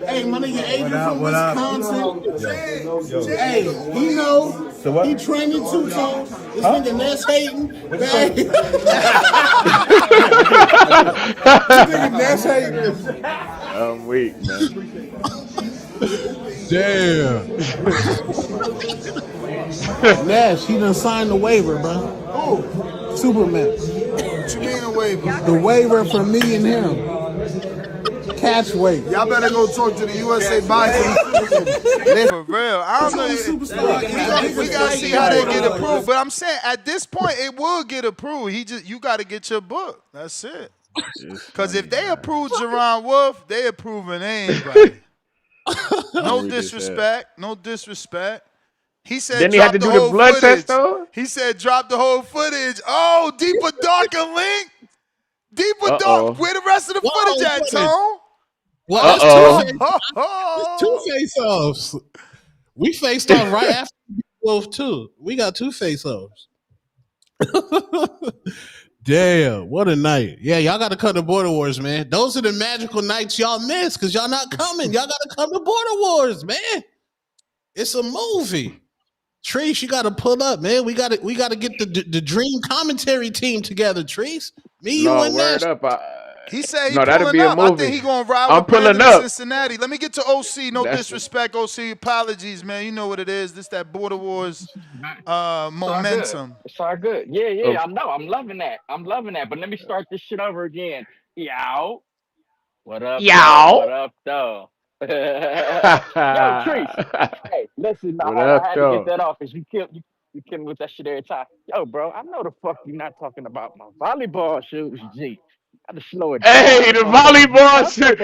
H: Hey, my nigga Adrian from Wisconsin. Hey, he know. He training Two Tone. This nigga Ness hating. This nigga Ness hating.
F: I'm weak, man.
K: Damn.
H: Nash, he done signed the waiver, bro.
G: Who?
H: Superman.
G: What you mean a waiver?
H: The waiver for me and him. Catch weight.
G: Y'all better go talk to the USA Boxing. For real. I don't know. We gotta see how they get approved. But I'm saying at this point it will get approved. You gotta get your book. That's it. Because if they approve Jerron Wolf, they approving anybody. No disrespect. No disrespect. He said
F: Then he had to do the blood test, though?
G: He said drop the whole footage. Oh, deeper, darker link. Deeper, dark. Where the rest of the footage at, Tone?
K: Well, that's two face-offs. We faced off right after Wolf too. We got two face-offs. Damn, what a night. Yeah, y'all got to come to Border Wars, man. Those are the magical nights y'all miss because y'all not coming. Y'all got to come to Border Wars, man. It's a movie. Treese, you got to pull up, man. We got to get the dream commentary team together, Treese. Me, you, and
F: word
K: Nash.
F: up.
G: He said he
F: that'd
G: pulling
F: be a
G: up. I
F: movie.
G: think he gonna ride
F: I'm
G: with
F: pulling
G: Brandon in
F: up.
G: Cincinnati. Let me get to OC. No
F: That's
G: disrespect, OC. Apologies, man. You know what it is. This that Border Wars momentum.
M: It's all good. Yeah. I know. I'm loving that. But let me start this shit over again. Yow. What up?
F: Yow.
M: What up, though? Yo, Treese. Hey, listen. I had to get that off because you kill me with that shit every time. Yo, bro, I know the fuck you're not talking about my volleyball shoes, G. Gotta slow it down.
F: Hey, the volleyball shit.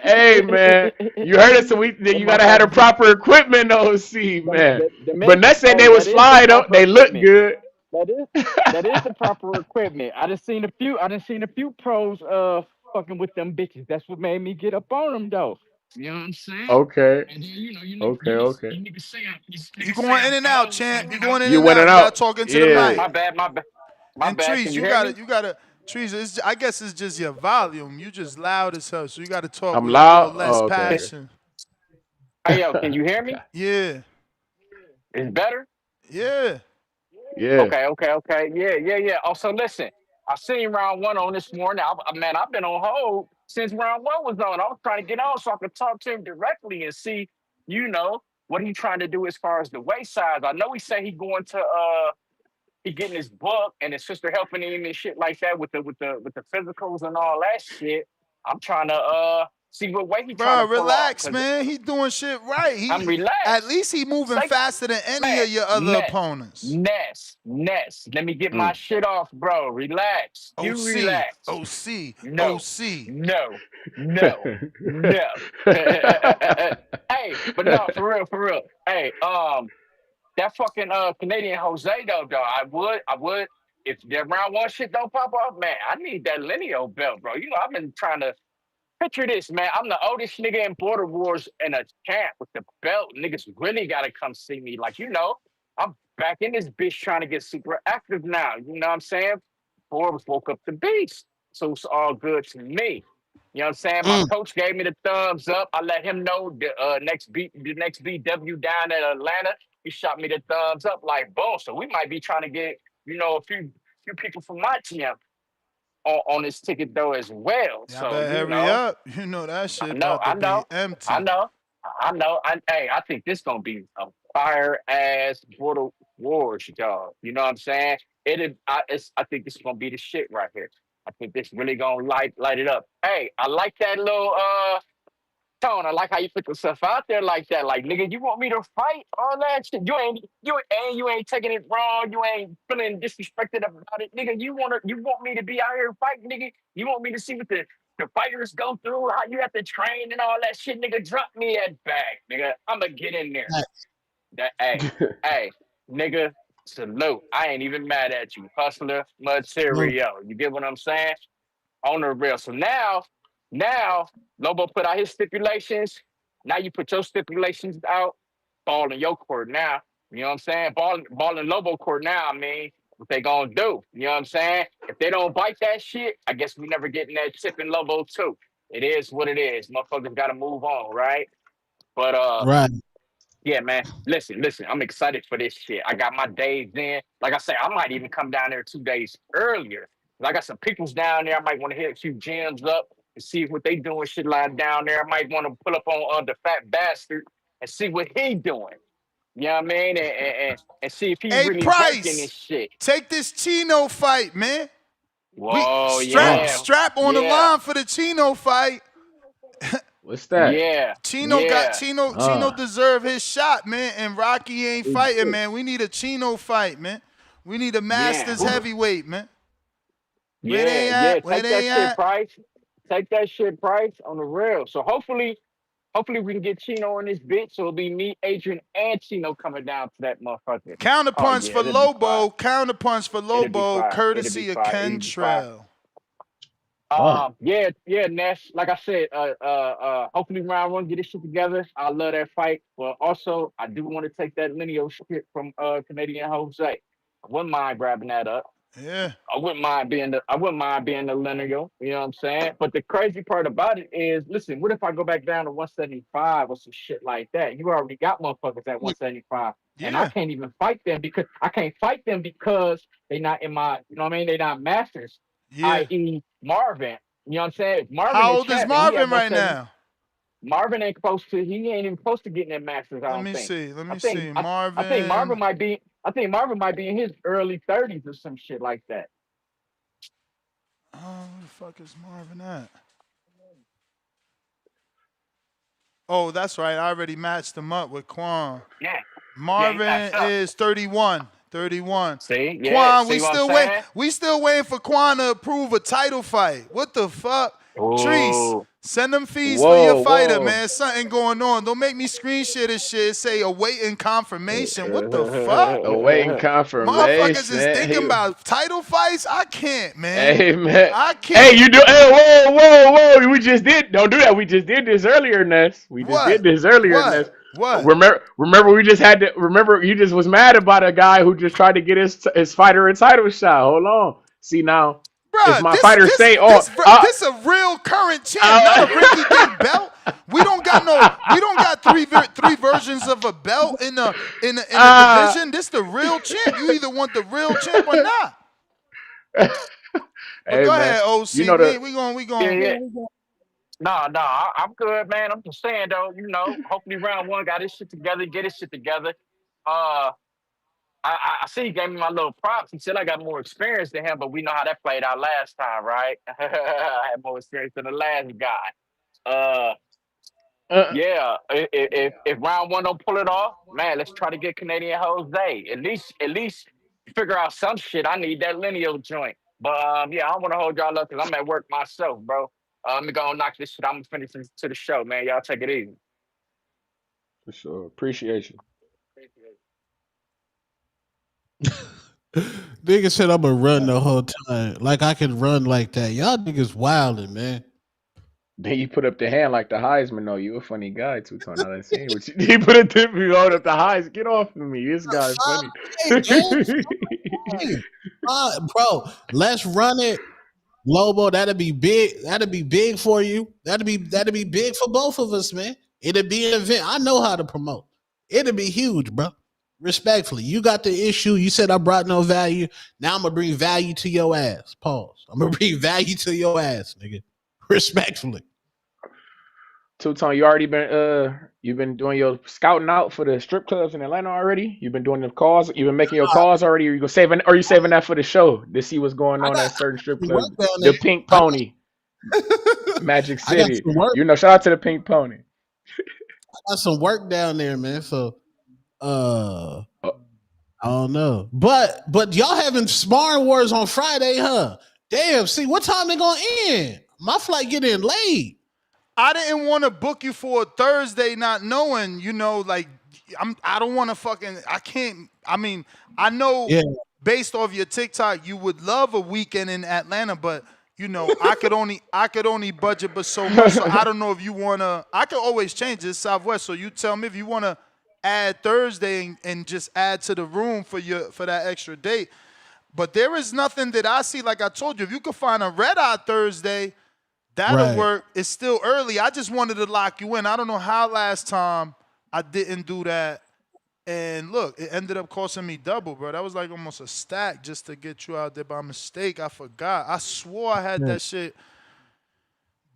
F: Hey, man. You heard it, so you gotta have the proper equipment, OC, man. But let's say they was flying up. They look good.
M: That is the proper equipment. I done seen a few pros fucking with them bitches. That's what made me get up on them though. You know what I'm saying?
F: Okay.
M: And then,
F: Okay.
G: You going in and out, champ. You going in
F: You
G: and
F: went
G: out.
F: and
G: You
F: out.
G: gotta talk into the mic.
M: My bad.
G: And Treese, you gotta Trees, I guess it's just your volume. You just loud as hell, so you got to talk
F: I'm
G: with a little
F: loud.
G: less
F: Oh, okay.
G: passion.
M: Hey, yo, can you hear me?
G: Yeah,
M: It's better?
G: yeah.
F: Yeah.
M: Okay. Yeah. Also, listen, I seen round one on this morning. Man, I've been on hold since round one was on. I was trying to get on so I could talk to him directly and see, what he trying to do as far as the weight size. I know he said he going to he getting his book and his sister helping him and shit like that with the physicals and all that shit. I'm trying to see what weight he trying
G: Bro,
M: to pull off
G: relax,
M: because
G: man. He doing shit right.
M: I'm
G: At
M: relaxed.
G: least he moving
M: Say,
G: faster than any
M: man,
G: of your other
M: Ness,
G: opponents.
M: Ness. Let me get my shit off, bro. Relax. You
G: OC,
M: relax.
G: OC,
M: No,
G: OC.
M: no. Hey, but no, for real. Hey, that fucking Canadian Jose though, I would if that round one shit don't pop off, man. I need that Lineo belt, bro. I've been trying to picture this, man. I'm the oldest nigga in Border Wars and a champ with the belt. Niggas really gotta come see me. Like, I'm back in this bitch trying to get super active now. You know what I'm saying? Forbes woke up the beast. So it's all good to me. You know what I'm saying? My coach gave me the thumbs up. I let him know the next BW down at Atlanta. He shot me the thumbs up like boom. So we might be trying to get, a few people from my team on this ticket though as well.
G: Y'all
M: So,
G: better hurry up. You know that
M: I
G: shit
M: know,
G: about to
M: I
G: be
M: know, I
G: empty.
M: know, I know. Hey, I think this gonna be a fire ass Border Wars, y'all. You know what I'm saying? I think this is gonna be the shit right here. I think this really gonna light it up. Hey, I like that little Tone, I like how you put yourself out there like that. Like, nigga, you want me to fight all that shit? You ain't taking it wrong. You ain't feeling disrespected about it, nigga. You want me to be out here fighting, nigga? You want me to see what the fighters go through, how you have to train and all that shit, nigga? Drop me that bag, nigga. I'ma get in there. Hey, nigga, salute. I ain't even mad at you, hustler, material. You get what I'm saying? On the real. So now Lobo put out his stipulations. Now you put your stipulations out. Ball in your court now. You know what I'm saying? Ball in Lobo court now. I mean, what they gonna do? You know what I'm saying? If they don't bite that shit, I guess we never getting that chip in Lobo too. It is what it is. Motherfuckers gotta move on, right? But
K: Right.
M: yeah, man. Listen. I'm excited for this shit. I got my days in. Like I say, I might even come down there 2 days earlier. I got some peoples down there. I might want to hit a few gyms up and see what they doing shit like down there. I might want to pull up on the fat bastard and see what he doing. You know what I mean? And see if he
G: Hey,
M: really working this
G: Price,
M: shit.
G: take this Chino fight, man. We
M: Whoa, yeah.
G: strap on the
M: Yeah.
G: line for the Chino fight.
F: What's that?
G: Chino deserve his shot, man. And Rocky ain't fighting, man. We need a Chino fight, man. We need a Masters heavyweight, man. Where they
M: Yeah.
G: at? Where
M: Take that
G: they
M: shit,
G: at?
M: Price. Take that shit, Price, on the real. So hopefully we can get Chino in this bitch. So it'll be me, Adrian, and Chino coming down to that motherfucker. Oh
G: Counterpunch
M: yeah,
G: for
M: it'll be fire.
G: Lobo. Counterpunch for
M: It'll be
G: Lobo,
M: fire. It'll be
G: courtesy of
M: fire. It'll be fire.
G: Kentrell.
M: Yeah, Nash. Like I said, hopefully round one get this shit together. I love that fight, but also I do want to take that lineal shit from Canadian Jose. I wouldn't mind grabbing that up.
G: Yeah.
M: I wouldn't mind being the lineal. You know what I'm saying? But the crazy part about it is, listen, what if I go back down to 175 or some shit like that? You already got motherfuckers at 175, and I
G: Yeah.
M: can't even fight them because they not in my, you know what I mean? They not masters,
G: Yeah.
M: i.e. Marvin. You know what I'm saying? If Marvin
G: How
M: is
G: old is
M: champ and he at
G: Marvin right
M: 170,
G: now?
M: Marvin ain't supposed to. He ain't even supposed to get in that masters. I
G: Let
M: don't
G: me
M: think.
G: see. Let
M: I
G: me
M: think
G: see.
M: I think Marvin
G: Marvin.
M: might be. I think Marvin might be in his early 30s or some shit like that.
G: Oh, where the fuck is Marvin at? Oh, that's right. I already matched him up with Quan.
M: Yeah.
G: Marvin is 31. 31.
M: See? Yeah.
G: Quan,
M: See what I'm saying?
G: we still waiting for Quan to approve a title fight. What the fuck? Treese,
M: Oh.
G: send them fees for your fighter,
F: Whoa.
G: man. Something going on. Don't make me screen share this shit. Say awaiting confirmation. What the fuck?
F: Awaiting
G: Motherfuckers is
F: confirmation.
G: thinking about title fights? I can't, man.
F: Hey, man.
G: I
F: Hey,
G: can't.
F: you do. Hey, whoa. We just did. Don't do that. We just did this earlier, Ness.
G: What?
F: Ness.
G: What?
F: Remember, we just had to. Remember, you just was mad about a guy who just tried to get his fighter a title shot. Hold on. See now. If
G: Bruh,
F: my
G: this
F: fighters
G: this
F: say,
G: this this a real current champ, not a rinky dink belt. We don't got three versions of a belt in a division. This the real champ. You either want the real champ or not. But
F: hey
G: go
F: man,
G: ahead,
F: you
G: OC.
F: know the
G: We
M: Yeah,
G: going.
M: yeah. Nah, I'm good, man. I'm just saying though, hopefully round one got his shit together, get his shit together. Uh, I see he gave me my little props. He said I got more experience than him, but we know how that played out last time, right? I had more experience than the last guy.
F: uh,
M: Yeah. If round one don't pull it off, man, let's try to get Canadian Jose. At least figure out some shit. I need that lineal joint. But yeah, I don't want to hold y'all up because I'm at work myself, bro. I'm gonna knock this shit. I'm gonna finish this to the show, man. Y'all take it easy.
F: for sure. Appreciate you.
K: Nigga said I'm gonna run the whole time. Like I can run like that. Y'all niggas wildin', man.
F: Then you put up the hand like the Heisman. No, you a funny guy, Two Tone. I done seen what you. He put a tip. You hold up the Heisman. Get off of me. This guy's funny.
K: Hey, bro, let's run it. Lobo, that'd be big. That'd be big for you. That'd be big for both of us, man. It'd be an event. I know how to promote. It'd be huge, bro. Respectfully, you got the issue. You said I brought no value. Now I'm gonna bring value to your ass. Pause. I'm gonna bring value to your ass, nigga. Respectfully.
F: Two Tone, you've been doing your scouting out for the strip clubs in Atlanta already. You've been doing the calls. You've been making your calls already. Or you saving? Or you saving that for the show to see what's going on at certain strip
K: some work
F: clubs?
K: down
F: The
K: there.
F: Pink Pony, Magic
K: I got
F: City.
K: some work.
F: Shout out to the Pink Pony.
K: I got some work down there, man. So I don't know. But y'all having sparring wars on Friday, huh? Damn, see what time they gonna end? My flight get in late.
G: I didn't want to book you for a Thursday, not knowing, like I don't want to fucking. I can't. I mean, I know based off your TikTok, you would love a weekend in Atlanta, but I could only budget but so much. So I don't know if you wanna. I could always change this Southwest. So you tell me if you wanna add Thursday and just add to the room for that extra date. But there is nothing that I see. Like I told you, if you could find a red eye Thursday. That'll work. It's still early. I just wanted to lock you in. I don't know how last time I didn't do that. And look, it ended up costing me double, bro. That was like almost a stack just to get you out there by mistake. I forgot. I swore I had that shit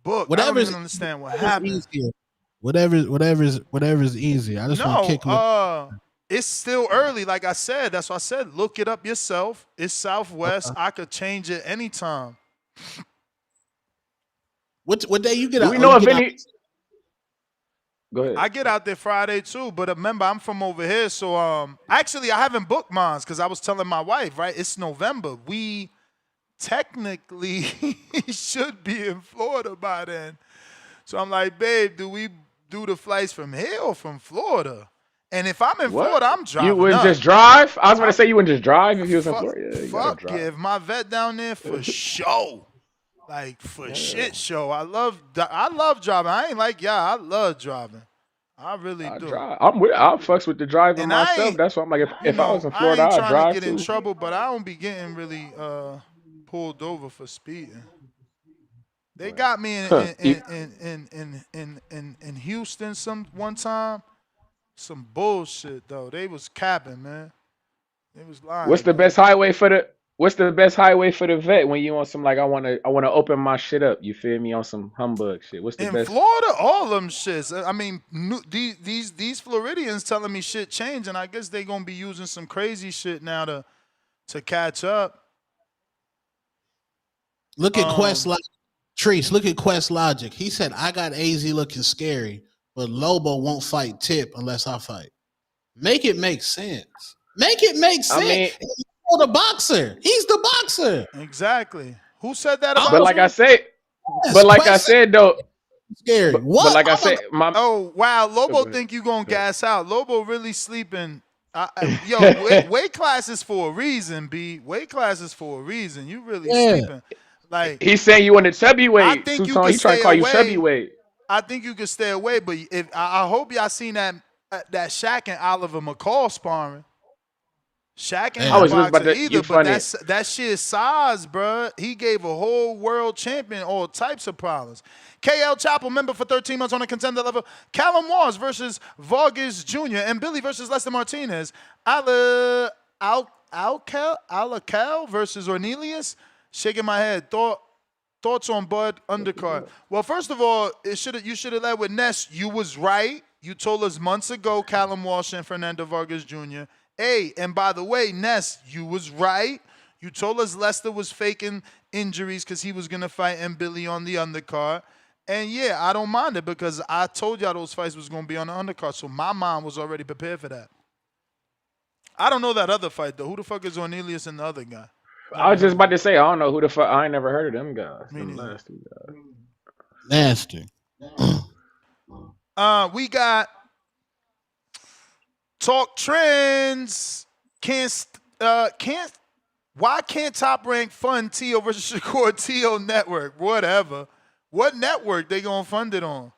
G: booked. I don't even understand what happened.
K: Easier. Whatever's easier. I just want to kick
G: it's still early. Like I said, that's why I said look it up yourself. It's Southwest. I could change it anytime.
K: What day you get out?
F: Do we know if any? Go ahead.
G: I get out there Friday too, but remember I'm from over here, so actually I haven't booked mine because I was telling my wife, right? It's November. We technically should be in Florida by then. So I'm like, babe, do we do the flights from here or from Florida? And if I'm in Florida, I'm driving.
F: You wouldn't
G: up.
F: just drive? I was going to say you wouldn't just drive if you was in Florida. Yeah,
G: fuck yeah, if my vet down there for show. Like for shit show. I love driving. I ain't like y'all. I love driving. I really do.
F: I'll fucks with the driving myself. That's why I'm like, if I was in Florida, I'd drive too.
G: I ain't trying to get in trouble, but I don't be getting really pulled over for speeding. They got me in Houston one time. Some bullshit though. They was capping, man. They was lying.
F: What's the best highway for the vet when you want some like I wanna open my shit up? You feel me on some humbug shit? What's the
G: in
F: best?
G: Florida? All them shits. I mean, these Floridians telling me shit changed, and I guess they gonna be using some crazy shit now to catch up.
K: Look at Quest Logic. Treese, look at Quest Logic. He said I got AZ looking scary, but Lobo won't fight Tip unless I fight. Make it make sense. Make it make sense. I mean, he's the boxer. He's the boxer.
G: Exactly. Who said that about
F: But like
G: you?
F: I said, I said though,
K: scary.
F: But like I said,
G: oh wow, Lobo think you gonna gas out. Lobo really sleeping. Weight class is for a reason, B. Weight class is for a reason. You really sleeping. Like
F: he's saying you in the chubby weight.
G: I think you can
F: He trying to call you chubby
G: away.
F: weight.
G: I think you can stay away, but I hope y'all seen that Shaq and Oliver McCall sparring. Shaq ain't
F: I
G: no
F: was just about
G: boxer
F: to.
G: either,
F: You
G: but
F: funny.
G: that shit is size, bruh. He gave a whole world champion all types of problems. KL Chapel, member for 13 months on a contender level. Callum Wars versus Vargas Jr. and Billy versus Lester Martinez. Alacal versus Ornelius. Shaking my head. Thoughts on Bud undercard? Well, first of all, you should have led with Ness. You was right. You told us months ago Callum Walsh and Fernando Vargas Jr. Hey, and by the way, Ness, you was right. You told us Lester was faking injuries because he was going to fight M. Billy on the undercard. And yeah, I don't mind it because I told y'all those fights was going to be on the undercard, so my mind was already prepared for that. I don't know that other fight, though. Who the fuck is Ornelius and the other guy?
F: I was just about to say, I don't know who the fuck. I ain't never heard of them guys. Them last two guys.
K: Nasty.
G: We got Talk Trends. Why can't Top Rank fund Tio versus Shakur Tio Network? Whatever. What network they gonna fund it on?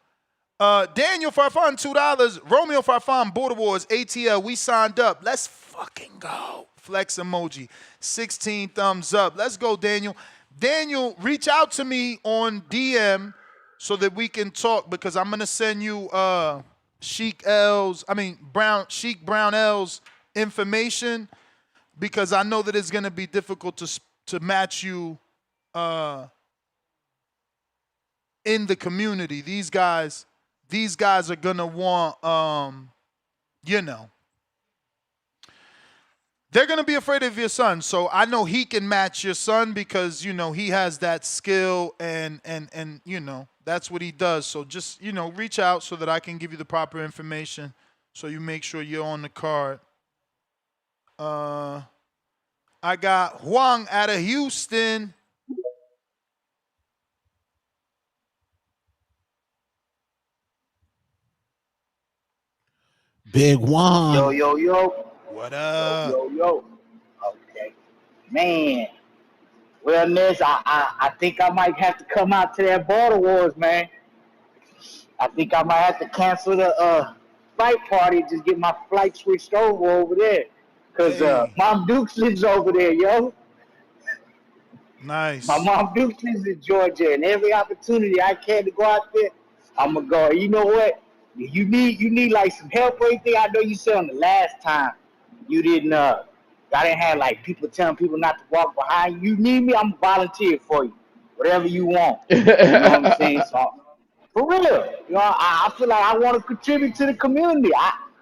G: Daniel Farfan, $2. Romeo Farfan, Border Wars, ATL. We signed up. Let's fucking go. Flex emoji. 16 thumbs up. Let's go, Daniel. Daniel, reach out to me on DM so that we can talk because I'm gonna send you Sheik Brown L's information because I know that it's gonna be difficult to match you in the community. These guys are gonna want they're gonna be afraid of your son. So I know he can match your son because he has that skill and that's what he does. So just reach out so that I can give you the proper information so you make sure you're on the card. I got Huang out of Houston.
K: Big Juan.
P: Yo.
G: What up?
P: Yo. Okay. Man. Well, Ness, I think I might have to come out to that Border Wars, man. I think I might have to cancel the fight party, just get my flight switched over there. Because Mom Dukes lives over there, yo.
G: Nice.
P: My Mom Dukes lives in Georgia, and every opportunity I can to go out there, I'm going to go. You know what? You need like some help or anything. I know you said on the last time you didn't I didn't have like people telling people not to walk behind you. You need me, I'm volunteer for you. Whatever you want. You know what I'm saying? So for real. I feel like I want to contribute to the community.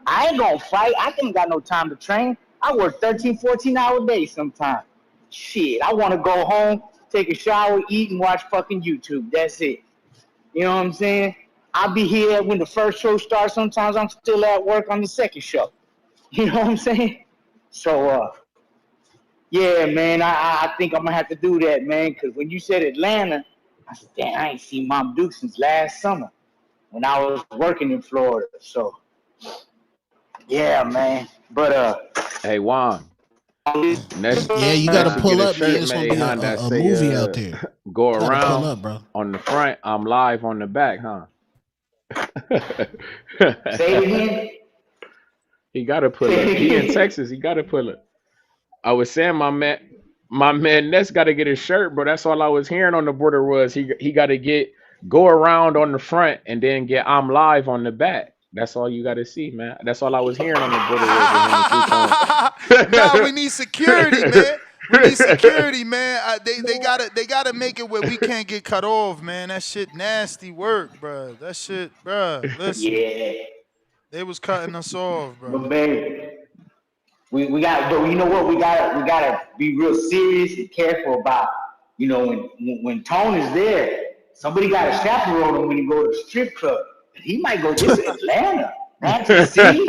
P: I ain't gonna fight. I ain't got no time to train. I work 13, 14-hour days sometimes. Shit. I wanna go home, take a shower, eat, and watch fucking YouTube. That's it. You know what I'm saying? I'll be here when the first show starts. Sometimes I'm still at work on the second show. You know what I'm saying? So, yeah, man, I think I'm going to have to do that, man, because when you said Atlanta, I said, damn, I ain't seen Mom Duke since last summer when I was working in Florida. So, yeah, man. But,
F: Hey, Juan.
K: Yeah, you got to pull up, man. It's going to be a movie out there.
F: Go
K: you
F: around
K: pull up, bro.
F: on the front. I'm live on the back, huh?
P: Say it again.
F: He got to pull up. He in Texas. He got to pull up. I was saying my man Ness got to get his shirt, bro. That's all I was hearing on the border was he got to go around on the front and then get I'm live on the back. That's all you got to see, man. That's all I was hearing on the border was
G: Nah, we need security, man. We need security, man. They gotta make it where we can't get cut off, man. That shit nasty work, bro. That shit, bro. Listen, they was cutting us off, bro.
P: But baby, we got. But you know what? We gotta be real serious and careful about. When Tone is there, somebody got to chaperone him when he go to the strip club. He might go. This is Atlanta, Manchester City.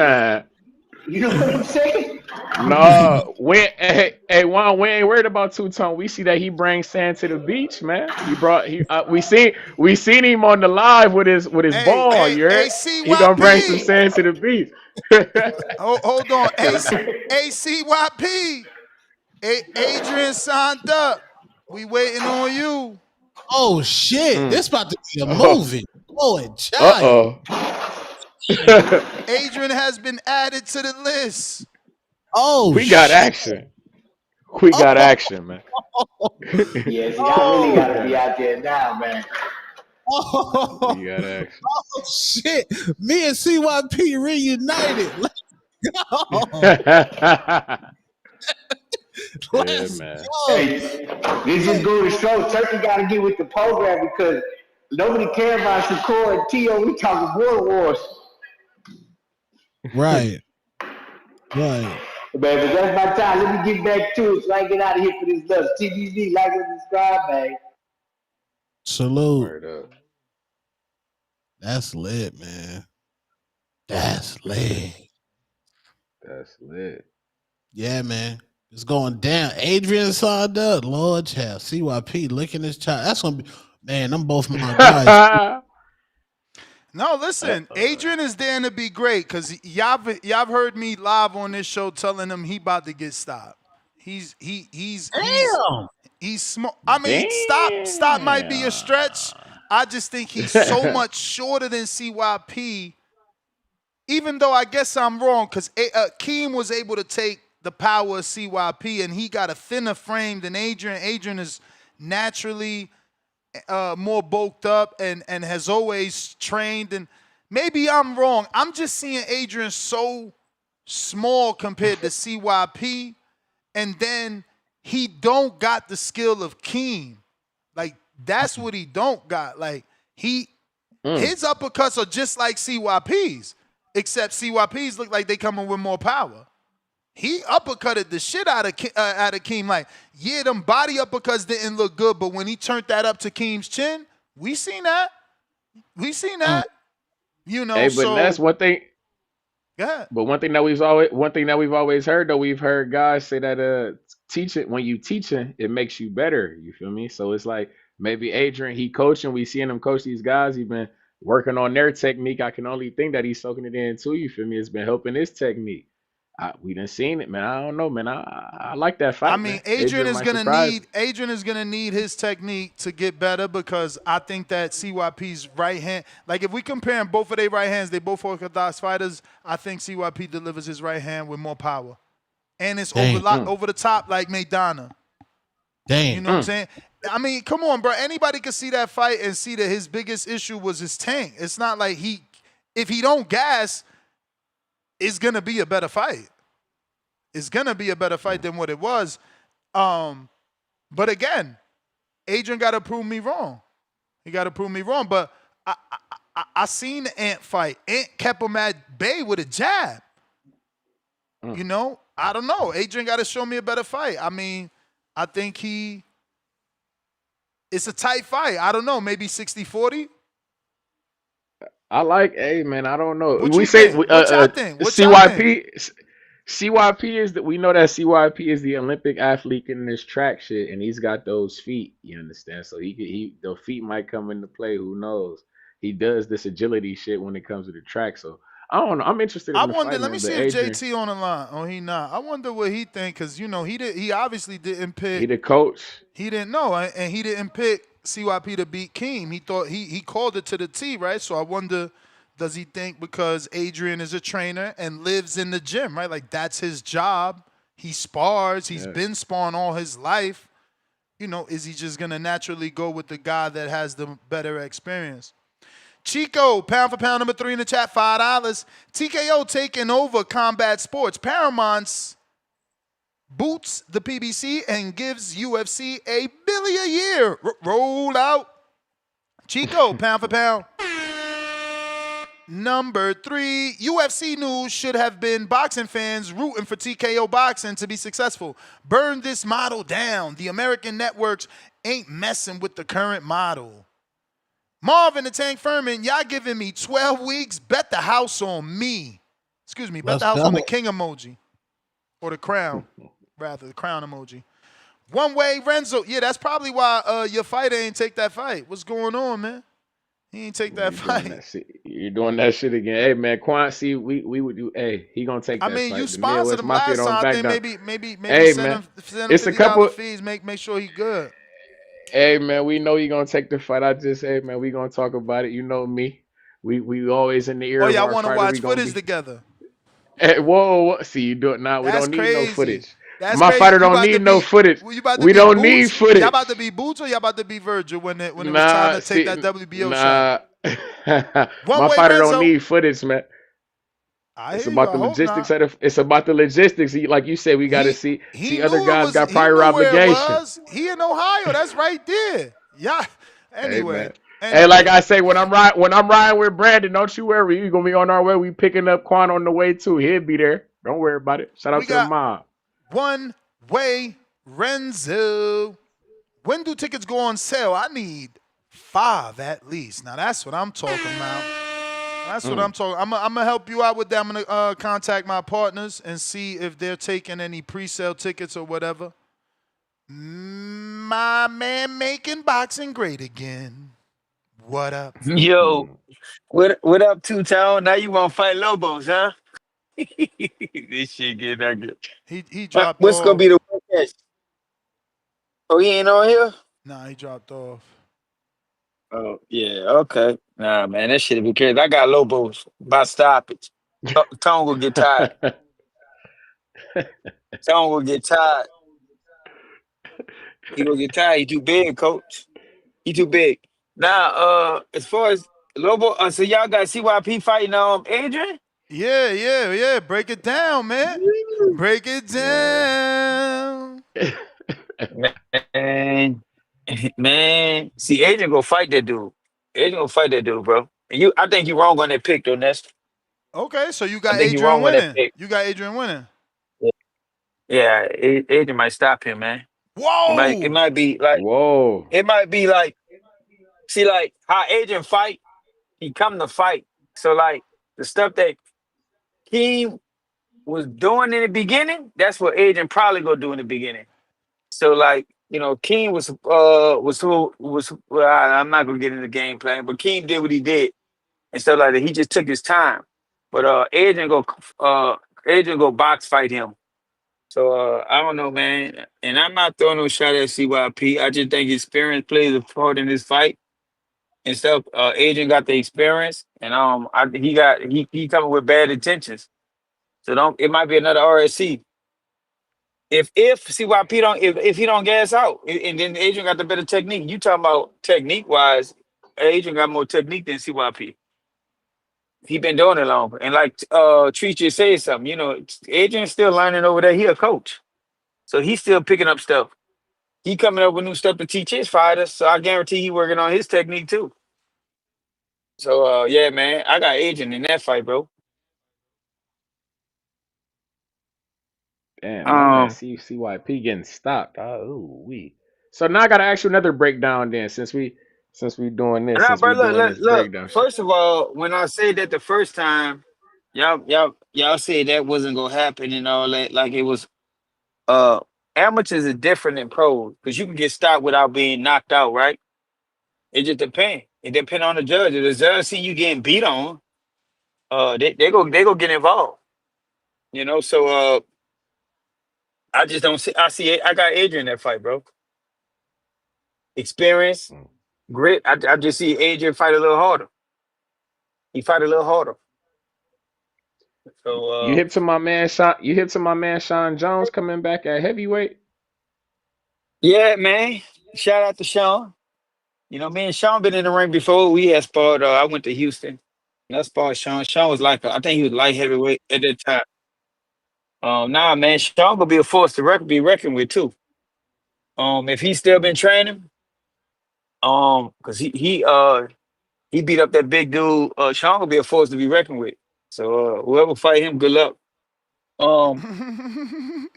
P: You know what I'm saying?
F: No, Juan, we ain't worried about Two-Tone. We see that he brings sand to the beach, man. We seen him on the live with his ball. He gonna bring some sand to the beach.
G: Hold on, ACYP. Adrian signed up. We waiting on you.
K: Oh shit! This about to be a movie. Boy, child.
G: Adrian has been added to the list.
K: Oh,
F: We got
K: shit.
F: action. We got action, man.
P: Yeah, see, I really
F: We
K: Oh,
P: gotta
F: got
P: be out there now, man.
F: we
K: oh,
F: got action.
K: oh, shit. Me and CYP reunited. Let's go.
F: Yeah,
K: Let's
F: man.
K: go.
P: Hey, this just go to show Turkey gotta get with the program because nobody cares about Shakur and Tio. We talking border wars.
K: Right, right.
P: Man, but that's my time. Let me get back to it so I get out of here for this love. TVZ, like and subscribe, man.
K: Salute.
F: Word up.
K: That's lit, man. That's lit.
F: That's lit.
K: Yeah, man. It's going down. Adrian signed up. Lord child. CYP licking his child. That's gonna be, man, them both my guys.
G: No, listen, Adrian is there to be great because y'all heard me live on this show telling him he about to get stopped.
K: Damn.
G: He's small. I mean, stop might be a
F: Damn.
G: stretch. I just think he's so much shorter than CYP. Even though I guess I'm wrong because Keem was able to take the power of CYP and he got a thinner frame than Adrian. Adrian is naturally more bulked up and has always trained. And maybe I'm wrong. I'm just seeing Adrian so small compared to CYP, and then he don't got the skill of Keem. Like that's what he don't got. Like his uppercuts are just like CYP's, except CYP's look like they coming with more power. He uppercutted the shit out of Keem. Like, yeah, them body uppercuts didn't look good, but when he turned that up to Keem's chin, we seen that. We seen that. You know,
F: Hey, but that's
G: so
F: one thing.
G: yeah.
F: But one thing that we've always heard though, we've heard guys say that teaching when you teaching, it makes you better. You feel me? So it's like maybe Adrian, he coaching, we seeing him coach these guys, he's been working on their technique. I can only think that he's soaking it in too, you feel me? It's been helping his technique. We done seen it, man. I don't know, man. I like that fight,
G: I mean,
F: man. Adrian might surprise.
G: Adrian is gonna need his technique to get better because I think that CYP's right hand, like if we compare both of their right hands, they both orthodox fighters. I think CYP delivers his right hand with more power, and it's over the top like Maidana.
K: Damn.
G: You know what I'm saying? I mean, come on, bro. Anybody could see that fight and see that his biggest issue was his tank. It's not like if he don't gas, it's gonna be a better fight. It's gonna be a better fight than what it was. But again, Adrian got to prove me wrong. He got to prove me wrong. But I seen the Ant fight. Ant kept him at bay with a jab. You know, I don't know. Adrian got to show me a better fight. I mean, I think it's a tight fight. I don't know, maybe 60-40.
F: I like, hey man, I don't know.
G: What
F: We
G: you
F: say
G: think? What y'all think? What y'all think?
F: CYP is that we know that CYP is the Olympic athlete in this track shit, and he's got those feet. You understand? So the feet might come into play. Who knows? He does this agility shit when it comes to the track. So I don't know. I'm interested
G: I
F: in the
G: wonder.
F: fight,
G: Let me
F: man. But
G: see if
F: Adrian,
G: JT on the line. Oh, he not. I wonder what he think because you know he obviously didn't pick.
F: he the coach.
G: He didn't know, and he didn't pick CYP to beat Keem. He thought he called it to the T, right? So I wonder, does he think because Adrian is a trainer and lives in the gym, right? Like that's his job. He spars. He's been sparring all his life. You know, is he just gonna naturally go with the guy that has the better experience? Chico, pound for pound number 3 in the chat, $5. TKO taking over combat sports. Paramount's boots the PBC and gives UFC $1 billion a year. Roll out. Chico, pound for pound. Number 3, UFC news should have been boxing fans rooting for TKO boxing to be successful. Burn this model down. The American networks ain't messing with the current model. Marvin the Tank Furman, y'all giving me 12 weeks. Bet the house on me. Excuse me, bet the house on the king emoji. Or the crown, rather, the crown emoji. One way, Renzo. Yeah, that's probably why your fighter ain't take that fight. What's going on, man? He ain't take that fight.
F: You're doing that shit again. Hey man, Quan, see, we would do. Hey, he gonna take that
G: I mean,
F: fight.
G: you
F: The
G: sponsored
F: Midwest
G: him
F: Mafia
G: last
F: don't
G: time. I
F: back
G: think
F: down.
G: maybe
F: Hey
G: send
F: man,
G: him
F: it's a
G: $50
F: couple.
G: fees. Make sure he good.
F: Hey man, we know you gonna take the fight. Hey man, we gonna talk about it. You know me. We always in the ear
G: Oh
F: of
G: yeah, I
F: our
G: want to
F: fighter. We
G: watch
F: gonna
G: footage
F: be.
G: together.
F: Hey, whoa. See, you do it now. We
G: That's
F: don't need no
G: crazy.
F: footage.
G: That's
F: My
G: crazy.
F: fighter don't need no footage.
G: You about to
F: We
G: be
F: don't need
G: Boots? Y'all
F: footage.
G: about to be Boots or y'all about to be Virgil when it was time
F: Nah,
G: to take
F: see,
G: that WBO shot?
F: nah.
G: One
F: My
G: way,
F: fighter don't
G: Renzo.
F: need footage, man.
G: I
F: It's
G: hear you.
F: about
G: I
F: the
G: hope
F: logistics
G: not.
F: of It's about the logistics. Like you said, we got to see.
G: He
F: Other
G: knew it
F: guys
G: was.
F: got
G: He
F: prior
G: knew where it
F: obligation.
G: was. He in Ohio. That's right there. Yeah.
F: Hey man.
G: Anyway.
F: Hey, like I say, when I'm riding with Brandon, don't you worry. We gonna be on our way. We picking up Quan on the way too. He'll be there. Don't worry about it. Shout out
G: We
F: to the
G: got
F: mob.
G: one way, Renzo. When do tickets go on sale? I need 5 at least. Now that's what I'm talking about. That's what I'm talking. I'm gonna help you out with that. I'm gonna contact my partners and see if they're taking any pre-sale tickets or whatever. My man making boxing great again. What up?
Q: Yo, what up, Two Town? Now you want to fight Lobos, huh? This shit get that good.
G: He dropped
Q: What's gonna
G: off.
Q: be the worst case? Oh, he ain't on here?
G: Nah, he dropped off.
Q: Oh, yeah, okay. Nah, man, that shit be crazy. I got Lobos. About stoppage. Tone will get tired. Tone will get tired. He gonna get tired. He too big, coach. He too big. Now, as far as Lobo, so y'all got CYP fighting Adrian?
G: Yeah. Break it down, man. Break it down.
Q: Man, man. See, Adrian gonna fight that dude. Adrian gonna fight that dude, bro. And I think you wrong on that pick, though, Nest.
G: Okay, so you
Q: I
G: got
Q: think you
G: Adrian
Q: wrong on that
G: winning.
Q: pick.
G: You got Adrian winning.
Q: Yeah, Adrian might stop him, man. It
G: Whoa.
Q: might be like
F: Whoa.
Q: it might be like see like how Adrian fight, he come to fight. So like the stuff that Keem was doing in the beginning, that's what Adrian probably gonna do in the beginning. So like, Keem well, I'm not gonna get into the game plan, but Keem did what he did and stuff like that. He just took his time. But Adrian go box fight him. So I don't know, man. And I'm not throwing no shot at CYP. I just think experience plays a part in this fight and stuff. Adrian got the experience, and he coming with bad intentions. So don't it might be another RSC. If CYP don't if he don't gas out, and then Adrian got the better technique. You talking about technique wise? Adrian got more technique than CYP. He been doing it longer, and like Treach just said something. Adrian's still learning over there. He a coach, so he's still picking up stuff. He coming up with new stuff to teach his fighters. So I guarantee he working on his technique too. So yeah, man, I got Adrian in that fight, bro.
F: Damn, my man
Q: Um,
F: CYP getting stopped. Oh, we. So now I gotta ask you another breakdown then,
Q: Nah,
F: since we
Q: bro,
F: doing this
Q: look.
F: breakdown shit.
Q: First of all, when I said that the first time, y'all said that wasn't gonna happen and all that. Like it was. Uh, Amateurs are different than pros because you can get stopped without being knocked out, right? It just depends. It depends on the judge. If the judge see you getting beat on, they go get involved. So I just don't see. I got Adrian in that fight, bro. Experience, grit. I just see Adrian fight a little harder. He fight a little harder. So
F: You hip to my man Sean? You hip to my man Sean Jones coming back at heavyweight?
Q: yeah, man. Shout out to Sean. Me and Sean been in the ring before. We had sparred. I went to Houston. And I sparred Sean. Sean was I think he was light heavyweight at that time. Nah, man, Sean gonna be a force to be reckoned with too. If he still been training, cause he beat up that big dude. Sean gonna be a force to be reckoned with. So whoever fight him, good luck. Um,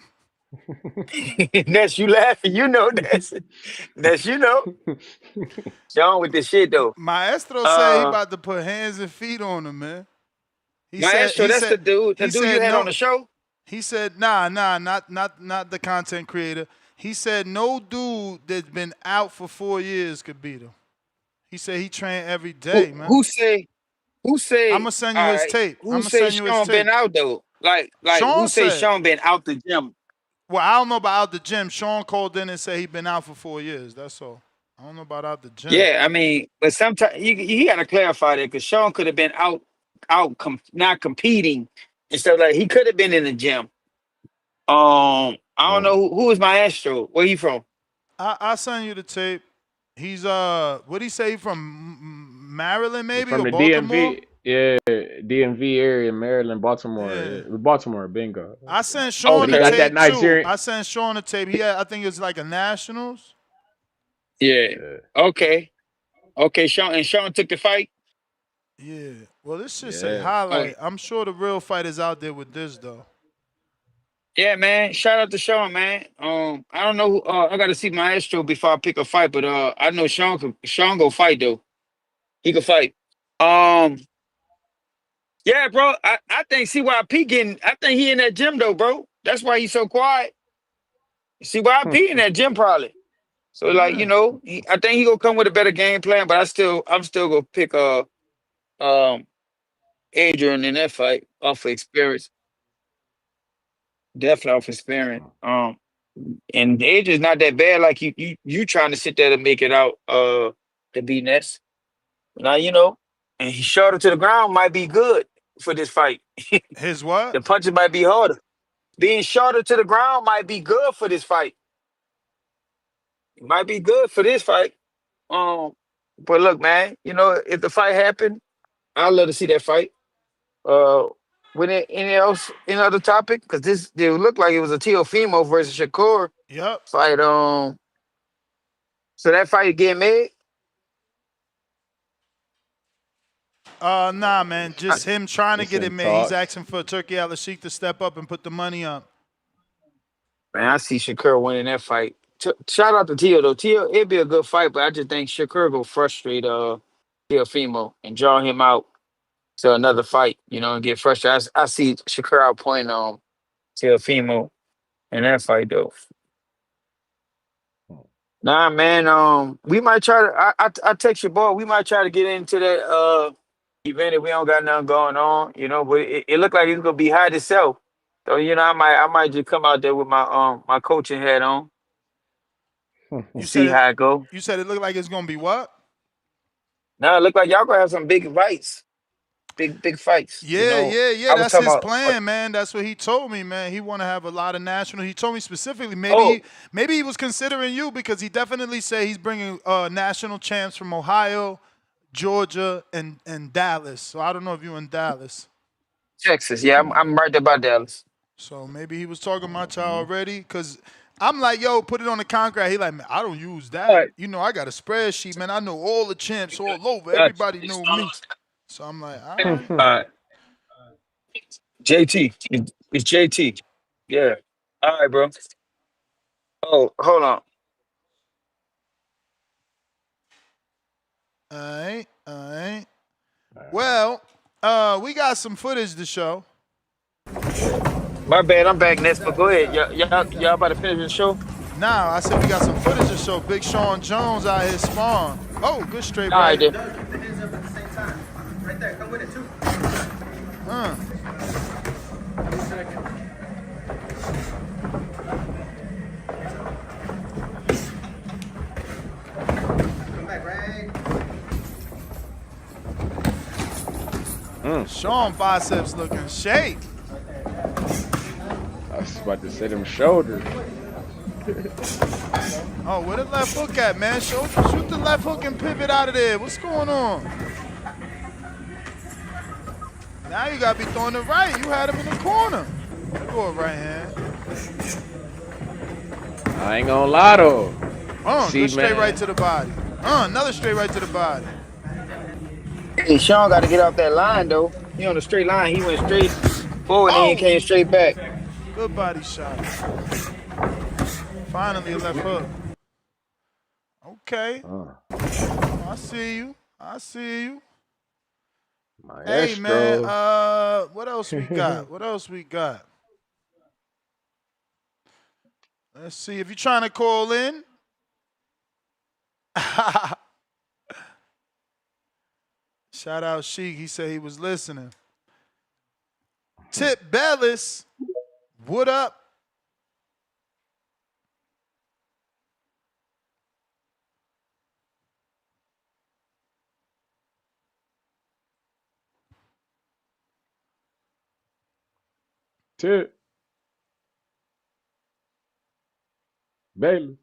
Q: that's you laughing. That's Sean with this shit though.
G: Maestro said he about to put hands and feet on him, man.
Q: Maestro, that's the dude. The dude you had on the show.
G: He said, nah, not the content creator. He said no dude that's been out for 4 years could beat him. He said he trained every day, man.
Q: Who say?
G: I'm gonna send you his tape.
Q: Who say Sean been out though? Like
G: Sean
Q: who say
G: said,
Q: Sean been out the gym?
G: Well, I don't know about out the gym. Sean called in and said he been out for 4 years. That's all. I don't know about out the gym.
Q: Yeah, I mean, but sometimes you got to clarify that because Sean could have been not competing and stuff like. He could have been in the gym. I don't know who is Maestro. Where he from?
G: I send you the tape. He's what he say from Maryland maybe
F: From
G: or
F: the
G: Baltimore?
F: DMV, yeah, DMV area, Maryland, Baltimore,
G: Yeah.
F: Baltimore, bingo.
G: I sent
F: But
G: Sean
F: he
G: the
F: got that
G: tape too.
F: Nigerian.
G: I sent Sean the tape. He had, I think it's like a Nationals.
Q: Yeah. Okay. Okay. Sean took the fight.
G: Yeah. Well, this should say
F: Yeah.
Q: Oh,
G: highlight. I'm sure the real fight is out there with this though.
Q: yeah, man. Shout out to Sean, man. I don't know. I got to see Maestro before I pick a fight, but I know Sean go fight though. He could fight. Um, yeah, bro. I think CYP getting. I think he in that gym though, bro. That's why he's so quiet. CYP in that gym probably. So like I think he gonna come with a better game plan, but I'm still gonna pick um Adrian in that fight off of experience. Definitely off experience. And Adrian's not that bad. Like you trying to sit there to make it out to be next. Now and he shorter to the ground might be good for this fight.
G: His what?
Q: The punches might be harder. Being shorter to the ground might be good for this fight. It might be good for this fight. Um, but look, man, if the fight happened, I'd love to see that fight. Uh, with any else, any other topic? Because this it looked like it was a Teofimo versus Shakur
G: Yep.
Q: fight. So that fight getting made.
G: Nah, man. Just him trying to
F: It's
G: get
F: in
G: it made. He's
F: talks.
G: asking for Turkey Al Sheikh to step up and put the money up.
Q: Man, I see Shakur winning that fight. Shout out to Tio though. Tio, it'd be a good fight, but I just think Shakur go frustrate Teofimo and draw him out to another fight. And get frustrated. I see Shakur outpoint Teofimo in that fight though. Nah, man. We might try to. I text your boy. We might try to get into that event if we don't got nothing going on. But it looked like it's gonna be hot itself. So I might just come out there with my coaching hat on and
G: You
Q: see
G: said it.
Q: how it go.
G: You said it looked like it's gonna be what?
Q: Now it look like y'all gonna have some big fights, big fights.
G: Yeah.
Q: I was
G: That's
Q: talking
G: his
Q: about.
G: plan, man. That's what he told me, man. He want to have a lot of national. He told me specifically.
Q: Oh,
G: Maybe he was considering you because he definitely said he's bringing national champs from Ohio, Georgia, and Dallas. So I don't know if you in Dallas.
Q: Texas. Yeah, I'm right there by Dallas.
G: So maybe he was talking about y'all already because. I'm like, yo, put it on the contract. He like, man, I don't use
Q: All
G: that.
Q: right,
G: I got a spreadsheet, man. I know all the champs all over.
Q: gotcha.
G: Everybody know me. So I'm like, all right.
Q: All right, JT. It's JT. Yeah. All right, bro. Oh, hold on.
G: All right, all right. Well, we got some footage to show.
Q: My bad. I'm back next, but go ahead. Y'all about to finish the show?
G: Now, I said we got some footage to show. Big Sean Jones out here spawn. Oh, good straight
Q: All right,
G: right.
Q: then.
L: Right there, come with it too.
G: Huh.
L: Come back, right?
G: Sean biceps looking shape.
F: I was about to say them shoulders.
G: Oh, where the left hook at, man? Shoot the left hook and pivot out of there. What's going on? Now you gotta be throwing it right. You had him in the corner. Go a right hand.
F: I ain't gonna lie though.
G: Good straight right to the body. Another straight right to the body.
Q: Hey, Sean got to get off that line though. He on the straight line. He went straight forward and he
G: Oh,
Q: came straight back.
G: good body shot. Finally a left hook. Okay. I see you. I see you. Hey man, what else we got? What else we got? Let's see. If you're trying to call in. Shout out Sheik. He said he was listening. Tip Bellis. What up?
F: Tip. Bailey.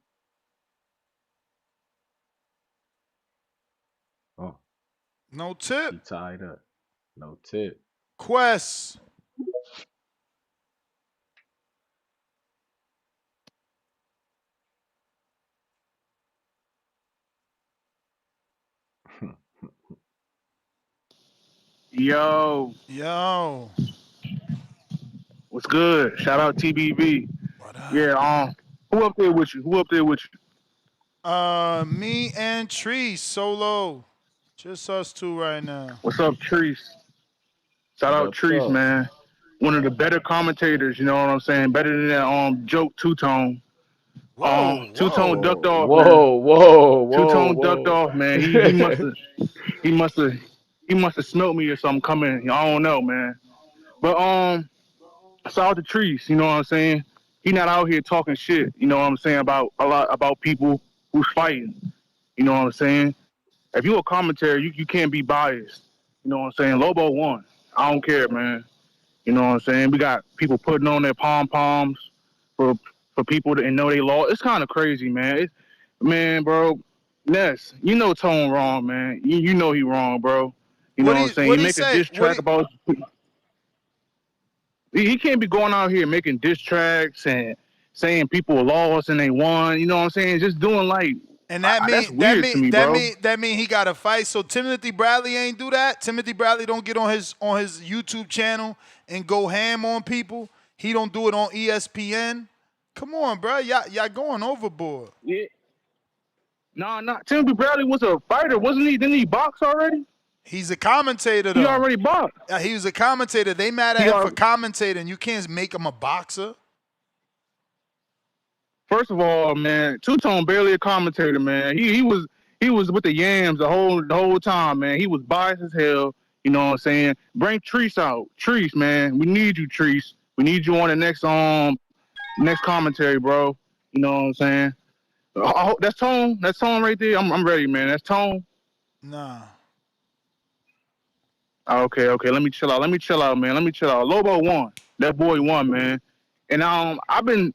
F: Oh,
G: No tip.
F: he tied up. No tip.
G: Quest.
B: Yo,
G: Yo.
B: what's good? Shout out TBV.
G: What up?
B: Yeah, who up there with you? Who up there with you?
G: Me and Tree solo. Just us two right now.
B: What's up, Treese? Shout
F: What
B: out
F: up,
B: Treese,
F: though?
B: man. One of the better commentators, you know what I'm saying? Better than that joke Two Tone.
G: Whoa,
B: Two Tone ducked
G: whoa.
B: off, man. Two
F: Whoa.
B: Tone ducked off, man. He must have smelt me or something coming. I don't know, man. But shout out to Treese, you know what I'm saying? He not out here talking shit, you know what I'm saying, about a lot about people who's fighting. You know what I'm saying? If you a commentator, you can't be biased. You know what I'm saying? Lobo won. I don't care, man. You know what I'm saying? We got people putting on their pom poms for people that know they lost. It's kind of crazy, man. Man, bro, Ness, you know Tone wrong, man. You know he wrong, bro. You know what I'm saying?
G: What
B: You
G: he
B: make a
G: say?
B: diss track about. He can't be going out here making diss tracks and saying people lost and they won. You know what I'm saying? Just doing like
G: And that
B: that's
G: mean
B: weird to me, bro.
G: that mean he got to fight. So Timothy Bradley ain't do that. Timothy Bradley don't get on his YouTube channel and go ham on people. He don't do it on ESPN. Come on, bro. Y'all going overboard.
B: Yeah. Nah. Timothy Bradley was a fighter, wasn't he? Didn't he box already?
G: He's a commentator
B: He
G: though.
B: already boxed.
G: He was a commentator. They mad at him for commentating. You can't make him a boxer.
B: First of all, man, Two Tone barely a commentator, man. He was with the yams the whole time, man. He was biased as hell. You know what I'm saying? Bring Treese out, Treese, man. We need you, Treese. We need you on the next commentary, bro. You know what I'm saying? That's Tone. That's Tone right there. I'm ready, man. That's Tone.
G: Nah.
B: Okay. Let me chill out, man. Let me chill out. Lobo won. That boy won, man. And I've been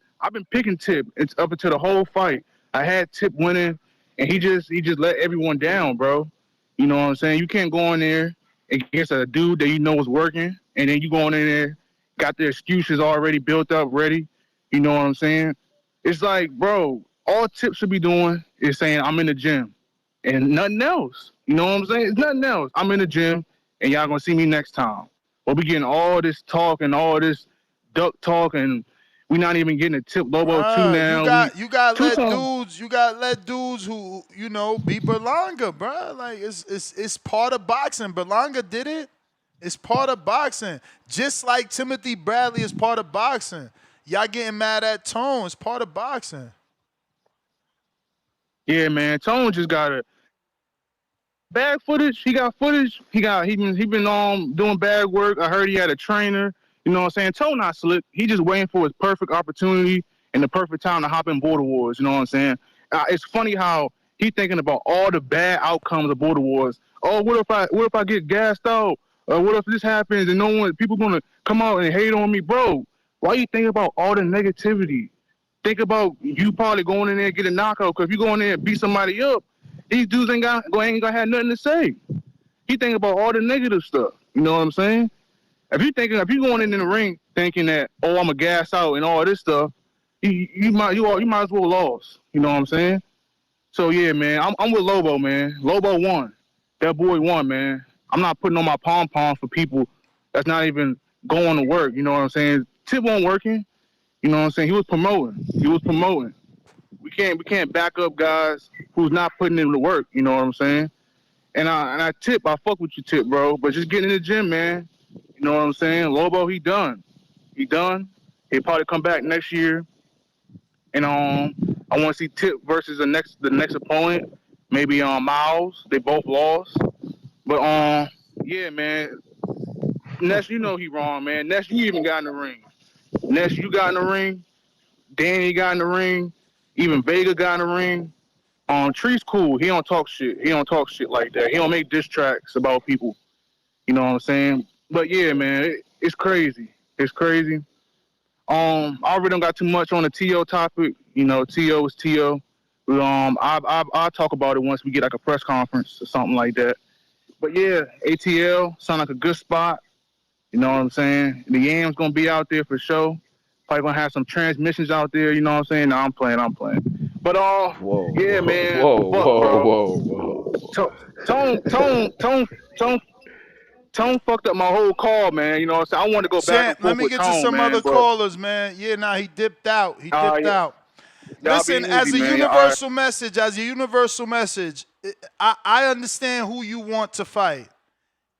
B: picking Tip. It's up until the whole fight. I had Tip winning, and he just let everyone down, bro. You know what I'm saying? You can't go in there against a dude that you know is working, and then you going in there, got the excuses already built up, ready. You know what I'm saying? It's like, bro, all Tip should be doing is saying, I'm in the gym, and nothing else. You know what I'm saying? It's nothing else. I'm in the gym, and y'all gonna see me next time. But we getting all this talk and all this duck talk, and we not even getting a Tip Lobo 2 now.
G: You got let dudes who beat Berlanga, bro. Like it's part of boxing. Berlanga did it. It's part of boxing. Just like Timothy Bradley is part of boxing. Y'all getting mad at Tone. It's part of boxing.
B: Yeah, man. Tone just got a bag footage. He got footage. He been doing bag work. I heard he had a trainer. You know what I'm saying? Tone not slick. He just waiting for his perfect opportunity and the perfect time to hop in Border Wars. You know what I'm saying? It's funny how he thinking about all the bad outcomes of Border Wars. Oh, what if I get gassed out? What if this happens and people gonna come out and hate on me, bro? Why you thinking about all the negativity? Think about you probably going in there and get a knockout. Because if you go in there and beat somebody up, these dudes ain't gonna have nothing to say. He thinking about all the negative stuff. You know what I'm saying? If you going in the ring thinking that, oh, I'm a gas out and all this stuff, you might as well lost. You know what I'm saying? So yeah, man, I'm with Lobo, man. Lobo won. That boy won, man. I'm not putting on my pom pom for people that's not even going to work. You know what I'm saying? Tip wasn't working. You know what I'm saying? He was promoting. We can't back up guys who's not putting in the work. You know what I'm saying? And I fuck with you, Tip, bro. But just get in the gym, man. You know what I'm saying? Lobo, he done. He'll probably come back next year. And I want to see Tip versus the next opponent. Maybe Miles. They both lost. But yeah, man. Ness, you know he wrong, man. Ness, you even got in the ring. Ness, you got in the ring. Danny got in the ring. Even Vega got in the ring. Tree's cool. He don't talk shit. He don't talk shit like that. He don't make diss tracks about people. You know what I'm saying? But yeah, man, it's crazy. It's crazy. I really don't got too much on the TO topic. You know, TO is TO. But, I'll talk about it once we get like a press conference or something like that. But yeah, ATL sound like a good spot. You know what I'm saying? The Yam's gonna be out there for sure. Probably gonna have some transmissions out there. You know what I'm saying? No, I'm playing. But yeah, man. Fuck, bro. Tone fucked up my whole call, man. You know what I'm saying? I wanted to go back and
G: Champ, let
B: forth
G: me
B: with
G: get to
B: Tone,
G: some
B: man.
G: other
B: But
G: callers, man. Yeah, nah, he dipped out. He dipped out.
B: Y'all
G: Listen,
B: be
G: as
B: easy,
G: a
B: man.
G: universal message, I understand who you want to fight.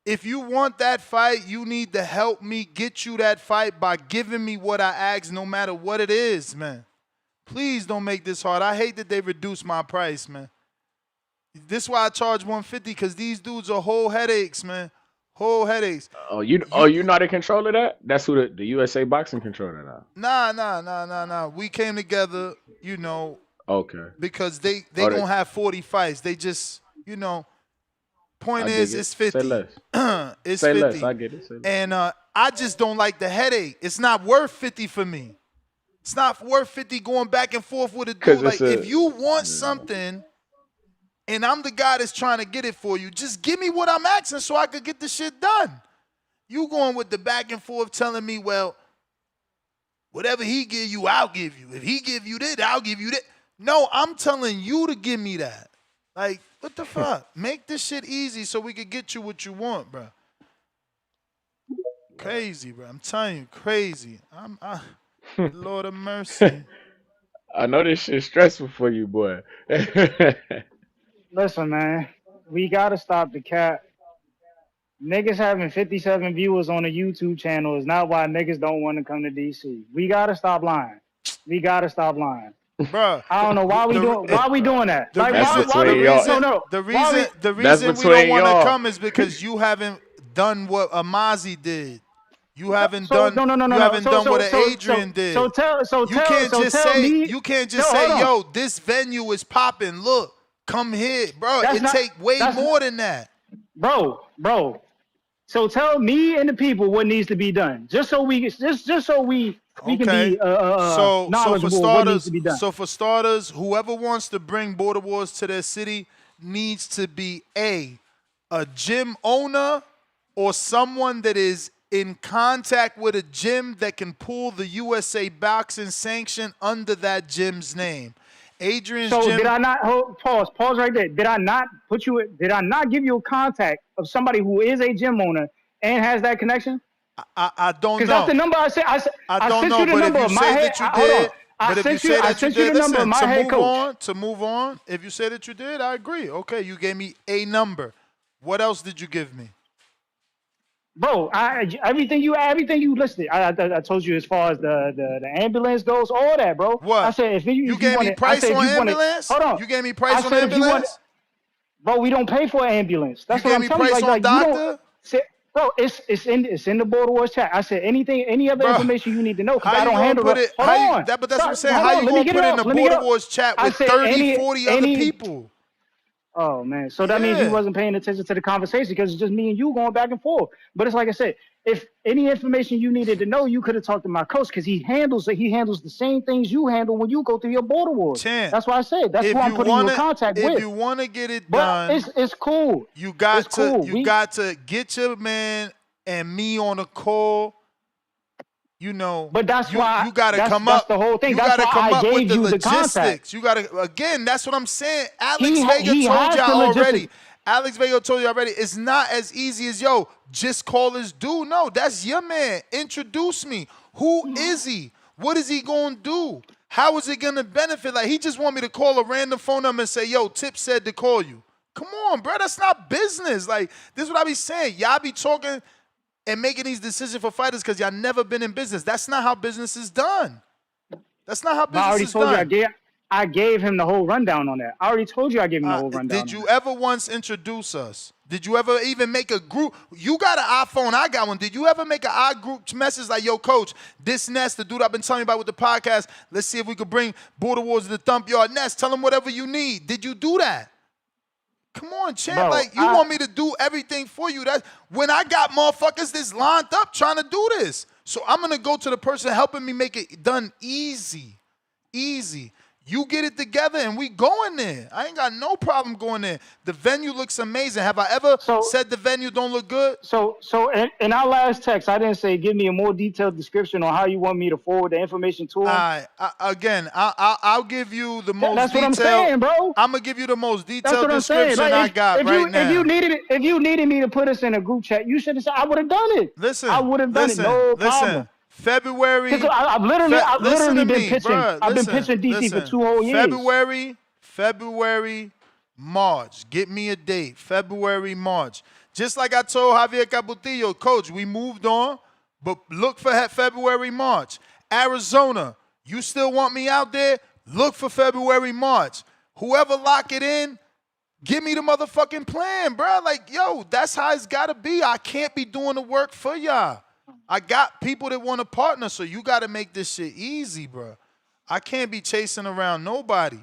G: If you want that fight, you need to help me get you that fight by giving me what I ask, no matter what it is, man. Please don't make this hard. I hate that they reduced my price, man. This is why I charge $150, because these dudes are whole headaches, man. Whole headaches.
F: You're not in control of that? That's who the USA Boxing control that now.
G: Nah. We came together, you know.
F: Okay.
G: Because they gonna have 40 fights. They just, you know, point is it's 50.
F: Say less.
G: It's
F: Say
G: 50.
F: less. I get it. Say less.
G: And I just don't like the headache. It's not worth 50 for me. It's not worth 50 going back and forth with a dude. Like, if you want something and I'm the guy that's trying to get it for you, just give me what I'm asking so I could get the shit done. You going with the back and forth telling me, well, whatever he give you, I'll give you. If he give you this, I'll give you that. No, I'm telling you to give me that. Like, what the fuck? Make this shit easy so we could get you what you want, bro. Crazy, bro. I'm telling you, crazy. Lord of mercy.
F: I know this shit's stressful for you, boy.
S: Listen, man, we gotta stop the cap. Niggas having 57 viewers on a YouTube channel is not why niggas don't want to come to DC. We gotta stop lying.
G: Bruh,
S: I don't know why we doing that.
G: The
S: Like,
G: reason,
S: why
G: the
S: we,
G: reason,
S: no,
G: the reason, the reason we don't want to come is because you haven't done what Amazi did. You haven't done. You haven't done what Adrian did. You can't just say, yo, this venue is popping. Look, come here, bro. It take way more than that,
S: bro. So tell me and the people what needs to be done, just so we can be knowledgeable what needs to be done.
G: So for starters, whoever wants to bring Border Wars to their city needs to be a gym owner or someone that is in contact with a gym that can pull the USA Boxing sanction under that gym's name. Adrian's gym.
S: Did I not pause right there? Did I not give you a contact of somebody who is a gym owner and has that connection?
G: I don't know.
S: Because that's the number I said.
G: I don't know, but if you say that you did, but if you say that you did, listen, to move on, if you say that you did, I agree. Okay, you gave me a number. What else did you give me?
S: Bro, everything you listed. I told you as far as the ambulance goes, all that, bro.
G: What?
S: I said if you
G: gave me price on ambulance.
S: Hold on.
G: You gave me price on ambulance.
S: Bro, we don't pay for an ambulance. That's what I'm telling you. Like, doctor. Bro, it's in the Border Wars chat. I said any other information you need to know, because I don't handle it. Hold on.
G: But that's what I'm saying. How you gonna put it in the Border Wars chat with 30, 40 other people?
S: Oh, man. So that means you wasn't paying attention to the conversation, because it's just me and you going back and forth. But it's like I said, if any information you needed to know, you could have talked to my coach, because he handles the same things you handle when you go through your Border Wars. That's why I said that's who I'm putting you in contact with.
G: If you want to get it done,
S: it's cool.
G: You got to get your man and me on a call. You know,
S: but that's why
G: you got to come
S: that's
G: up.
S: The whole thing.
G: You
S: got
G: to come up with the
S: logistics.
G: You got to again. That's what I'm saying. Alex Vega told y'all already. Alex Vega told you already. It's not as easy as just call this dude. No, that's your man. Introduce me. Who is he? What is he gonna do? How is it gonna benefit? Like, he just want me to call a random phone number and say, "Yo, Tip said to call you." Come on, bro. That's not business. Like, this is what I be saying. Y'all be talking and making these decisions for fighters because y'all never been in business. That's not how business is done. That's not how business is done.
S: I gave him the whole rundown on that. I already told you I gave him the whole rundown.
G: Did you ever once introduce us? Did you ever even make a group? You got an iPhone, I got one. Did you ever make an iGroup message like, yo, coach, this Ness, the dude I've been telling you about with the podcast, let's see if we could bring Border Wars to the Thump Yard Ness. Tell him whatever you need. Did you do that? Come on, champ.
S: Bro,
G: like, you want me to do everything for you. That's when I got motherfuckers that's lined up trying to do this. So I'm going to go to the person helping me make it done easy. Easy. You get it together and we going there. I ain't got no problem going there. The venue looks amazing. Have I ever said the venue don't look good?
S: So in our last text, I didn't say give me a more detailed description on how you want me to forward the information to him.
G: I'll give you the most
S: That's what I'm
G: detailed.
S: saying, bro.
G: I'm gonna give you the most
S: That's
G: detailed
S: what I'm saying.
G: description
S: Like,
G: I got right now.
S: If you needed me to put us in a group chat, you should have said I would have done it.
G: Listen,
S: I would have done it. No problem.
G: February.
S: I've literally been pitching. I've been pitching DC for 2 whole years.
G: February, March. Get me a date. February, March. Just like I told Javier Caputillo, Coach, we moved on, but look for February, March. Arizona, you still want me out there? Look for February, March. Whoever lock it in, give me the motherfucking plan, bro. Like, yo, that's how it's got to be. I can't be doing the work for y'all. I got people that want to partner, so you got to make this shit easy, bro. I can't be chasing around nobody.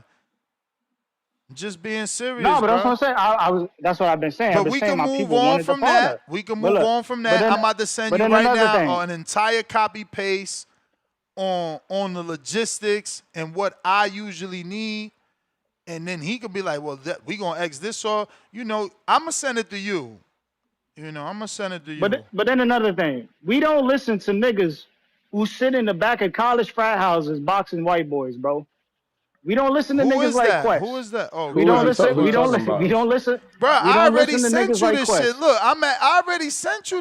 G: Just being serious,
S: no, but
G: bro.
S: that's what I'm saying. That's what I've been saying.
G: But we can move on from that. We can move on from that. I'm about to send you right now an entire copy paste on the logistics and what I usually need. And then he could be like, well, we going to X this or, I'm going to send it to you. I'm going to send it to you.
S: But then another thing. We don't listen to niggas who sit in the back of college frat houses boxing white boys, bro. We don't listen to niggas like Quest.
G: Who is that? Oh,
S: we don't listen. We don't listen.
G: Bro, I already sent you this shit. Look, I already sent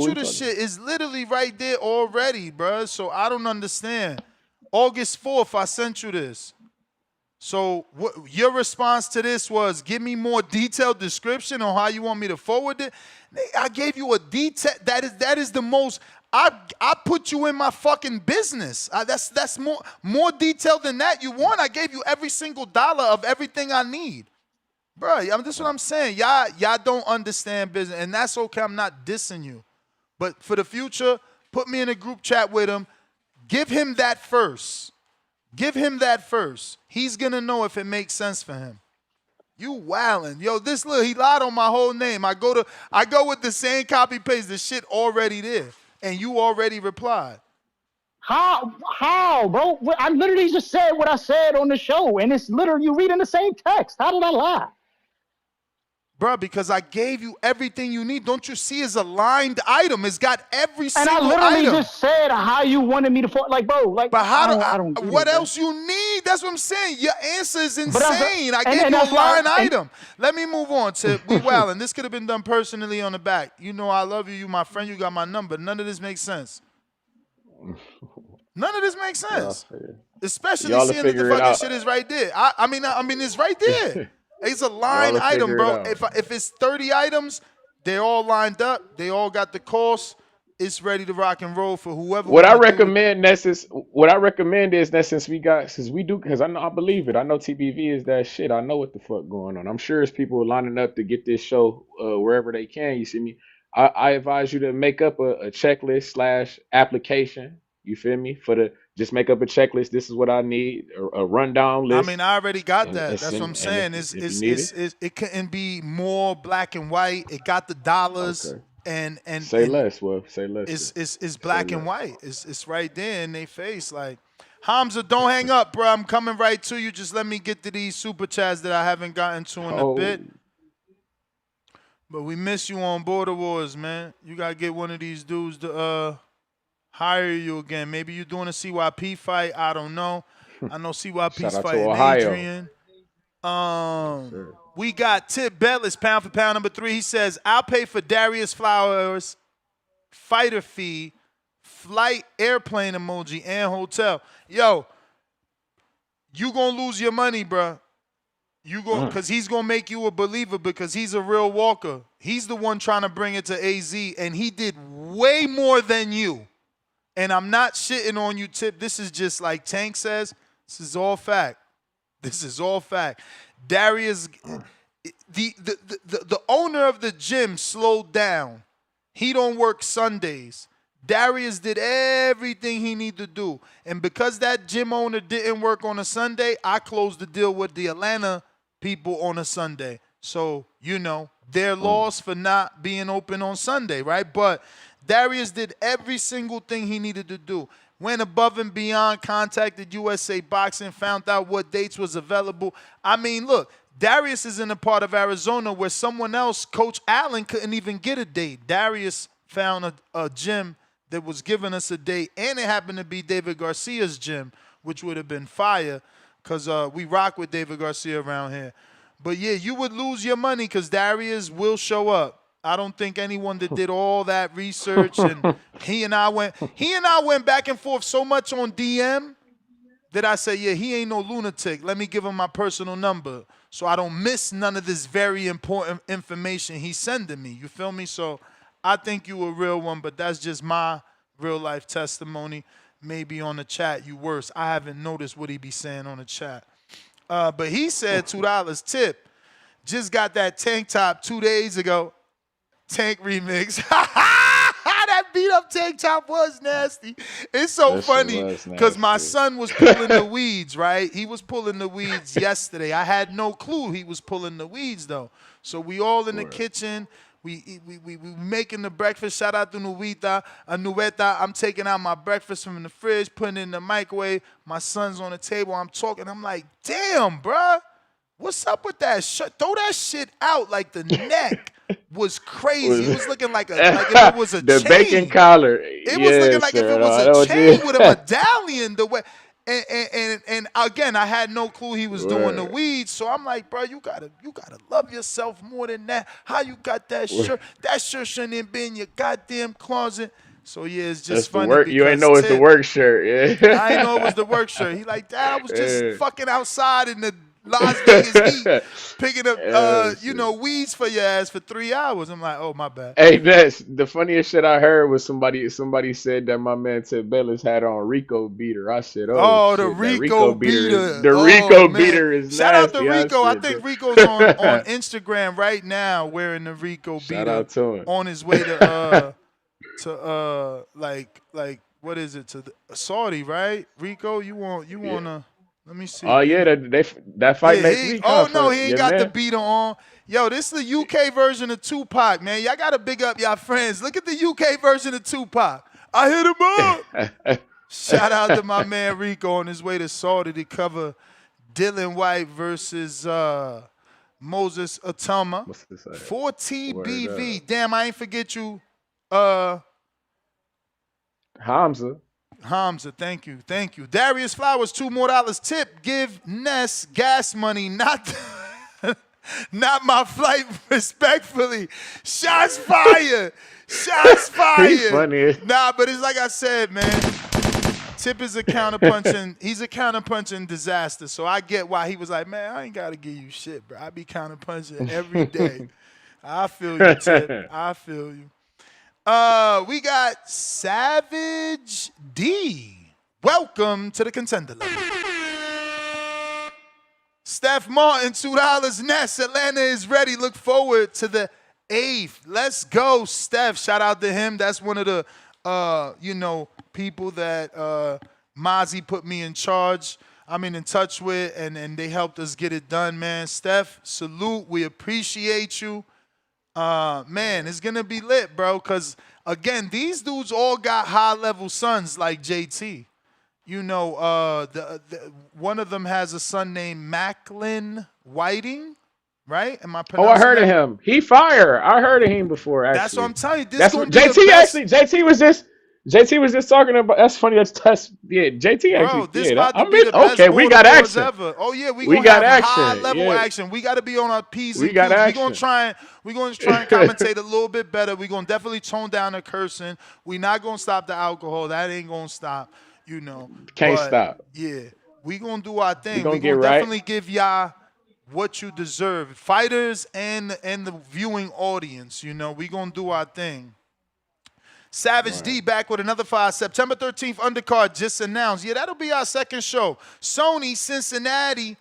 G: you this shit. It's literally right there already, bro. So I don't understand. August 4th, I sent you this. So your response to this was, give me more detailed description on how you want me to forward it. I gave you a detail. That is the most. I put you in my fucking business. That's more detailed than that you want. I gave you every single dollar of everything I need. Bro, that's what I'm saying. Y'all don't understand business, and that's okay. I'm not dissing you. But for the future, put me in a group chat with him. Give him that first. He's going to know if it makes sense for him. You wildin'. Yo, he lied on my whole name. I go with the same copy paste. The shit already there. And you already replied.
S: How, bro? I literally just said what I said on the show, and it's literally you reading the same text. How did I lie?
G: Bro, because I gave you everything you need. Don't you see it's a lined item? It's got every single item.
S: And I literally just said how you wanted me to, bro, like.
G: But
S: I don't
G: what else you need? That's what I'm saying. Your answer is insane. I gave you a line item. Let me move on to we wildin'. This could have been done personally on the back. You know I love you. You my friend. You got my number. None of this makes sense. None of this makes sense. Especially seeing that the fucking shit is right there. I mean, it's right there. It's a line item, bro. If it's 30 items, they're all lined up. They all got the cost. It's ready to rock and roll for whoever.
F: What I recommend is that since we do, because I believe it. I know TBV is that shit. I know what the fuck going on. I'm sure it's people lining up to get this show wherever they can. You see me? I advise you to make up a checklist / application. You feel me? Just make up a checklist. This is what I need. A rundown list.
G: I mean, I already got that. That's what I'm saying. It couldn't be more black and white. It got the dollars and
F: say less.
G: It's black and white. It's right there in their face. Like, Hamza, don't hang up, bro. I'm coming right to you. Just let me get to these super chats that I haven't gotten to in a bit. But we miss you on Border Wars, man. You gotta get one of these dudes to hire you again. Maybe you're doing a CYP fight. I don't know. I know CYP's fighting Adrian. We got Tip Bellis, pound for pound number 3. He says, I'll pay for Darius Flowers' fighter fee, flight, airplane emoji, and hotel. Yo, you gonna lose your money, bro. Because he's gonna make you a believer because he's a real walker. He's the one trying to bring it to AZ, and he did way more than you. And I'm not shitting on you, Tip. This is just like Tank says. This is all fact. Darius, the owner of the gym slowed down. He don't work Sundays. Darius did everything he needed to do. And because that gym owner didn't work on a Sunday, I closed the deal with the Atlanta people on a Sunday. So, their loss for not being open on Sunday, right? But Darius did every single thing he needed to do. Went above and beyond, contacted USA Boxing, found out what dates was available. I mean, look, Darius is in a part of Arizona where someone else, Coach Allen, couldn't even get a date. Darius found a gym that was giving us a date, and it happened to be David Garcia's gym, which would have been fire because we rock with David Garcia around here. But, yeah, you would lose your money because Darius will show up. I don't think anyone that did all that research, and he and I went back and forth so much on DM that I said, yeah, he ain't no lunatic. Let me give him my personal number so I don't miss none of this very important information he's sending me. You feel me? So I think you a real one, but that's just my real life testimony. Maybe on the chat you worse. I haven't noticed what he be saying on the chat. But he said $2 tip. Just got that tank top 2 days ago. Tank remix. That beat up tank top was nasty. It's so funny because my son was pulling the weeds, right? He was pulling the weeds yesterday. I had no clue he was pulling the weeds though. So we all in the kitchen. We making the breakfast. Shout out to Nueta. I'm taking out my breakfast from the fridge, putting it in the microwave. My son's on the table. I'm talking. I'm like, damn, bruh. What's up with that? Throw that shit out like the neck was crazy. It was looking like if it was a
F: the
G: chain.
F: Bacon collar.
G: It was looking like if it was a chain with a medallion. The way, and again, I had no clue he was doing the weeds. So I'm like, bro, you gotta love yourself more than that. How you got that shirt? That shirt shouldn't even be in your goddamn closet. So yeah, it's just funny.
F: Work. You ain't know it's the work shirt. Yeah.
G: I ain't know it was the work shirt. He like, Dad, I was just fucking outside in the Las Vegas heat, picking up, weeds for your ass for 3 hours. I'm like, oh, my bad.
F: Hey, that's the funniest shit I heard was somebody said that my man Ted Bayless had on Rico beater. I said, oh
G: the
F: shit,
G: Rico beater.
F: The Rico beater is
G: Shout
F: nasty.
G: Out to Rico. I think Rico's on Instagram right now wearing the Rico beater.
F: Shout out to him.
G: On his way to like what is it, to Saudi, right? Rico, you wanna let me see.
F: Oh yeah, that fight next week.
G: Oh no, he ain't got the beater on. Yo, this is the UK version of Tupac, man. Y'all gotta big up y'all friends. Look at the UK version of Tupac. I hit him up. Shout out to my man Rico on his way to Saudi to cover Dylan White versus Moses Atama. 4TBV. Damn, I ain't forget you. Hamza, thank you. Darius Flowers, $2 more tip. Give Ness gas money, not my flight, respectfully. Shots fired.
F: He's funny.
G: Nah, but it's like I said, man. Tip is a counterpunching. He's a counterpunching disaster. So I get why he was like, man, I ain't got to give you shit, bro. I be counterpunching every day. I feel you, Tip. I feel you. We got Savage D. Welcome to the contender level. Steph Martin, $2 Ness. Atlanta is ready. Look forward to the 8th. Let's go, Steph. Shout out to him. That's one of the, people that Mozzie put me in charge. I'm in touch with, and they helped us get it done, man. Steph, salute. We appreciate you. Man, it's going to be lit, bro, because, again, these dudes all got high-level sons like JT. One of them has a son named Macklin Whiting, right? Am I pronouncing
F: I heard of him. He fire. I heard of him before, actually.
G: That's what I'm telling you.
F: That's what JT actually, JT was just talking about. That's funny. JT actually.
G: Bro, this about to be the best
F: okay, we got action.
G: Ever. Oh yeah, we gonna have high-level action. We got to be on our P's and Q's. We're gonna try and commentate a little bit better. We're gonna definitely tone down the cursing. We're not gonna stop the alcohol. That ain't gonna stop.
F: Can't stop.
G: Yeah, we gonna do our thing.
F: We gonna
G: definitely give y'all what you deserve, fighters and the viewing audience. We gonna do our thing. Savage D back with another 5. September 13th undercard just announced. Yeah, that'll be our second show. Sony Cincinnati,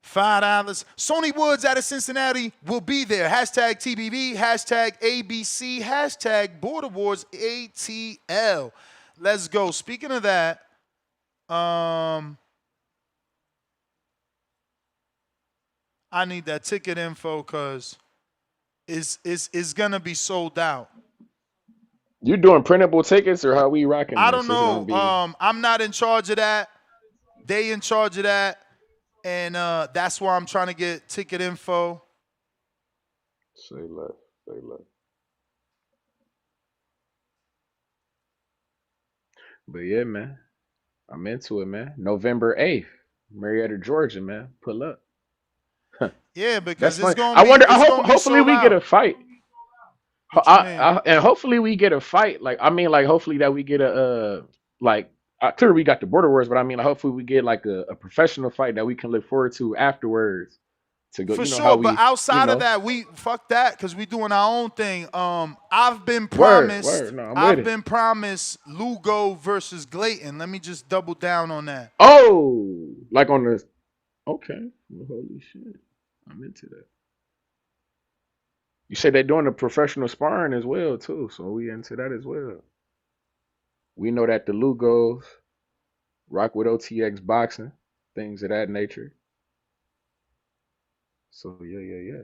G: $5. Sony Woods out of Cincinnati will be there. Hashtag TBV, hashtag ABC, hashtag Border Wars ATL. Let's go. Speaking of that, I need that ticket info because it's gonna be sold out.
F: You doing printable tickets or how we rocking
G: I
F: this?
G: don't
F: It's gonna
G: know.
F: be
G: I'm not in charge of that. They in charge of that, and that's why I'm trying to get ticket info.
F: say less, say less. But yeah, man, I'm into it, man. November 8th, Marietta, Georgia, man. Pull up.
G: Yeah,
F: That's
G: because it's
F: fun.
G: gonna
F: I
G: be
F: wonder. I
G: it's
F: hope.
G: gonna be
F: Hopefully,
G: sold
F: we get a
G: out.
F: fight.
G: What you mean?
F: And hopefully we get a fight. Like I mean, like hopefully that we get a like. Clearly we got the border wars, but I mean, like, hopefully we get like a professional fight that we can look forward to afterwards. To go,
G: For
F: you know how
G: sure, but
F: we, you
G: outside of
F: know,
G: that, we fuck that because we doing our own thing. I've been
F: word.
G: promised.
F: No, I'm with
G: I've
F: it.
G: been promised Lugo versus Glayton. Let me just double down on that.
F: Oh, like on the okay. Well, holy shit, I'm into that. You said they're doing the professional sparring as well too, so we into that as well. We know that the Lugos rock with OTX boxing, things of that nature. So yeah.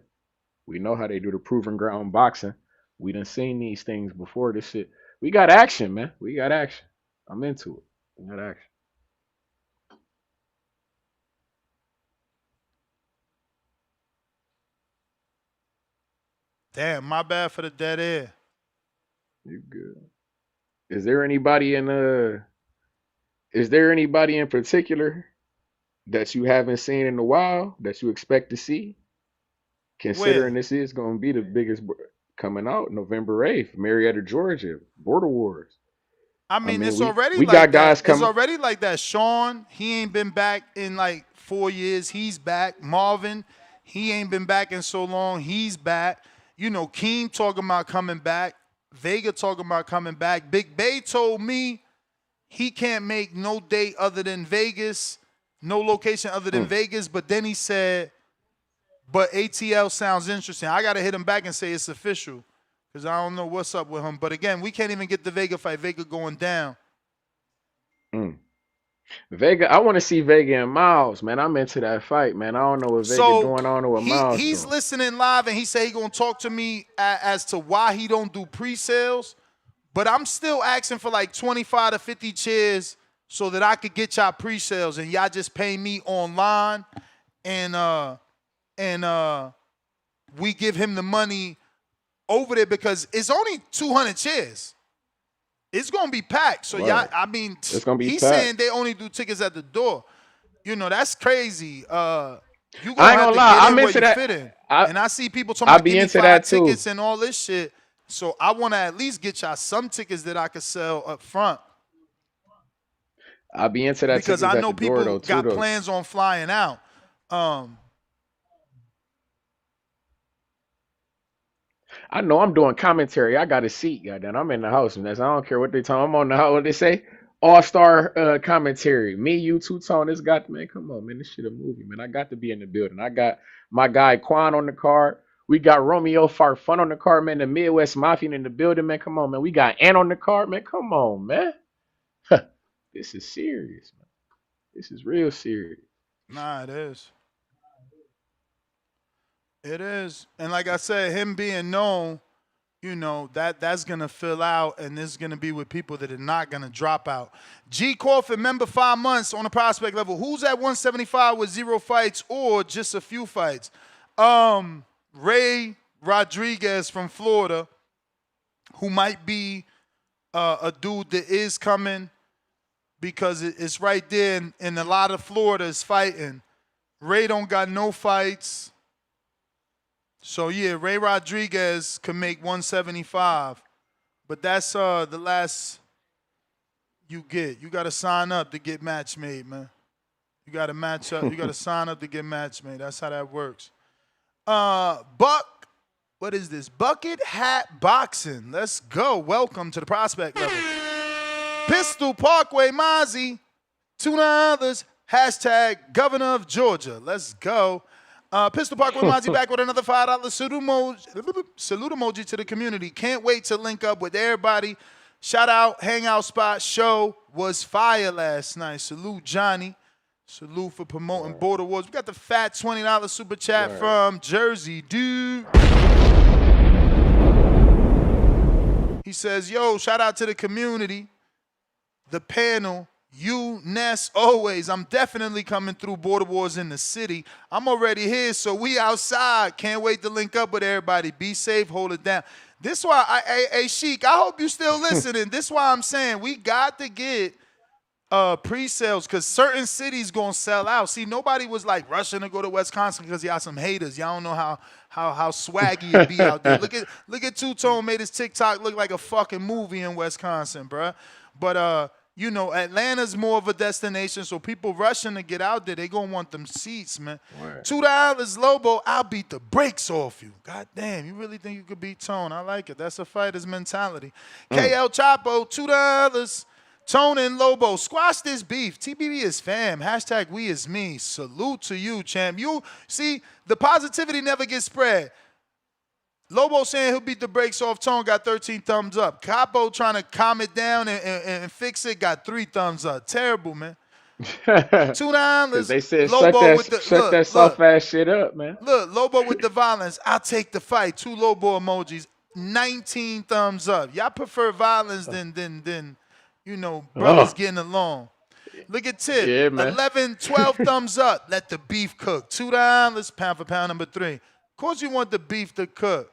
F: We know how they do the proven ground boxing. We done seen these things before. This shit, we got action, man. We got action. I'm into it. We got action.
G: Damn, my bad for the dead air.
F: You good? Is there anybody in Is there anybody in particular that you haven't seen in a while that you expect to see? Considering
G: Where?
F: this is going to be the biggest coming out November 8th, Marietta, Georgia, Border Wars.
G: I
F: I
G: mean,
F: mean,
G: it's
F: we
G: already
F: we got
G: like that.
F: guys
G: It's
F: coming.
G: already like that. Sean, he ain't been back in like 4 years. He's back. Marvin, he ain't been back in so long. He's back. You know, Keem talking about coming back. Vega talking about coming back. Big Bay told me he can't make no date other than Vegas, no location other than Vegas. But then he said, but ATL sounds interesting. I got to hit him back and say it's official because I don't know what's up with him. But again, we can't even get the Vega fight. Vega going down.
F: Vega, I want to see Vega and Miles, man. I'm into that fight, man. I don't know what Vega
G: So
F: doing. I don't know what Miles
G: he's
F: doing.
G: listening live and he said he gonna talk to me as to why he don't do pre-sales. But I'm still asking for like 25 to 50 chairs so that I could get y'all pre-sales and y'all just pay me online and we give him the money over there because it's only 200 chairs. It's gonna be packed. So y'all, I mean,
F: It's gonna be
G: he's
F: packed.
G: saying they only do tickets at the door. You know, that's crazy. You
F: I
G: gonna
F: ain't
G: have
F: gonna
G: to
F: lie.
G: get
F: I'm
G: in where
F: into
G: you
F: that.
G: fit in.
F: I
G: And I see people talking
F: I
G: about
F: be
G: give me
F: into
G: 5
F: that too.
G: tickets and all this shit. So I want to at least get y'all some tickets that I could sell up front
F: I be into that
G: because
F: tickets
G: I
F: at
G: know
F: the door
G: people
F: though too
G: got
F: though.
G: plans on flying out.
F: I know I'm doing commentary. I got a seat, goddamn. I'm in the house, man. So I don't care what they tell. I'm on the house. What they say? All-star commentary. Me, you, two-tone. This got man. Come on, man. This shit a movie, man. I got to be in the building. I got my guy Quan on the card. We got Romeo Farfun on the card, man. The Midwest Mafia in the building, man. Come on, man. We got Ant on the card, man. Come on, man. This is serious, man. This is real serious.
G: Nah, it is. It is. And like I said, him being known, you know, that's gonna fill out and this is gonna be with people that are not gonna drop out. G Corfin, member 5 months on the prospect level. Who's at 175 with 0 fights or just a few fights? Ray Rodriguez from Florida, who might be a dude that is coming because it's right there and a lot of Florida is fighting. Ray don't got no fights. So yeah, Ray Rodriguez can make 175, but that's the last you get. You got to sign up to get match made, man. You got to match up. You got to sign up to get match made. That's how that works. Buck, what is this? Bucket Hat Boxing. Let's go. Welcome to the prospect level. Pistol Parkway Mozzie, tuna others. Hashtag Governor of Georgia. Let's go. Pistol Parkway Mozzie back with another $5 salute emoji to the community. Can't wait to link up with everybody. Shout out, hangout spot, show was fire last night. Salute Johnny. Salute for promoting Border Wars. We got the fat $20 super chat from Jersey, dude. He says, yo, shout out to the community, the panel, you, Ness, always. I'm definitely coming through Border Wars in the city. I'm already here, so we outside. Can't wait to link up with everybody. Be safe, hold it down. This why, hey, Sheik, I hope you still listening. This why I'm saying we got to get pre-sales because certain cities gonna sell out. See, nobody was like rushing to go to Wisconsin because y'all some haters. Y'all don't know how swaggy it be out there. Look at Two Tone made his TikTok look like a fucking movie in Wisconsin, bruh. But you know, Atlanta's more of a destination, so people rushing to get out there. They gonna want them seats, man. $2 Lobo, I'll beat the brakes off you. God damn, you really think you could beat Tone? I like it. That's a fighter's mentality. KL Chapo, $2. Tone and Lobo, squash this beef. TBV is fam. Hashtag we is me. Salute to you, champ. You see, the positivity never gets spread. Lobo saying he'll beat the brakes off Tone, got 13 thumbs up. Capo trying to calm it down and fix it, got 3 thumbs up. Terrible, man. $2.
F: They said
G: Lobo
F: shut that soft ass shit up, man.
G: Look, Lobo with the violence. I'll take the fight. 2 Lobo emojis. 19 thumbs up. Y'all prefer violence than you know, brothers getting along. Look at Tip.
F: Yeah, man.
G: 11, 12 thumbs up. Let the beef cook. $2 pound for pound number 3. Of course you want the beef to cook.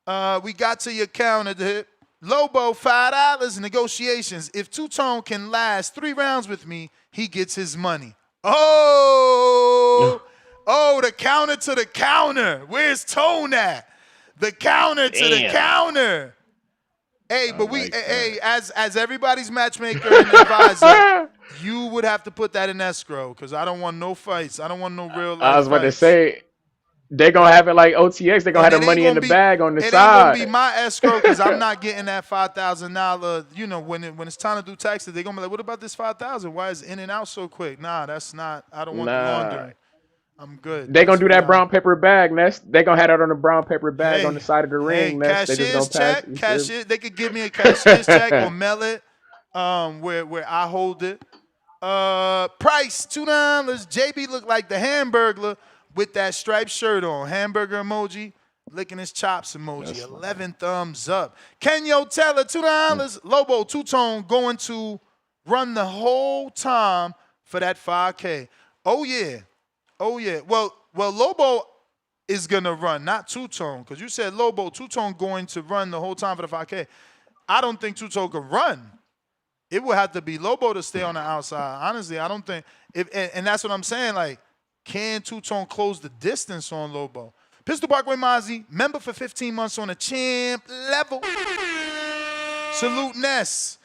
G: We got to your counter to hit. Lobo, $5 negotiations. If Two Tone can last 3 rounds with me, he gets his money. Oh, the counter to the counter. Where's Tone at? The counter to the counter. Hey, but as everybody's matchmaker and advisor, you would have to put that in escrow because I don't want no fights. I don't want no real life
F: I was about to
G: fights.
F: say, they're going to have it like OTX. They're going to have the money in the bag on the side.
G: It ain't going to be my escrow because I'm not getting that $5,000. You know, when it's time to do taxes, they're going to be like, what about this $5,000? Why is it in and out so quick? Nah, that's not. I don't want the laundering. I'm good.
F: They're going to do that brown paper bag, Ness. They're going to have that on the brown paper bag on the side of the ring, Ness. They just
G: check. They could give me a cashier's check or mail it where I hold it. Price, $2. JB looked like the Hamburglar with that striped shirt on. Hamburger emoji, licking his chops emoji. That's 11 thumbs up. Kenyo Teller, $2. Lobo, Two Tone going to run the whole time for that 5K. Oh, yeah. Oh, yeah. Well, Lobo is going to run, not Two Tone, because you said Lobo, Two Tone going to run the whole time for the 5K. I don't think Two Tone can run. It would have to be Lobo to stay on the outside. Honestly, I don't think. And that's what I'm saying. Like, can Two Tone close the distance on Lobo? Pistol Parkway Mozzie, member for 15 months on a champ level. Salute Ness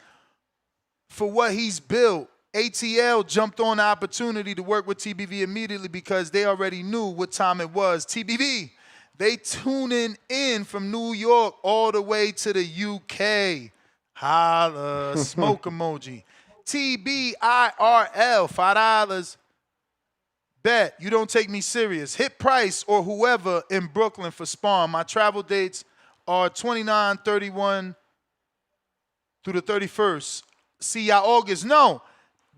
G: for what he's built. ATL jumped on the opportunity to work with TBV immediately because they already knew what time it was. TBV, they tuning in from New York all the way to the UK. Holla, smoke emoji. TBIRL, $5. Bet you don't take me serious. Hit Price or whoever in Brooklyn for Spawn. My travel dates are 29, 31 through the 31st. See y'all August. No.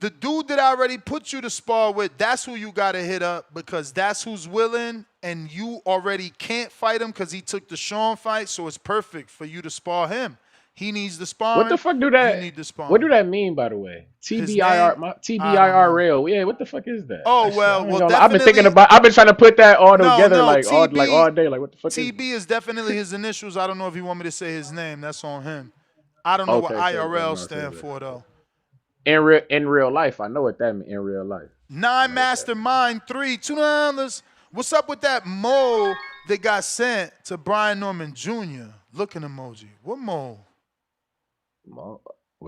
G: The dude that I already put you to spar with, that's who you got to hit up because that's who's willing, and you already can't fight him because he took the Sean fight, so it's perfect for you to spar him. He needs the sparring.
F: What the fuck do that?
G: You need the sparring.
F: What do that mean, by the way? TBIR rail. Yeah, what the fuck is that?
G: Oh well,
F: I've been thinking about. I've been trying to put that all together, all day. Like what the fuck?
G: TB is definitely his initials. I don't know if you want me to say his name. That's on him. I don't know what IRL stand for though.
F: In real life, I know what that means. In real life.
G: 9 Mastermind 3, $2. What's up with that mole that got sent to Brian Norman Jr.? Looking emoji. What mole?
F: What,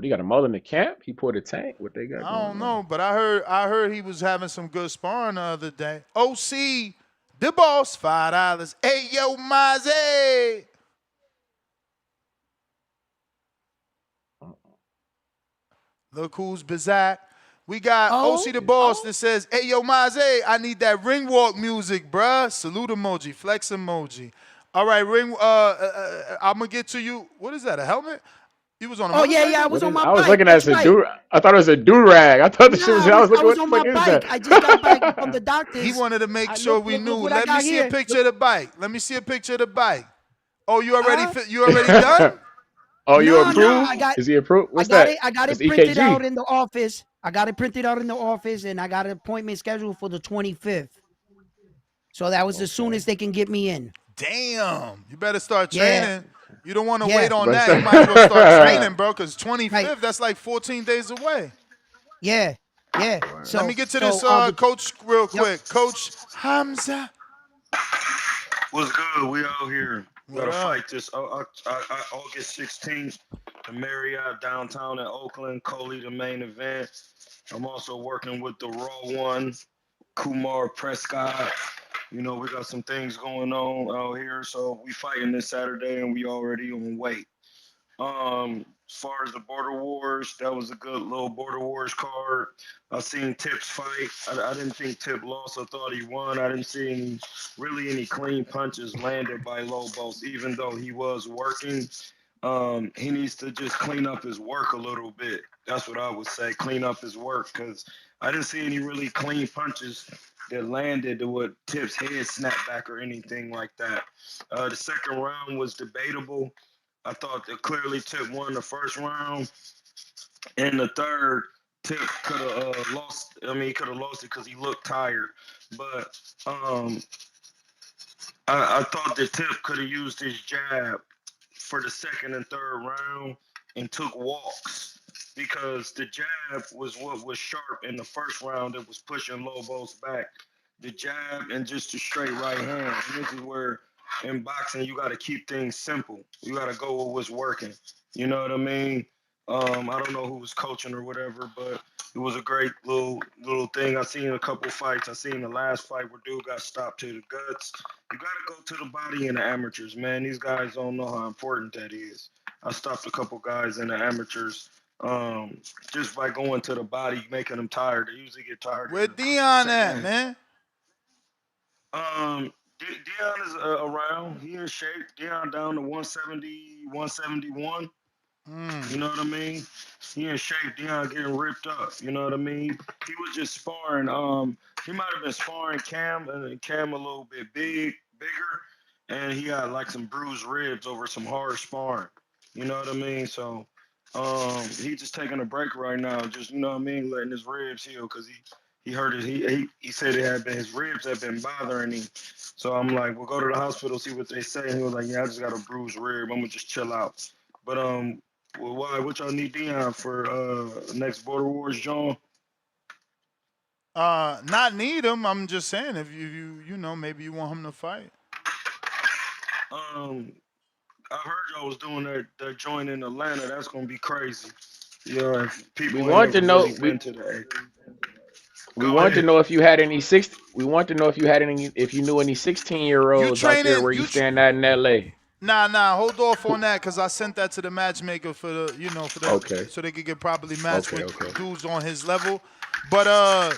F: he got a mole in the camp? He poured a tank? What they got?
G: I don't know, but I heard he was having some good sparring the other day. OC, the boss, $5. Hey, yo, Maze. Look who's Bizak. We got OC the boss that says, hey, yo, Maze, I need that ring walk music, bruh. Salute emoji, flex emoji. All right, I'm going to get to you. What is that, a helmet? You was on a
O: Oh yeah,
G: motorcycle?
O: I was on my
F: I was
O: bike.
F: looking at
O: That's
F: a
O: right.
F: do. I thought it was a do rag. I thought the shit was.
O: Nah,
F: I was
O: I
F: looking.
O: was
F: What the
O: on
F: fuck
O: my
F: is
O: bike.
F: that?
O: I just got back from the
G: He
O: doctor's.
G: wanted to make
O: I
G: sure
O: look,
G: we
O: look,
G: knew.
O: look what I
G: Let me
O: got
G: see a
O: here.
G: picture
O: Look,
G: of the bike. Let me see a picture of the bike. Oh, you already
O: huh?
G: you already done?
F: Oh, you
O: No,
F: approved? Is he approved? What's that?
O: I got
F: That's
O: it printed out
F: EKG.
O: in the office. I got it printed out in the office, and I got an appointment scheduled for the 25th. So that was the soonest they can get me in.
G: Damn. You better start
O: Yeah.
G: training. You don't want to
O: Yeah.
G: wait on that. You might as well start training, bro, because 25th,
O: Right.
G: that's like 14 days away.
O: Yeah. Yeah.
G: Let me get to this coach real quick. Coach Hamza.
T: What's good? We out here.
G: What
T: Gotta
G: up?
T: fight this August 16th, the Marriott downtown in Oakland. Coley, the main event. I'm also working with the Raw One, Kumar Prescott. You know, we got some things going on out here, so we fighting this Saturday, and we already on weight. As far as the Border Wars, that was a good little Border Wars card. I seen Tip's fight. I didn't think Tip lost. I thought he won. I didn't see any clean punches landed by Lobos, even though he was working. He needs to just clean up his work a little bit. That's what I would say. Clean up his work, because I didn't see any really clean punches that landed to what Tip's head snapped back or anything like that. The second round was debatable. I thought that clearly Tip won the first round. In the third, Tip could have lost. I mean, he could have lost it because he looked tired. But I thought that Tip could have used his jab for the second and third round and took walks, because the jab was what was sharp in the first round that was pushing Lobos back. The jab and just the straight right hand. And this is where in boxing you got to keep things simple. You got to go with what's working. You know what I mean? I don't know who was coaching or whatever, but it was a great little thing. I seen a couple fights. I seen the last fight where dude got stopped to the guts. You got to go to the body in the amateurs, man. These guys don't know how important that is. I stopped a couple guys in the amateurs just by going to the body, making them tired. They usually get tired.
G: Where Dion at, man?
T: Dion is around. He in shape. Dion down to 170, 171. You know what I mean? He in shape. Dion getting ripped up. You know what I mean? He was just sparring. He might have been sparring Cam, and Cam a little bit bigger, and he had like some bruised ribs over some hard sparring. You know what I mean? So, he just taking a break right now. Just, you know what I mean, letting his ribs heal, because he hurt it. He said his ribs had been bothering him. So I'm like, we'll go to the hospital, see what they say. And he was like, yeah, I just got a bruised rib. I'm gonna just chill out. But well, why? What y'all need Dion for next Border Wars, John?
G: Not need him. I'm just saying, if you know, maybe you want him to fight.
T: I heard y'all was doing that joint in Atlanta. That's gonna be crazy. Yeah, if people
F: We
T: ain't
F: want to
T: never
F: know.
T: really been to that.
F: We want to know if you had any We want to know if you had any. If you knew any 16-year-olds out there where you stand at in LA.
G: Nah, hold off on that, because I sent that to the matchmaker for
F: Okay.
G: so they could get properly matched with
F: Okay.
G: dudes on his level. But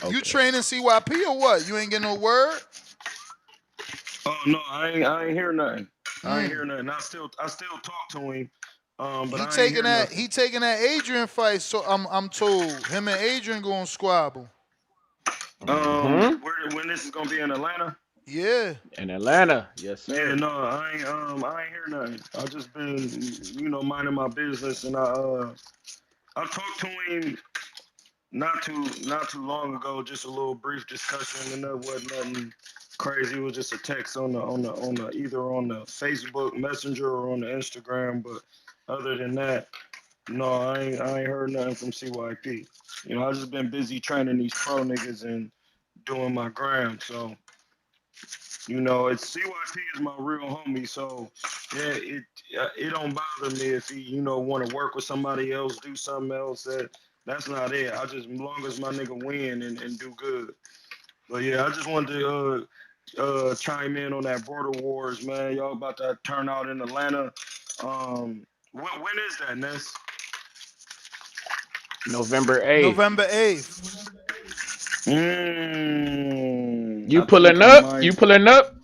G: you training CYP or what? You ain't getting no word?
T: Oh no, I ain't hear nothing. I ain't hear nothing. I still talk to him. But I ain't hear nothing.
G: He taking that Adrian fight, so I'm told him and Adrian going squabble.
T: When this is gonna be in Atlanta?
G: Yeah.
F: In Atlanta, yes sir.
T: Yeah, no, I ain't hear nothing. I just been, minding my business, and I talked to him not too long ago, just a little brief discussion, and that wasn't nothing crazy. It was just a text on the either on the Facebook Messenger or on the Instagram. But other than that, no, I ain't heard nothing from CYP. I just been busy training these pro niggas and doing my grind. So, it's CYP is my real homie. So, yeah, it don't bother me if he, want to work with somebody else, do something else. That's not it. I just, as long as my nigga win and do good. But yeah, I just wanted to chime in on that Border Wars, man. Y'all about to turn out in Atlanta. When is that, Ness?
F: November 8th.
G: November 8th.
F: You pulling up? You pulling up?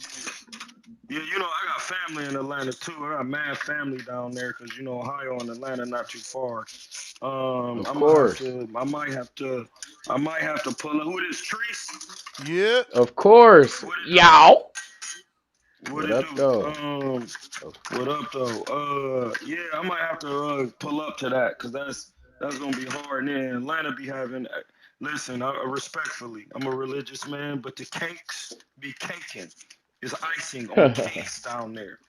T: Yeah, I got family in Atlanta too. I got mad family down there because you know Ohio and Atlanta not too far.
F: Of
T: I might have
F: course.
T: to. I might have to pull up. Who this Treese?
G: Yeah.
F: Of course.
T: What it
F: Yow.
T: do? What
F: What
T: it
F: up, though?
T: do? What up though? Yeah, I might have to pull up to that because that's gonna be hard. And then Atlanta be having. Listen, respectfully, I'm a religious man, but the cakes be caking. It's icing on cakes down there.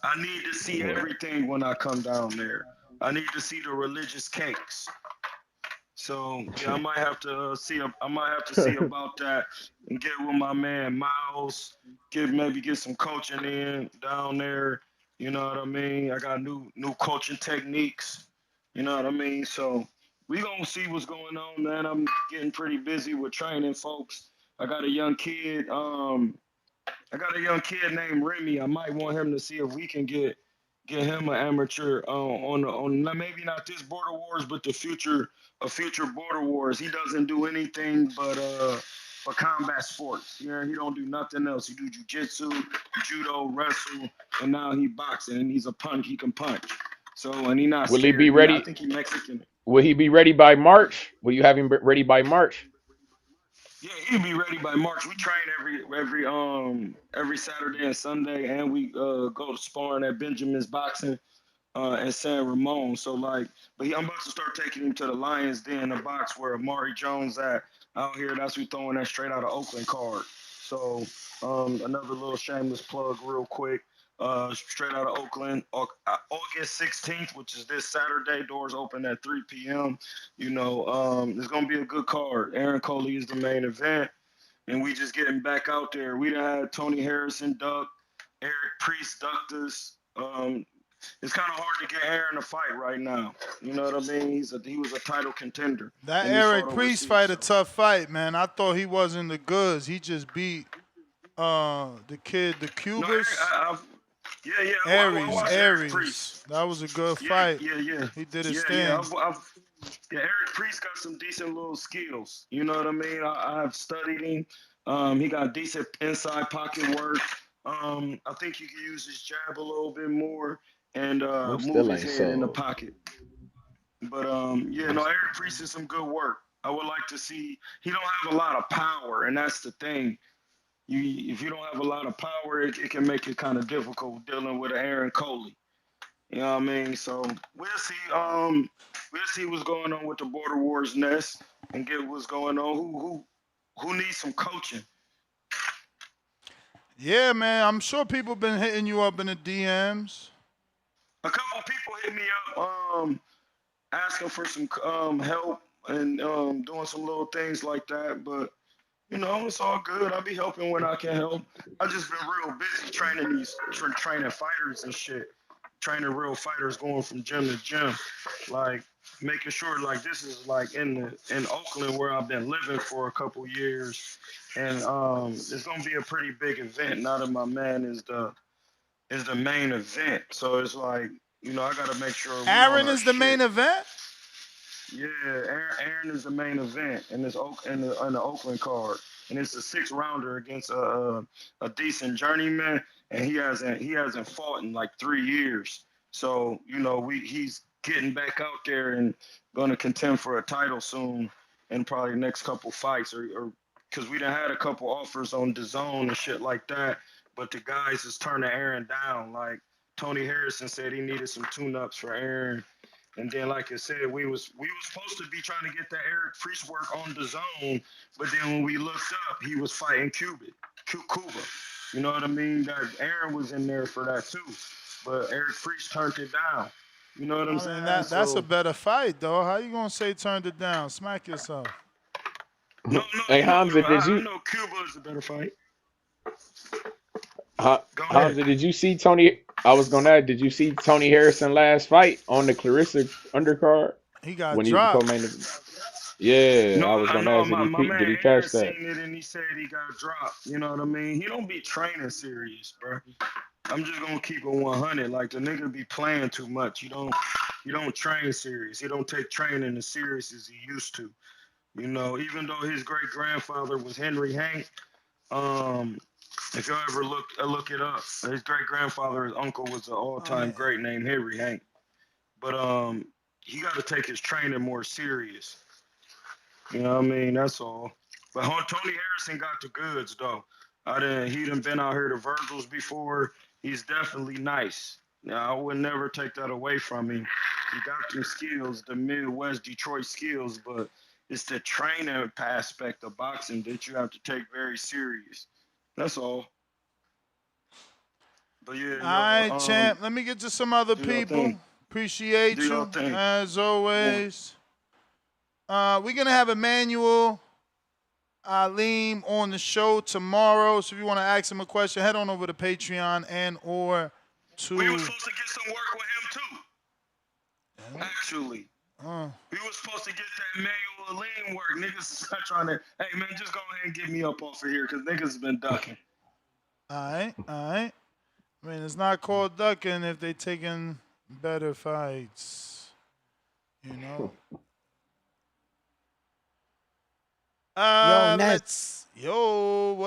T: I need to see
F: What?
T: everything when I come down there. I need to see the religious cakes. So yeah, I might have to see. I might have to see about that and get with my man Miles. Maybe get some coaching in down there. You know what I mean? I got new coaching techniques. You know what I mean? So we gonna see what's going on, man. I'm getting pretty busy with training folks. I got a young kid. I got a young kid named Remy. I might want him to see if we can get him an amateur maybe not this Border Wars, but the future a future Border Wars. He doesn't do anything but for combat sports. Yeah, he don't do nothing else. He do jujitsu, judo, wrestle, and now he boxing and he's a punch. He can punch. So and he not
F: Will he be
T: scared. I
F: ready?
T: think he Mexican.
F: Will he be ready by March? Will you have him ready by March?
T: Yeah, he'll be ready by March. We train every Saturday and Sunday, and we go to sparring at Benjamin's Boxing in San Ramon. So like, I'm about to start taking him to the Lions Den, the box where Amari Jones at out here. That's we throwing that straight out of Oakland card. So another little shameless plug, real quick. Straight out of Oakland, August 16th, which is this Saturday. Doors open at 3 p.m. You know, it's gonna be a good card. Aaron Coley is the main event, and we just getting back out there. We done had Tony Harrison duck, Eric Priest ducked us. It's kind of hard to get Aaron a fight right now. You know what I mean? He was a title contender,
G: That
T: and he
G: Eric
T: fought
G: Priest
T: overseas.
G: fight a tough fight, man. I thought he wasn't the goods. He just beat the kid, the
T: No, Eric,
G: Cubas.
T: I watched Eric Priest.
G: Aries. That was a good
T: Yeah,
G: fight.
T: yeah.
G: He did his
T: Yeah.
G: thing.
T: Yeah, Eric Priest got some decent little skills. You know what I mean? I've studied him. He got decent inside pocket work. I think he could use his jab a little bit more and
F: I'm
T: move
F: still
T: his
F: ain't
T: head in the
F: sold.
T: pocket. But Eric Priest is some good work. I would like to see. He don't have a lot of power, and that's the thing. If you don't have a lot of power, it can make it kind of difficult dealing with Aaron Coley. You know what I mean? So we'll see. We'll see what's going on with the Border Wars nest and get what's going on. Who needs some coaching?
G: Yeah, man. I'm sure people been hitting you up in the DMs.
T: A couple of people hit me up, asking for some help and doing some little things like that. But you know, it's all good. I'll be helping when I can help. I just been real busy training training fighters and shit. Training real fighters, going from gym to gym, like making sure like this is like in Oakland where I've been living for a couple years, and it's gonna be a pretty big event. Now that my man is the main event, so it's like I gotta make sure we on
G: Aaron
T: our
G: is the main
T: shit.
G: event.
T: Yeah, Aaron is the main event in this in the Oakland card, and it's a 6 rounder against a decent journeyman, and he hasn't fought in like 3 years. So he's getting back out there and going to contend for a title soon, in probably the next couple fights, or because we done had a couple offers on DAZN and shit like that, but the guys is turning Aaron down. Like Tony Harrison said, he needed some tune-ups for Aaron. And then, like I said, we was supposed to be trying to get that Eric Priest work on the zone, but then when we looked up, he was fighting Cuba. You know what I mean? That Aaron was in there for that too, but Eric Priest turned it down. You know what I'm
G: I mean
T: saying?
G: that's a
T: So
G: better fight though. How you gonna say turned it down? Smack yourself.
T: no,
F: Hey
T: you know,
F: Hamza, did
T: I
F: you
T: know Cuba is a better fight.
F: Ha-
T: Go ahead.
F: Hamza, did you see Tony? I was gonna add, did you see Tony Harrison last fight on the Clarissa undercard
G: He got
F: when he was the
G: dropped.
F: co-main event? Yeah,
T: No,
F: I was
T: I
F: gonna
T: know
F: ask,
T: my
F: did
T: man
F: he
T: Aaron
F: catch that?
T: seen it and he said he got dropped. You know what I mean? He don't be training serious, bro. I'm just gonna keep it 100. Like the nigga be playing too much. You don't train serious. He don't take training as serious as he used to. Even though his great grandfather was Henry Hank, um, If y'all ever look it up, his great grandfather, his uncle was an all time great named Henry Hank. But he got to take his training more serious. You know what I mean? That's all. But Tony Harrison got the goods though. He done been out here to Virgil's before. He's definitely nice. Now I would never take that away from him. He got them skills, the Midwest Detroit skills, but it's the training aspect of boxing that you have to take very serious. That's all. But yeah,
G: All right, champ. Let me get to some other people. Appreciate you as always. We're gonna have Emmanuel Alim on the show tomorrow. So if you want to ask him a question, head on over to Patreon and or to.
T: We were supposed to get some work with him too. Actually. We was supposed to get that Emmanuel Alim work. Niggas is not trying to. Hey man, just go ahead and get me up off of here because niggas has been ducking.
G: All right. I mean, it's not called ducking if they taking better fights. You know. What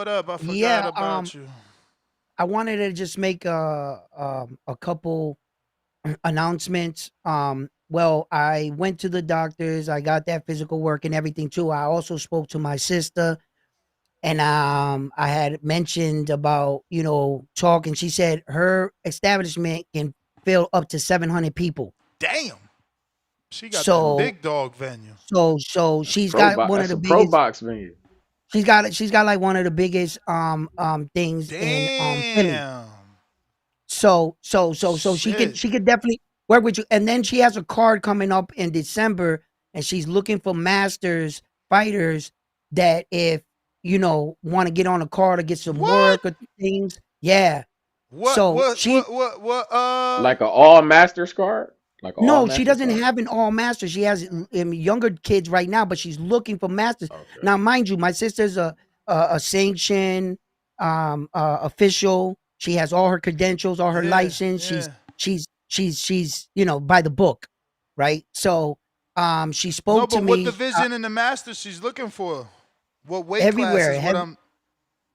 G: up? I forgot about you.
O: I wanted to just make a couple announcements. Well, I went to the doctors. I got that physical work and everything too. I also spoke to my sister, and I had mentioned about talk, and she said her establishment can fill up to 700 people.
G: Damn. She got that big dog venue.
O: So she's got one of the biggest
F: pro box venue.
O: She's got like one of the biggest things in Philly. So she could definitely work with you. And then she has a card coming up in December, and she's looking for masters fighters that if want to get on a card or get some work or things. Yeah.
G: What
F: like an all masters card?
O: No, she doesn't have an all master. She has younger kids right now, but she's looking for masters. Okay. Now, mind you, my sister's a sanctioned official. She has all her credentials, all her license. Yeah. She's by the book, right? So she spoke to me.
G: What division in the masters she's looking for? What weight
O: everywhere,
G: classes?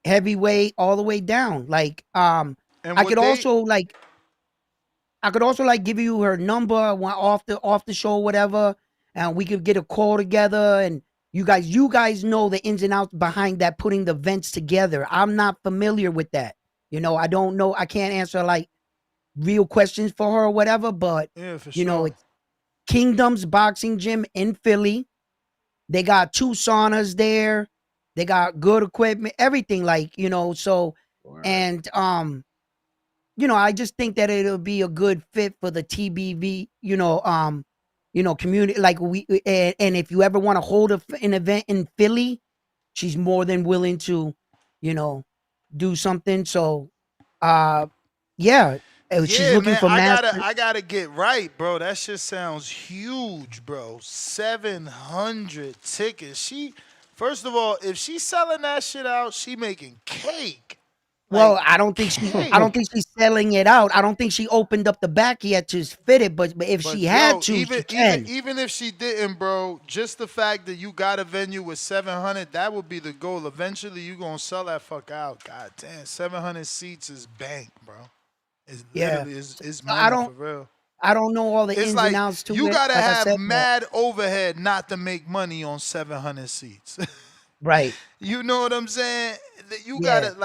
O: Heavyweight all the way down. Like I could also give you her number off the show, whatever, and we could get a call together. And you guys know the ins and outs behind that, putting the events together. I'm not familiar with that. I don't know. I can't answer like real questions for her or whatever. But it's Kingdom's Boxing Gym in Philly. They got 2 saunas there. They got good equipment, everything. So and I just think that it'll be a good fit for the TBV, community. Like and if you ever want to hold an event in Philly, she's more than willing to, do something. So, she's looking for masters.
G: I gotta get right, bro. That shit sounds huge, bro. 700 tickets. First of all, if she's selling that shit out, she making cake.
O: Well, I don't think she's selling it out. I don't think she opened up the back yet to fit it. But if she had to, she can.
G: Even if she didn't, bro, just the fact that you got a venue with 700, that would be the goal. Eventually, you gonna sell that fuck out. God damn, 700 seats is bank, bro. It's literally it's money for real.
O: I don't know all the ins and outs to it.
G: You gotta have mad overhead not to make money on 700 seats.
O: Right.
G: You know what I'm saying? You gotta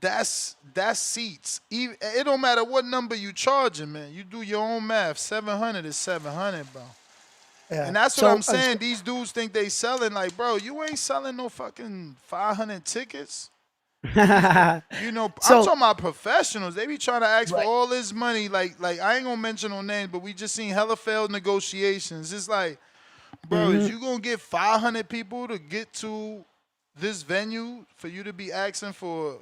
G: that's seats. It don't matter what number you charging, man. You do your own math. 700 is 700, bro. Yeah. And that's what I'm saying. These dudes think they selling like, bro, you ain't selling no fucking 500 tickets. I'm talking about professionals. They be trying to ask for all this money. Like I ain't gonna mention no names, but we just seen hella failed negotiations. It's like, bro, is you gonna get 500 people to get to this venue for you to be asking for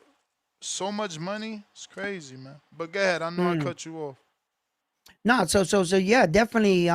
G: so much money? It's crazy, man. But go ahead. I know I cut you off.
O: No, so yeah, definitely.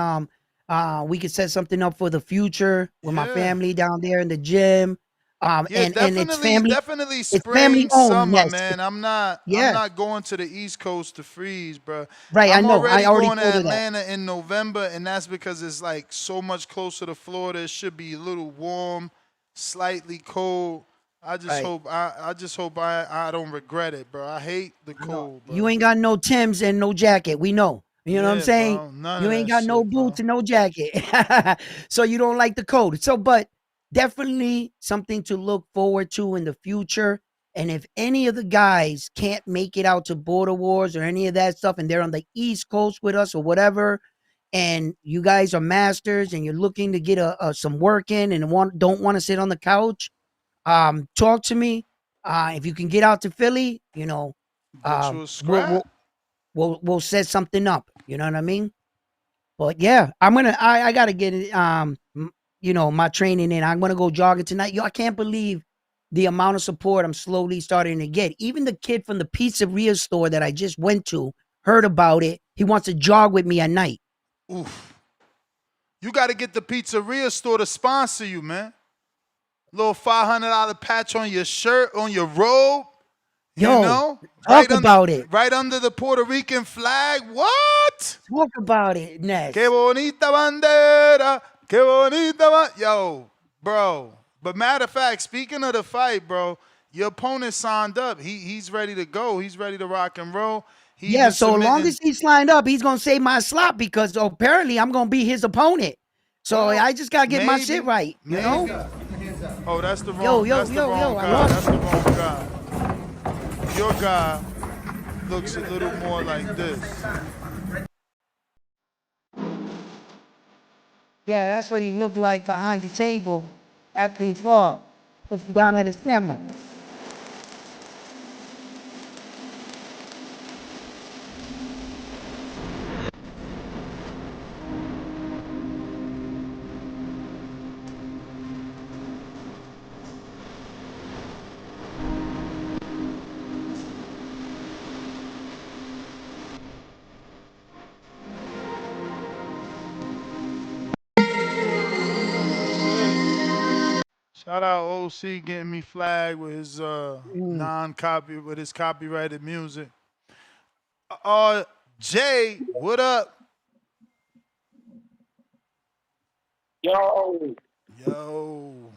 O: We could set something up for the future with my family down there in the gym. And it's family.
G: Definitely
O: spring,
G: it's summer, man. I'm not going to the East Coast to freeze, bro.
O: Right,
G: I'm
O: I know.
G: already going to Atlanta in November, and that's because it's like so much closer to Florida. It should be a little warm, slightly cold. I just
O: Right.
G: hope I don't regret it, bro. I hate the cold, bro.
O: You ain't got no Timbs and no jacket. We know. You know what I'm
G: Yeah,
O: saying?
G: bro. None
O: You
G: of
O: ain't
G: that
O: got no
G: shit, bro.
O: boots and no jacket. So you don't like the cold. So, but definitely something to look forward to in the future. And if any of the guys can't make it out to Border Wars or any of that stuff, and they're on the East Coast with us or whatever, and you guys are masters and you're looking to get some work in and don't want to sit on the couch, talk to me. If you can get out to Philly,
G: Get you a
O: we'll
G: scrap.
O: we'll set something up. You know what I mean? But yeah, I gotta get it. My training in. I'm gonna go jogging tonight. Yo, I can't believe the amount of support I'm slowly starting to get. Even the kid from the pizzeria store that I just went to heard about it. He wants to jog with me at night.
G: Oof. You got to get the pizzeria store to sponsor you, man. Little $500 patch on your shirt, on your robe. You
O: Yo,
G: know,
O: talk about it.
G: right under the Puerto Rican flag. What?
O: Talk about it, Ness.
G: Que bonita bandera, que bonita Yo, bro. But matter of fact, speaking of the fight, bro, your opponent signed up. He's ready to go. He's ready to rock and roll. He
O: Yeah,
G: even
O: so long
G: submitting.
O: as he's lined up, he's gonna save my slot because apparently I'm gonna be his opponent. So
G: Well,
O: I just gotta get my shit
G: maybe,
O: right, you know?
G: Oh, that's the
O: Yo,
G: wrong. That's the wrong
O: I
G: guy.
O: lost
G: That's the wrong guy. Your guy looks a little more like this.
C: Yeah, that's what he looked like behind the table after he fought. Was down at his camera.
G: Shout out OC getting me flagged with his with his copyrighted music. Jay, what up?
M: Yo.
G: Yo.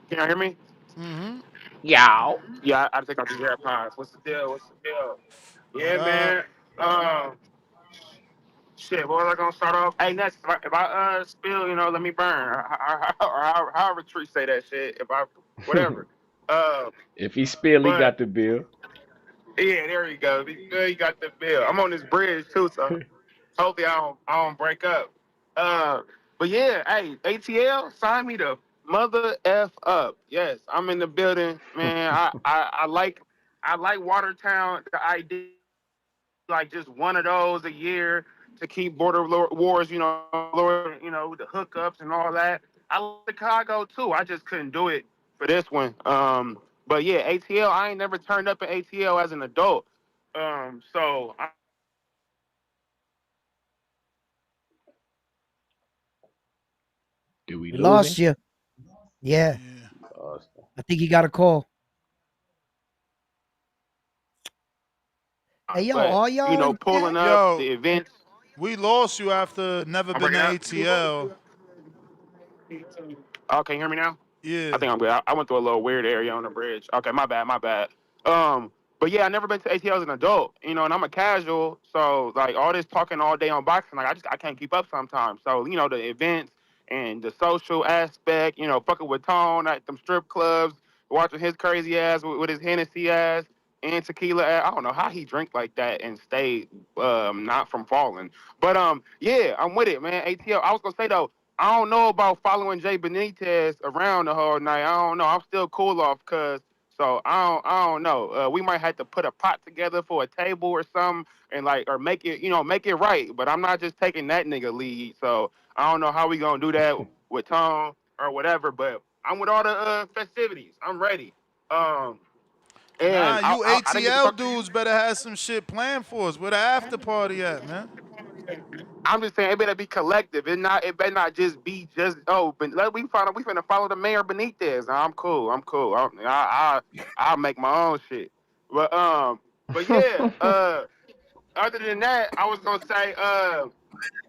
B: Can y'all hear me?
G: Mm-hmm.
B: Yeah. Yeah, I think I'll do AirPods. What's the deal? What's the deal?
G: What
B: Yeah,
G: up?
B: man. Shit, what was I gonna start off? Hey, next, if I spill, let me burn. Or however Tree say that shit. Whatever.
F: If he spill, he
B: But
F: got the bill.
B: yeah, there you go. You got the bill. I'm on this bridge too, so hopefully I don't break up. Uh, but yeah, hey, ATL, sign me the mother f up. Yes, I'm in the building, man. I like Watertown. The idea like just one of those a year to keep border wars, the hookups and all that. I like Chicago too. I just couldn't do it for this one. But yeah, ATL. I ain't never turned up at ATL as an adult. So
F: Do we
O: We
F: lose
O: lost
F: him?
O: you. Yeah.
F: Lost
O: I think he got a call. Hey, yo,
B: but
O: all y'all in the chat?
B: pulling up
G: Yo,
B: the events.
G: we lost you after never
B: I'm
G: been to
B: breaking up.
G: ATL.
B: Oh, can you hear me now? I
G: Yeah.
B: think I'm good. I went through a little weird area on the bridge. Okay, my bad, my bad. But yeah, I never been to ATL as an adult, and I'm a casual, so like all this talking all day on boxing, like I can't keep up sometimes. So the events and the social aspect, fucking with Tone at them strip clubs, watching his crazy ass with his Hennessy ass and tequila ass. I don't know how he drink like that and stay not from falling. But yeah, I'm with it, man. ATL. I was gonna say though. I don't know about following Jay Benitez around the whole night. I don't know. I'm still cool off, so I don't know. We might have to put a pot together for a table or something, and or make it right. But I'm not just taking that nigga lead. So I don't know how we gonna do that with Tom or whatever. But I'm with all the festivities. I'm ready.
G: Nah,
B: And
G: you
B: I didn't get to
G: ATL
B: talk.
G: dudes better have some shit planned for us. Where the after party at, man?
B: I'm just saying it better be collective. It better not just be but we finna follow the mayor Benitez. I'm cool. I'll make my own shit. But yeah, other than that, I was gonna say I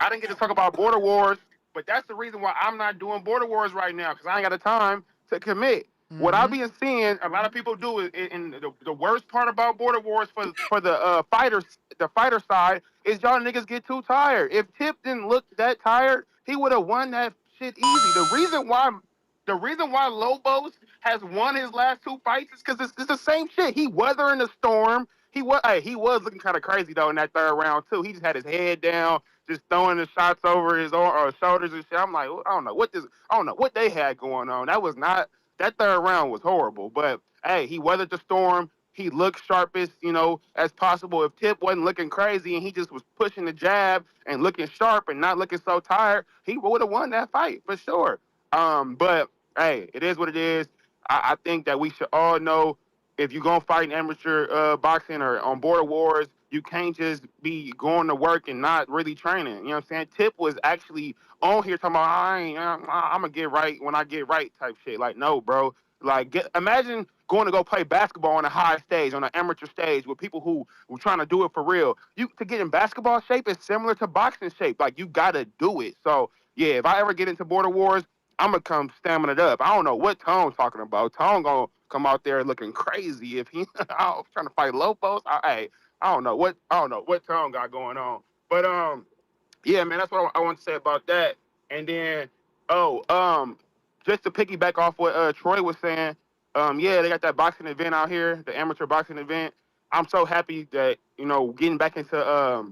B: didn't get to talk about border wars. But that's the reason why I'm not doing Border Wars right now, because I ain't got the time to commit. What I've been seeing a lot of people do is, and the worst part about Border Wars for the fighter side is y'all niggas get too tired. If Tip didn't look that tired, he would have won that shit easy. The reason why Lobos has won his last two fights is because it's the same shit. He weathering the storm. He was looking kind of crazy though in that third round too. He just had his head down, just throwing the shots over his shoulders and shit. I'm like, I don't know what they had going on. That third round was horrible. But hey, he weathered the storm. He looked sharpest, as possible. If Tip wasn't looking crazy and he just was pushing the jab and looking sharp and not looking so tired, he would have won that fight for sure. But hey, it is what it is. I think that we should all know if you're gonna fight in amateur boxing or on Border Wars, you can't just be going to work and not really training. You know what I'm saying? Tip was actually on here talking about I'm gonna get right when I get right type shit. Like, no, bro. Like, imagine going to go play basketball on a high stage, on an amateur stage with people who were trying to do it for real. To get in basketball shape is similar to boxing shape. Like, you gotta do it. So yeah, if I ever get into Border Wars, I'm gonna come stamming it up. I don't know what Tone's talking about. Tone gonna come out there looking crazy if he I'm trying to fight Lopez. I don't know what Tone got going on. But yeah, man, that's what I want to say about that. And then just to piggyback off what Troy was saying, yeah, they got that boxing event out here, the amateur boxing event. I'm so happy that getting back into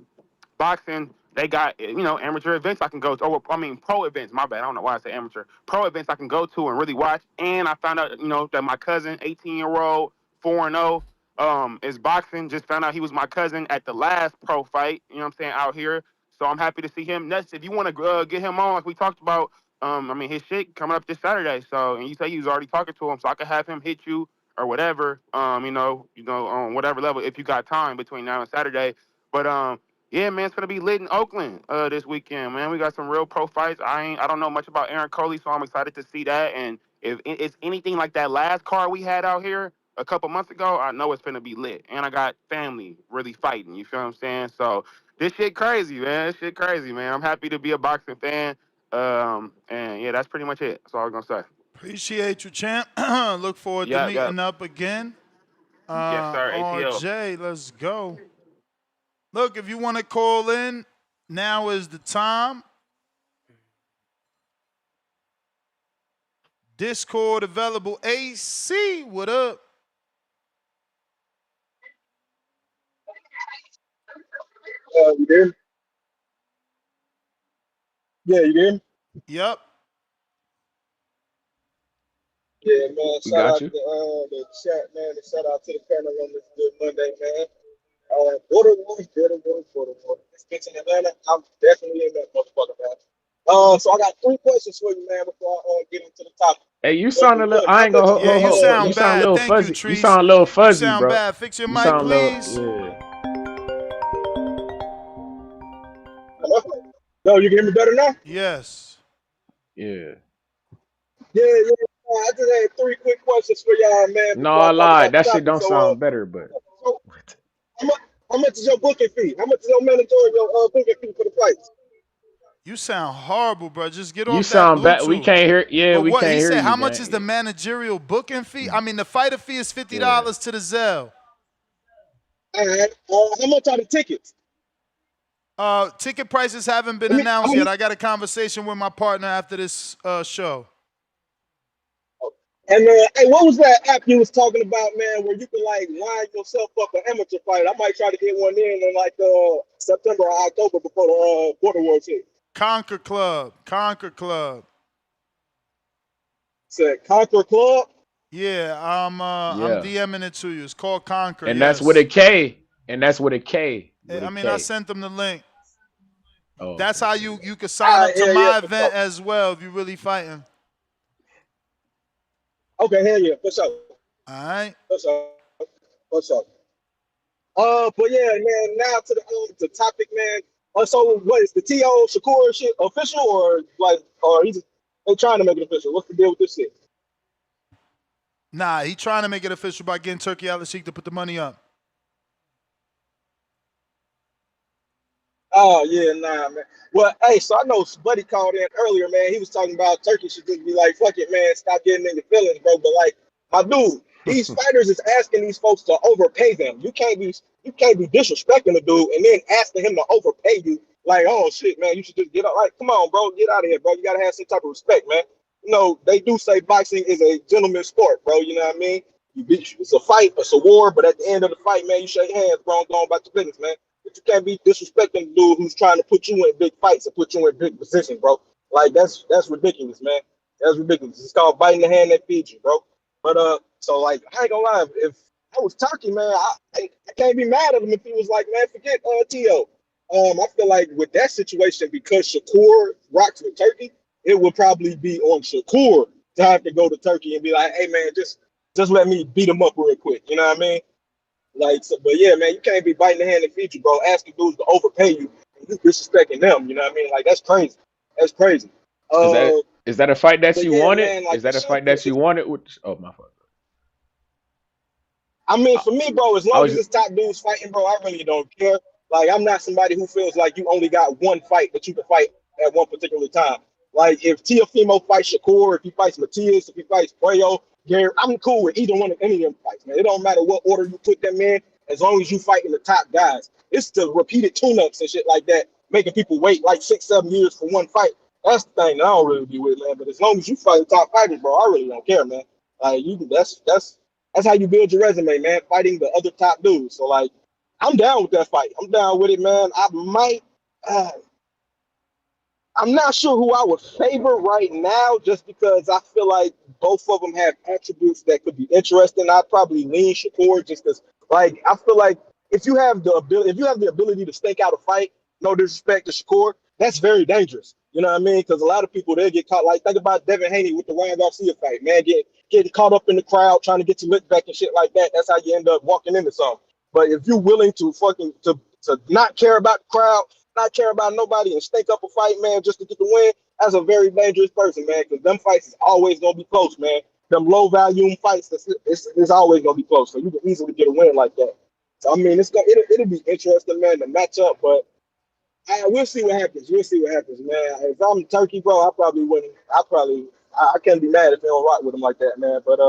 B: boxing, they got amateur events I can go to. Pro events. My bad. I don't know why I say amateur. Pro events I can go to and really watch. And I found out that my cousin, 18-year-old, 4-0, is boxing. Just found out he was my cousin at the last pro fight. You know what I'm saying, out here. So I'm happy to see him. Next, if you want to get him on, like we talked about, his shit coming up this Saturday. So, and you say you was already talking to him, so I could have him hit you or whatever. On whatever level if you got time between now and Saturday. But yeah, man, it's gonna be lit in Oakland this weekend, man. We got some real pro fights. I don't know much about Aaron Coley, so I'm excited to see that. And if it's anything like that last card we had out here a couple months ago, I know it's gonna be lit. And I got family really fighting. You feel what I'm saying? So this shit crazy, man. This shit crazy, man. I'm happy to be a boxing fan. And yeah, that's pretty much it. That's all I'm gonna say.
G: Appreciate you, champ. Look forward to
B: Yeah.
G: meeting up again.
B: Yes, sir. ATL.
G: RJ, let's go. Look, if you want to call in, now is the time. Discord available. AC, what up?
I: You there? Yeah, you there?
G: Yep.
I: Yeah, man.
F: We
I: Shout
F: got
I: out to
F: you.
I: the chat, man. And shout out to the panel on this good Monday, man. Border Wars. This bitch in Atlanta, I'm definitely in that motherfucker, man. So I got 3 questions for you, man, before I get into the topic.
F: Hey, you sound
I: Number
F: a little.
I: one,
F: I
I: how
F: ain't
I: much
F: gonna
I: is
G: Yeah, you
F: You
G: sound
F: sound a
G: bad.
F: little
G: Thank you,
F: fuzzy. You
G: Treese.
F: sound a little
G: You
F: fuzzy,
G: sound
F: bro.
G: bad. Fix your
F: You
G: mic,
F: sound a little.
G: please.
F: Yeah.
I: No, you can hear me better now?
G: Yes.
F: Yeah.
I: Yeah. I just had 3 quick questions for y'all, man,
F: No,
I: before I
F: I
I: talk
F: lied.
I: about the
F: That shit
I: topic.
F: don't
I: So,
F: sound better, but
I: so how much is your booking fee? How much is your mandatory booking fee for the fights?
G: You sound horrible, bro. Just get
F: you
G: off that
F: sound bad. We
G: Bluetooth.
F: can't hear. Yeah,
G: But
F: we
G: what
F: can't
G: he
F: hear
G: said,
F: you,
G: how much is the
F: gang.
G: managerial booking fee? I mean, the fighter fee is $50
F: Yeah.
G: to the Zelle.
I: All right. How much are the tickets?
G: Ticket prices haven't been announced yet. I got a conversation with my partner after this show.
I: And hey, what was that app you was talking about, man, where you can like line yourself up an amateur fight? I might try to get one in like September or October before the Border Wars hit.
G: Conquer Club.
I: Said Conquer Club.
G: Yeah, I'm
F: Yeah.
G: DMing it to you. It's called Conquer.
F: And
G: Yes.
F: that's with a K. And that's with a K. With a
G: I mean, I
F: K.
G: sent them the link.
F: Oh,
G: That's
F: okay,
G: how
F: so
G: you could sign up to
I: hell
G: my
I: yeah,
G: event as well if you're really fighting.
I: Okay, hell yeah, for sure.
G: All right.
I: For sure. But yeah, man. Now to the topic, man. So what is the T.O. Shakur shit official or he's they trying to make it official? What's the deal with this shit?
G: Nah, he trying to make it official by getting Turkey Al Sheikh to put the money up.
I: Oh yeah, nah, man. Well, hey, so I know Buddy called in earlier, man. He was talking about Turkey should just be like, fuck it, man, stop getting in your feelings, bro. But like, my dude, these fighters is asking these folks to overpay them. You can't be disrespecting the dude and then asking him to overpay you. Like, oh shit, man, you should just get up. Like, come on, bro, get out of here, bro. You gotta have some type of respect, man. You know, they do say boxing is a gentleman's sport, bro. You know what I mean? It's a fight, it's a war, but at the end of the fight, man, you shake hands, bro, and go on about your business, man. But you can't be disrespecting the dude who's trying to put you in big fights and put you in big positions, bro. Like that's ridiculous, man. That's ridiculous. It's called biting the hand that feeds you, bro. But so like I ain't gonna lie, if I was Turkey, man, I can't be mad at him if he was like, man, forget T.O. I feel like with that situation, because Shakur rocks with Turkey, it would probably be on Shakur to have to go to Turkey and be like, hey man, just let me beat him up real quick. You know what I mean? Like, so, but yeah, man, you can't be biting the hand that feeds you, bro. Asking dudes to overpay you, and you disrespecting them. You know what I mean? Like, that's crazy. That's crazy.
F: Is that a fight that
I: But
F: you
I: yeah,
F: wanted?
I: man, like,
F: Is that a fight that you wanted? Oh my fault.
I: I mean, for me, bro, as
F: I
I: long
F: was
I: as it's top dudes fighting, bro, I really don't care. Like, I'm not somebody who feels like you only got one fight that you can fight at one particular time. Like, if Teofimo fights Shakur, if he fights Matias, if he fights Cuello, Gary, I'm cool with either one of any of them fights, man. It don't matter what order you put them in, as long as you fighting the top guys. It's the repeated tune-ups and shit like that, making people wait like 6-7 years for one fight. That's the thing that I don't really be with, man. But as long as you fight the top fighters, bro, I really don't care, man. Like, that's how you build your resume, man. Fighting the other top dudes. So like, I'm down with that fight. I'm down with it, man. I'm not sure who I would favor right now, just because I feel like both of them have attributes that could be interesting. I'd probably lean Shakur just because, like, I feel like if you have the ability to stake out a fight, no disrespect to Shakur, that's very dangerous. You know what I mean? Because a lot of people they get caught. Like, think about Devin Haney with the Ryan Garcia fight, man. Getting caught up in the crowd, trying to get your lick back and shit like that. That's how you end up walking into something. But if you're willing to to not care about the crowd, not care about nobody, and stake up a fight, man, just to get the win, that's a very dangerous person, man, because them fights is always going to be close, man. Them low volume fights, it's always going to be close. So you can easily get a win like that. So, I mean, it'll be interesting, man, to match up, but we'll see what happens. We'll see what happens, man. If I'm Turkey, bro, I probably wouldn't. I can't be mad if they don't rock with him like that, man. But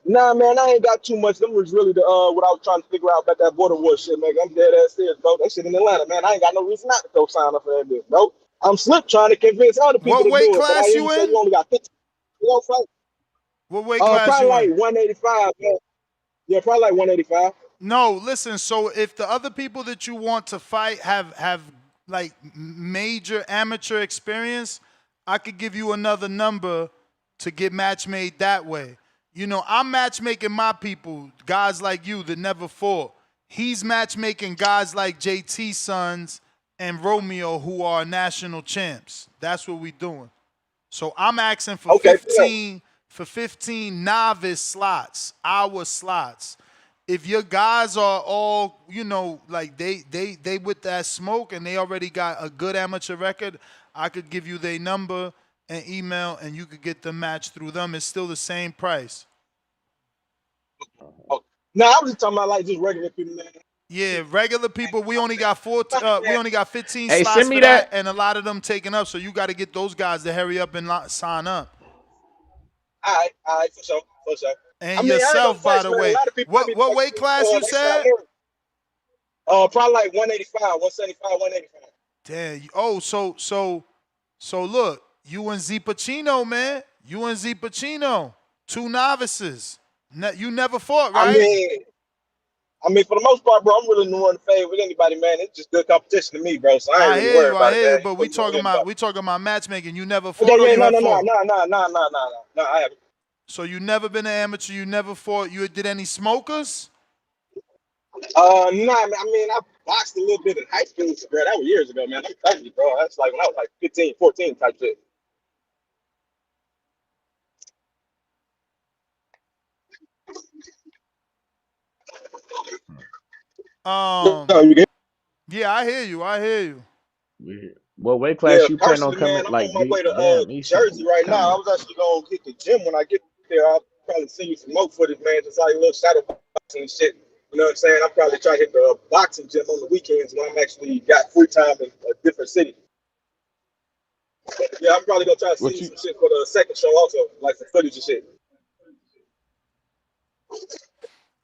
I: nah, man, I ain't got too much. Them was really the what I was trying to figure out about that border war shit, man. I'm dead ass serious, bro. That shit in Atlanta, man. I ain't got no reason not to go sign up for that bitch, bro. I'm slick trying to convince other people
G: What
I: to
G: weight
I: do it, but I
G: class
I: hear
G: you
I: you say
G: in?
I: you only got 15. You know, fight.
G: What weight class
I: Probably
G: you
I: like
G: in?
I: 185, man. Yeah, probably like 185.
G: No, listen. So if the other people that you want to fight have like major amateur experience, I could give you another number to get match made that way. You know, I'm matchmaking my people, guys like you that never fought. He's matchmaking guys like JT Sons and Romeo who are national champs. That's what we doing. So I'm asking for 15 novice slots, hour slots. If your guys are all, you know, like they with that smoke and they already got a good amateur record, I could give you their number and email and you could get the match through them. It's still the same price.
I: No, I was just talking about like just regular people, man.
G: Yeah, regular people. We only got 15
F: Hey,
G: slots
F: send me
G: for
F: that.
G: and a lot of them taken up. So you got to get those guys to hurry up and sign up.
I: All right, for sure.
G: And
I: I mean, I ain't gonna
G: yourself, by
I: flex,
G: the
I: man. A
G: way.
I: lot of people.
G: What weight class you
I: they
G: said?
I: Probably like 185, 175, 185.
G: Damn. Oh, so look, you and Z Pacino, man. You and Z Pacino, two novices. You never fought, right?
I: I mean, for the most part, bro, I'm really not in favor with anybody, man. It's just good competition to me, bro. So I ain't really worried about it, man.
G: But we talking about matchmaking. You never fought.
I: No, I haven't.
G: So you never been an amateur. You never fought. You did any smokers?
I: Nah, I mean, I boxed a little bit in high school, bro. That was years ago, man. I'm 30, bro. That's like when I was like 15, 14 type shit.
G: Yeah, I hear you.
F: What weight class you plan on coming?
I: Man, I'm
F: like,
I: on my way to Jersey right now. I was actually gonna hit the gym when I get there. I'll probably send you some more footage, man. Just like little shadow boxing and shit. You know what I'm saying? I'm probably trying to hit the boxing gym on the weekends when I'm actually got free time in a different city. Yeah, I'm probably gonna try to see some shit for the second show also, like some footage and shit.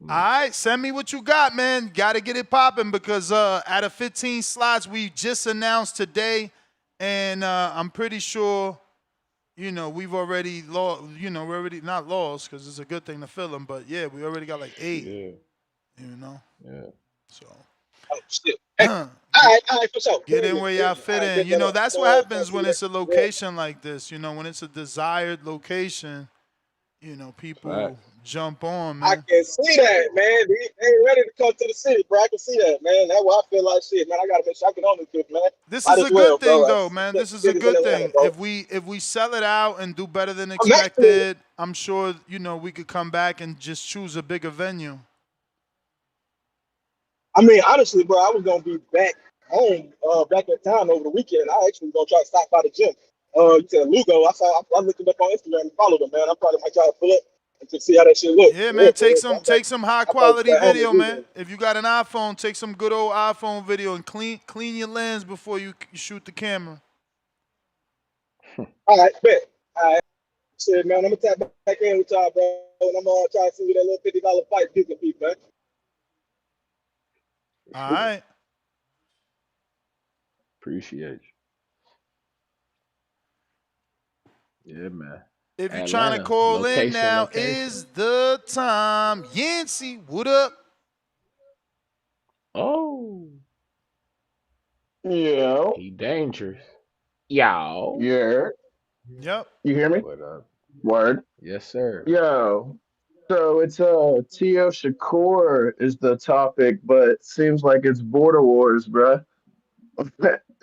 G: All right, send me what you got, man. Got to get it popping because out of 15 slots we just announced today, and I'm pretty sure, we've already lost. We're already not lost because it's a good thing to fill them, but yeah, we already got like 8.
F: Yeah. Yeah.
G: So.
I: Oh shit. Hey, all right, for sure.
G: Get in where y'all fit in. That's what happens when it's a location like this. When it's a desired location, people jump on, man.
I: I can see that, man. They ain't ready to come to the city, bro. I can see that, man. That's why I feel like shit, man. I gotta make sure I can own this bitch, man.
G: This is a good thing, though, man. This is a good thing. If we sell it out and do better than expected, I'm sure we could come back and just choose a bigger venue.
I: I mean, honestly, bro, I was gonna be back home, back in town over the weekend. I actually was gonna try to stop by the gym. You said Lugo. I looked it up on Instagram and followed him, man. I probably might try to pull up and to see how that shit looks.
G: Yeah, man. Take some high quality video, man. If you got an iPhone, take some good old iPhone video and clean your lens before you shoot the camera.
I: All right, bet. All right, shit, man. I'm gonna tap back in with y'all, bro, and I'm gonna try to see what that little $50 fight you can beat, man.
G: All right.
F: Appreciate you. Yeah, man.
G: If you're trying to call in now, is the time. Yancey, what up?
F: Oh.
B: Yo.
F: He dangerous. Yo.
B: Yeah.
G: Yep.
B: You hear me?
F: What up?
B: Word.
F: Yes, sir.
B: Yo. So it's Teo Shakur is the topic, but seems like it's border wars, bruh.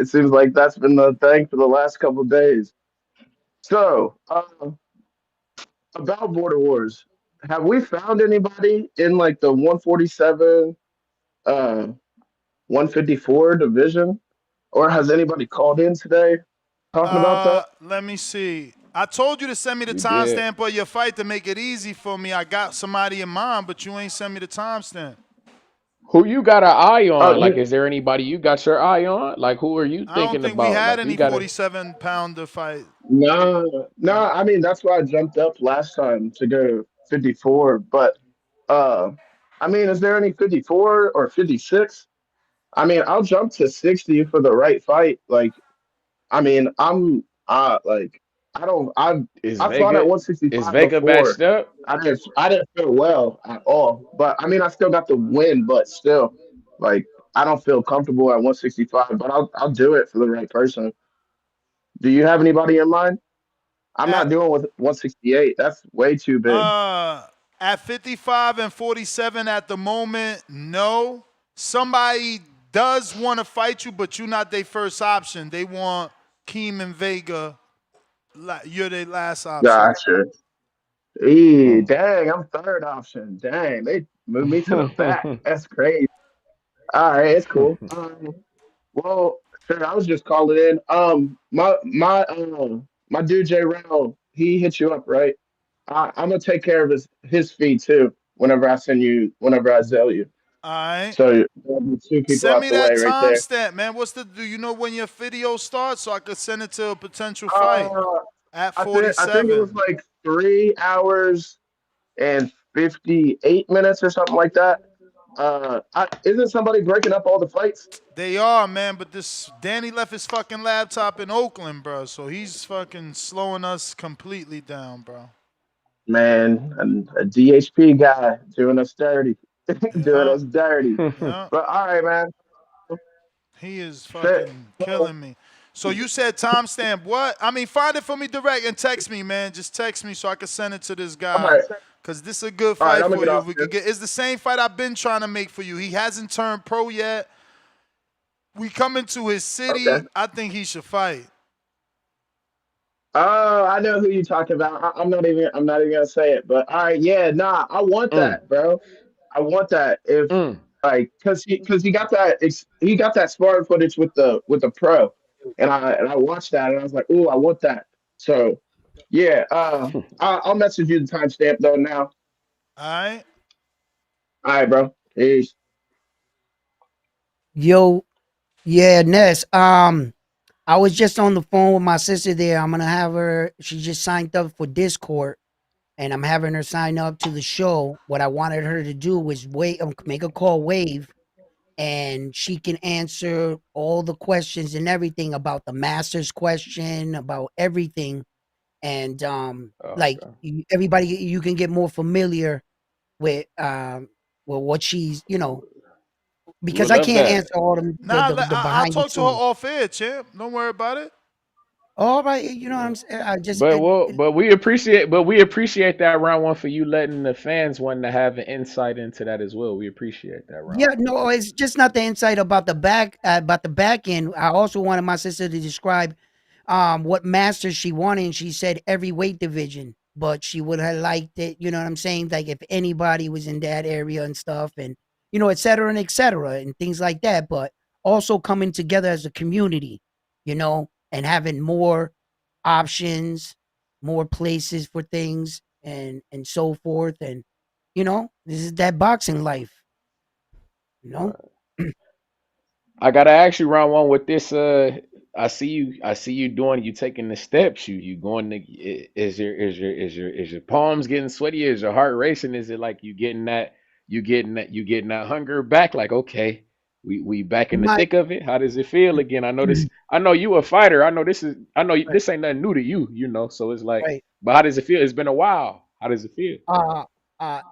B: It seems like that's been the thing for the last couple of days. So, about border wars, have we found anybody in like the 147, 154 division, or has anybody called in today talking about that?
G: Let me see. I told you to send me the timestamp of your fight to make it easy for me. I got somebody in mind, but you ain't send me the timestamp.
F: Who you got an eye on? Like, is there anybody you got your eye on? Like, who are you thinking about?
G: I don't think we had any 47-pounder fight.
B: No. I mean, that's why I jumped up last time to go 54. But, I mean, is there any 54 or 56? I mean, I'll jump to 60 for the right fight. Like, I mean, I fought at 165
F: Is Vega
B: before.
F: matched up?
B: I didn't feel well at all. But I mean, I still got the win, but still, like, I don't feel comfortable at 165, but I'll do it for the right person. Do you have anybody in mind? I'm not doing with 168. That's way too big.
G: At 55 and 47 at the moment, no. Somebody does want to fight you, but you're not their first option. They want Keem and Vega. You're their last option.
B: Gotcha. Dang, I'm third option. Dang, they moved me to the back. That's crazy. All right, it's cool. Well, sure, I was just calling in. My dude J Rao, he hit you up, right? I'm gonna take care of his fee too. Whenever I Zelle you.
G: All right.
B: So two people
G: send
B: out
G: me
B: the
G: that
B: way right there.
G: timestamp, man. Do you know when your video starts so I could send it to a potential fight? At 47.
B: I think it was like 3 hours and 58 minutes or something like that. Isn't somebody breaking up all the fights?
G: They are, man, but Danny left his fucking laptop in Oakland, bro. So he's fucking slowing us completely down, bro.
B: Man, a DHP guy doing us dirty. Doing us dirty.
G: Yeah.
B: But all right, man.
G: He is fucking killing me. So you said timestamp what? I mean, find it for me direct and text me, man. Just text me so I can send it to this guy. Because this is a good fight for you. We could it's the same fight I've been trying to make for you. He hasn't turned pro yet. We come into his city. I think he should fight.
B: Oh, I know who you're talking about. I'm not even gonna say it. But all right, yeah, nah, I want that, bro. I want that. If like, cause he got that sparring footage with the pro, and I watched that and I was like, ooh, I want that. So yeah, I'll message you the timestamp though now.
G: All right.
B: All right, bro.
F: Hey,
O: Yo, yeah, Ness. I was just on the phone with my sister there. I'm gonna have her. She just signed up for Discord, and I'm having her sign up to the show. What I wanted her to do was make a call, wave, and she can answer all the questions and everything about the master's question, about everything, and like
F: okay.
O: everybody, you can get more familiar with what she's,
F: We'll
O: because I
F: love
O: can't
F: that.
O: answer all
G: Nah,
O: the
G: I'll
O: behind the
G: talk to her
O: scenes.
G: off air, champ. Don't worry about it.
O: All right, you know what I'm saying. I just
F: But we appreciate that round one for you letting the fans want to have an insight into that as well. We appreciate that round
O: yeah,
F: one.
O: no, it's just not the insight about the back end. I also wanted my sister to describe what masters she wanted, and she said every weight division, but she would have liked it, you know what I'm saying? Like if anybody was in that area and stuff, and et cetera, and things like that. But also coming together as a community, and having more options, more places for things, and so forth. And this is that boxing life, you know.
F: I gotta ask you round one with this. I see you doing. You taking the steps. You going to. Is your palms getting sweaty? Is your heart racing? Is it like you getting that hunger back? Like okay, we back in the
O: My
F: thick of it. How does it feel again? I know this. I know you a fighter. I know this is. I know
O: right,
F: this ain't nothing new to you. So it's like.
O: right.
F: But how does it feel? It's been a while. How does it feel?
O: Uh,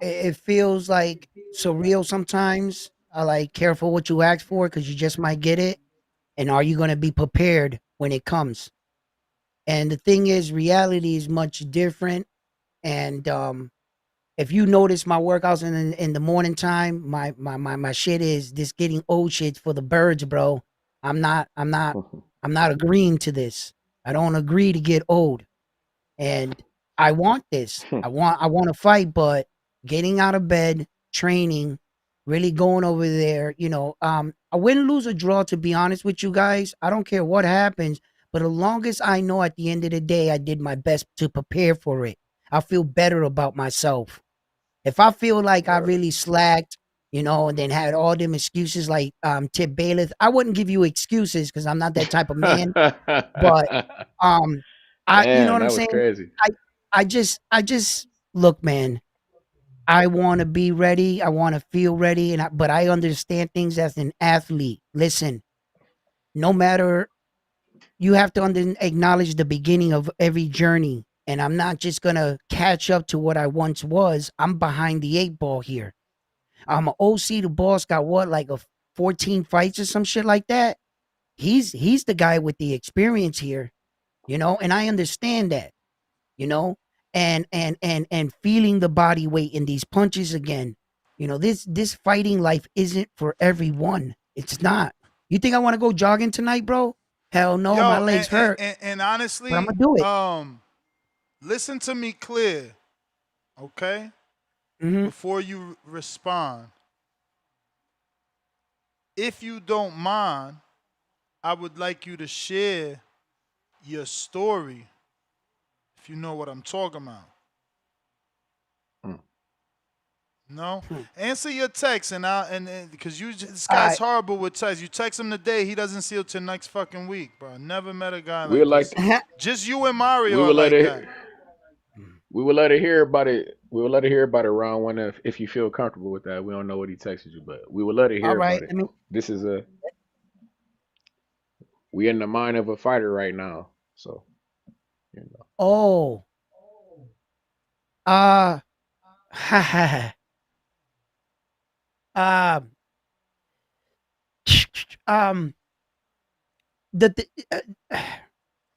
O: it feels like surreal sometimes. I like careful what you ask for because you just might get it. And are you going to be prepared when it comes? And the thing is, reality is much different. And if you notice my workouts in the morning time, my shit is this getting old shit for the birds, bro. I'm not I'm not I'm not agreeing to this. I don't agree to get old. And I want this. I want to fight, but getting out of bed, training, really going over there, I win, lose, or draw, to be honest with you guys. I don't care what happens, but as long as I know at the end of the day I did my best to prepare for it, I feel better about myself. If I feel like I
F: Right.
O: really slacked, and then had all them excuses like Tip Bailiff, I wouldn't give you excuses because I'm not that type of man. But um, you know
F: Damn,
O: what I'm
F: that was
O: saying?
F: crazy.
O: I I just look, man. I want to be ready. I want to feel ready, but I understand things as an athlete. Listen, no matter, you have to acknowledge the beginning of every journey, and I'm not just gonna catch up to what I once was. I'm behind the eight ball here. I'm an OC. The boss got what, like a 14 fights or some shit like that. He's the guy with the experience here, and I understand that, you know, and feeling the body weight in these punches again. This fighting life isn't for everyone. It's not. You think I want to go jogging tonight, bro? Hell no, my
G: Yo,
O: legs hurt,
G: and
O: but I'm
G: honestly,
O: gonna do it.
G: listen to me clear, okay?
O: Hmm.
G: Before you respond, if you don't mind, I would like you to share your story, if you know what I'm talking about.
F: Mm.
G: No, answer your text and because this
O: All
G: guy's
O: right.
G: horrible with text. You text him today, he doesn't see it till next fucking week, bro. I never met a guy
F: We would
G: like
F: like
G: this.
F: to,
G: Just you and
F: we
G: Mario are
F: would let
G: like that.
F: it we would let her hear about it. We would let her hear about it round one if you feel comfortable with that. We don't know what he texted you, but we would let her
O: All
F: hear
O: right.
F: about it.
O: I mean,
F: This is we in the mind of a fighter right now. So you know.
O: oh, uh, um, um, the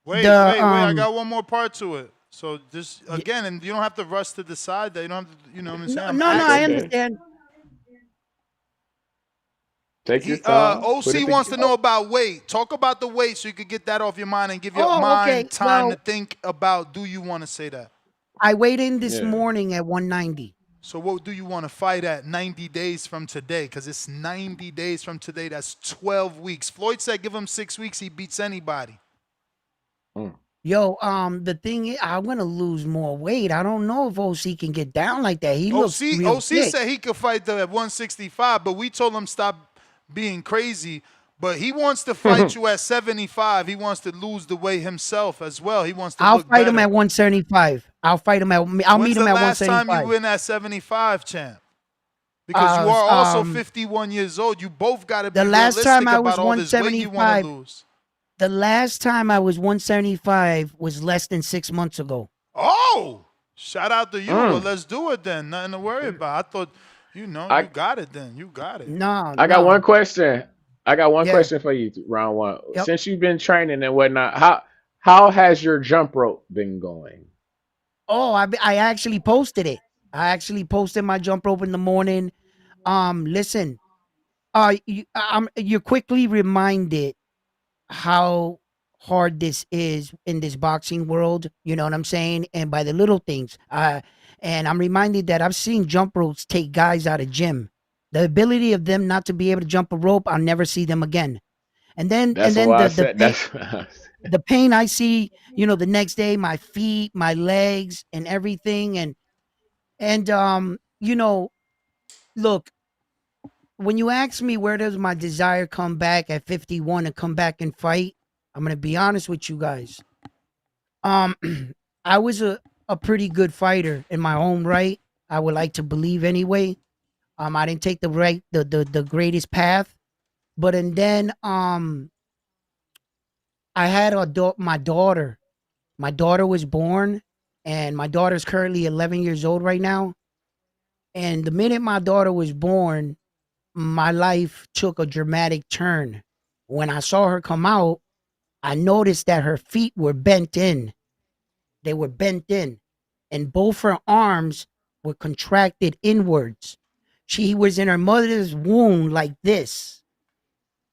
G: Wait,
O: the
G: wait, wait. I got one more part to it. So just
O: y-
G: again, and you don't have to rush to decide that. You don't have to, you know what I'm
O: no,
G: saying? I'm
O: no, no,
F: It's
O: I
G: asking.
F: okay.
O: understand.
F: Take your
G: He
F: time. Put
G: OC
F: it
G: wants to
F: together.
G: know about weight. Talk about the weight so you could get that off your mind and give your
O: Oh,
G: mind
O: okay.
G: time to
O: Well,
G: think about, do you want to say that?
O: I weighed in this
F: Yeah.
O: morning at 190.
G: So what do you want to fight at 90 days from today? Because it's 90 days from today. That's 12 weeks. Floyd said give him 6 weeks. He beats anybody.
F: Mm.
O: Yo, the thing is, I want to lose more weight. I don't know if OC can get down like that. He looks real
G: OC
O: thick.
G: said he could fight them at 165, but we told him stop being crazy. But he wants to fight you at 75. He wants to lose the weight himself as well. He wants to
O: I'll
G: look
O: fight him
G: better.
O: at 175. I'll fight him at. I'll
G: When's
O: meet him
G: the
O: at
G: last time you
O: 175.
G: win at 75, champ? Because you are also 51 years old. You both got to be
O: The last time
G: realistic
O: I was
G: about all this weight you want
O: 175.
G: to lose.
O: The last time I was 175 was less than 6 months ago.
G: Oh, shout out to you. Well, let's do it then. Nothing to worry about. I thought, you got it then. You got it.
O: No,
F: I got one question. I got one
O: Yeah.
F: question for you, round one.
O: Yep.
F: Since you've been training and whatnot, how has your jump rope been going?
O: Oh, I actually posted it. I actually posted my jump rope in the morning. Listen, you're quickly reminded how hard this is in this boxing world. You know what I'm saying? And by the little things. And I'm reminded that I've seen jump ropes take guys out of gym. The ability of them not to be able to jump a rope, I'll never see them again. And then
F: That's
O: and then
F: why I
O: the
F: said
O: pain,
F: that's.
O: the pain I see, the next day, my feet, my legs, and everything, and look, when you ask me where does my desire come back at 51 and come back and fight, I'm gonna be honest with you guys. I was a pretty good fighter in my own right. I would like to believe anyway. I didn't take the greatest path, but and then I had my daughter. My daughter was born, and my daughter's currently 11 years old right now. And the minute my daughter was born, my life took a dramatic turn. When I saw her come out, I noticed that her feet were bent in. They were bent in, and both her arms were contracted inwards. She was in her mother's womb like this,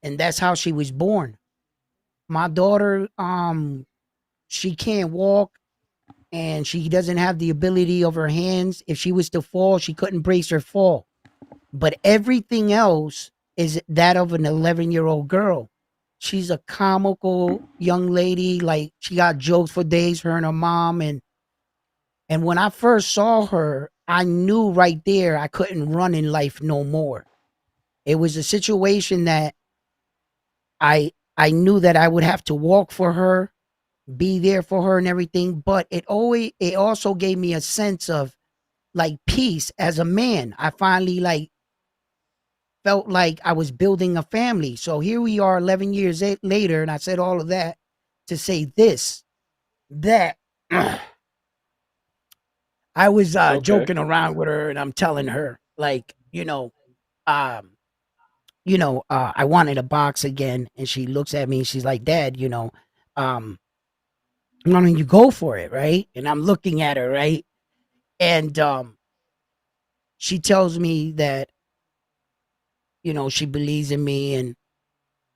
O: and that's how she was born. My daughter, she can't walk, and she doesn't have the ability of her hands. If she was to fall, she couldn't brace her fall. But everything else is that of an 11-year-old girl. She's a comical young lady. Like, she got jokes for days, her and her mom. And when I first saw her, I knew right there I couldn't run in life no more. It was a situation that I knew that I would have to walk for her, be there for her and everything. But it also gave me a sense of like peace as a man. I finally felt like I was building a family. So here we are 11 years later, and I said all of that to say that I was joking around with her, and I'm telling her, like, I wanted to box again. And she looks at me and she's like, Dad, why don't you go for it, right? And I'm looking at her, right? And she tells me that, she believes in me,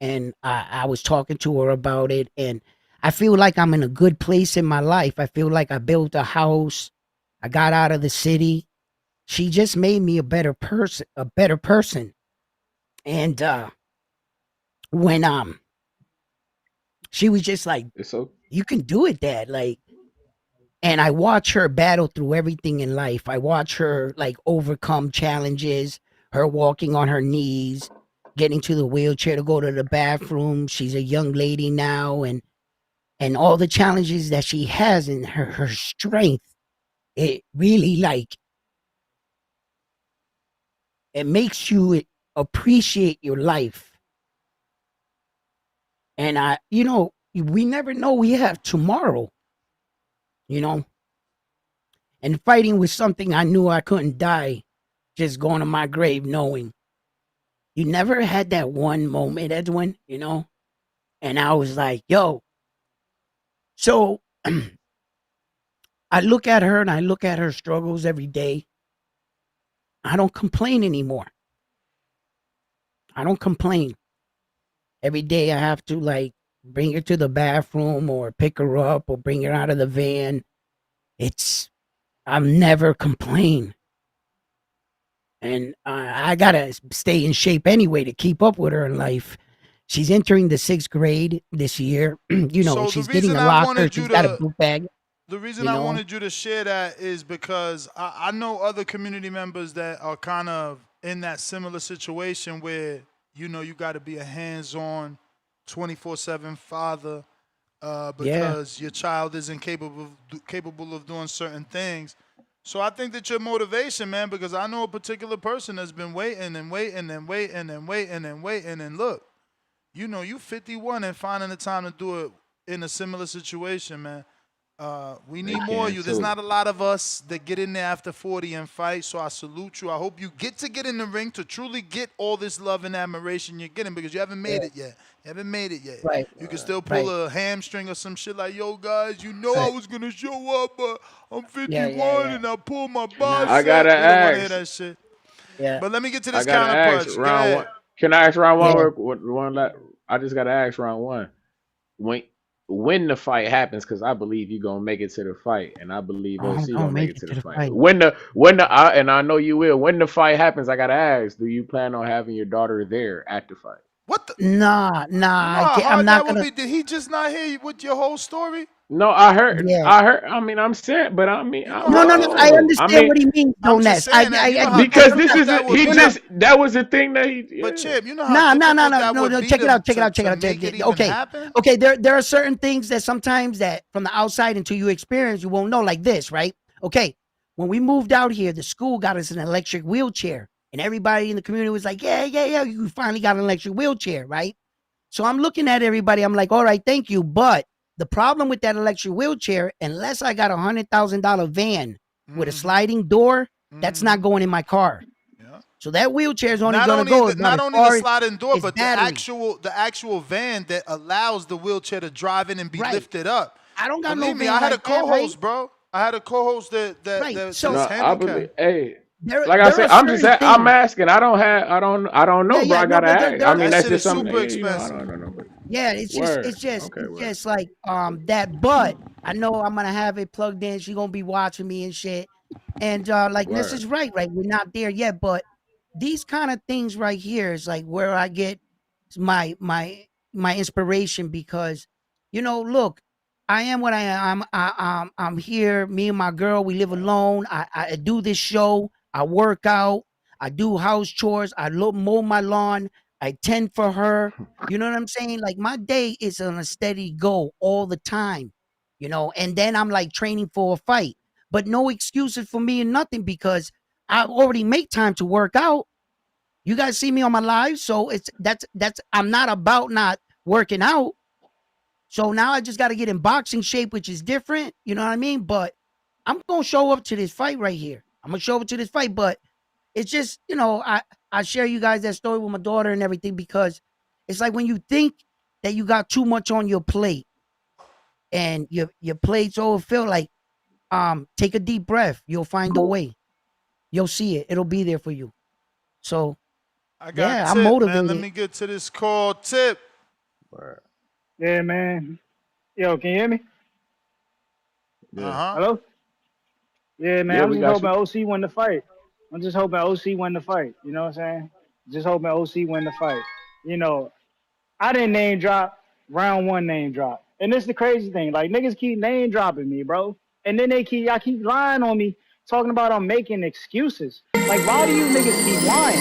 O: and I was talking to her about it, and I feel like I'm in a good place in my life. I feel like I built a house. I got out of the city. She just made me a better person. And when she was just like, you can do it, Dad. Like, and I watch her battle through everything in life. I watch her like overcome challenges, her walking on her knees, getting to the wheelchair to go to the bathroom. She's a young lady now, and all the challenges that she has, and her strength, it really it makes you appreciate your life. And we never know we have tomorrow, and fighting was something I knew I couldn't die, just going to my grave knowing. You never had that one moment, Edwin, and I was like, yo. So I look at her and I look at her struggles every day. I don't complain anymore. I don't complain. Every day I have to bring her to the bathroom or pick her up or bring her out of the van. I'm never complain. And I gotta stay in shape anyway to keep up with her in life. She's entering the 6th grade this year. You know,
G: So
O: she's getting a
G: I
O: locker.
G: wanted
O: She's
G: you
O: got a
G: to
O: book bag.
G: the reason
O: You
G: I
O: know,
G: wanted you to share that is because I know other community members that are kind of in that similar situation where you know you got to be a hands-on, 24/7 father
O: yeah.
G: because your child isn't capable of doing certain things. So I think that your motivation, man, because I know a particular person that's been waiting and waiting and waiting and waiting and waiting, and look, you know, you 51 and finding the time to do it in a similar situation, man. We
N: They
G: need more of
N: can
G: you. There's
N: too.
G: not a lot of us that get in there after 40 and fight, so I salute you. I hope you get to get in the ring to truly get all this love and admiration you're getting because you haven't made
O: Yeah.
G: it yet. You haven't made it yet.
O: Right.
G: You can still pull
O: Right.
G: a hamstring or some shit like, yo, guys, you know I
O: Right.
G: was going to show up, but I'm
O: Yeah.
G: 51 and I pulled my
O: Nah.
F: I gotta
G: bicep. We don't want to hear
F: ask.
G: that shit.
O: Yeah.
G: But let me get to
F: I
G: this
F: gotta
G: counter
F: ask
G: punch. Go
F: round one.
G: ahead.
F: Can I ask round
O: Yeah.
F: one? I just gotta ask round one. When the fight happens, because I believe you're gonna make it to the fight, and I believe
O: I'm
F: OC
O: gonna
F: gonna make
O: make
F: it
O: it
F: to
O: to
F: the
O: the
F: fight.
O: fight.
F: And I know you will. When the fight happens, I gotta ask: do you plan on having your daughter there at the fight?
G: What the?
O: Nah.
G: You know
O: I
G: how
O: can't. I'm
G: hard
O: not
G: that would
O: gonna.
G: be? Did he just not hear you with your whole story?
F: No, I heard.
O: Yeah.
F: I mean, I'm saying, but I mean,
G: You know
O: No.
G: how
O: I
F: whoa. I
O: understand
F: mean,
O: what he means, though,
G: I'm just
O: Ness. I.
G: saying that. You know how
F: because this
G: difficult
F: is
G: that would
F: he
O: No.
G: be.
O: No.
F: just that was the thing that he.
G: But
F: Yeah.
G: Chip, you know how difficult that would be
O: Check it out.
G: make it even
O: Okay.
G: happen.
O: Okay. There are certain things that sometimes that from the outside until you experience, you won't know. Like this, right? Okay. When we moved out here, the school got us an electric wheelchair, and everybody in the community was like, "Yeah. You finally got an electric wheelchair, right?" So I'm looking at everybody. I'm like, "All right, thank you." But the problem with that electric wheelchair, unless I got $100,000 van with a sliding door, that's not going in my car. So that wheelchair is only gonna go about
G: Not
O: as
G: only the
O: far as
G: sliding door,
O: its
G: but
O: battery.
G: the actual van that allows the wheelchair to drive in and be
O: Right.
G: lifted up.
O: I don't got
G: Believe
O: no
G: me,
O: van
G: I had a
O: like that, right?
G: co-host, bro. I had a co-host
O: Right.
G: that's
O: So
F: No, I believe.
G: handicapped.
F: Hey,
O: there
F: like I
O: are
F: said,
O: certain
F: I'm
O: things.
F: asking. I don't know, bro. I
O: No,
F: gotta
O: but
F: ask. I mean,
G: That
F: that's
G: shit
F: just
G: is
F: something.
G: super
F: You know, I
G: expensive.
F: don't know. But
O: Yeah,
F: word.
O: it's
F: Okay, word.
O: just like that. But I know I'm gonna have it plugged in. She's gonna be watching me and shit. And like Ness
F: Word.
O: is right. We're not there yet, but these kind of things right here is like where I get my my my inspiration because look, I am what I am. I'm here. Me and my girl, we live alone. I do this show. I work out. I do house chores. I mow my lawn. I tend for her. You know what I'm saying? Like my day is on a steady go all the time. And then I'm like training for a fight, but no excuses for me and nothing because I already make time to work out. You guys see me on my live, so that's I'm not about not working out. So now I just got to get in boxing shape, which is different. You know what I mean? But I'm gonna show up to this fight right here. I'm gonna show up to this fight, but it's just I share you guys that story with my daughter and everything because it's like when you think that you got too much on your plate and your plate's overfilled, like take a deep breath. You'll find a way. You'll see it. It'll be there for you. So
G: I got
O: yeah, I'm
G: Tip, man. Let
O: motivated.
G: me get to this call. Tip.
F: Word.
S: Yeah, man. Yo, can you hear me?
F: Yeah.
S: Hello? Yeah, man.
F: Yeah,
S: I'm
F: we
S: just
F: got
S: hoping
F: you.
S: OC win the fight. I'm just hoping OC win the fight. You know what I'm saying? Just hoping OC win the fight. I didn't name drop, round one name drop. And this is the crazy thing. Like, niggas keep name dropping me, bro. And then y'all keep lying on me, talking about I'm making excuses. Like, why do you niggas keep lying?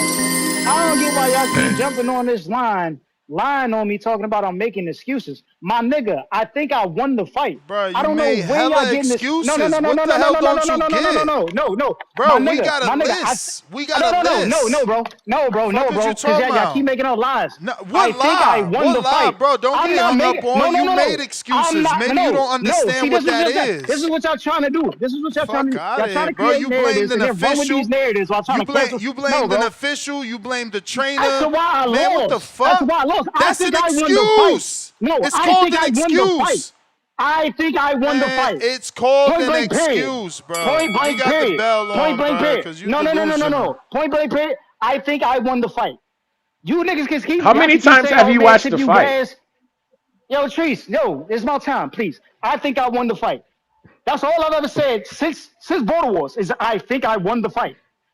S: I don't get why y'all keep jumping on this line, lying on me, talking about I'm making excuses. My nigga, I think I won the fight.
G: Bro,
S: I
G: you
S: don't know
G: made
S: where y'all
G: hella
S: getting this. No, no, no,
G: excuses.
S: no,
G: What
S: no,
G: the
S: no, no,
G: hell
S: no, no,
G: don't
S: no,
G: you
S: no, no, no, no,
G: get?
S: no, no, no.
G: Bro,
S: My
G: we
S: nigga,
G: got a
S: my nigga.
G: list. We got
S: No,
G: a
S: no, no, no,
G: list.
S: no, bro. No, bro,
G: Fuck
S: no,
G: is
S: bro.
G: you
S: Because
G: talking
S: y'all keep
G: about?
S: making up lies.
G: No,
S: I
G: what
S: think I
G: lie?
S: won
G: What
S: the
G: lie,
S: fight.
G: bro? Don't
S: I'm
G: get
S: not
G: hung up
S: making.
G: on.
S: No, no,
G: You
S: no,
G: made
S: no. I'm
G: excuses.
S: not.
G: Maybe you
S: No,
G: don't
S: no. See,
G: understand
S: this
G: what
S: is
G: that
S: what y'all. This
G: is.
S: is what y'all trying to do. This is what y'all trying to
G: Fuck
S: do.
G: out
S: Y'all
G: of
S: trying
G: here,
S: to
G: bro.
S: create
G: You blamed
S: narratives
G: an
S: and then run with these
G: official.
S: narratives while trying to cancel.
G: You
S: No,
G: blamed an
S: bro.
G: official. You blamed the
S: As to
G: trainer.
S: why I
G: Man, what the
S: lost. As to
G: fuck?
S: why I lost. I
G: That's
S: think
G: an
S: I won the fight.
G: excuse.
S: No,
G: It's
S: I
G: called
S: think
G: an
S: I won the fight.
G: excuse.
S: I think I won the
G: Man,
S: fight.
G: it's called
S: Point
G: an
S: blank period.
G: excuse, bro.
S: Point
G: We
S: blank
G: got the
S: period.
G: bell
S: Point
G: on,
S: blank
G: bro,
S: period.
G: because you
S: No, no, no, no, no,
G: delusional.
S: no. Point blank period. I think I won the fight. You niggas can keep
F: How
S: y'all
F: many
S: can keep
F: times
S: saying,
F: have
S: oh
F: you
S: man,
F: watched
S: Tip,
F: the
S: you
F: fight?
S: gas. Yo, Treese, yo, it's my time, please. I think I won the fight. That's all I've ever said since Border Wars is I think I won the fight.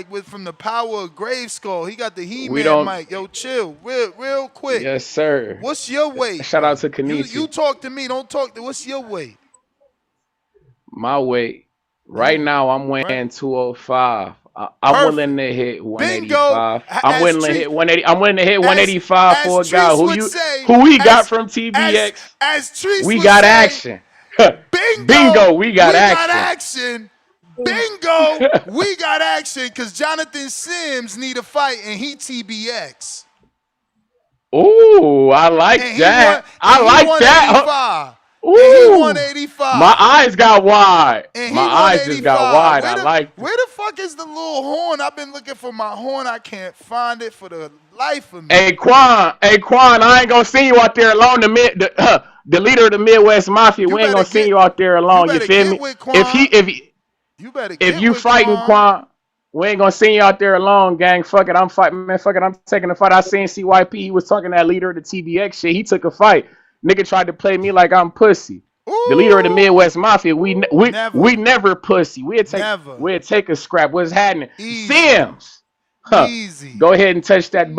G: mic with from the power of Grave Skull. He got the
F: We
G: He-Man
F: don't.
G: mic. Yo, chill, real quick.
F: Yes, sir.
G: What's your weight,
F: Shout
G: bro?
F: out to
G: You
F: Kanisi.
G: talk to me. Don't talk to. What's your weight?
F: My weight right now, I'm
G: Right.
F: weighing 205. I'm
G: Perfect.
F: willing to hit
G: Bingo.
F: 185. I'm
G: As
F: willing to hit 180. I'm willing to hit 185 for a guy
G: Treese
F: who
G: would say,
F: we got from TBX.
G: as Treese
F: We
G: would
F: got
G: say,
F: action.
G: bingo,
F: We got action.
G: action. Bingo, we got action because Jonathan Sims need a fight and he TBX.
F: Ooh, I like
G: And
F: that. I
G: he
F: like
G: won
F: that.
G: 85. And he won
F: Ooh.
G: 85.
F: My eyes got wide.
G: And
F: My
G: he won
F: eyes just got
G: 85.
F: wide. I like
G: Where the fuck is the little horn? I've been looking for my horn. I can't find it for the life of me.
F: Hey Quan, I ain't gonna send you out there alone. The leader of the Midwest Mafia, we ain't gonna send you out there
G: You
F: alone. You
G: better
F: feel
G: get
F: me?
G: with
F: If
G: Quan. You better
F: if
G: get
F: you
G: with
F: fighting
G: Quan.
F: Quan, we ain't gonna send you out there alone, gang. Fuck it, I'm fighting, man. Fuck it, I'm taking the fight. I seen CYP. He was talking that leader of the TBX shit. He took a fight. Nigga tried to play me like I'm pussy. The leader of the Midwest Mafia, we never pussy. We'd take a scrap. What's happening? Sims. Huh.
G: Easy.
F: Go ahead and touch that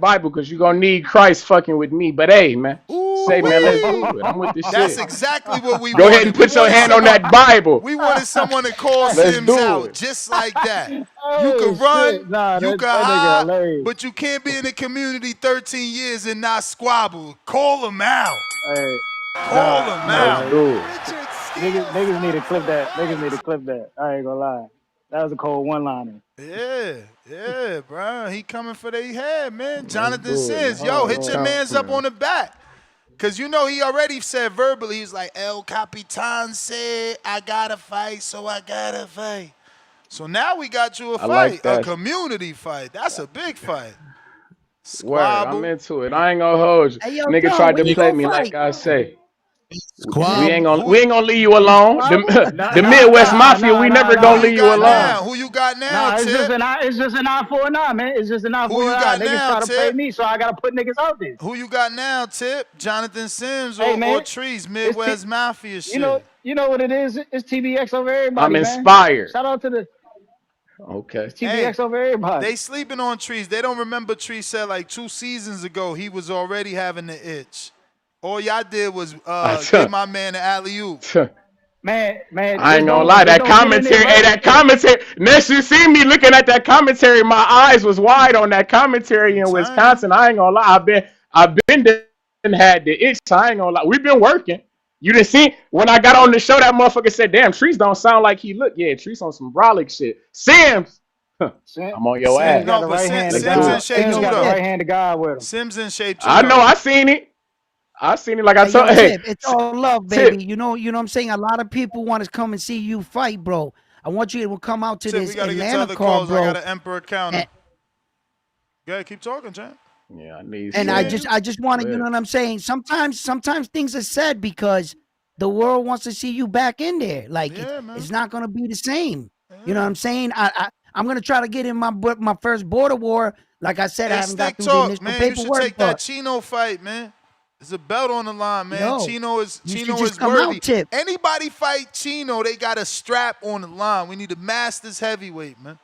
F: Bible because you're gonna need Christ fucking with me. But hey, man. Say, man, let's do it. I'm with this
G: That's
F: shit.
G: exactly what we
F: Go
G: wanted.
F: ahead and put your hand on that Bible.
G: We wanted someone to call
F: Let's
G: Sims
F: do
G: out
F: it.
G: just like that. You can run, you can hide, but you can't be in the community 13 years and not squabble. Call him out.
S: Hey,
G: Call him out.
F: Let's do it.
S: Niggas need to clip that. Niggas need to clip that. I ain't gonna lie. That was a cold one-liner.
G: Yeah, bro. He coming for their head, man. Jonathan
F: do it,
G: says,
F: man.
G: yo,
F: No
G: hit your mans up
F: confidence.
G: on the back. Because you know he already said verbally, he's like, El Capitan said, I gotta fight, so I gotta fight. So now we got you a
F: I like
G: fight, a
F: that.
G: community fight. That's a big fight.
F: Word, I'm
G: Squabble.
F: into it. I ain't gonna hold you.
O: Hey, yo,
F: Nigga
O: Joe,
F: tried
O: when
F: to
O: you
F: play
O: gonna
F: me
O: fight?
F: like I say. We
O: Squab.
F: ain't gonna leave you alone. The
G: Who you
F: Midwest
G: got?
F: Mafia, we never
G: Who
F: gonna
G: you
F: leave you
G: got
F: alone.
G: now? Who you got now,
S: Nah,
G: Tip?
S: it's just an eye for an eye, man. It's just an eye
G: Who
S: for
G: you
S: an eye.
G: got
S: Niggas
G: now,
S: try to play
G: Tip?
S: me, so I gotta put niggas out there.
G: Who you got now, Tip? Jonathan Sims
S: Hey,
G: or
S: man,
G: Trees? Midwest Mafia shit.
S: You know what it is? It's TBX over everybody,
F: I'm
S: man.
F: inspired.
S: Shout out to the
F: Okay.
S: TBX over everybody.
G: They sleeping on Trees. They don't remember Trees said like 2 seasons ago he was already having the itch. All y'all did was give my man an alley-oop.
S: Man,
F: I ain't gonna lie, that commentary, next you see me looking at that commentary, my eyes was wide on that commentary in Wisconsin. I ain't gonna lie, I've been there and had the itch. I ain't gonna lie, we've been working. You didn't see when I got on the show, that motherfucker said, "Damn, Trees don't sound like he look." Yeah, Trees on some brolic shit. Sims, I'm on your ass.
S: Got the right hand of
G: Sims in
S: God.
G: shape
S: Sims
G: too,
S: got the
G: though.
S: right hand of God with him.
G: Sims in shape too.
F: I know, I seen it. Like I
O: Hey,
F: told.
O: yo,
F: Hey,
O: Tip, it's all love,
F: Tip.
O: baby. You know what I'm saying? A lot of people want to come and see you fight, bro. I want you to come out to
G: Tip,
O: this
G: we gotta get to
O: Atlanta
G: other
O: card,
G: calls.
O: bro.
G: I got an Emperor counter. Go ahead, keep talking, champ.
F: Yeah, I need.
O: And I just want to, you know what I'm saying? Sometimes things are said because the world wants to see you back in there. Like it's not gonna be the same. You know what I'm saying? I'm gonna try to get in my first border war. Like I said, I haven't got through the initial
G: man. You should
O: paperwork.
G: take that Chino fight, man. There's a belt on the line, man.
O: Yo,
G: Chino is
O: you should just come
G: worthy.
O: out, Tip.
G: Anybody fight Chino, they got a strap on the line. We need a Masters heavyweight, man.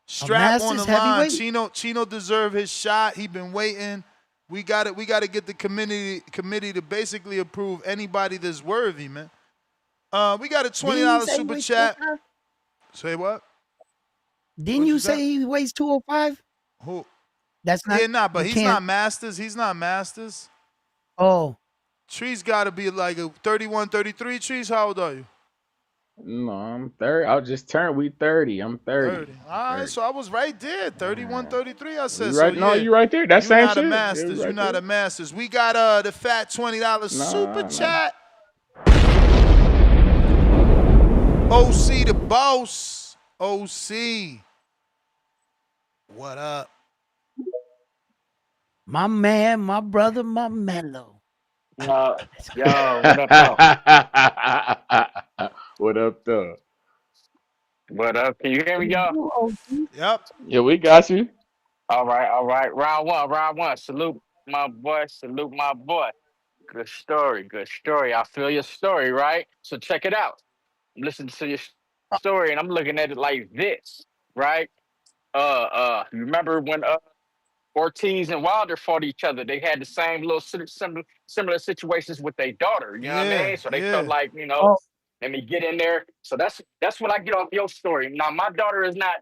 G: Strap on the line. Chino deserve his shot. He been waiting. We got to get the committee to basically approve anybody that's worthy, man. We got a $20 super chat. Say what?
O: Didn't you say he weighs 205?
G: Who?
O: That's not.
G: But he's not Masters. He's not Masters.
O: Oh.
G: Trees got to be like a 31, 33. Trees, how old are you?
F: No, I'm 30. I'll just turn. We 30. I'm 30.
G: All right, so I was right there. 31, 33. I said.
F: You right?
G: So,
F: no,
G: yeah,
F: you right there. That's
G: you're
F: same
G: not
F: shit.
G: a Masters. You're not a Masters. We got the fat $20 super chat. OC the boss. OC. What up?
O: My man, my brother, my mellow.
M: Yo, what up,
F: What up, though?
M: What up? Can you hear me, y'all?
G: Yep.
F: Yeah, we got you.
M: All right. Round one. Salute my boy. Good story. I feel your story, right? So check it out. Listen to your story, and I'm looking at it like this, right? You remember when Ortiz and Wilder fought each other? They had the same little similar situations with their daughter. You know what I mean? So they felt like, let me get in there. So that's what I get off your story. Now my daughter is not,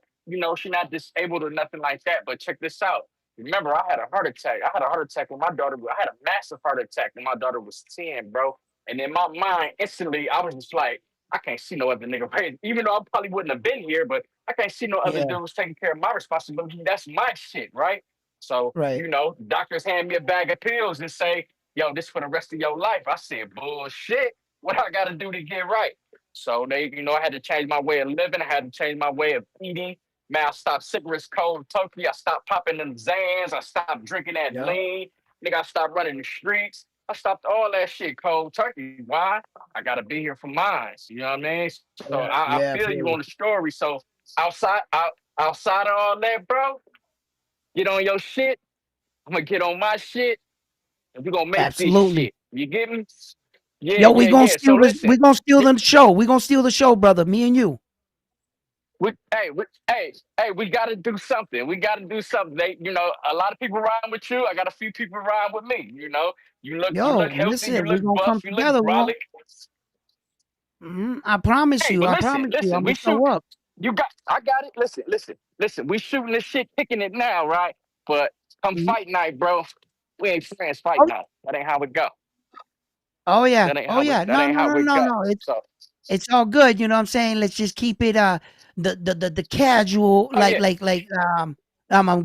M: she's not disabled or nothing like that. But check this out. Remember, I had a heart attack. I had a heart attack when my daughter. I had a massive heart attack when my daughter was 10, bro. And in my mind, instantly, I was just like, I can't see no other nigga. Even though I probably wouldn't have been here, but I can't see no other dudes taking care of my responsibility. That's my shit, right? So,
O: Right.
M: you know, doctors hand me a bag of pills and say, yo, this for the rest of your life. I said, bullshit. What I got to do to get right? So they, you know, I had to change my way of living. I had to change my way of eating. Man, I stopped cigarettes, cold turkey. I stopped popping them Zans. I stopped drinking that
O: Yep.
M: lean. Nigga, I stopped running the streets. I stopped all that shit cold turkey. Why? I gotta be here for mine. You know what I mean? So I
O: Yeah, I
M: feel
O: feel
M: you
O: you.
M: on the story. So outside of all that, bro, get on your shit. I'm gonna get on my shit, and we're gonna make this
O: Absolutely.
M: shit. You get me? Yeah,
O: Yo,
M: yeah, yeah. So listen,
O: we gonna steal the show. We gonna steal the show, brother. Me and you.
M: we gotta do something. We gotta do something. They, you know, a lot of people ride with you. I got a few people ride with me. You know, you
O: Yo,
M: look healthy, you
O: listen, we
M: look
O: gonna come
M: buff, you look
O: together.
M: brolic.
O: I promise
M: Hey,
O: you.
M: but
O: I
M: listen,
O: promise you.
M: listen,
O: I'm gonna
M: we shoot.
O: show up.
M: I got it. Listen. We shooting this shit, kicking it now, right? But come
O: Mhm.
M: fight night, bro. We ain't friends fight
O: Oh,
M: night. That ain't how it go.
O: oh yeah.
M: That ain't
O: Oh
M: how it.
O: yeah.
M: That
O: No,
M: ain't
O: no,
M: how
O: no,
M: it
O: no,
M: go.
O: no.
M: So,
O: It's all good. You know what I'm saying? Let's just keep it the casual
M: oh yeah.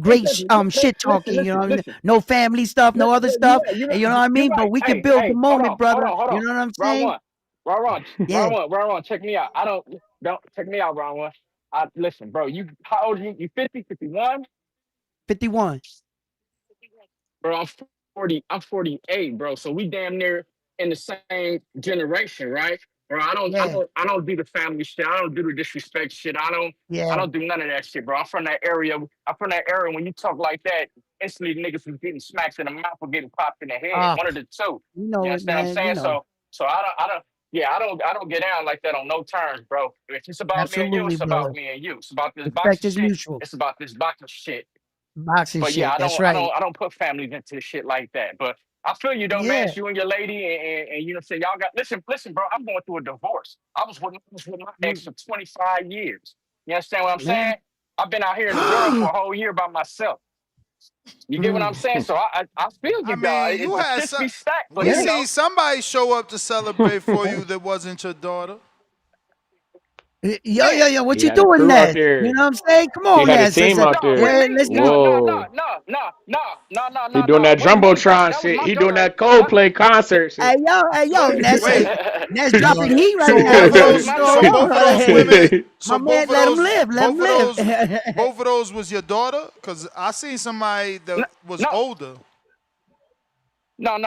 O: great shit
M: Listen,
O: talking. You know
M: listen,
O: what I mean?
M: listen.
O: No family stuff, no other stuff.
M: Yeah,
O: And you know what I
M: you're
O: mean? But
M: right.
O: we can
M: Hey,
O: build the
M: hey, hold
O: moment,
M: on, hold
O: brother.
M: on, hold
O: You
M: on.
O: know what I'm
M: Round
O: saying?
M: one, round one,
O: Yeah.
M: round one. Check me out. I don't check me out. Round one. Listen, bro. You how old are you? You 50, 51?
O: 51.
M: Bro, I'm 40. I'm 48, bro. So we damn near in the same generation, right? Bro,
O: Yeah.
M: I don't do the family shit. I don't do the disrespect shit. I
O: Yeah.
M: don't do none of that shit, bro. I'm from that area. I'm from that area. When you talk like that, instantly niggas was getting smacked in the mouth or getting popped in the head.
O: Ah,
M: One of the two.
O: you
M: You
O: know it,
M: understand what I'm
O: man. You
M: saying?
O: know.
M: So I don't get down like that on no terms, bro. If it's about me and you,
O: Absolutely,
M: it's about
O: brother.
M: me and you. It's about this
O: Respect
M: boxing
O: is
M: shit.
O: mutual.
M: It's about this boxing shit.
O: Boxing
M: But yeah,
O: shit. That's right.
M: I don't put families into shit like that. But I feel you though, man.
O: Yeah.
M: It's you and your lady, and you know, say y'all got listen, bro. I'm going through a divorce. I was with my ex
O: Mm,
M: for 25 years. You understand what I'm
O: man.
M: saying? I've been out here in the world for a whole year by myself. You get what I'm saying? So I feel
G: I
M: you, dog.
G: mean, you
M: The
G: had
M: chips
G: some.
M: be stacked, but
G: We
M: you
O: Yeah.
G: seen
M: know,
G: somebody show up to celebrate for you that wasn't your daughter.
O: Yo, yo,
M: yeah.
O: yo, what
F: He
O: you
F: had a
O: doing,
F: crew out
O: Ness? You
F: there.
O: know what I'm saying? Come
F: He
O: on,
F: had a
O: Ness.
F: team out
M: No, with
F: there.
M: me.
O: Let's
M: No,
O: get
M: no, no,
F: Whoa.
M: no, no, no, no, no,
F: He
M: no,
F: doing
M: no.
F: that
M: With me, bro.
F: Jumbotron
M: That was
F: shit.
M: my
F: He doing
M: daughter.
F: that Coldplay concert shit.
O: hey yo, Ness.
G: Wait,
O: Ness
M: That,
O: dropping heat right
G: so
O: now.
G: both of
O: Let
M: that was
O: him,
G: those,
M: my
O: you
G: so
O: know,
M: daughter.
G: both of those women,
O: my
G: so
O: man, let him live. Let him live.
G: both of those was your daughter? Cause I seen somebody that
M: No,
G: was
M: no,
G: older.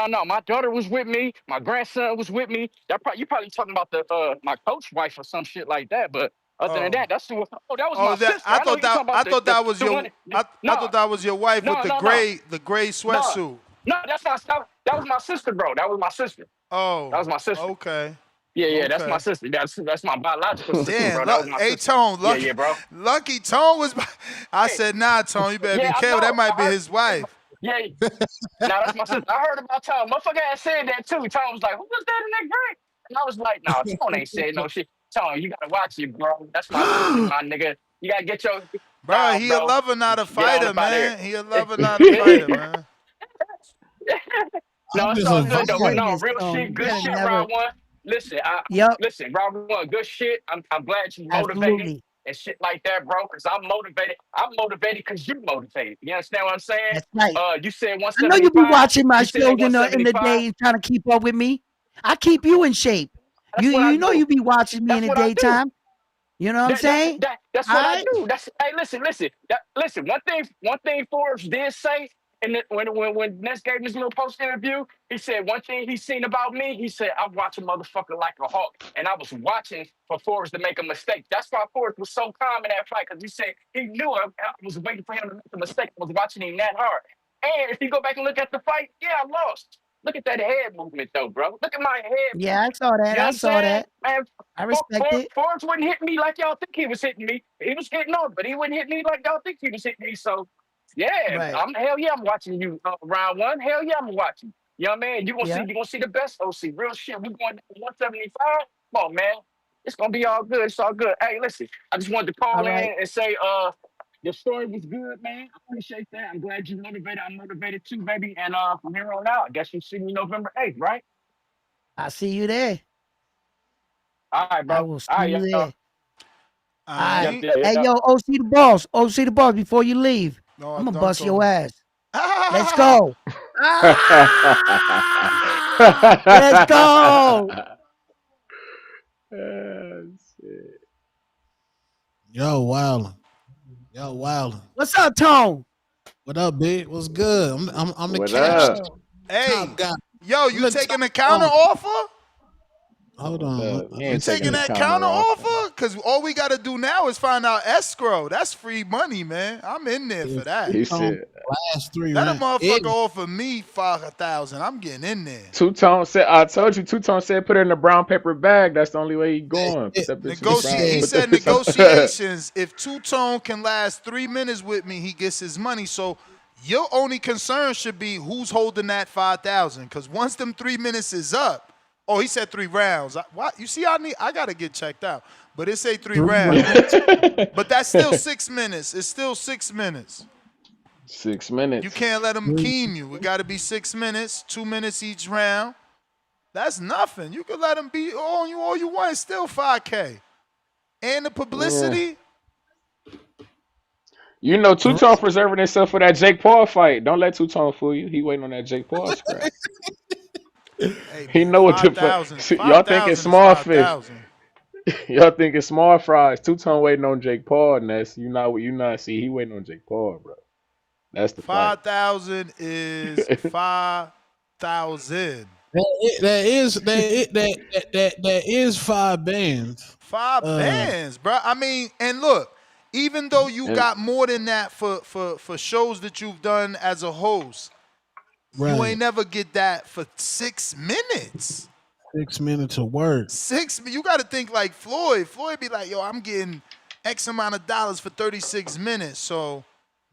M: no. My daughter was with me. My grandson was with me. You probably talking about the my coach wife or some shit like that. But other than
G: Oh,
M: that, that was
G: oh,
M: my
G: that
M: sister. I know you talking
G: I
M: about
G: thought that was
M: the
G: your
M: one.
G: I thought
M: No,
G: that was your wife with
M: no, no, no,
G: the gray
M: no,
G: sweatsuit.
M: no. That's not that, that was my sister, bro. That was my sister.
G: Oh,
M: That was my sister.
G: okay,
M: Yeah, that's my
G: okay.
M: sister. That's my biological sister,
G: Damn,
M: bro. That was my
G: hey
M: sister.
G: Tone,
M: Yeah, bro.
G: lucky Tone was. I
M: Hey,
G: said, nah, Tone, you better
M: yeah,
G: be
M: I
G: careful. That
M: know.
G: might be
M: I heard.
G: his wife.
M: Yeah, now that's my sister. I heard about Tom. Motherfucker had said that too. Tom was like, "Who was that in that grave?" And I was like, "No, Tom ain't said no shit." Tom, you gotta watch it, bro. That's my sister, my nigga. You gotta get your
G: Bro,
M: down,
G: he a
M: bro.
G: lover, not a
M: Get on
G: fighter,
M: up out of
G: man.
M: here.
G: He a lover, not a fighter, man.
O: I'm
M: No, it's
O: just
M: all
O: a
M: good though. But
O: vibe.
M: no,
O: This
M: real
O: song.
M: shit,
O: You
M: good
O: gotta
M: shit.
O: never.
M: Round one. Listen,
O: Yep.
M: listen. Round one, good shit. I'm glad you motivated
O: Absolutely.
M: and shit like that, bro. Cause I'm motivated. I'm motivated because you motivated. You understand what I'm saying?
O: That's right.
M: You said
O: I know you be
M: 175.
O: watching my
M: You said
O: shows in the
M: 175.
O: day and trying to keep up with me. I keep you in shape.
M: That's what I
O: You know
M: do.
O: you be watching me in
M: That's
O: the
M: what I do.
O: daytime. You know what I'm saying?
M: That's
O: All
M: what I
O: right.
M: do. That's hey, listen. Listen. One thing Forbes did say, and when Ness gave his little post interview, he said one thing he seen about me. He said I watch a motherfucker like a hawk, and I was watching for Forbes to make a mistake. That's why Forbes was so calm in that fight because he said he knew I was waiting for him to make a mistake. I was watching him that hard. And if you go back and look at the fight, yeah, I lost. Look at that head movement though, bro. Look at my head
O: Yeah, I
M: movement.
O: saw that.
M: You know what
O: I
M: I'm
O: saw
M: saying?
O: that.
M: Man,
O: I respect it.
M: Forbes wouldn't hit me like y'all think he was hitting me. He was hitting on, but he wouldn't hit me like y'all think he was hitting me. So, yeah,
O: Right.
M: hell yeah, I'm watching you round one. Hell yeah, I'm watching. You know what I mean?
O: Yeah.
M: You gonna see the best OC. Real shit. We going down to 175. Come on, man. It's gonna be all good. It's all good. Hey, listen, I just wanted to
O: All
M: call
O: right.
M: in and say, the story was good, man. I appreciate that. I'm glad you motivated. I'm motivated too, baby. And from here on out, I guess you see me November 8th, right?
O: I see you there.
M: All right, bro.
O: I
M: All
O: will see
M: right,
O: you
M: y'all.
O: there. All right.
G: I
O: Hey, yo, OC the boss. OC the boss, before you leave,
G: no,
O: I'm going to
G: don't
O: bust your
G: Tone.
O: ass. Let's go. Let's go.
K: Yo, wildin'. Yo, wildin'.
O: What's up, Tone?
K: What up, big? What's good? I'm the
F: What
K: cash
F: up?
G: Hey,
K: top guy.
G: yo,
K: I'm
G: you
K: the
G: taking
K: top
G: a counter
K: dog.
G: offer?
K: Hold on.
F: He
G: You
F: ain't
G: taking
F: the
G: that counter
F: offer.
G: offer? Because all we got to do now is find out escrow. That's free money, man. I'm in there for that.
F: He said.
K: Last 3
G: Let a
K: rounds.
G: motherfucker offer me 5,000. I'm getting in there.
F: Two-Tone said, I told you, Two-Tone said put it in a brown paper bag. That's the only way he going. Put that bitch in the brown.
G: He
F: Put
G: said
F: that bitch on.
G: negotiations. If Two-Tone can last 3 minutes with me, he gets his money. So your only concern should be who's holding that 5,000. Because once them 3 minutes is up, oh, he said 3 rounds. What? You see, I gotta get checked out. But it say 3 rounds. But that's still 6 minutes. It's still 6 minutes.
F: 6 minutes.
G: You can't let them keem you. It got to be 6 minutes, 2 minutes each round. That's nothing. You can let them be on you all you want. It's still 5K. And the publicity.
F: You know, Two-Tone preserving himself for that Jake Paul fight. Don't let Two-Tone fool you. He waiting on that Jake Paul scrap.
G: Hey,
F: He know what the fuck. Y'all think it's small fish. Y'all think it's small fries. Two-Tone waiting on Jake Paul, Ness. You not see. He waiting on Jake Paul, bro. That's the fight.
G: 5,000 is 5,000.
K: That is 5 bands.
G: 5 bands, bro. I mean, and look, even though you got more than that for shows that you've done as a host, you ain't never get that for 6 minutes.
K: 6 minutes of work.
G: You got to think like Floyd. Floyd be like, yo, I'm getting X amount of dollars for 36 minutes. So,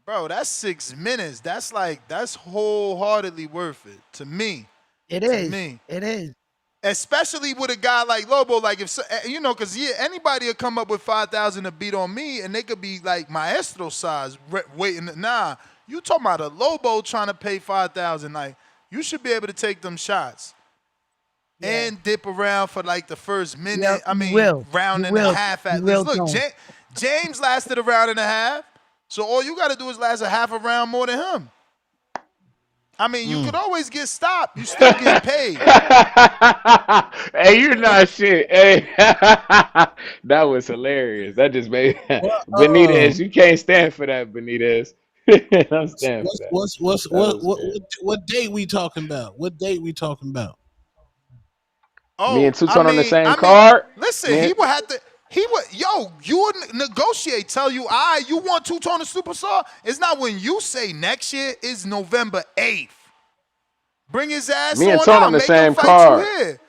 G: bro, that's 6 minutes. That's wholeheartedly worth it to me.
O: It is.
G: Especially with a guy like Lobo, like if because anybody will come up with 5,000 to beat on me, and they could be like Maestro size waiting. Nah, you talking about a Lobo trying to pay 5,000? Like you should be able to take them shots and dip around for like the first minute.
O: Yep,
G: I mean, round and a half at least. Look, James lasted a round and a half, so all you got to do is last a half a round more than him. I mean, you could always get stopped. You still get paid.
F: Hey, you're not shit. Hey, that was hilarious. That just made Benitez. You can't stand for that, Benitez. I'm standing for that.
K: What date we talking about? What date we talking about?
G: Oh,
F: me and Two-Tone on the same card.
G: Listen, he would have to. You would negotiate. Tell you, you want Two-Tone to superstar? It's not when you say next year. It's November 8th. Bring his ass
F: me and
G: on
F: Tone
G: out.
F: on the
G: Make
F: same
G: him fight
F: card.
G: you here.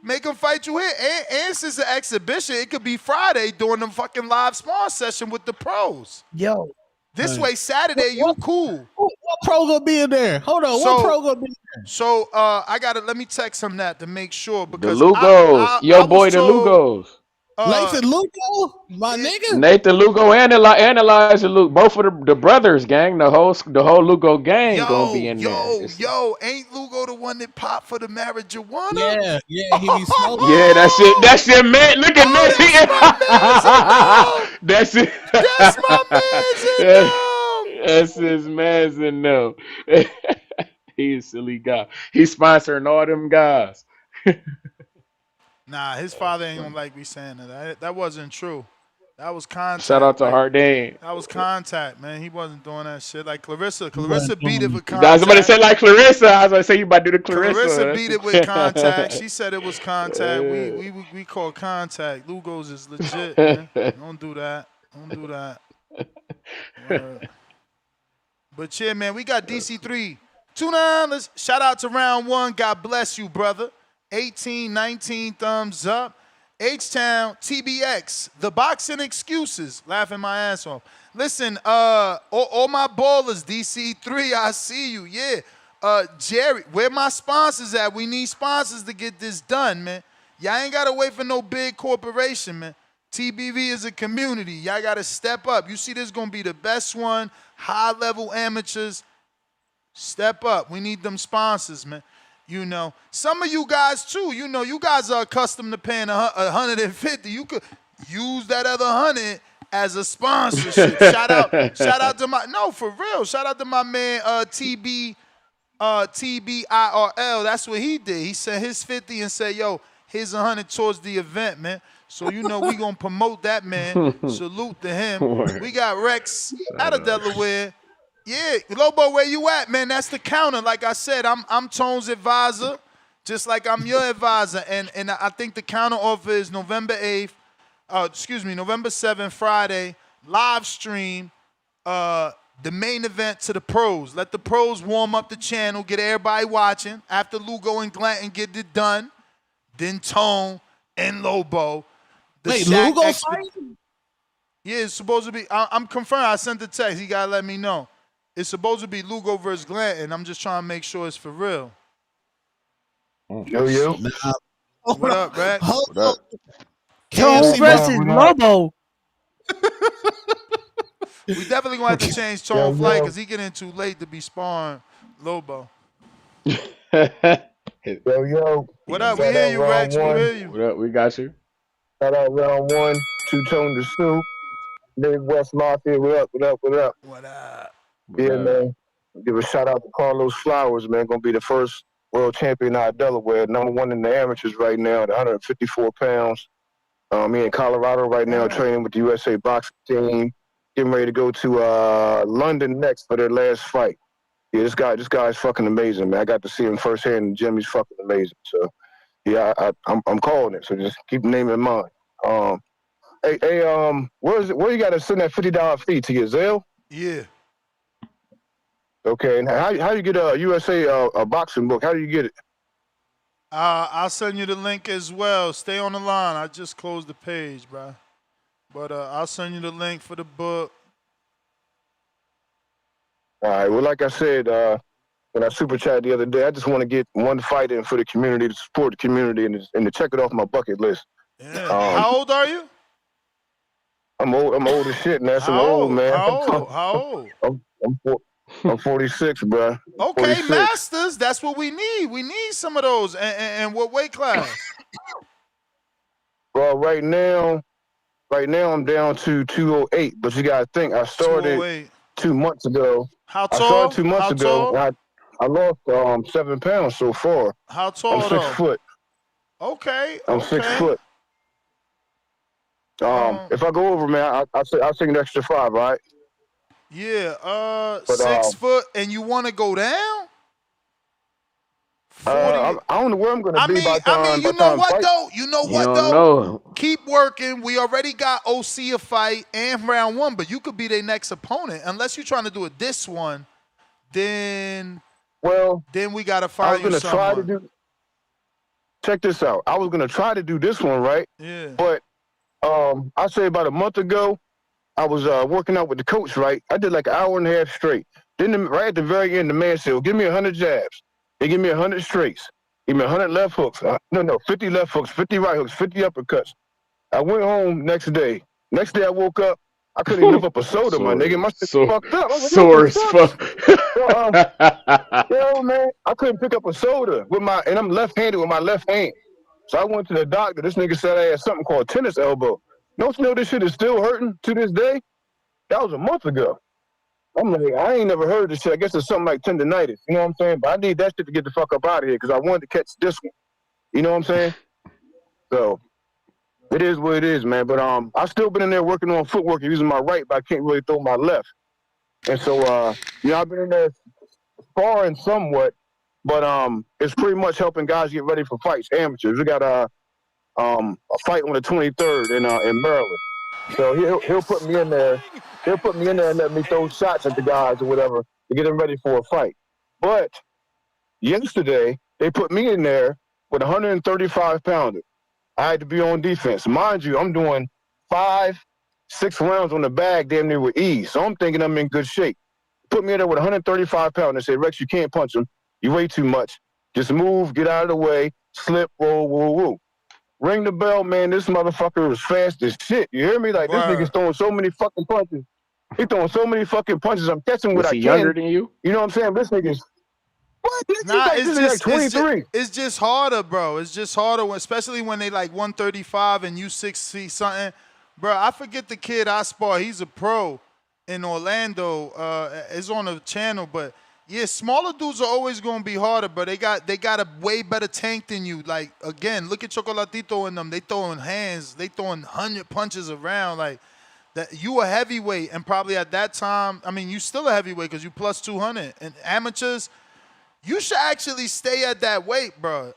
G: Make him fight you here. And since the exhibition, it could be Friday during the fucking live spawn session with the pros.
O: Yo.
G: This way, Saturday, you cool.
K: What pro gonna be in there? Hold on. What pro gonna be in there?
G: So let me text him that to make sure, because
F: The Lugos. The Lugos.
K: Nathan Lugo, my nigga.
F: Nathan Lugo and Elijah Lugo, both of the brothers, gang. The whole Lugo gang gonna be in there.
G: Ain't Lugo the one that popped for the marijuana?
K: Yeah, he be smoking.
F: Yeah, that's your man. Look at that. That's it.
G: That's my man's in them.
F: That's his man's in them. He's a silly guy. He's sponsoring all them guys.
G: Nah, his father ain't gonna like me saying that. That wasn't true. That was contact.
F: Shout out to Hardane.
G: That was contact, man. He wasn't doing that shit like Clarissa. Clarissa beat it with contact.
F: I was about to say like Clarissa. I was about to say you about to do the Clarissa.
G: Clarissa beat it with contact. She said it was contact. We call contact. Lugos is legit, man. Don't do that. Don't do that. But yeah, man, we got DC3. $2. Shout out to round 1. God bless you, brother. 18, 19 thumbs up. H-Town, TBX, the boxing excuses. Laughing my ass off. Listen, all my ballers, DC3, I see you. Yeah. Jerry, where my sponsors at? We need sponsors to get this done, man. Y'all ain't got to wait for no big corporation, man. TBV is a community. Y'all got to step up. You see this going to be the best one. High-level amateurs. Step up. We need them sponsors, man. You know, some of you guys too, you guys are accustomed to paying $150. You could use that other $100 as a sponsorship. Shout out to my for real. Shout out to my man TBIRL. That's what he did. He sent his 50 and said, yo, here's 100 towards the event, man. So we gonna promote that, man. Salute to him. We got Rex out of Delaware. Yeah, Lobo, where you at, man? That's the counter. Like I said, I'm Tone's advisor, just like I'm your advisor. And I think the counter offer is November 8th. November 7th, Friday, live stream. The main event to the pros. Let the pros warm up the channel, get everybody watching. After Lugo and Glanton get it done, then Tone and Lobo.
K: Wait, Lugo fight?
G: Yeah, it's supposed to be. I'm confirmed. I sent the text. He gotta let me know. It's supposed to be Lugo versus Glanton. I'm just trying to make sure it's for real.
B: Yo.
G: What up, Rex?
B: What up?
O: Tone versus Lobo.
G: We definitely gonna have to change Tone flight because he getting too late to be sparring Lobo.
B: Yo.
G: What up? We hear you, Rex. We hear you.
F: What up? We got you.
B: Shout out round one, Two-Tone to Sue. Midwest Mafia, what up?
G: What up?
B: Yeah, man. Give a shout out to Carlos Flowers, man. Gonna be the first world champion out of Delaware. #1 in the amateurs right now at 154 pounds. Me in Colorado right now training with the USA boxing team. Getting ready to go to London next for their last fight. Yeah, this guy's fucking amazing, man. I got to see him firsthand in the gym. He's fucking amazing. So, yeah, I'm calling it. So just keep the name in mind. Hey, where you got to send that $50 fee to your Zelle?
G: Yeah.
B: Okay, and how you get a USA a boxing book? How do you get it?
G: I'll send you the link as well. Stay on the line. I just closed the page, bro. But I'll send you the link for the book.
B: All right. Well, like I said, when I super chatted the other day, I just want to get one fight in for the community, to support the community, and to check it off my bucket list.
G: Yeah. How old are you?
B: I'm old as shit, man. I'm old, man.
G: How old?
B: I'm 46, bro.
G: Okay,
B: 46.
G: masters. That's what we need. We need some of those. And what weight class?
B: Well, right now I'm down to 208. But you gotta think, I started 2 months ago.
G: How tall?
B: I started 2 months ago. And I lost 7 pounds so far.
G: How tall?
B: I'm 6 foot.
G: Okay.
B: I'm 6 foot. If I go over, man, I'll take an extra 5, right?
G: Yeah. 6 foot, and you want to go down? 40.
B: I don't know where I'm gonna be by time.
G: You know what though?
F: You don't know.
G: Keep working. We already got OC a fight and round 1, but you could be their next opponent unless you're trying to do this one. Then we gotta find you someone.
B: Check this out. I was gonna try to do this one, right?
G: Yeah.
B: But I say about a month ago, I was working out with the coach, right? I did like an hour and a half straight. Then right at the very end, the man said, well, give me 100 jabs. They give me 100 straights. Give me 100 left hooks. 50 left hooks, 50 right hooks, 50 uppercuts. I went home next day. Next day I woke up, I couldn't even lift up a soda, my nigga. My shit fucked up.
F: Sore as fuck.
B: Yo, man, I couldn't pick up a soda and I'm left-handed with my left hand. So I went to the doctor. This nigga said I had something called tennis elbow. Don't you know this shit is still hurting to this day? That was a month ago. I'm like, I ain't never heard this shit. I guess it's something like tendonitis. You know what I'm saying? But I need that shit to get the fuck up out of here because I wanted to catch this one. You know what I'm saying? So it is what it is, man. But I still been in there working on footwork using my right, but I can't really throw my left. And so I've been in there sparring somewhat, but it's pretty much helping guys get ready for fights, amateurs. We got a fight on the 23rd in Maryland. So he'll put me in there. He'll put me in there and let me throw shots at the guys or whatever to get them ready for a fight. But yesterday, they put me in there with a 135-pounder. I had to be on defense. Mind you, I'm doing 5-6 rounds on the bag damn near with ease. So I'm thinking I'm in good shape. Put me in there with a 135-pounder and said, Rex, you can't punch him. You weigh too much. Just move, get out of the way, slip, roll. Ring the bell, man. This motherfucker was fast as shit. You hear me? Like, this nigga's throwing so many fucking punches. He's throwing so many fucking punches. I'm catching what I can.
F: Is he younger than you?
B: You know what I'm saying? This nigga's... What?
G: It's
B: like 23.
G: It's just harder, bro. It's just harder, especially when they like 135 and you 6 feet something. Bro, I forget the kid I spar. He's a pro in Orlando. It's on the channel, but yeah, smaller dudes are always gonna be harder, but they got a way better tank than you. Like again, look at Chocolatito and them. They throwing hands, they throwing 100 punches around. Like that, you a heavyweight, and probably at that time, I mean, you still a heavyweight because you plus 200. And amateurs, you should actually stay at that weight, bro.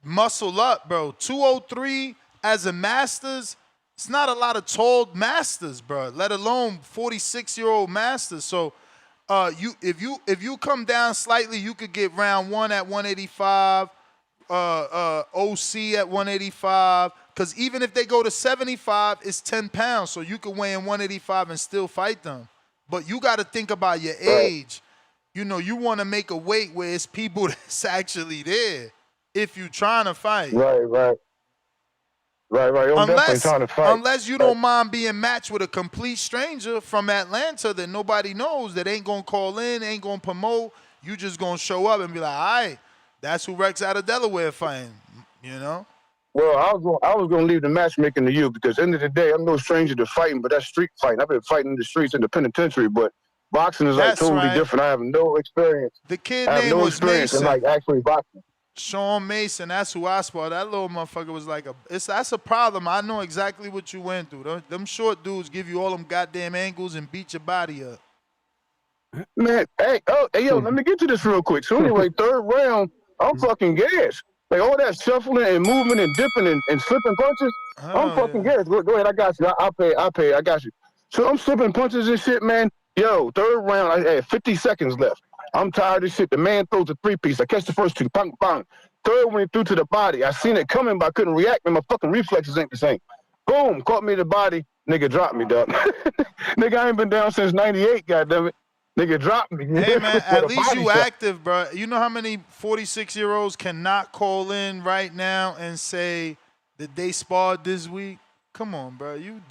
G: Muscle up, bro. 203 as a masters. It's not a lot of tall masters, bro. Let alone 46-year-old masters. So, if you come down slightly, you could get round one at 185, OC at 185. Because even if they go to 75, it's 10 pounds. So you could weigh in 185 and still fight them. But you got to think about your age. You know, you want to make a weight where it's people that's actually there if you're trying to fight.
B: Right. I'm definitely trying to fight.
G: Unless you don't mind being matched with a complete stranger from Atlanta that nobody knows, that ain't going to call in, ain't going to promote. You just going to show up and be like, all right, that's who Rex out of Delaware fighting, you know?
B: Well, I was going to leave the matchmaking to you because at the end of the day, I'm no stranger to fighting, but that's street fighting. I've been fighting in the streets in the penitentiary, but boxing is like totally different. I have no experience.
G: The kid
B: I have
G: name
B: no
G: was
B: experience
G: Mason.
B: in like actually boxing.
G: Sean Mason, that's who I sparred. That little motherfucker was like that's a problem. I know exactly what you went through. Them short dudes give you all them goddamn angles and beat your body up.
B: Man, hey, yo, let me get to this real quick. So anyway, third round, I'm fucking gassed. Like all that shuffling and movement and dipping and slipping punches, I'm fucking gassed. Go ahead, I got you. I'll pay, I got you. So I'm slipping punches and shit, man. Yo, third round, I had 50 seconds left. I'm tired of shit. The man throws a three-piece. I catch the first two, bang, bang. Third one, he threw to the body. I seen it coming, but I couldn't react, and my fucking reflexes ain't the same. Boom, caught me in the body. Nigga dropped me, dog. Nigga, I ain't been down since 98, goddammit. Nigga dropped me.
G: Hey, man, at least you active, bro. You know how many 46-year-olds cannot call in right now and say that they sparred this week? Come on, bro. You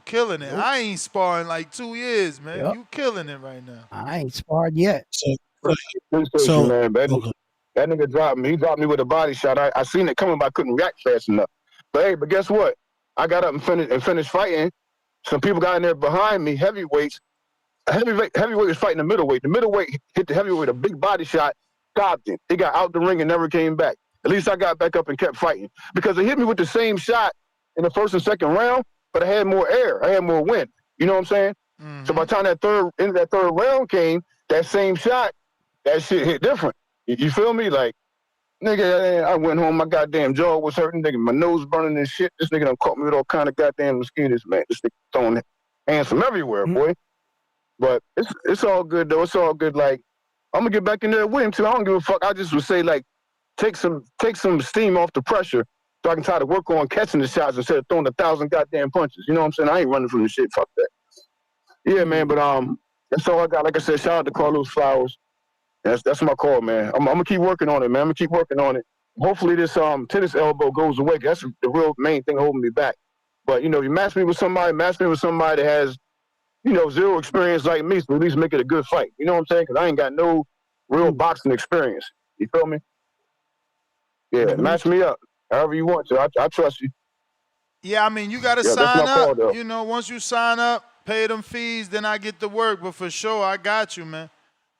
G: killing it. I ain't sparring like 2 years, man.
O: Yep.
G: You killing it right now.
O: I ain't sparred yet.
B: So man, that nigga dropped me. He dropped me with a body shot. I seen it coming, but I couldn't react fast enough. But guess what? I got up and finished fighting. Some people got in there behind me, heavyweights. Heavyweight was fighting the middleweight. The middleweight hit the heavyweight a big body shot, stopped him. He got out the ring and never came back. At least I got back up and kept fighting because they hit me with the same shot in the first and second round, but I had more air. I had more wind. You know what I'm saying? Mm-hmm. So by the time that third round came, that same shot, that shit hit different. You feel me? Like, nigga, I went home, my goddamn jaw was hurting, nigga, my nose burning and shit. This nigga done caught me with all kind of goddamn mosquitoes, man. This nigga throwing hands from everywhere, boy. But it's all good, though. It's all good. Like, I'm going to get back in there with him, too. I don't give a fuck. I just would say, like, take some steam off the pressure so I can try to work on catching the shots instead of throwing 1,000 goddamn punches. You know what I'm saying? I ain't running from the shit. Fuck that. Yeah, man, but that's all I got. Like I said, shout out to Carlos Flowers. That's my call, man. I'm going to keep working on it, man. I'm going to keep working on it. Hopefully this tennis elbow goes away. That's the real main thing holding me back. But, you know, you match me with somebody that has, you know, zero experience like me, so at least make it a good fight. You know what I'm saying? Because I ain't got no real boxing experience. You feel me? Yeah, match me up however you want to. I trust you.
G: Yeah, I mean, you got to sign up. You know, once you sign up, pay them fees, then I get to work. But for sure, I got you, man.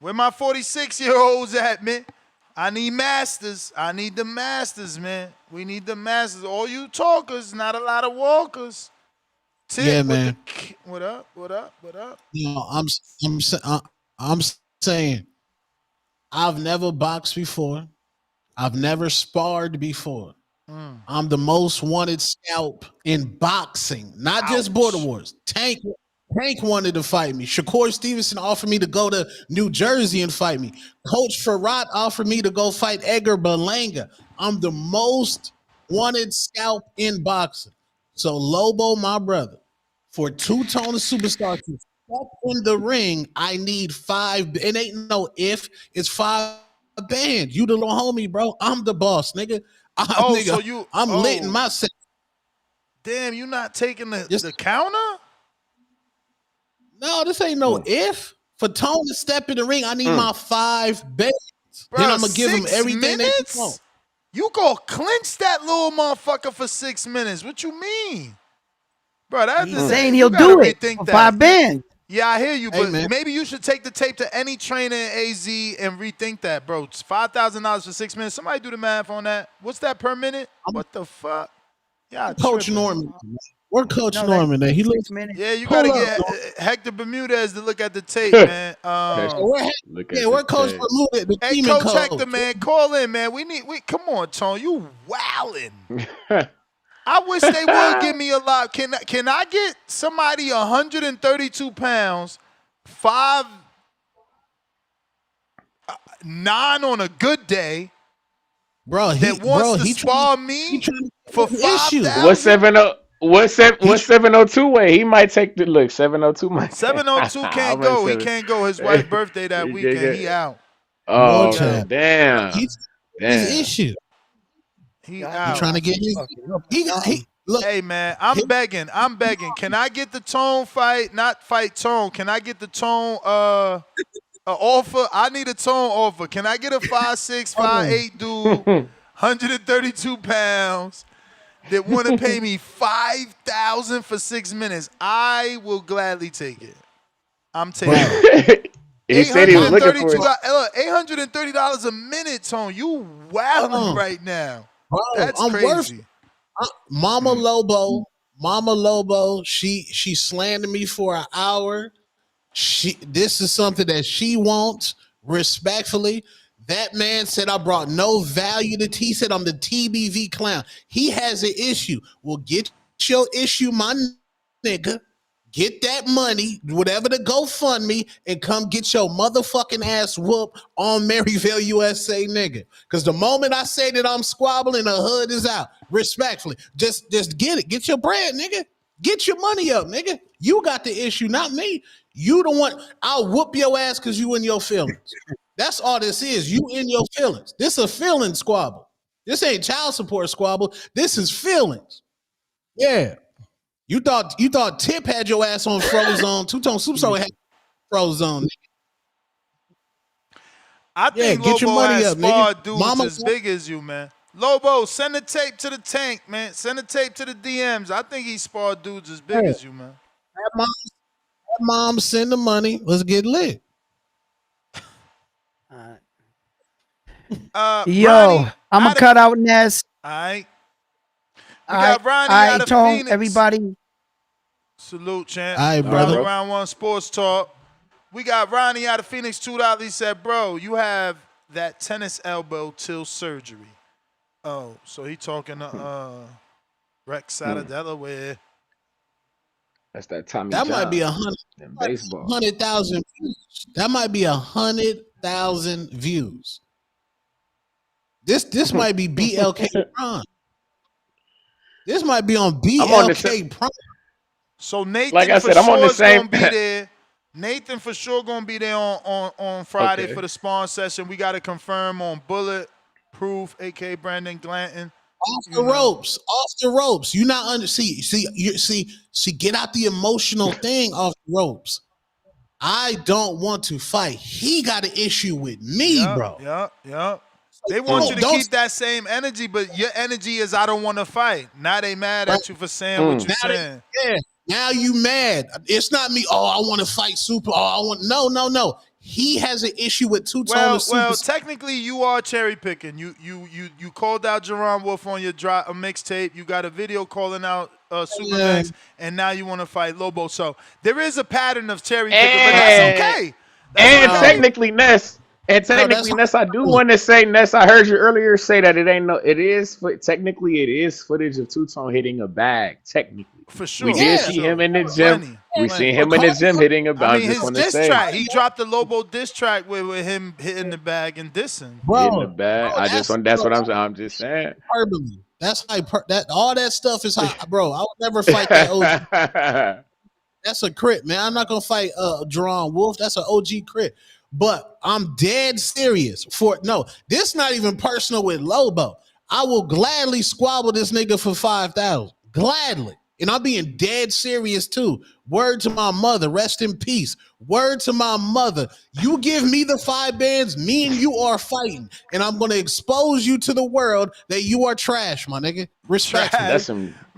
G: Where my 46-year-olds at, man? I need masters. I need the masters, man. We need the masters. All you talkers, not a lot of walkers.
K: Yeah, man.
G: What up?
K: You know, I'm saying I've never boxed before. I've never sparred before. I'm the most wanted scalp in boxing, not just Border Wars. Tank wanted to fight me. Shakur Stevenson offered me to go to New Jersey and fight me. Coach Farrat offered me to go fight Edgar Berlanga. I'm the most wanted scalp in boxing. So Lobo, my brother, for two-tone superstar to step in the ring, I need 5. It ain't no if, it's 5 bands. You the little homie, bro. I'm the boss, nigga. I'm lit in my set.
G: Damn, you not taking the counter?
K: No, this ain't no if. For Tone to step in the ring, I need my 5 bands.
G: Bro,
K: then I'm going to give them everything they want.
G: You go clinch that little motherfucker for 6 minutes. What you mean? Bro,
O: He's saying
G: you
O: he'll
G: gotta
O: do it
G: rethink
O: for
G: that.
O: 5 bands.
G: Yeah, I hear you,
K: Hey,
G: but
K: man.
G: maybe you should take the tape to any trainer in AZ and rethink that, bro. It's $5,000 for 6 minutes. Somebody do the math on that. What's that per minute? What the fuck? Yeah,
K: Coach
G: tripping.
K: Norman. Where Coach
O: No,
K: Norman at? He
O: 6
K: looks.
O: minutes.
G: Yeah, you
K: Pull
G: gotta
K: up.
G: get Hector Bermudez to look at the tape, man.
F: Look
K: Yeah,
F: at
K: where
F: the
K: Coach
F: tape.
K: Bermudez, the
G: Hey,
K: demon
G: Coach Hector,
K: coach.
G: man, call in, man. Come on, Tone. You wildin'. I wish they would give me a lot. Can I get somebody 132 pounds, 5'9" on a good day,
K: Bro,
G: that wants to spar me for
K: issue.
G: 5,000?
F: What 70? What 702 weigh? He might take the look. 702 might.
G: 702 can't go. He can't go. His wife's birthday that weekend. He out.
F: Oh
K: He out.
F: damn!
K: His
F: Damn.
K: issue.
G: He
K: He
G: out.
K: trying to get his. Look.
G: Hey man, I'm begging. Can I get the Tone fight? Not fight Tone. Can I get the Tone offer? I need a Tone offer. Can I get a 5'6", 5'8" dude, 132 pounds, that want to pay me $5,000 for 6 minutes? I will gladly take it. I'm taking it.
F: He said he was looking for it.
G: $830 a minute, Tone. You wilding right now.
K: Bro,
G: That's
K: I'm
G: crazy.
K: Mama Lobo, she slandered me for an hour. This is something that she wants, respectfully. That man said I brought no value to T. He said I'm the TBV clown. He has an issue. Well, get your issue, my nigga. Get that money, whatever the GoFundMe, and come get your motherfucking ass whooped on Maryville, USA, nigga. Because the moment I say that I'm squabbling, the hood is out. Respectfully. Just get it. Get your bread, nigga. Get your money up, nigga. You got the issue, not me. You the one. I'll whoop your ass because you in your feelings. That's all this is. You in your feelings. This a feeling squabble. This ain't child support squabble. This is feelings. Yeah. You thought Tip had your ass on Frozone. Two-Tone Superstar had Frozone.
G: I think
K: get your
G: Lobo
K: money
G: has
K: up,
G: sparred
K: nigga.
G: dudes
K: Mama-
G: as big as you, man. Lobo, send the tape to the tank, man. Send the tape to the DMs. I think he sparred dudes as big as you, man.
K: That mom send the money. Let's get lit.
O: Yo, I'm gonna cut out Ness.
G: All right. We
O: All
G: got
O: right,
G: Ronnie out of
O: Tone,
G: Phoenix.
O: everybody.
G: Salute, champ.
K: All right,
G: Another
K: brother.
G: Round One Sports Talk. We got Ronnie out of Phoenix, $2. He said, bro, you have that tennis elbow till surgery. Oh, so he talking to Rex out of Delaware.
F: That's that Tommy
K: That might be
F: John
K: 100.
F: in baseball.
K: 100,000 views. That might be 100,000 views. This might be BLK Prime. This might be on BLK Prime.
G: So Nathan,
F: Like I said,
G: for
F: I'm on
G: sure
F: the
G: is
F: same-
G: gonna be there. Nathan for sure gonna be there on Friday
F: Okay.
G: for the spawn session. We got to confirm on Bulletproof, aka Brandon Glanton.
K: Off the ropes. You not under see, get out the emotional thing off the ropes. I don't want to fight. He got an issue with me, bro.
G: Yep. They want you to keep that same energy, but your energy is I don't want to fight. Now they mad at you for saying what you're saying.
K: Now you mad. It's not me. Oh, I want to fight Super. Oh, I want no. He has an issue with two-tone.
G: Well, technically you are cherry picking. You called out Jerron Wolf on your mixtape. You got a video calling out Supermax, and now you want to fight Lobo. So there is a pattern of cherry picking, but that's okay.
F: Technically, Ness. And technically, Ness, I do want to say, Ness, I heard you earlier say that technically it is footage of Two-Tone hitting a bag. Technically.
G: For sure.
F: We did see him in the gym. We seen him in the gym hitting a bag.
G: I mean, his diss track. He dropped the Lobo diss track with him hitting the bag and dissing.
F: Hitting the bag. That's what I'm saying. I'm just saying.
K: Hyperbole. That's that all that stuff is high, bro. I would never fight that OG. That's a crit, man. I'm not gonna fight Jerron Wolf. That's an OG crit. But I'm dead serious. This not even personal with Lobo. I will gladly squabble this nigga for 5,000. Gladly. And I'm being dead serious too. Word to my mother, rest in peace. Word to my mother. You give me the 5 bands, me and you are fighting. And I'm gonna expose you to the world that you are trash, my nigga. Respectfully.
F: That's some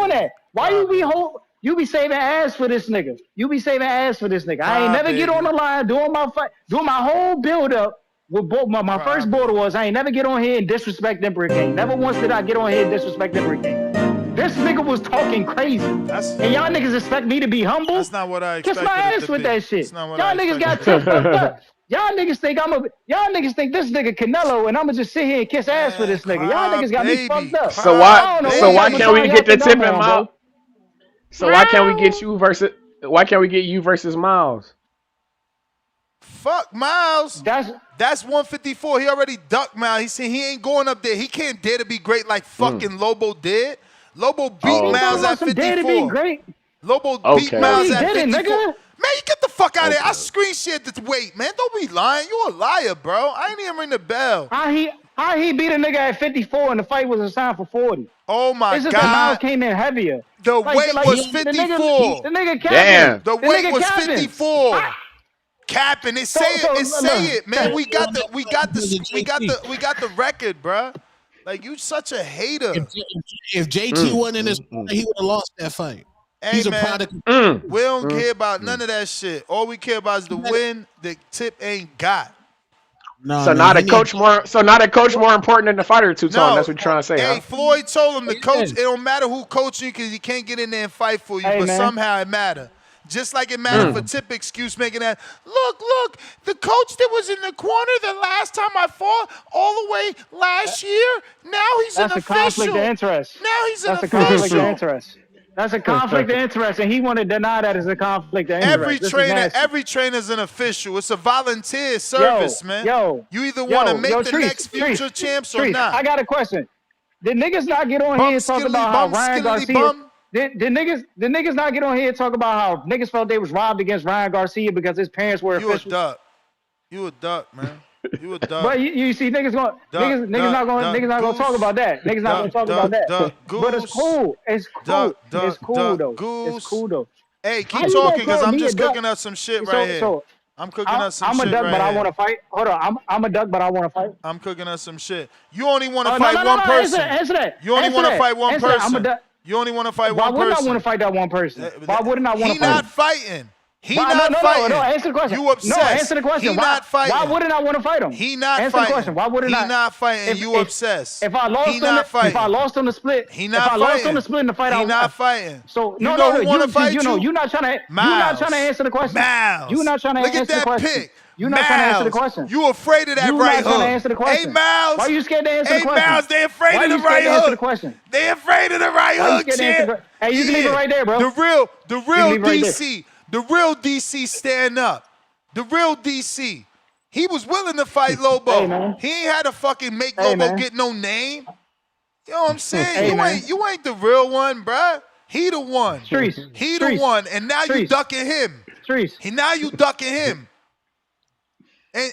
S: doing that? Why you be saving ass for this nigga? You be saving ass for this nigga. I ain't never get on the line doing my whole build up. With my first border was I ain't never get on here and disrespect Emperor King. Never once did I get on here and disrespect Emperor King. This nigga was talking crazy. And y'all niggas expect me to be humble?
G: That's not what I
S: Kiss
G: expected.
S: my ass with that shit.
G: That's not what
S: Y'all
G: I
S: niggas got
G: expected.
S: tip fucked up. Y'all niggas think y'all niggas think this nigga Canelo and I'ma just sit here and kiss ass for this nigga. Y'all niggas got me fucked up.
F: So
S: I don't know what
F: why
S: type of
F: can't we
S: time
F: get
S: y'all
F: the
S: think I'm
F: tip and
S: on,
F: Miles?
S: bro.
F: So why can't we get you versus? Why can't we get you versus Miles?
G: Fuck Miles. That's 154. He already ducked Miles. He said he ain't going up there. He can't dare to be great like fucking Lobo did. Lobo beat Miles at 54. Lobo beat Miles at 54. Man, you get the fuck out of here. I screen shared the weight, man. Don't be lying. You a liar, bro. I ain't even ring the bell.
S: How he beat a nigga at 54 and the fight was assigned for 40?
G: Oh my
S: It's just
G: God.
S: that Miles came in heavier.
G: The weight was 54.
S: The nigga capping.
G: Damn. The
S: The
G: weight
S: nigga
G: was
S: capping.
G: 54. Capping. It say it, man. We got the record, bruh. Like, you such a hater.
K: If JT wasn't in this fight, he would have lost that fight.
G: Hey,
K: He's a
G: man,
K: product.
G: we don't care about none of that shit. All we care about is the win the Tip ain't got.
F: So not a coach more important than the fighter, two-tone. That's what you're trying to say,
G: Hey,
F: huh?
G: Floyd told him the coach, it don't matter who coaching you because he can't get in there and fight for you,
S: Hey,
G: but
S: man.
G: somehow it matter. Just like it mattered for Tip excuse making that, look, the coach that was in the corner the last time I fought all the way last year, now he's
S: That's
G: an
S: a conflict
G: official.
S: of interest.
G: Now he's
S: That's
G: an
S: a conflict of
G: official.
S: interest. That's a conflict of interest, and he want to deny that as a conflict of interest.
G: Every trainer's an official. It's a volunteer service, man. You either want to make the next future champs or not.
S: I got a question. Did niggas not get on here and talk about how Ryan Garcia? Did niggas not get on here and talk about how niggas felt they was robbed against Ryan Garcia because his parents were officials?
G: You a duck, man. You a duck.
S: But you see niggas not gonna talk about that. Niggas not gonna talk about that. But it's cool. It's cool. It's cool though. It's cool though.
G: Hey, keep talking because I'm just cooking up some shit right here. I'm cooking up some shit right here.
S: I'm a duck, but I want to fight. Hold on. I'm a duck, but I want to fight.
G: I'm cooking up some shit. You only want to fight one person.
S: Answer that.
G: You only want to fight one person.
S: I'm a duck.
G: You only want to fight
S: Why
G: one person.
S: wouldn't I want to fight that one person? Why wouldn't I want to fight?
G: He not fighting. He not fighting.
S: No, answer the question.
G: You obsessed.
S: No, answer the question.
G: He not fighting.
S: Why wouldn't I want to fight him?
G: He not
S: answer
G: fighting.
S: The question. Why wouldn't I?
G: He not fighting. You obsessed.
S: If I lost on the split,
G: he not
S: if I
G: fighting.
S: lost on the split in the fight,
G: he not fighting.
S: So
G: you know who want to fight you?
S: You're not trying to answer the question.
G: Miles.
S: You're not trying to answer the question.
G: Pick.
S: You're not trying to answer the question.
G: You afraid of that right hook?
S: You're not trying to answer the question.
G: Hey, Miles.
S: Why are you scared to answer the question?
G: Hey, Miles, they afraid of the right hook. They afraid of the right hook, champ.
S: Hey, you can leave it right there, bro.
G: The real DC. The real DC stand up. The real DC. He was willing to fight Lobo.
S: Hey,
G: he ain't had to fucking make Lobo get no name. You know what I'm saying? You ain't the real one, bruh. He the one. He the one. And now you ducking him. Now you ducking him. And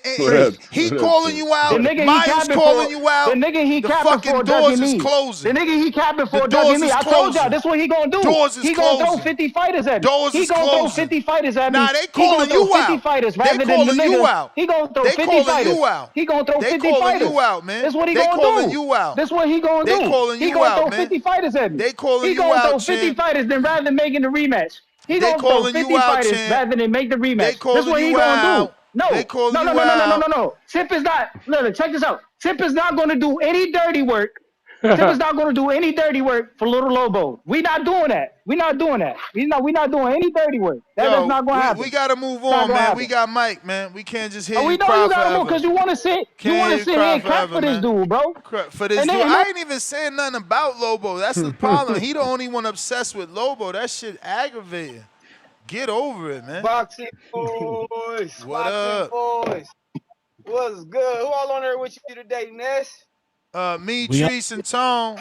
G: he calling you out. Miles calling you out.
S: The nigga he
G: the
S: capping
G: fucking
S: for
G: doors
S: ducking
G: is
S: me.
G: closing.
S: The nigga he capping for ducking me. I told y'all this what he gonna do.
G: Doors is
S: he
G: closing.
S: Gonna throw 50 fighters at me.
G: Doors
S: he gonna throw 50 fighters at me.
G: Nah, they calling you out.
S: 50 fighters
G: they
S: rather than the
G: calling you
S: nigga.
G: out.
S: He gonna throw
G: they
S: 50 fighters.
G: You out.
S: He gonna throw
G: they
S: 50
G: calling
S: fighters.
G: you out, man.
S: That's what he
G: they
S: gonna
G: calling
S: do.
G: you out.
S: That's what he gonna do.
G: They calling
S: he
G: you
S: gonna
G: out,
S: throw
G: man.
S: 50 fighters at me.
G: They calling you
S: out. He gonna
G: out,
S: throw 50 fighters then rather than making the rematch. He
G: they
S: gonna throw 50 fighters rather than make the rematch.
G: They calling
S: That's what he
G: you
S: gonna
G: out.
S: do. No, no. Tip is not. Look, check this out. Tip is not going to do any dirty work. Tip is not going to do any dirty work for Little Lobo. We not doing that. We not doing that. We not doing any dirty work. That's not going to happen.
G: We got to move on, man. We got Mike, man. We can't just hear you
S: we know
G: cry
S: you got to
G: forever.
S: move because you want to sit. You want to sit here and clap for this dude, bro.
G: For this dude, I ain't even saying nothing about Lobo. That's the problem. He the only one obsessed with Lobo. That shit aggravating. Get over it, man.
B: Boxing boys.
G: What up?
B: Boys. What's good? Who all on there with you today, Ness?
G: Me, Treese, and Tone.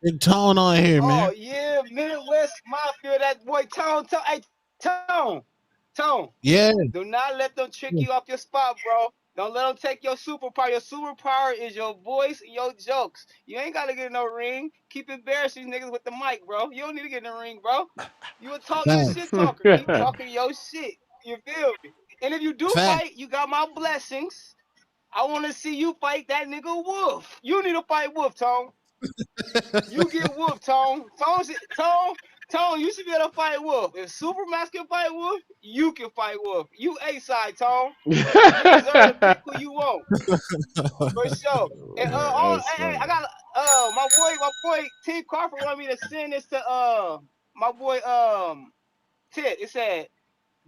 K: Big Tone on here, man.
B: Oh, yeah. Midwest Mafia. That boy Tone. Hey, Tone.
K: Yeah.
B: Do not let them trick you off your spot, bro. Don't let them take your superpower. Your superpower is your voice and your jokes. You ain't got to get in no ring. Keep embarrassing these niggas with the mic, bro. You don't need to get in the ring, bro. You a shit talker. Keep talking your shit. You feel me? And if you do fight, you got my blessings. I want to see you fight that nigga Wolf. You need to fight Wolf, Tone. You get Wolf, Tone. Tone, you should be able to fight Wolf. If Supermax can fight Wolf, you can fight Wolf. You A-side, Tone. You deserve to pick who you want. For sure. And my boy T Crawford wanted me to send this to my boy Tit. It said,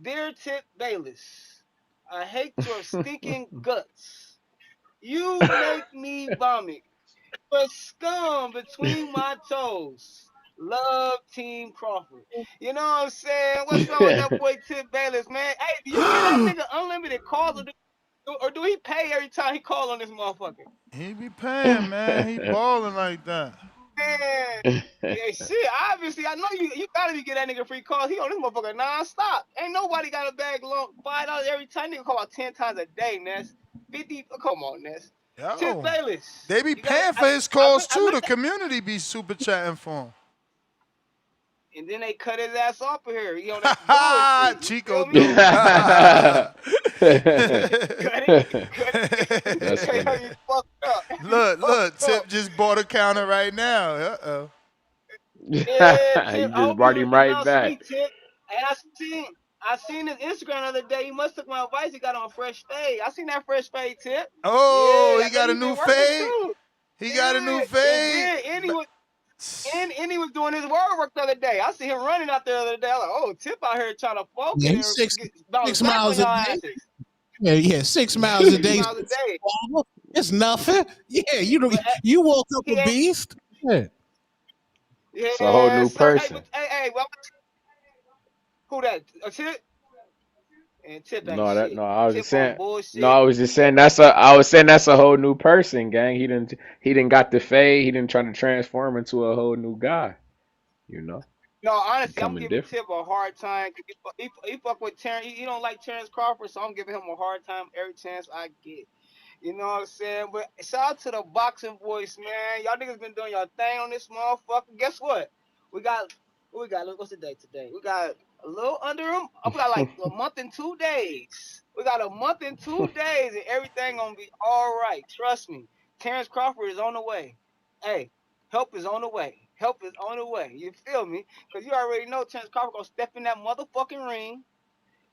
B: "Dear Tit Bayless, I hate your stinking guts. You make me vomit. But scum between my toes. Love Team Crawford." You know what I'm saying? What's up with that boy Tit Bayless, man? Hey, do you get that nigga unlimited calls or do he pay every time he call on this motherfucker?
G: He be paying, man. He balling like that.
B: Man, yeah, shit. Obviously, I know you gotta be getting that nigga free calls. He on this motherfucker non-stop. Ain't nobody got a bag long $5 every time. Nigga call about 10 times a day, Ness. 50. Come on, Ness. Tit
G: Yo,
B: Bayless.
G: they be
B: You gotta.
G: paying for his calls too. The community be super chatting for him.
B: And then they cut his ass off of here. You know, that bullshit. You
G: Chico
B: feel me?
G: do.
B: Cut it.
F: That's funny.
B: You fucked up.
G: Look, Tip just bought a counter right now. Uh-oh.
B: Yeah,
F: He
B: Tip. I
F: just
B: hope
F: brought
B: you
F: him right
B: announce
F: back.
B: me, Tip. And I seen his Instagram the other day. He must took my advice. He got on Fresh Fade. I seen that Fresh Fade, Tip.
G: Oh,
B: Yeah,
G: he
B: I bet
G: got a
B: he been
G: new
B: working
G: fade?
B: too.
G: He got a new
B: And
G: fade?
B: then and he was doing his word work the other day. I see him running out there the other day. I was like, oh, Tip out here trying to focus
K: Yeah,
B: and
K: he's
B: bounce
K: 6
B: back on
K: miles a
B: y'all
K: day.
B: asses.
K: Yeah, 6 miles a
B: 6
K: day.
B: miles a day.
K: It's nothing. Yeah, you woke up a beast. Yeah.
B: Yeah,
F: It's a whole new
B: sir.
F: person.
B: Hey, well, who that? A Tip? And Tip ain't
F: No,
B: shit.
F: I was just
B: Tip on
F: saying. No,
B: bullshit.
F: I was just saying that's a whole new person, gang. He didn't got the fade. He didn't try to transform into a whole new guy. You know,
B: No, honestly, I'm
F: becoming
B: giving
F: different.
B: Tip a hard time. He fuck with Terrence. He don't like Terrence Crawford, so I'm giving him a hard time every chance I get. You know what I'm saying? But shout out to the boxing voice, man. Y'all niggas been doing y'all thing on this motherfucker. Guess what? We got, what's the date today? We got a little under him. We got like a month and 2 days. We got a month and 2 days, and everything gonna be all right. Trust me. Terrence Crawford is on the way. Hey, help is on the way. Help is on the way. You feel me? Because you already know Terrence Crawford gonna step in that motherfucking ring.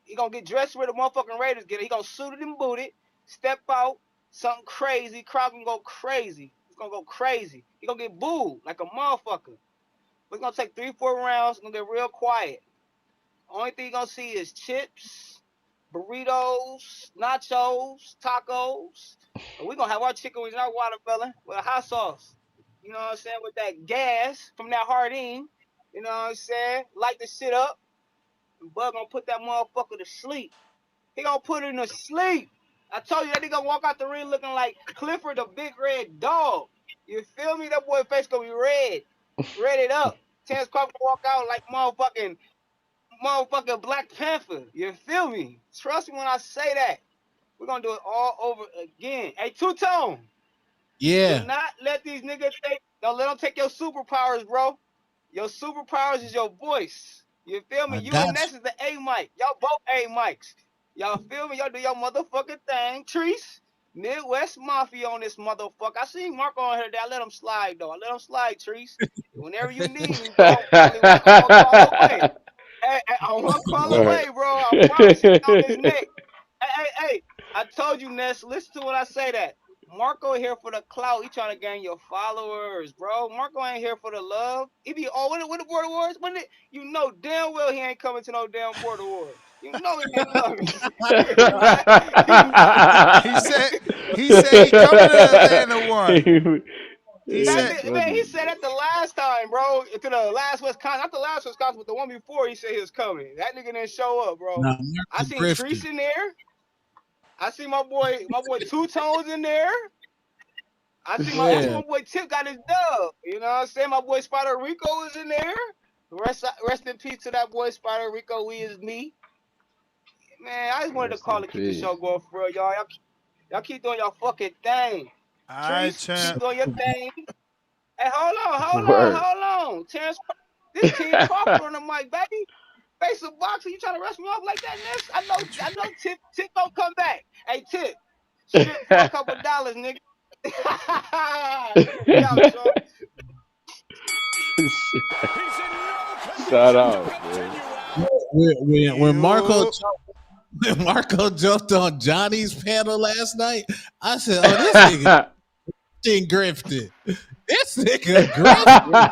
B: He gonna get dressed where the motherfucking Raiders get it. He gonna suit it and boot it, step out, something crazy. Crowd gonna go crazy. It's gonna go crazy. He gonna get booed like a motherfucker. We're gonna take 3-4 rounds. It's gonna get real quiet. Only thing you gonna see is chips, burritos, nachos, tacos. And we're gonna have our chicken wings and our watermelon with a hot sauce. You know what I'm saying? With that gas from that hardine. You know what I'm saying? Light the shit up. And Bud gonna put that motherfucker to sleep. He gonna put him to sleep. I told you that nigga walk out the ring looking like Clifford the Big Red Dog. You feel me? That boy face gonna be red. Red it up. Terrence Crawford walk out like motherfucking Black Panther. You feel me? Trust me when I say that. We're gonna do it all over again. Hey, Two-Tone.
K: Yeah.
B: Do not let these niggas don't let them take your superpowers, bro. Your superpowers is your voice. You feel me?
K: I
B: You
K: got
B: and Ness is the A mic. Y'all both A mics. Y'all feel me? Y'all do your motherfucking thing. Treese, Midwest Mafia on this motherfucker. I seen Marco on here. I let him slide though. I let him slide, Treese. Whenever you need me, bro, I'm one call away. Hey, I'm one call
F: Word.
B: away, bro. I promise you, on his neck. Hey. I told you, Ness. Listen to what I say. That Marco here for the clout. He trying to gain your followers, bro. Marco ain't here for the love. He be when the border wars. You know damn well he ain't coming to no damn border wars. You know he ain't coming.
G: He said he coming to Atlanta one. He
B: Man,
G: said
B: he said that the last time, bro. To the last Wisconsin, not the last Wisconsin, but the one before. He said he was coming. That nigga didn't show up, bro.
K: No,
B: I seen Treese in there. I see my boy Two Tones in there. I see my boy Tip got his dub. You know what I'm saying? My boy Spider Rico is in there. Rest in peace to that boy Spider Rico. We is me. Man, I just wanted to
F: Rest
B: call
F: in
B: to keep the
F: peace.
B: show going for real, y'all. Y'all keep doing y'all fucking thing.
G: All right,
B: Treese, keep
G: champ.
B: doing your thing. Hey,
F: Word.
B: hold on. Terrence, this Team Crawford on the mic, baby. Face of boxing, you trying to rush me off like that, Ness? I know Tip don't come back. Hey, Tip, strip for a couple dollars, nigga. We out, Sean.
F: Shout out, man.
K: When Marco jumped on Johnny's panel last night, I said, "Oh, this nigga grifted." This nigga grifting.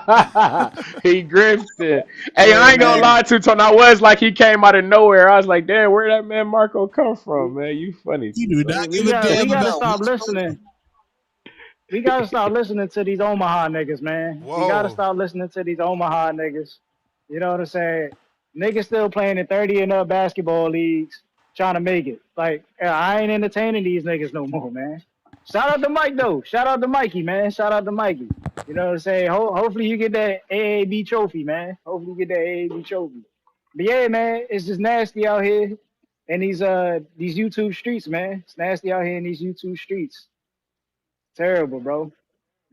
F: He grifted. Hey,
S: Yeah,
F: I ain't gonna
S: man.
F: lie to Tone. I was like, he came out of nowhere. I was like, damn, where that man Marco come from, man? You funny,
K: You do
F: Two-Tone.
K: not
S: We
K: give a
S: got we
K: damn
S: gotta
K: about
S: stop
K: what's
S: listening. We gotta stop listening to these Omaha niggas, man. We gotta
G: Whoa.
S: stop listening to these Omaha niggas. You know what I'm saying? Niggas still playing in 30 and up basketball leagues, trying to make it. Like, I ain't entertaining these niggas no more, man. Shout out to Mike though. Shout out to Mikey, man. Shout out to Mikey. You know what I'm saying? Hopefully you get that AAB trophy, man. Hopefully you get that AAB trophy. But yeah, man, it's just nasty out here in these YouTube streets, man. It's nasty out here in these YouTube streets. Terrible, bro.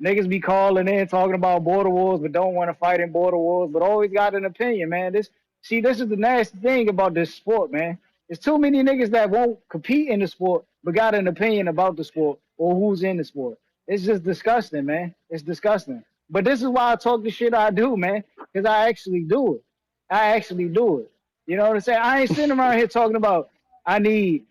S: Niggas be calling in talking about border wars, but don't want to fight in border wars, but always got an opinion, man. This is the nasty thing about this sport, man. There's too many niggas that won't compete in the sport, but got an opinion about the sport or who's in the sport. It's just disgusting, man. It's disgusting. But this is why I talk the shit I do, man, because I actually do it. I actually do it. You know what I'm saying? I ain't sitting around here talking about I need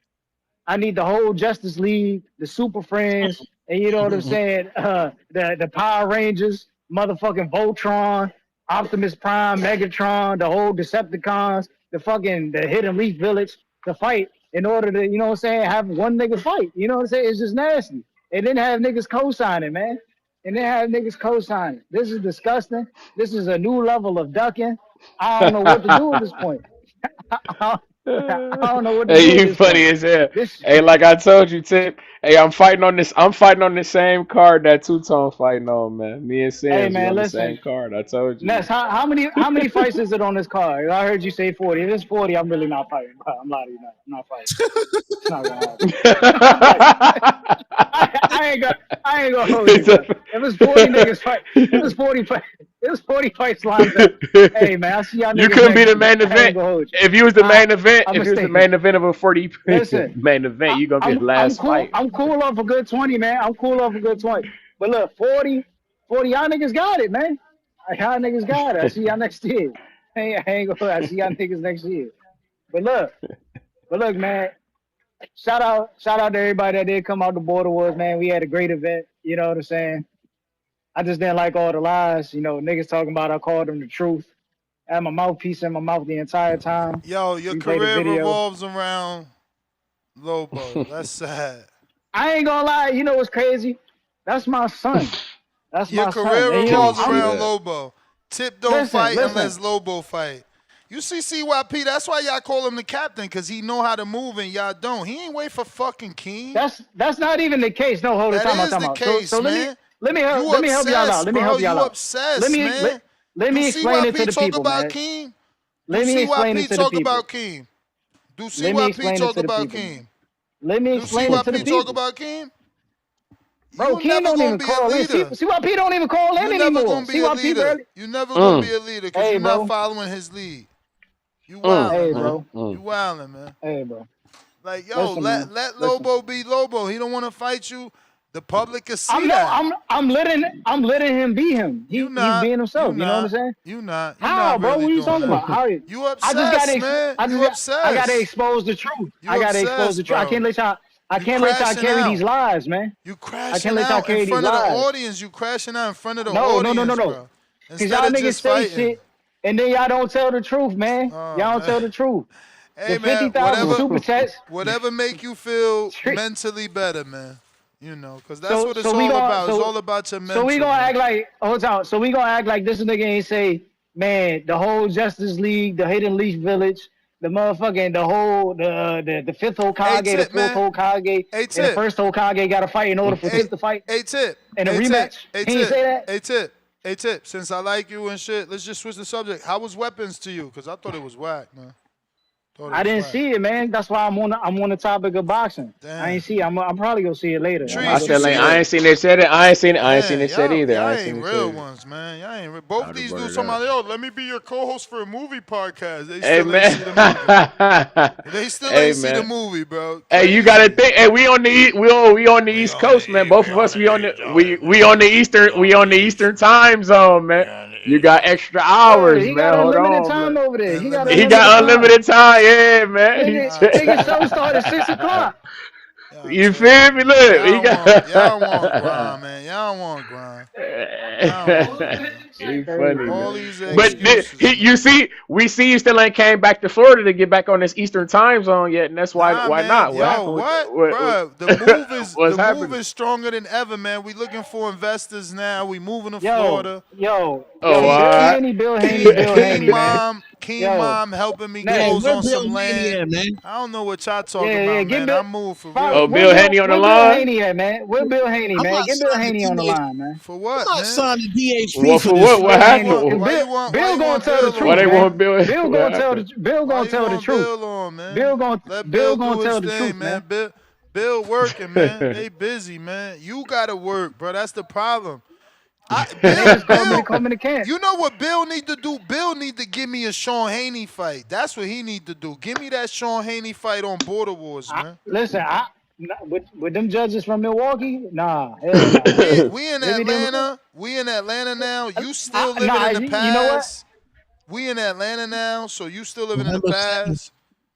S: the whole Justice League, the Super Friends, and you know what I'm saying? The Power Rangers, motherfucking Voltron, Optimus Prime, Megatron, the whole Decepticons, the Hidden Leaf Village to fight in order to, you know what I'm saying, have one nigga fight. You know what I'm saying? It's just nasty. And then have niggas co-signing, man. And then have niggas co-signing. This is disgusting. This is a new level of ducking. I don't know what to do at this point. I don't know what to do
F: Hey,
S: at
F: you
S: this
F: funny
S: point.
F: as hell.
S: This
F: Hey, like I told you, Tip. Hey, I'm fighting on this. I'm fighting on the same card that Two-Tone fighting on, man. Me and
S: Hey
F: Sims, we
S: man,
F: on the
S: listen.
F: same card. I told you.
S: Ness, how many fights is it on this card? I heard you say 40. If it's 40, I'm really not fighting. I'm lying to you not. I'm not fighting. It's not gonna happen. I'm not fighting. I ain't gonna hold you, bro. If it's 40 niggas fight, if it's 40 fights lined up, hey man, I'll see y'all
F: You
S: niggas
F: couldn't be
S: next
F: the
S: year.
F: main
S: I ain't
F: event.
S: gonna hold you.
F: If you was the main event,
S: I'm
F: if you was the
S: mistaken.
F: main event of a 40
S: Listen,
F: main event, you gonna be the
S: I'm
F: last
S: cool.
F: fight.
S: I'm cool off a good 20, man. I'm cool off a good 20. But look, 40, y'all niggas got it, man. Y'all niggas got it. I see y'all next year. I ain't gonna lie. I see y'all niggas next year. But look, man. Shout out to everybody that did come out to Border Wars, man. We had a great event. You know what I'm saying? I just didn't like all the lies. You know, niggas talking about I called them the truth. I had my mouthpiece in my mouth the entire time.
G: Yo, your
S: We played a
G: career
S: video.
G: revolves around Lobo. That's sad.
S: I ain't gonna lie. You know what's crazy? That's my son. That's
G: Your
S: my son.
G: career
S: And you
F: Can
S: know,
F: you
G: revolves
F: see
G: around
F: that?
G: Lobo. Tip don't
S: listen,
G: fight
S: listen.
G: unless Lobo fight. You see CYP, that's why y'all call him the captain, because he know how to move and y'all don't. He ain't wait for fucking King.
S: That's not even the case. No, hold on,
G: That
S: time out,
G: is
S: time
G: the
S: out. So
G: case,
S: let me
G: man.
S: let me help
G: You
S: let me help y'all out.
G: obsessed,
S: Let me
G: bro.
S: help y'all
G: You
S: out.
G: obsessed, man.
S: Let
G: Do
S: me explain it to
G: CYP
S: the
G: talk
S: people,
G: about
S: man.
G: King? Do
S: Let me explain it
G: CYP
S: to the
G: talk
S: people.
G: about King? Do
S: Let me
G: CYP
S: explain it
G: talk
S: to the
G: about
S: people, man.
G: King?
S: Let me
G: Do
S: explain it to the
G: CYP talk
S: people.
G: about King?
S: Bro,
G: You
S: Ken
G: never
S: don't
G: gonna
S: even
G: be a
S: call in.
G: leader.
S: CYP don't even call in
G: You never
S: anymore.
G: gonna be a
S: CYP
G: leader.
S: barely.
G: You never gonna be a leader because
S: Hey,
G: you're not
S: bro.
G: following his lead. You
S: Hey,
G: wildin', man.
S: bro.
G: You wildin', man.
S: Hey, bro.
G: Like, yo,
S: Listen, man.
G: let
S: Listen.
G: Lobo be Lobo. He don't want to fight you. The public can
S: I'm
G: see
S: no,
G: that.
S: I'm letting him be him.
G: You
S: He's
G: not.
S: being
G: You
S: himself. You know what I'm
G: not.
S: saying?
G: You not. You
S: How,
G: not
S: bro?
G: really
S: What are you
G: doing
S: talking
G: that.
S: about? How?
G: You
S: I just got
G: obsessed, man. You
S: I gotta
G: obsessed.
S: expose the truth.
G: You
S: I gotta expose the
G: obsessed,
S: truth. I
G: bro.
S: can't let y'all. I
G: You
S: can't let y'all
G: crashing
S: carry these
G: out.
S: lies, man.
G: You
S: I can't
G: crashing
S: let y'all
G: out in
S: carry these
G: front of the
S: lies.
G: audience. You crashing out in front of the
S: No, no, no, no,
G: audience,
S: no.
G: bro.
S: Cause
G: Instead
S: y'all
G: of
S: niggas
G: just
S: say
G: fighting.
S: shit, and then y'all don't tell the truth, man.
G: Oh,
S: Y'all don't
G: man.
S: tell the truth.
G: Hey,
S: The
G: man,
S: 50,000 super chats.
G: whatever make you feel mentally better, man. You know, because that's
S: So
G: what it's
S: so we
G: all
S: gonna
G: about. It's all about your
S: so we
G: mental,
S: gonna
G: man.
S: act like hold on. So we gonna act like this nigga ain't say, man, the whole Justice League, the Hidden Leaf Village, the motherfucking the fifth
G: Hey,
S: Hokage, the
G: Tip,
S: fourth
G: man.
S: Hokage,
G: Hey,
S: and the
G: Tip.
S: first Hokage got to fight in order for
G: Hey,
S: Tip to fight
G: hey, Tip.
S: in a
G: Hey, Tip.
S: rematch.
G: Hey,
S: He ain't
G: Tip.
S: say that.
G: Hey, Tip. Hey, Tip. Since I like you and shit, let's just switch the subject. How was weapons to you? Because I thought it was whack, man. Thought it
S: I
G: was
S: didn't
G: whack.
S: see it, man. That's why I'm on the topic of boxing. I
G: Damn.
S: ain't see it. I'm probably gonna see it later. I
F: I
S: might
G: Trees,
S: go
G: you
F: still
S: see it
G: see
F: ain't. I
G: it?
S: later.
F: ain't seen it said it. I ain't seen
G: Man,
F: it said either.
G: y'all
F: I ain't seen
G: ain't
F: it
G: real
F: said.
G: ones, man. Y'all ain't real.
F: I
G: Both
F: would have
G: these
F: brought
G: dudes
F: it
G: talking
F: up.
G: about, yo, let me be your co-host for a movie podcast. They
F: Hey
G: still ain't
F: man.
G: see the movie. They still
F: Hey
G: ain't see the
F: man.
G: movie, bro.
F: Hey, you gotta
G: Crazy.
F: think. Hey, we on the East Coast, man. Both of us, we on the Eastern time zone, man. You got extra
S: Word,
F: hours,
S: he got
F: man. Hold
S: unlimited
F: on,
S: time
F: man.
S: over there. He got
G: Unlimited
F: He
S: unlimited
F: got
G: time.
S: time.
F: unlimited time, yeah, man.
G: Y'all
S: Nigga, show
G: tripping.
S: start at 6 o'clock.
G: Y'all
F: You feel
G: tripping,
F: me?
G: man.
F: Look, he got.
G: Y'all want grind, man. Y'all want grind.
F: He funny,
G: All
F: man.
G: these
F: But
G: excuses,
F: you see, we see you still ain't came back to Florida to get back on this Eastern time zone yet, and that's why
G: Nah,
F: why
G: man.
F: not? What
G: Yo,
F: happened with
G: what,
F: what
G: bruh? The
F: what's
G: move
F: happening?
G: is stronger than ever, man. We looking for investors now. We moving to
S: Yo,
G: Florida.
S: yo,
F: Oh,
S: yo,
F: all
S: Bill
F: right.
S: Haney, Bill Haney, Bill Haney, man.
G: King
S: Yo,
G: Mom helping me
K: Yeah,
S: next.
G: close
K: where
G: on
K: Bill
G: some
K: Haney
G: land.
K: at, man?
G: I don't know what y'all talking
S: Yeah,
G: about,
S: get
G: man.
S: Bill.
G: I move for
F: Oh,
G: real.
F: Bill Haney on the
S: Where Bill
F: line?
S: Haney at, man? Where Bill Haney,
K: I'm
S: man?
K: not
S: Get Bill
K: signing
S: Haney on the
K: DH.
S: line, man.
G: For
K: I'm
G: what,
K: not
G: man?
K: signing DHP
F: Well,
K: for
F: for
K: this
F: what? What
K: fight,
G: Why you
K: man.
G: want?
F: happened?
G: Why you want? Why you
S: Gonna
G: want
S: tell the
G: Bill
F: Why
S: truth,
F: they
G: on,
S: man.
F: want
G: man?
F: Bill?
S: Bill
F: What
S: gonna tell
F: happened?
S: the Bill
G: Why
S: gonna
G: you
S: tell the
G: want
S: truth.
G: Bill on, man?
S: Bill gonna
G: Let
S: Bill
G: Bill
S: gonna
G: do his
S: tell the
G: thing,
S: truth,
G: man.
S: man.
G: Bill working, man. They busy, man. You gotta work, bro. That's the problem.
S: They just called me to come in the camp.
G: You know what Bill need to do? Bill need to give me a Sean Haney fight. That's what he need to do. Give me that Sean Haney fight on Border Wars, man.
S: Listen, with them judges from Milwaukee, nah, hell nah.
G: We in
S: Give me them.
G: Atlanta. We in Atlanta now. You still living
S: Nah,
G: in the
S: you know what?
G: past. We in Atlanta now, so you still living in the
K: November 7th.
G: past.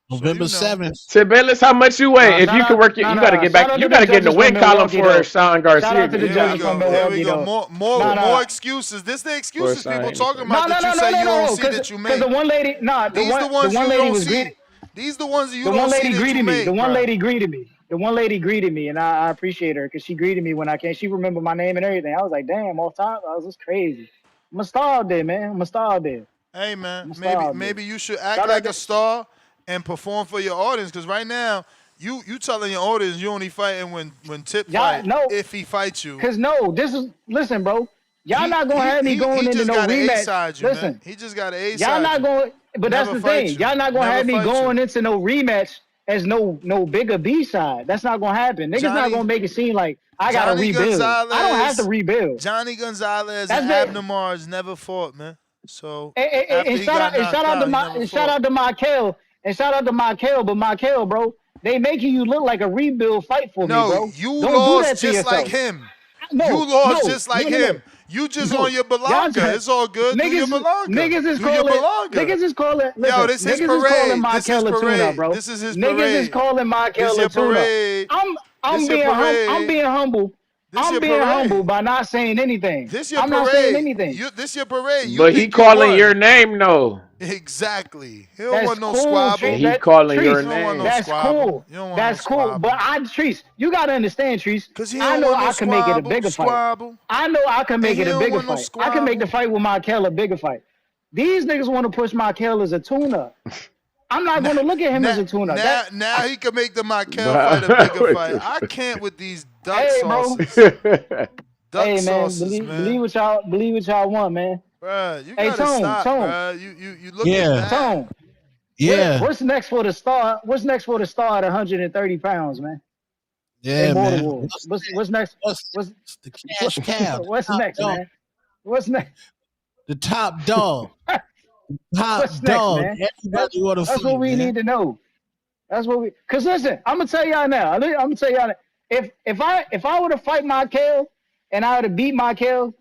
G: So
K: November
G: you know.
K: 7th.
F: Tibelis, how much you weigh?
S: Nah,
F: If
S: shout
F: you can
S: out,
F: work it,
S: nah,
F: you got to
S: nah.
F: get
S: Shout
F: back.
S: out
F: You
S: to
F: got
S: them
F: to get in the
S: judges from
F: win column
S: Milwaukee
F: for
S: though.
F: Sean
S: Shout
F: Garcia.
S: out to the
G: Here we
S: judges
G: go.
S: from
G: Here we
S: Milwaukee
G: go.
S: though.
G: More
S: Nah, nah.
G: excuses. This the
F: For
G: excuses
F: Sean
G: people
F: Haney
G: talking
F: fight.
G: about
S: No, no,
G: that you
S: no, no,
G: say
S: no,
G: you
S: no,
G: don't
S: no.
G: see
S: Cause
G: that you
S: the
G: make.
S: one lady, nah,
G: These the
S: the
G: ones
S: one
G: you
S: lady
G: don't
S: was
G: see.
S: greeting.
G: These the ones you
S: The
G: don't
S: one
G: see
S: lady
G: that you
S: greeted me. The
G: make,
S: one
G: bro.
S: lady greeted me. The one lady greeted me, and I appreciate her because she greeted me when I came. She remembered my name and everything. I was like, damn, off top, I was just crazy. I'm a star out there, man. I'm a star out there.
G: Hey man,
S: I'm a star
G: maybe
S: out there.
G: maybe you should act
S: Shout out
G: like a
S: to
G: star and perform for your audience. Cause right now you telling your audience you only fighting when Tip
S: y'all.
G: fight
S: No,
G: if he fights you.
S: cause no, this is listen, bro. Y'all
G: He
S: not gonna
G: he
S: have me
G: he
S: going
G: he
S: into
G: just
S: no
G: got to A
S: rematch.
G: side you, man.
S: Listen,
G: He just got to A
S: y'all
G: side
S: not
G: you.
S: going. But that's
G: Never
S: the
G: fight
S: thing.
G: you.
S: Y'all not gonna
G: Never
S: have me
G: fight you.
S: going into no rematch as no bigger B side. That's not gonna happen. Niggas not
G: Johnny
S: gonna make it seem like I gotta
G: Johnny
S: rebuild. I don't have to
G: Gonzalez,
S: rebuild.
G: Johnny Gonzalez and
S: That's
G: Abner
S: been
G: Mars never fought, man. So
S: and
G: after he got knocked
S: shout out to
G: out, he never
S: shout
G: fought.
S: out to Michael and shout out to Michael, but Michael, bro, they making you look like a rebuild fight for me,
G: No,
S: bro.
G: you
S: Don't do
G: lost
S: that to
G: just like
S: yourself.
G: him. You
S: No,
G: lost
S: no,
G: just like
S: no, no, no.
G: him. You just
S: No,
G: on your
S: y'all
G: belonga. It's all good. Do your belonga.
S: niggas is
G: Do your
S: calling
G: belonga. Yo,
S: listen,
G: this his
S: niggas is calling
G: parade. This his
S: Michael a tuna,
G: parade.
S: bro.
G: This is his
S: Niggas is
G: parade.
S: calling
G: This
S: Michael a
G: your
S: tuna.
G: parade.
S: I'm
G: This your
S: being I'm
G: parade.
S: being humble.
G: This
S: I'm
G: your
S: being humble
G: parade.
S: by not saying anything.
G: This your
S: I'm not saying
G: parade.
S: anything.
G: This your parade. You
F: But he
G: think you
F: calling your
G: won.
F: name though,
G: Exactly. He don't
S: That's
G: want no
S: cool,
F: and
S: Trees.
G: squabble.
F: he
S: That
F: calling your
G: He
S: Trees.
G: don't want no
F: name.
S: That's
G: squabble.
S: cool.
G: You don't want no
S: That's cool. But
G: squabble.
S: Trees, you gotta understand, Trees.
G: Cause he
S: I
G: don't
S: know
G: want no
S: I can make it a
G: squabble.
S: bigger fight.
G: Squabble.
S: I know I can
G: And
S: make
G: he
S: it a
G: don't
S: bigger
G: want no
S: fight. I can make the
G: squabble.
S: fight with Michael a bigger fight. These niggas want to push Michael as a tuna. I'm not
G: Now,
S: going to look at him as a tuna.
G: now he can make the Michael fight a
F: But
G: bigger fight. I can't with these duck
S: Hey, bro.
G: sauces. Duck
S: Hey, man.
G: sauces,
S: Believe
G: man.
S: what y'all want, man.
G: Bruh, you
S: Hey,
G: gotta stop,
S: Tone.
G: bruh. You looking
K: Yeah,
G: bad.
S: Tone.
K: yeah,
S: What's next for the star? What's next for the star at 130 pounds, man? In
K: yeah,
S: Border
K: man.
S: Wars. What's next?
K: What's the cash cow?
S: What's
K: Top
S: next,
K: dog.
S: man? What's next?
K: The top dog. Top
S: What's next,
K: dog.
S: man?
K: Everybody want to
S: That's what
K: fight,
S: we
K: man.
S: need to know. That's what we. Cause listen, I'm gonna tell y'all now. I'm gonna tell y'all now. If I were to fight Michael and I were to beat Michael,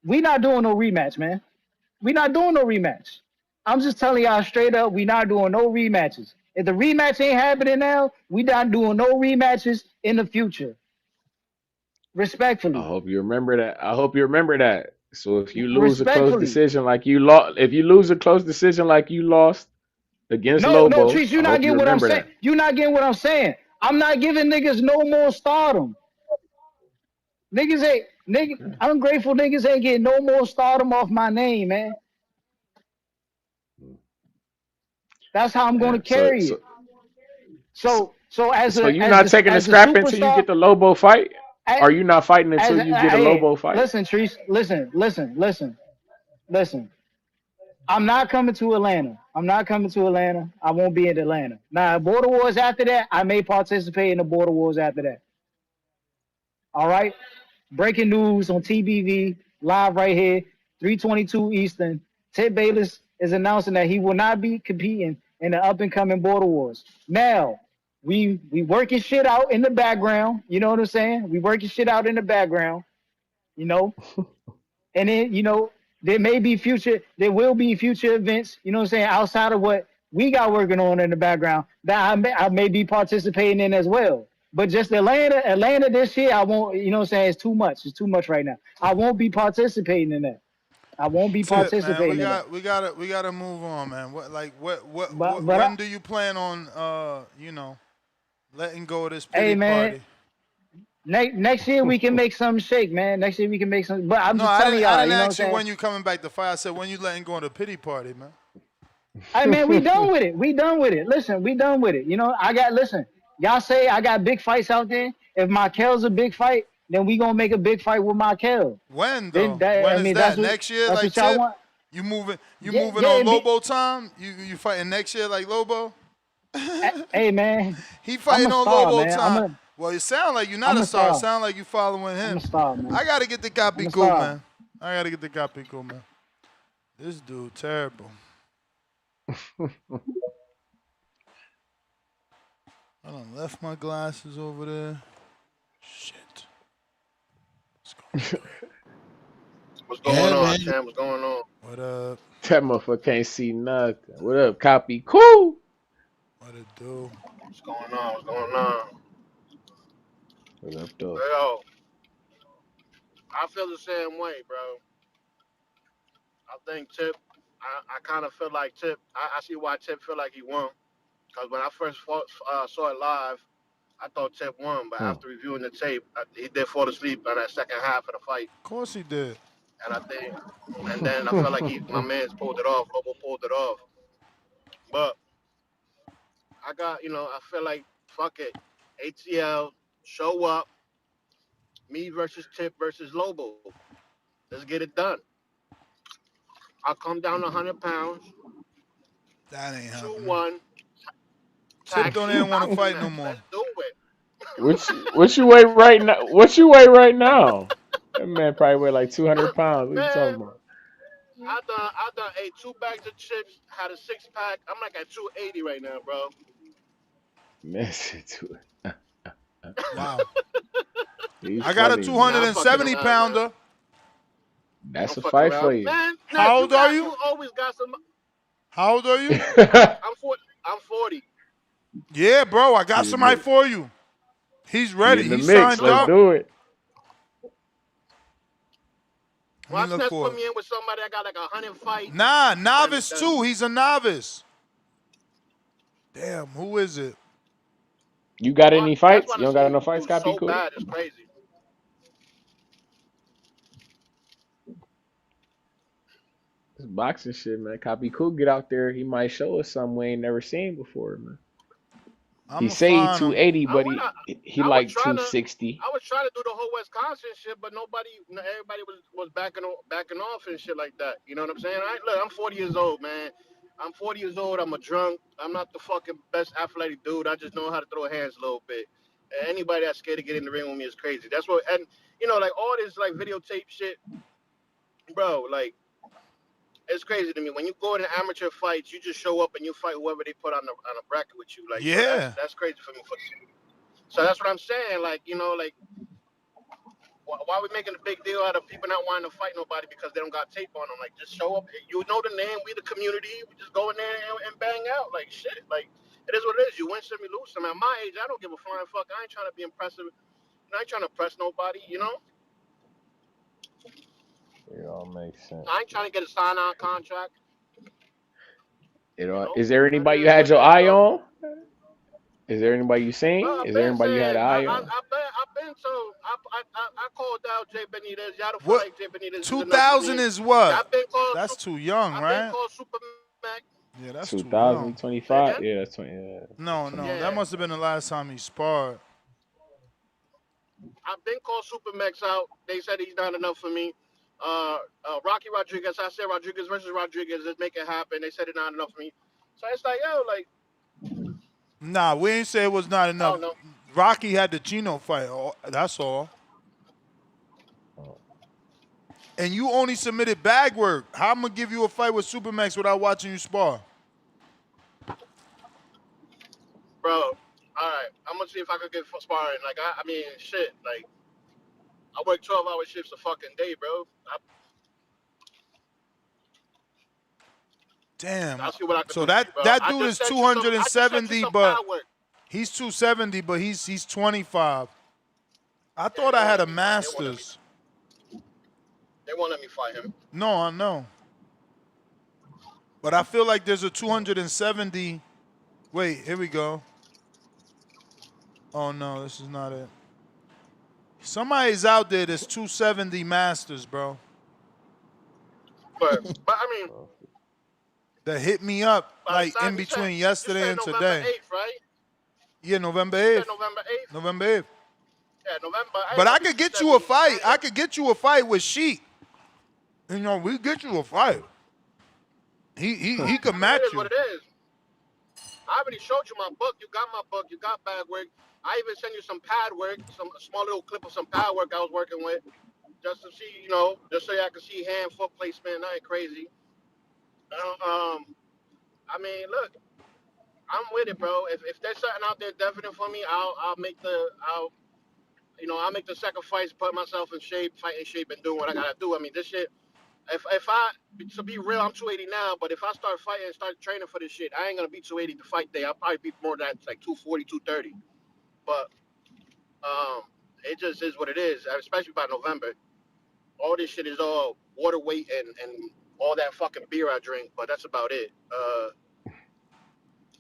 S: we not doing no rematch, man. We not doing no rematch. I'm just telling y'all straight up, we not doing no rematches. If the rematch ain't happening now, we not doing no rematches in the future.
F: I
S: Respectfully.
F: hope you remember that. I hope you remember that. So if you lose a close
S: Respectfully.
F: decision like you lost, if you lose a close decision like you lost against
S: No,
F: Lobo,
S: Trees, you're
F: I
S: not
F: hope you
S: getting what I'm
F: remember
S: saying.
F: that.
S: You're not getting what I'm saying. I'm not giving niggas no more stardom. Niggas ain't ungrateful niggas ain't getting no more stardom off my name, man. That's how I'm gonna
F: Damn. So
S: carry
F: so
S: it. So as
F: so
S: a
F: you not taking the
S: as the
F: scrap until you
S: superstar,
F: get the Lobo fight?
S: as,
F: Are you not fighting until you get a
S: hey,
F: Lobo fight?
S: listen, Trees, listen. I'm not coming to Atlanta. I won't be in Atlanta. Now, Border Wars after that, I may participate in the Border Wars after that. All right? Breaking news on TBV, live right here, 322 Eastern. Ted Bayless is announcing that he will not be competing in the up and coming Border Wars. Now, we working shit out in the background. You know what I'm saying? We working shit out in the background, you know? And then, there will be future events, you know what I'm saying, outside of what we got working on in the background that I may be participating in as well. But just Atlanta this year, I won't. You know what I'm saying? It's too much. It's too much right now. I won't be participating in that. I won't be
G: Tip, man,
S: participating in that.
G: we gotta move on, man.
S: But
G: when do you plan on letting go of this
S: hey,
G: pity
S: man,
G: party?
S: next year we can make something shake, man. Next year we can make some. But I'm
G: No,
S: just
G: I
S: telling
G: didn't. I
S: y'all.
G: didn't
S: You know what I'm
G: ask you
S: saying?
G: when you coming back to fight. I said when you letting go of the pity party, man.
S: Hey man, we done with it. We done with it. Listen, we done with it. You know, listen. Y'all say I got big fights out there. If Markel's a big fight, then we gonna make a big fight with Markel.
G: When
S: Then
G: though? When
S: I
G: is
S: mean
G: that? Next year,
S: that's
G: like
S: what y'all
G: Tip?
S: want.
G: You moving? You
S: Yeah,
G: moving
S: yeah.
G: on Lobo time? You fighting next year like Lobo?
S: Hey man,
G: He
S: I'm
G: fighting
S: a
G: on
S: star,
G: Lobo
S: man.
G: time. Well, you sound like you're not
S: I'm
G: a
S: a
G: star.
S: star.
G: Sound like you following
S: I'm a
G: him.
S: star, man.
G: I gotta get the
S: I'm a
G: Capico,
S: star.
G: man. I gotta get the Capico, man. This dude terrible. I done left my glasses over there. Shit.
B: What's going on, Cam? What's going on?
G: What up?
F: That motherfucker can't see nothing. What up, copy? Cool.
G: What it do?
B: What's going on? What's going on?
F: What up, though?
B: Yo, I feel the same way, bro. I think Tip, I kind of feel like Tip, I see why Tip feel like he won. Because when I first saw it live, I thought Tip won. But after reviewing the tape, he did fall asleep on that second half of the fight.
G: Of course he did.
B: And then I felt like my man's pulled it off. Lobo pulled it off. But I feel like, fuck it. ATL, show up. Me versus Tip versus Lobo. Let's get it done. I'll come down 100 pounds.
G: That ain't happening.
B: 2-1.
G: Tip don't even want to fight no more.
B: Let's do
F: What
B: it.
F: you weigh right now? What you weigh right now? That man probably weigh like 200 pounds. What you talking
B: Man,
F: about?
B: I done ate 2 bags of chips, had a 6-pack. I'm like at 280 right now, bro.
F: Man, shit too.
G: Wow.
F: He's
G: I got a
F: funny, man.
G: 270 pounder.
F: That's
B: I'm
F: a
B: fucking
F: fight for
B: around.
F: you.
B: Man,
G: How old are you?
B: You always got some.
G: How old are you?
B: I'm 40. I'm 40.
G: Yeah, bro. I got
F: You in
G: somebody
F: the,
G: for you. He's
F: you
G: ready.
F: in the
G: He's
F: mix.
G: signed
F: Let's
G: up.
F: do it.
G: Let me look
B: Watch
G: for
B: put
G: it.
B: me in with somebody that got like 100 fights.
G: Nah, novice too. He's a novice. Damn, who is it?
F: You got any
B: That's
F: fights?
B: why
F: You
B: the
F: don't got
B: smoke
F: no fights,
B: dude's
F: copy
B: so
F: cool?
B: bad. It's crazy.
F: This boxing shit, man. Copy cool. Get out there. He might show us something we ain't never seen before, man. He
G: I'ma
F: say he
G: find him.
F: 280, but he
B: I was
F: like
B: trying to.
F: 260.
B: I was trying to do the whole Wisconsin shit, but everybody was backing off and shit like that. You know what I'm saying? Look, I'm 40 years old, man. I'm 40 years old. I'm a drunk. I'm not the fucking best athletic dude. I just know how to throw hands a little bit. And anybody that's scared to get in the ring with me is crazy. That's what, and like all this like videotape shit, bro. Like it's crazy to me. When you go into amateur fights, you just show up and you fight whoever they put on a bracket with you. Like, bro,
G: Yeah.
B: that's crazy for me. So that's what I'm saying. Like, like. Why are we making a big deal out of people not wanting to fight nobody because they don't got tape on them? Like, just show up. You know the name. We the community. We just go in there and bang out. Like, shit. Like, it is what it is. You win some, you lose some. At my age, I don't give a flying fuck. I ain't trying to be impressive. I ain't trying to press nobody,
F: It all makes sense.
B: I ain't trying to get a sign-on contract.
F: Is there
B: It
F: anybody you
B: is
F: had
B: what it
F: your
B: is,
F: eye
B: though.
F: on? Is there anybody you
B: Bro,
F: seen?
B: I've
F: Is there
B: been
F: anybody you had
B: saying,
F: an eye on?
B: I've been told, I called out Jay Benitez. Y'all don't feel
G: What?
B: like Jay Benitez is enough for
G: 2000
B: me.
G: is what?
B: I've been called,
G: That's too young,
B: I've been
G: right?
B: called Super Mac.
G: Yeah, that's too young.
B: Say
F: 2025?
B: again?
F: Yeah, that's 20. Yeah,
G: No, that must have been the last time he sparred.
B: I've been called Super Max out. They said he's not enough for me. Rocky Rodriguez, I said Rodriguez versus Rodriguez, let's make it happen. They said it's not enough for me. So it's like, yo, like,
G: Nah, we ain't say it was not
B: I
G: enough.
B: don't know.
G: Rocky had the Chino fight. That's all. And you only submitted bag work. How I'm gonna give you a fight with Supermax without watching you spar?
B: Bro, all right, I'm gonna see if I could get sparring. Like, I mean, shit, like, I work 12-hour shifts a fucking day, bro.
G: Damn.
B: I'll see what I can
G: So
B: do for
G: that
B: you, bro.
G: that
B: I
G: dude
B: just
G: is
B: sent you some
G: 270, but
B: pad work.
G: He's 270, but he's 25. I thought I had a Masters.
I: They won't let me fight him.
G: No, I know. But I feel like there's a 270. Wait, here we go. Oh no, this is not it. Somebody's out there that's 270 Masters, bro.
I: But I mean,
G: that hit me up like
I: besides,
G: in between yesterday and
I: November
G: today.
I: 8th, right?
G: Yeah, November
I: You
G: 8th.
I: said November 8th?
G: November 8th.
I: Yeah, November 8th.
G: But I could get you a fight. I could get you a fight with Sheik. You know, we get you a fight. He could match
I: It is
G: you.
I: what it is. I already showed you my book. You got my book. You got bag work. I even sent you some pad work, a small little clip of some pad work I was working with, just to see, just so y'all can see hand, foot placement, nothing crazy. I mean, look, I'm with it, bro. If there's something out there definite for me, I'll make the sacrifice, put myself in shape, fight in shape, and do what I gotta do. I mean, this shit. To be real, I'm 280 now, but if I start fighting and start training for this shit, I ain't gonna be 280 to fight day. I'll probably be more than that, like 240, 230. But it just is what it is, especially by November. All this shit is all water weight and all that fucking beer I drink, but that's about it.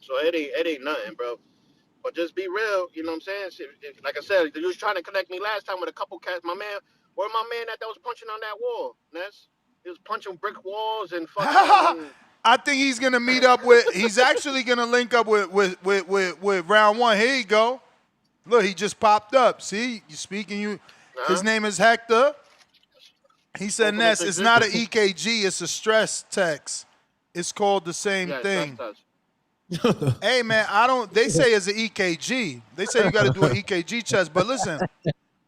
I: So it ain't nothing, bro. But just be real, you know what I'm saying? Like I said, you was trying to connect me last time with a couple cats. My man, where my man that was punching on that wall, Ness? He was punching brick walls and fucking.
G: I think he's gonna meet up with. He's actually gonna link up with round one. Here you go. Look, he just popped up. See, you speaking. His name is Hector. He said, Ness, it's not an EKG. It's a stress text. It's called the same thing. Hey man, they say it's an EKG. They say you got to do an EKG test. But listen,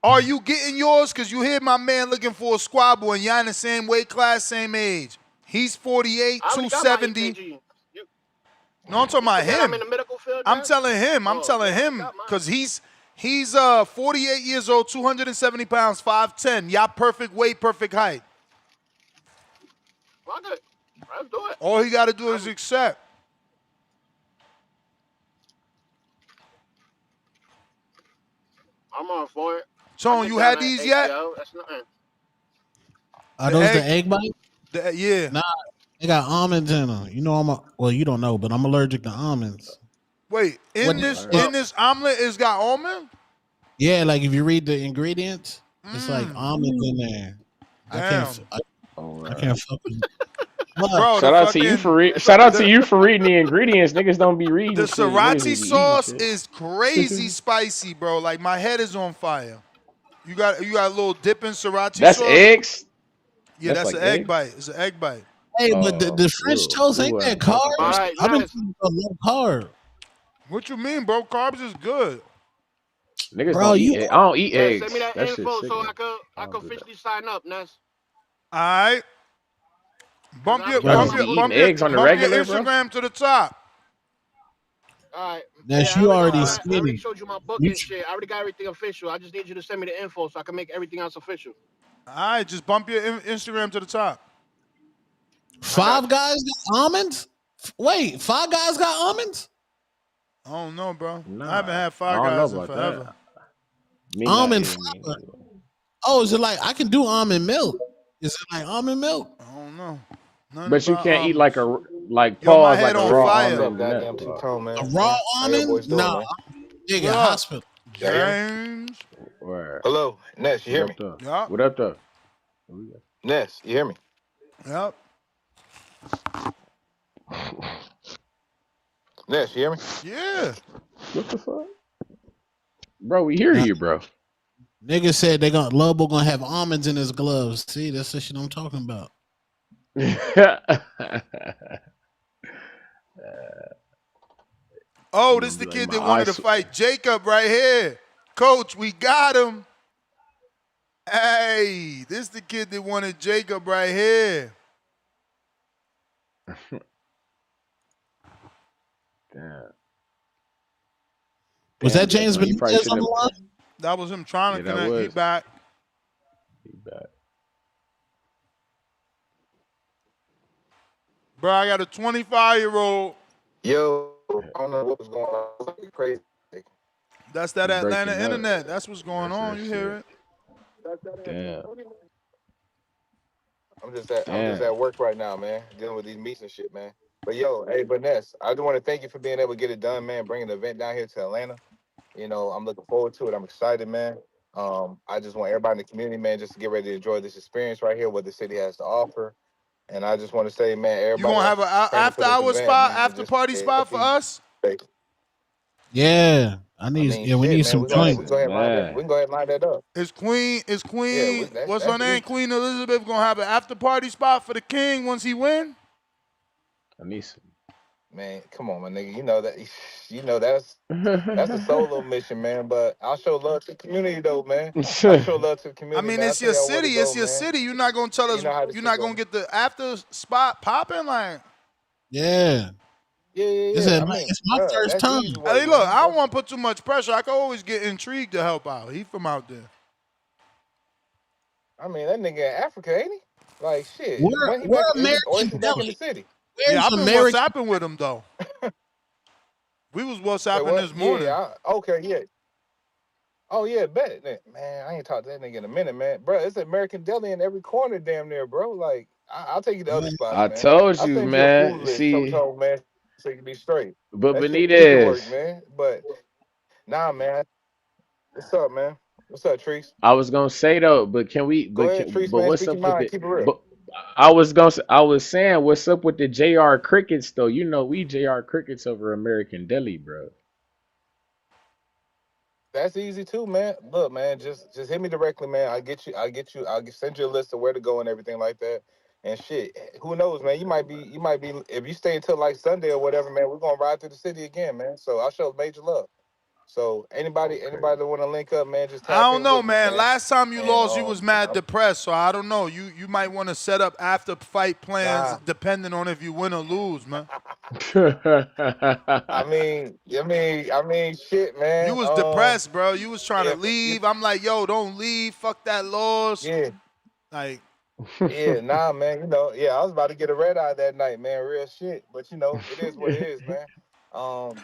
G: are you getting yours? Because you hear my man looking for a squabble and y'all in the same weight class, same age. He's 48, 270. No, I'm talking about him.
I: I'm in the medical field.
G: I'm telling him because he's 48 years old, 270 pounds, 5'10". Y'all perfect weight, perfect height.
I: Let's do it.
G: All he got to do is accept.
I: I'm on for it.
G: Tone, you had these yet?
I: That's nothing.
K: Are those the egg bites?
G: Yeah.
K: Nah, they got almonds in them. You know, well, you don't know, but I'm allergic to almonds.
G: Wait, in this omelet, it's got almond?
K: Yeah, like if you read the ingredients, it's like almonds in there.
G: Damn.
K: I can't fuck with
F: Bro, shout out to you for reading the ingredients. Niggas don't be reading.
G: The sriracha sauce is crazy spicy, bro. Like my head is on fire. You got a little dip in sriracha sauce.
F: That's eggs.
G: Yeah, that's an egg bite. It's an egg bite.
K: Hey, but the French toast ain't that carbs?
I: Right,
K: I've been thinking about low carb.
G: What you mean, bro? Carbs is good.
F: Niggas don't eat eggs. I don't eat eggs.
I: Send me that info so I can officially sign up, Ness.
G: All right. Bump your Instagram to the top.
I: All right.
K: Ness, you already
I: I
K: skinny.
I: already showed you my book and shit. I already got everything official. I just need you to send me the info so I can make everything else official.
G: All right, just bump your Instagram to the top.
K: Five Guys got almonds? Wait, Five Guys got almonds?
G: I don't know, bro. I haven't had Five Guys in forever.
K: Almond fiber. Oh, is it like I can do almond milk? Is it like almond milk?
G: I don't know.
F: But you can't eat like pause like a raw almond.
K: A raw almond? No, nigga, hospital.
G: James.
U: Hello, Ness, you hear me?
G: Yeah.
F: What up, though?
U: Ness, you hear me?
G: Yep.
U: Ness, you hear me?
G: Yeah.
F: What the fuck? Bro, we hear you, bro.
K: Nigga said Lobo gonna have almonds in his gloves. See, that's the shit I'm talking about.
G: Oh, this is the kid that wanted to fight Jacob right here. Coach, we got him. Hey, this is the kid that wanted Jacob right here.
F: Damn.
K: Was that James Benitez on the line?
G: That was him trying to connect. He back. Bro, I got a 25-year-old.
U: Yo, I don't know what was going on. It was crazy.
G: That's that
F: You
G: Atlanta
F: breaking up.
G: internet. That's what's going
F: That's
G: on.
F: that
G: You
F: shit.
G: hear it?
F: Damn.
U: I'm just at
F: Damn.
U: work right now, man, dealing with these meets and shit, man. But yo, hey, Vanessa, I do want to thank you for being able to get it done, man. Bringing the event down here to Atlanta. You know, I'm looking forward to it. I'm excited, man. I just want everybody in the community, man, just to get ready to enjoy this experience right here, what the city has to offer. And I just want to say, man,
G: You
U: everybody
G: gonna have
U: that's
G: an
U: training for
G: after
U: this
G: hour
U: event,
G: spot,
U: man,
G: after
U: just
G: party spot for us?
K: Yeah,
U: I mean,
K: we
U: shit,
K: need
U: man.
K: some
U: We go ahead, we
K: joints.
U: go ahead and line that.
F: Man.
U: We can go ahead and line that up.
G: Is Queen?
U: Yeah,
G: What's her
U: that's
G: name?
U: easy.
G: Queen Elizabeth gonna have an after party spot for the king once he win?
F: I need some.
U: Man, come on, my nigga. You know that. You know that's a solo mission, man. But I'll show love to the community, though, man. I show love to the
G: I
U: community,
G: mean,
U: man. I'll
G: it's
U: tell
G: your
U: y'all where to
G: city. It's
U: go,
G: your
U: man.
G: city. You're not gonna tell
U: You
G: us.
U: know how this
G: You're
U: shit
G: not
U: go.
G: gonna get the after spot popping, like.
K: Yeah,
U: Yeah.
K: I
U: I mean,
K: it's my
U: bruh,
K: first
U: that's
K: time.
U: easy work,
G: Hey, look,
U: man.
G: I don't want to put too much pressure. I can always get intrigued to help out. He from out there.
U: I mean, that nigga in Africa, ain't he? Like shit.
K: We're
U: When he
K: we're
U: back? Or is
K: American
U: he back in the
K: Deli.
U: city?
G: Yeah,
K: Where's
G: I've been
K: American?
G: WhatsApping with him though. We was
U: Say
G: WhatsApping
U: what?
G: this morning.
U: Yeah. Okay. Yeah. Oh yeah, bet. Man, I ain't talked to that nigga in a minute, man. Bro, it's American Deli in every corner, damn near, bro. Like, I'll take you to other spots,
F: I
U: man.
F: told
U: I'll
F: you,
U: send you a food
F: man.
U: list,
F: See,
U: man, so you can be straight.
F: but
U: That shit easy work,
F: Benitez,
U: man. But nah, man. What's up, man? What's up, Treese?
F: I was gonna say though, but can we?
U: Go ahead, Treese,
F: But
U: man.
F: what's
U: Speak your
F: up with
U: mind.
F: the?
U: Keep it real.
F: But I was saying, what's up with the JR Crickets though? You know, we JR Crickets over American Deli, bro.
U: That's easy too, man. Look, man, just hit me directly, man. I'll send you a list of where to go and everything like that. And shit, who knows, man? You might be if you stay until like Sunday or whatever, man. We're gonna ride through the city again, man. So I'll show major love. So anybody that want to link up, man, just
G: I
U: tap
G: don't
U: in
G: know,
U: with me,
G: man.
U: man.
G: Last time you
U: And
G: lost, you was mad depressed. So I don't know. You might want to set up after fight plans
U: nah,
G: depending on if you win or lose, man.
U: shit,
G: You
U: man.
G: was depressed, bro. You was trying to
U: Yeah,
G: leave. I'm like, yo, don't leave. Fuck that loss.
U: yeah.
G: Like,
U: Yeah, nah, man. You know, yeah, I was about to get a red eye that night, man. Real shit. But you know, it is what it is, man. Um,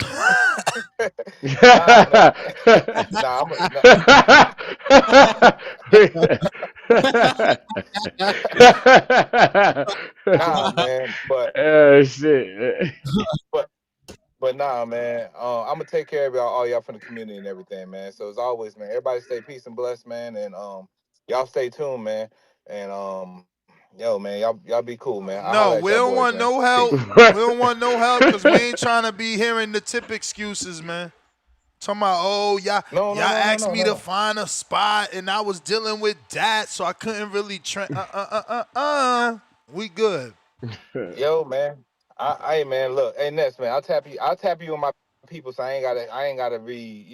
U: nah, man. nah, nah, man.
F: Oh shit.
U: But, but nah, man. I'm gonna take care of y'all, all y'all from the community and everything, man. So as always, man, everybody stay peace and blessed, man. And y'all stay tuned, man. And yo, man, y'all be cool, man. I'll
G: no,
U: holler at
G: we
U: y'all
G: don't
U: boys,
G: want
U: man.
G: no help.
U: Peace.
G: We don't want no help because we ain't trying to be hearing the tip excuses, man. Talking about, oh, y'all asked me to
U: No.
G: find a spot and I was dealing with that, so I couldn't really We good.
U: Yo, man. Man, look, hey Ness, man, I'll tap you on my people so I ain't gotta be,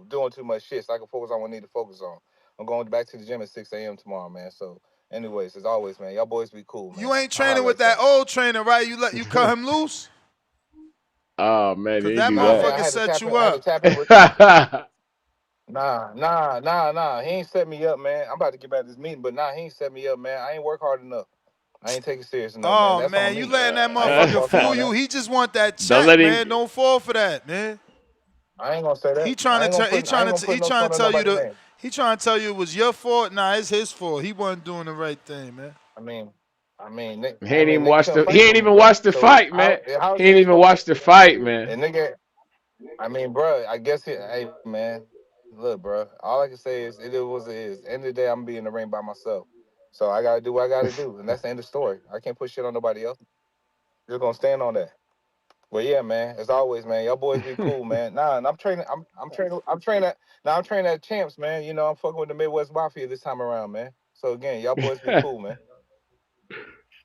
U: doing too much shit so I can focus on what I need to focus on. I'm going back to the gym at 6 a.m. tomorrow, man. So anyways, as always, man, y'all boys be cool, man.
G: You ain't
U: I'll
G: training
U: holler
G: with
U: at y'all.
G: that old trainer, right? You cut him loose?
F: Oh man,
G: Cause
F: they
G: that
F: do
U: Nah, man,
G: motherfucker set you
U: I had to
G: up.
U: tap in with Nah. He ain't set me up, man. I'm about to get back to this meeting, but nah, he ain't set me up, man. I ain't work hard enough. I ain't take it serious enough, man.
G: Oh
U: That's on
G: man, you
U: me.
G: letting that
U: I ain't gonna
G: motherfucker
U: fault you
G: fool
U: on
G: you.
U: that.
G: He just want that
F: Don't
G: check,
F: let him.
G: man. Don't fall for that, man.
U: I ain't gonna say that.
G: He trying
U: I
G: to
U: ain't gonna
G: tell.
U: put
G: He
U: no
G: trying
U: front
G: to
U: on
G: tell you
U: nobody's
G: to.
U: name.
G: He trying to tell you it was your fault. Nah, it's his fault. He wasn't doing the right thing, man.
U: I mean,
F: He ain't even
U: nigga
F: watched
U: couldn't
F: the. He
U: fight for
F: ain't
U: me,
F: even
U: bro.
F: watched the
U: So
F: fight, man.
U: how
F: He
U: is it
F: ain't
U: his
F: even
U: fault?
F: watched the fight, man.
U: And nigga, bro, I guess hey, man, look, bro. All I can say is it is what it is. End of the day, I'm gonna be in the ring by myself. So I gotta do what I gotta do, and that's the end of the story. I can't put shit on nobody else. Just gonna stand on that. Well, yeah, man. As always, man. Y'all boys be cool, man. Nah, and I'm training. I'm training at champs, man. You know, I'm fucking with the Midwest Mafia this time around, man. So again, y'all boys be cool, man.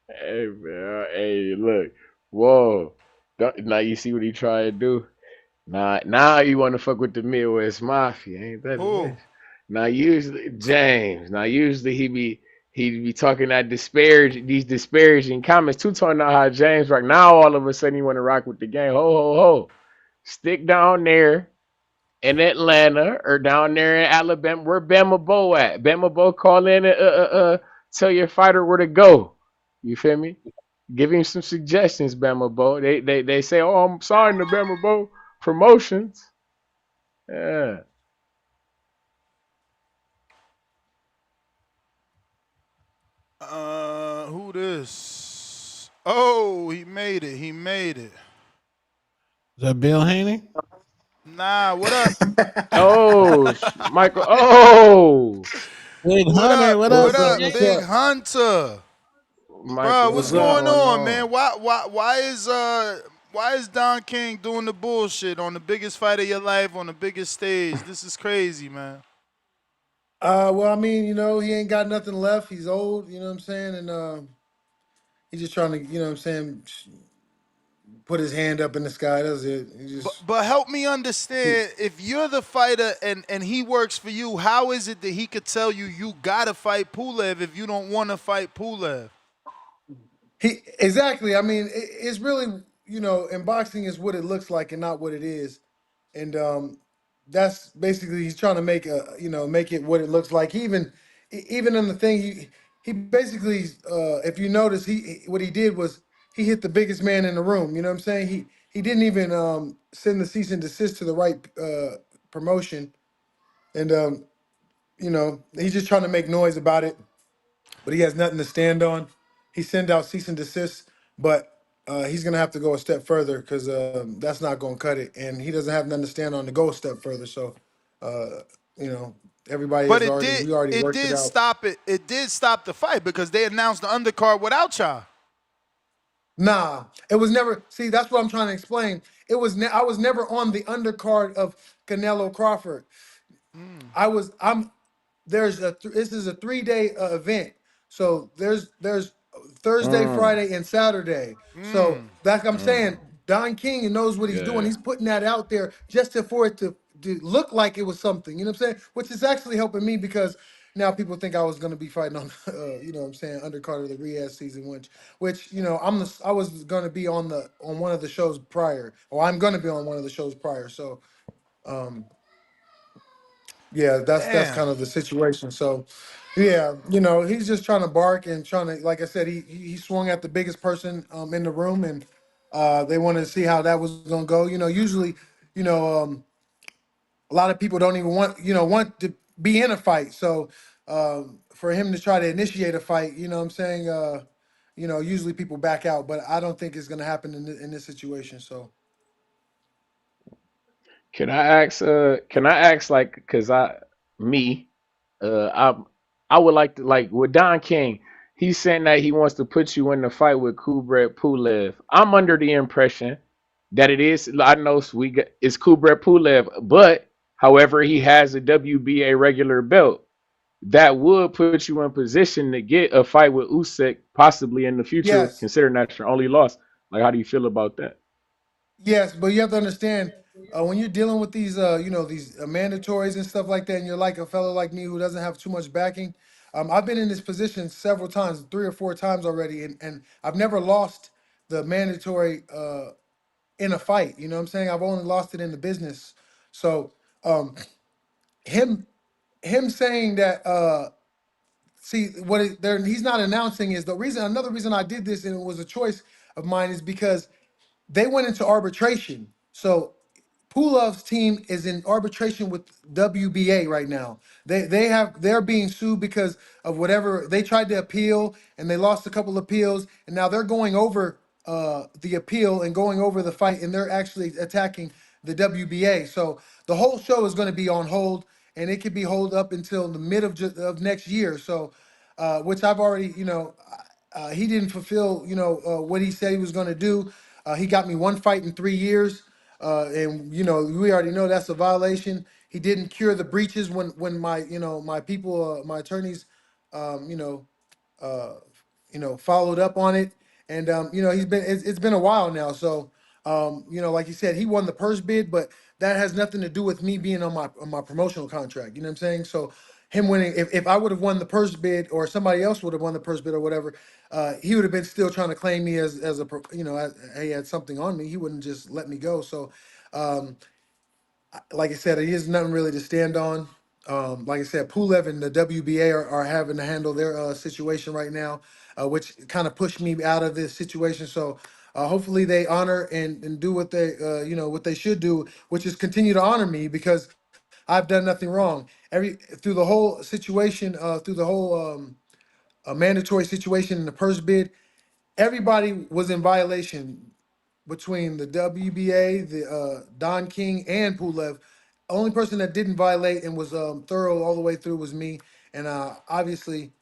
F: Hey man, hey look, whoa! Now you see what he tried to do. Now you want to fuck with the Midwest Mafia, ain't that a
G: Who?
F: bitch? Now usually James. Now usually he be talking that these disparaging comments. Too talking about how James rock. Now all of a sudden he want to rock with the gang. Ho ho ho! Stick down there in Atlanta or down there in Alabama. Where Bama Bo at? Bama Bo call in and tell your fighter where to go. You feel me? Give him some suggestions, Bama Bo. They say, oh, I'm sorry to Bama Bo Promotions. Yeah.
G: Who this? Oh, he made it. He made it.
K: Is that Bill Haney?
G: Nah, what up?
F: Oh, Michael. Oh,
K: Big
G: What
K: Hunter,
G: up?
K: what up,
G: What
J: What's up?
G: up,
J: What's
K: BA?
G: Big
J: up?
G: Hunter? Bro,
F: Michael.
G: what's
J: What's
F: What's
J: up?
G: going
F: going
G: on,
F: on?
G: man? Why is Don King doing the bullshit on the biggest fight of your life on the biggest stage? This is crazy, man.
J: Well, I mean, he ain't got nothing left. He's old, you know what I'm saying? And he's just trying to, you know what I'm saying, put his hand up in the sky. That's it. He just
G: But help me understand, if you're the fighter and he works for you, how is it that he could tell you gotta fight Pulev if you don't want to fight Pulev?
J: he exactly. I mean, it's really, in boxing is what it looks like and not what it is. And that's basically he's trying to make it what it looks like. Even in the thing he basically if you notice what he did was he hit the biggest man in the room. You know what I'm saying? He didn't even send the cease and desist to the right promotion, and he's just trying to make noise about it, but he has nothing to stand on. He sent out cease and desist, but he's gonna have to go a step further because that's not gonna cut it, and he doesn't have nothing to stand on to go a step further. So, uh, you know, everybody
G: But
J: has already we already
G: it
J: worked it
G: did
J: out.
G: stop it. It did stop the fight because they announced the undercard without y'all.
J: Nah, it was never. See, that's what I'm trying to explain. I was never on the undercard of Canelo Crawford. I'm this is a 3-day event. So there's Thursday,
F: Mm,
J: Friday, and Saturday. So
G: Mm.
J: that's what I'm
F: mm,
J: saying. Don King knows what he's doing.
F: yeah.
J: He's putting that out there just for it to look like it was something. You know what I'm saying? Which is actually helping me because now people think I was going to be fighting on, what I'm saying, undercard of the Riyadh season, which I was going to be on one of the shows prior, or I'm going to be on one of the shows prior. So um, yeah, that's
G: Damn.
J: kind of the situation. So, yeah, he's just trying to bark and trying to, like I said, he swung at the biggest person in the room, and they wanted to see how that was gonna go. Usually, you know, um, a lot of people don't even want to be in a fight. So, for him to try to initiate a fight, what I'm saying, usually people back out, but I don't think it's gonna happen in this situation. So,
F: Can I ask like cuz me I I would like to like with Don King, he's saying that he wants to put you in the fight with Kubrat Pulev. I'm under the impression that it is I know it's Kubrat Pulev, but however he has a WBA regular belt. That would put you in position to get a fight with Usyk possibly in the future,
J: yes.
F: considering that's your only loss. Like, how do you feel about that?
J: Yes, but you have to understand when you're dealing with these, these mandatories and stuff like that, and you're like a fellow like me who doesn't have too much backing. I've been in this position several times, 3 or 4 times already, and I've never lost the mandatory in a fight. You know what I'm saying? I've only lost it in the business. So um, him him saying that, see he's not announcing is the reason. Another reason I did this and it was a choice of mine is because they went into arbitration. So Pulov's team is in arbitration with WBA right now. They're being sued because of whatever they tried to appeal and they lost a couple appeals and now they're going over the appeal and going over the fight and they're actually attacking the WBA. So the whole show is going to be on hold and it could be hold up until the mid of next year. So which I've already, he didn't fulfill, what he said he was going to do. He got me one fight in 3 years, and we already know that's a violation. He didn't cure the breaches when my people, my attorneys, um, you know, uh, followed up on it, and it's been a while now. So, like you said, he won the purse bid, but that has nothing to do with me being on my promotional contract. You know what I'm saying? So, him winning, if I would have won the purse bid, or somebody else would have won the purse bid, or whatever, he would have been still trying to claim me as as he had something on me. He wouldn't just let me go. So, um, like I said, he has nothing really to stand on. Like I said, Pulev and the WBA are having to handle their situation right now, which kind of pushed me out of this situation. So hopefully they honor and do what they what they should do, which is continue to honor me because
D: I've done nothing wrong. Through the whole situation, through the whole mandatory situation in the purse bid, everybody was in violation between the WBA, the Don King, and Pulev. Only person that didn't violate and was thorough all the way through was me. And obviously,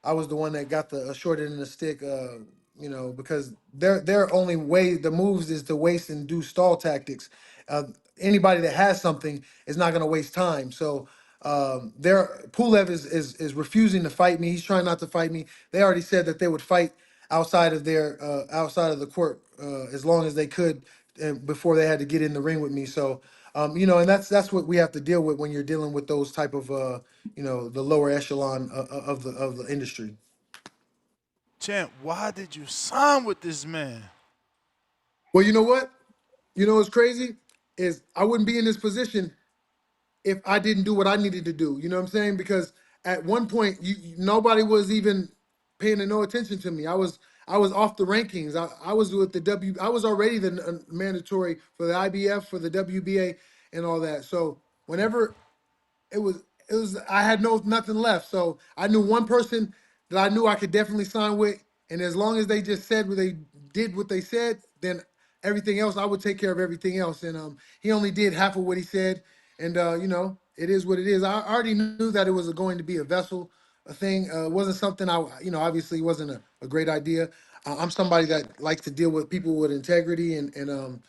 D: I was the one that got the short end of the stick. Because their only way the moves is to waste and do stall tactics. Uh, Anybody that has something is not going to waste time. So Pulev is refusing to fight me. He's trying not to fight me. They already said that they would fight outside of outside of the court as long as they could before they had to get in the ring with me. So and that's what we have to deal with when you're dealing with those type of the lower echelon of the industry.
G: Champ, why did you sign with this man?
D: Well, you know what? You know what's crazy is I wouldn't be in this position if I didn't do what I needed to do. You know what I'm saying? Because at one point, nobody was even paying no attention to me. I was off the rankings. I was with the I was already the mandatory for the IBF, for the WBA, and all that. So whenever it was I had nothing left. So I knew one person that I knew I could definitely sign with, and as long as they just said what they did what they said, then everything else I would take care of everything else. And he only did half of what he said, and it is what it is. I already knew that it was going to be a vessel, a thing. It wasn't something obviously wasn't a great idea. I'm somebody that likes to deal with people with integrity and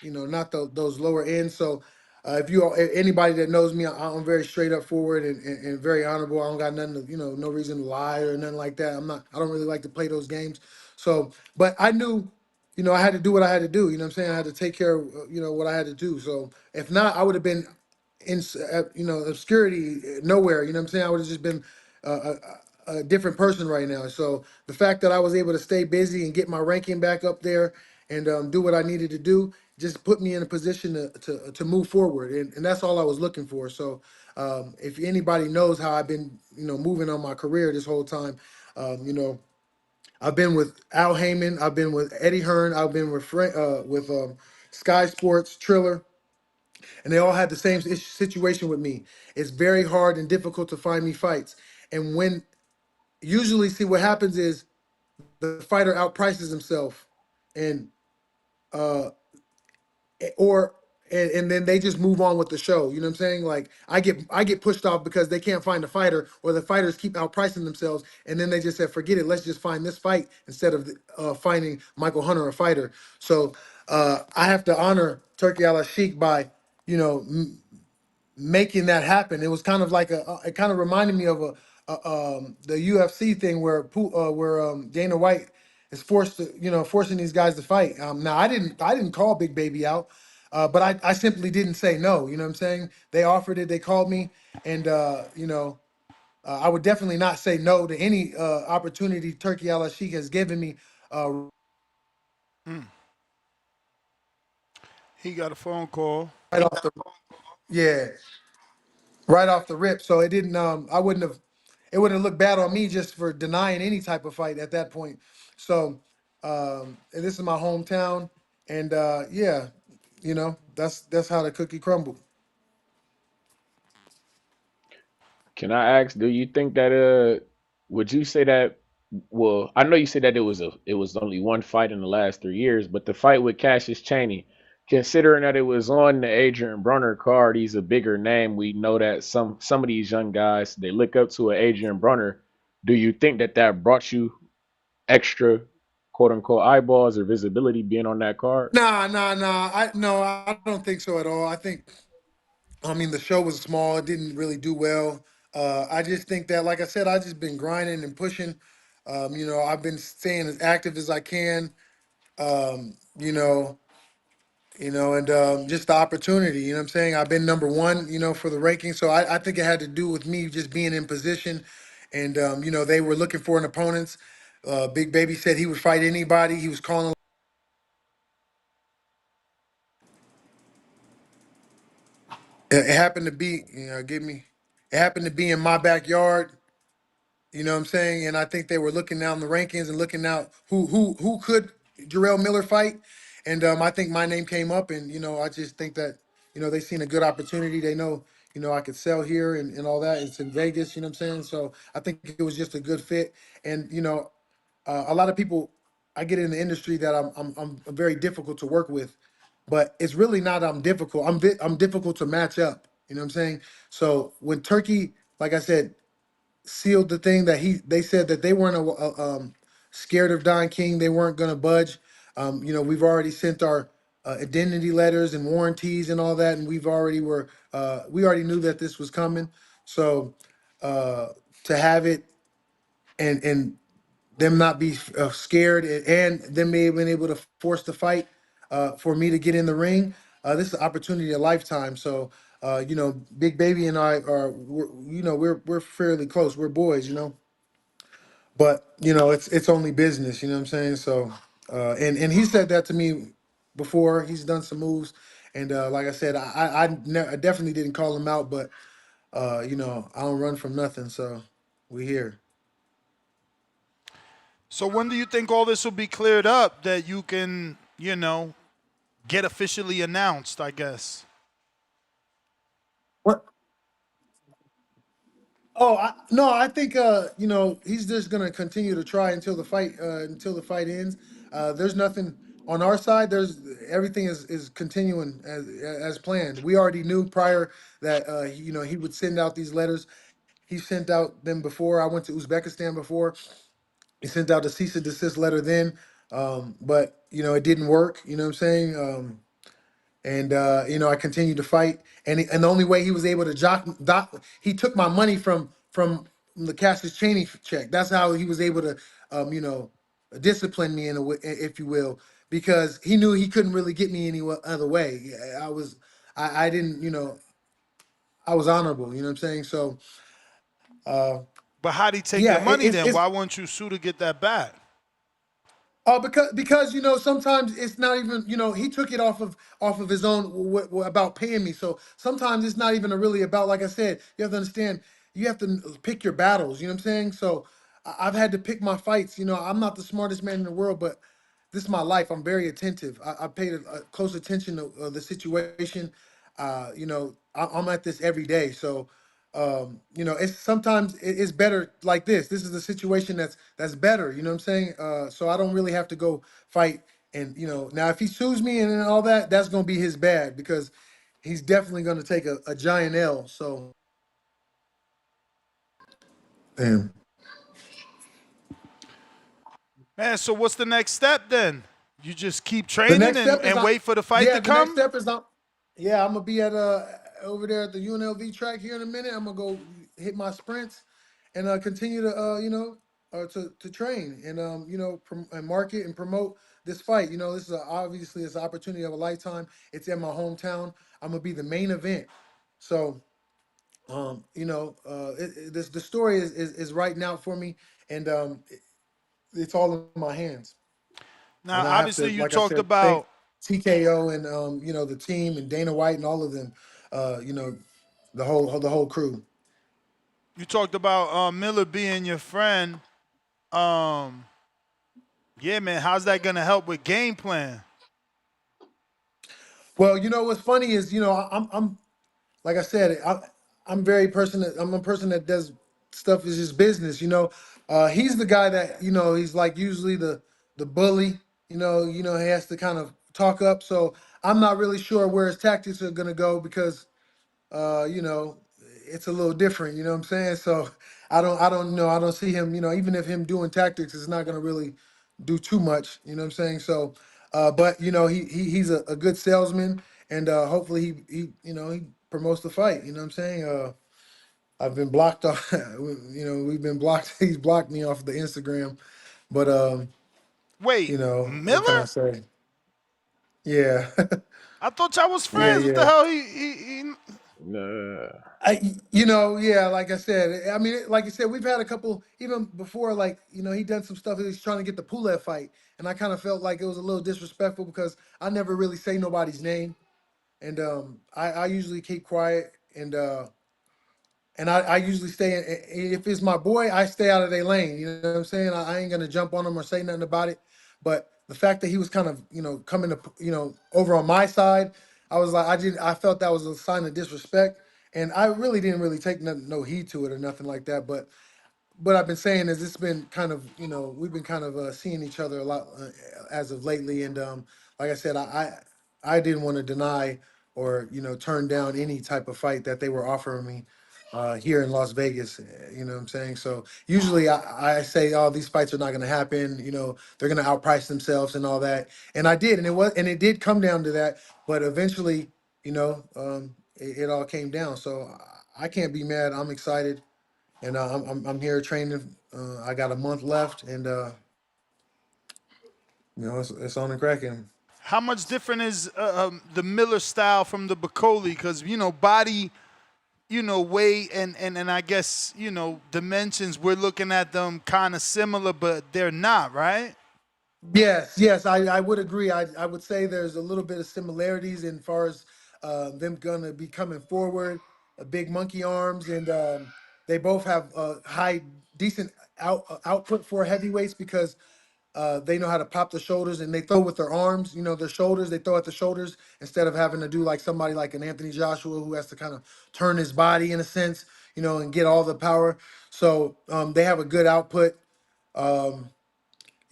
D: not those lower ends. So if anybody that knows me, I'm very straight up forward and very honorable. I don't got nothing to, no reason to lie or nothing like that. I don't really like to play those games. So, but I knew, I had to do what I had to do. You know what I'm saying? I had to take care of, what I had to do. So if not, I would have been in, obscurity, nowhere. You know what I'm saying? I would have just been a different person right now. So the fact that I was able to stay busy and get my ranking back up there and do what I needed to do just put me in a position to move forward. And that's all I was looking for. So if anybody knows how I've been, moving on my career this whole time, I've been with Al Heyman, I've been with Eddie Hearn, I've been with Sky Sports, Triller, and they all had the same situation with me. It's very hard and difficult to find me fights. And when usually see what happens is the fighter outprices himself and uh or and then they just move on with the show. You know what I'm saying? Like I get pushed off because they can't find a fighter, or the fighters keep outpricing themselves, and then they just said, forget it, let's just find this fight instead of finding Michael Hunter a fighter. So I have to honor Turkey Al Sheikh by making that happen. It was kind of like it kind of reminded me of the UFC thing where Dana White is forcing these guys to fight. Now I didn't call Big Baby out, but I simply didn't say no. You know what I'm saying? They offered it, they called me, and I would definitely not say no to any opportunity Turkey Al Sheikh has given me.
G: He got a phone call.
D: Right off the yeah. Right off the rip. So it didn't I wouldn't have it would have looked bad on me just for denying any type of fight at that point. So and this is my hometown, and yeah, that's how the cookie crumbled.
F: Can I ask, do you think that would you say that, well, I know you said that it was only one fight in the last 3 years, but the fight with Cassius Chaney, considering that it was on the Adrian Broner card, he's a bigger name. We know that some of these young guys, they look up to an Adrian Broner. Do you think that that brought you extra quote unquote eyeballs or visibility being on that card?
D: Nah. I don't think so at all. I mean the show was small, it didn't really do well. I just think that, like I said, I just been grinding and pushing. I've been staying as active as I can. Um, you know, and just the opportunity, you know what I'm saying? I've been number one, for the ranking. So I think it had to do with me just being in position. And, they were looking for an opponent. Big Baby said he would fight anybody. He was calling. It happened to be, it happened to be in my backyard. You know what I'm saying? And I think they were looking down the rankings and looking out who could Jarrell Miller fight. And I think my name came up, and I just think that they seen a good opportunity. They know, I could sell here and all that. It's in Vegas, you know what I'm saying? So I think it was just a good fit. And, a lot of people, I get in the industry that I'm very difficult to work with, but it's really not I'm difficult. I'm difficult to match up. You know what I'm saying? So when Turkey, like I said, sealed the thing that they said that they weren't scared of Don King. They weren't going to budge. We've already sent our identity letters and warranties and all that, and we already knew that this was coming. So to have it and them not be scared and them being able to force the fight for me to get in the ring, this is an opportunity a lifetime. So Big Baby and I we're fairly close. We're boys, but it's only business. You know what I'm saying? So and he said that to me before. He's done some moves, and like I said, I definitely didn't call him out, but I don't run from nothing. So we here.
G: So when do you think all this will be cleared up that you can, get officially announced, I guess?
D: What? Oh, no, I think he's just gonna continue to try until the fight ends. There's nothing on our side. There's everything is continuing as planned. We already knew prior that he would send out these letters. He sent out them before. I went to Uzbekistan before. He sent out a cease and desist letter then, but it didn't work. You know what I'm saying? And I continued to fight. And the only way he was able to he took my money from the Cassius Chaney check. That's how he was able to discipline me in a way, if you will, because he knew he couldn't really get me any other way. I didn't, I was honorable. You know what I'm saying? So
G: But how'd he take your
D: yeah,
G: money then?
D: it's
G: Why wouldn't you sue to get that back?
D: Oh, because sometimes it's not even he took it off of his own about paying me. So sometimes it's not even really about, like I said, you have to understand, you have to pick your battles. You know what I'm saying? So I've had to pick my fights. I'm not the smartest man in the world, but this is my life. I'm very attentive. I paid close attention to the situation. I'm at this every day. So it's sometimes it's better like this. This is the situation that's better. You know what I'm saying? So I don't really have to go fight. And now if he sues me and all that, that's gonna be his bad, because he's definitely gonna take a giant L. So, damn.
G: Man, so what's the next step then? You just keep
D: The
G: training
D: next
G: and,
D: step is
G: and wait for the fight to
D: the next
G: come?
D: step is I'm gonna be at over there at the UNLV track here in a minute. I'm gonna go hit my sprints and continue to to train and and market and promote this fight. This is obviously it's an opportunity of a lifetime. It's in my hometown. I'm gonna be the main event. So the story is writing out for me, and it's all in my hands.
G: Now,
D: And I have to,
G: obviously, you
D: like I
G: talked
D: said, thank
G: about
D: TKO and the team and Dana White and all of them, the whole crew.
G: Miller being your friend. Um, yeah, man, how's that gonna help with game plan?
D: Well, what's funny is I'm like I said, I'm I'm a person that does stuff is his business. He's the guy that he's like usually the bully. He has to kind of talk up. So I'm not really sure where his tactics are gonna go, because it's a little different, you know what I'm saying? So I don't know. I don't see him, even if him doing tactics is not gonna really do too much, you know what I'm saying? So but he's a good salesman, and hopefully he promotes the fight, you know what I'm saying? I've been blocked off, we've been blocked, he's blocked me off the Instagram, but
G: Wait,
D: what can I
G: Miller?
D: say? Yeah.
G: I thought y'all was
D: Yeah,
G: friends. What the
D: yeah.
G: hell? He
F: Nah.
D: Yeah, like I said, I mean, like I said, we've had a couple, even before, like, he done some stuff. He's trying to get the Pulev fight. And I kind of felt like it was a little disrespectful, because I never really say nobody's name. And I usually keep quiet. And I usually stay if it's my boy, I stay out of their lane. You know what I'm saying? I ain't going to jump on him or say nothing about it. But the fact that he was kind of, coming to, over on my side, I was like, I felt that was a sign of disrespect, and I really didn't really take no heed to it or nothing like that. But what I've been saying is it's been kind of, we've been kind of seeing each other a lot as of lately, and like I said, I didn't want to deny or turn down any type of fight that they were offering me here in Las Vegas. You know what I'm saying? So usually I say, oh, these fights are not going to happen. They're going to outprice themselves and all that, and I did, and it did come down to that, but eventually, it all came down. So I can't be mad. I'm excited and I'm here training. I got a month left, and it's on and cracking.
G: How much different is the Miller style from the Bacoli? Because body, weight, and I guess dimensions. We're looking at them kind of similar, but they're not, right?
D: Yes, I would agree. I would say there's a little bit of similarities in far as them gonna be coming forward, big monkey arms, and they both have high, decent output for heavyweights because they know how to pop the shoulders and they throw with their arms. Their shoulders. They throw at the shoulders instead of having to do like somebody like an Anthony Joshua who has to kind of turn his body in a sense, and get all the power. So they have a good output. Um,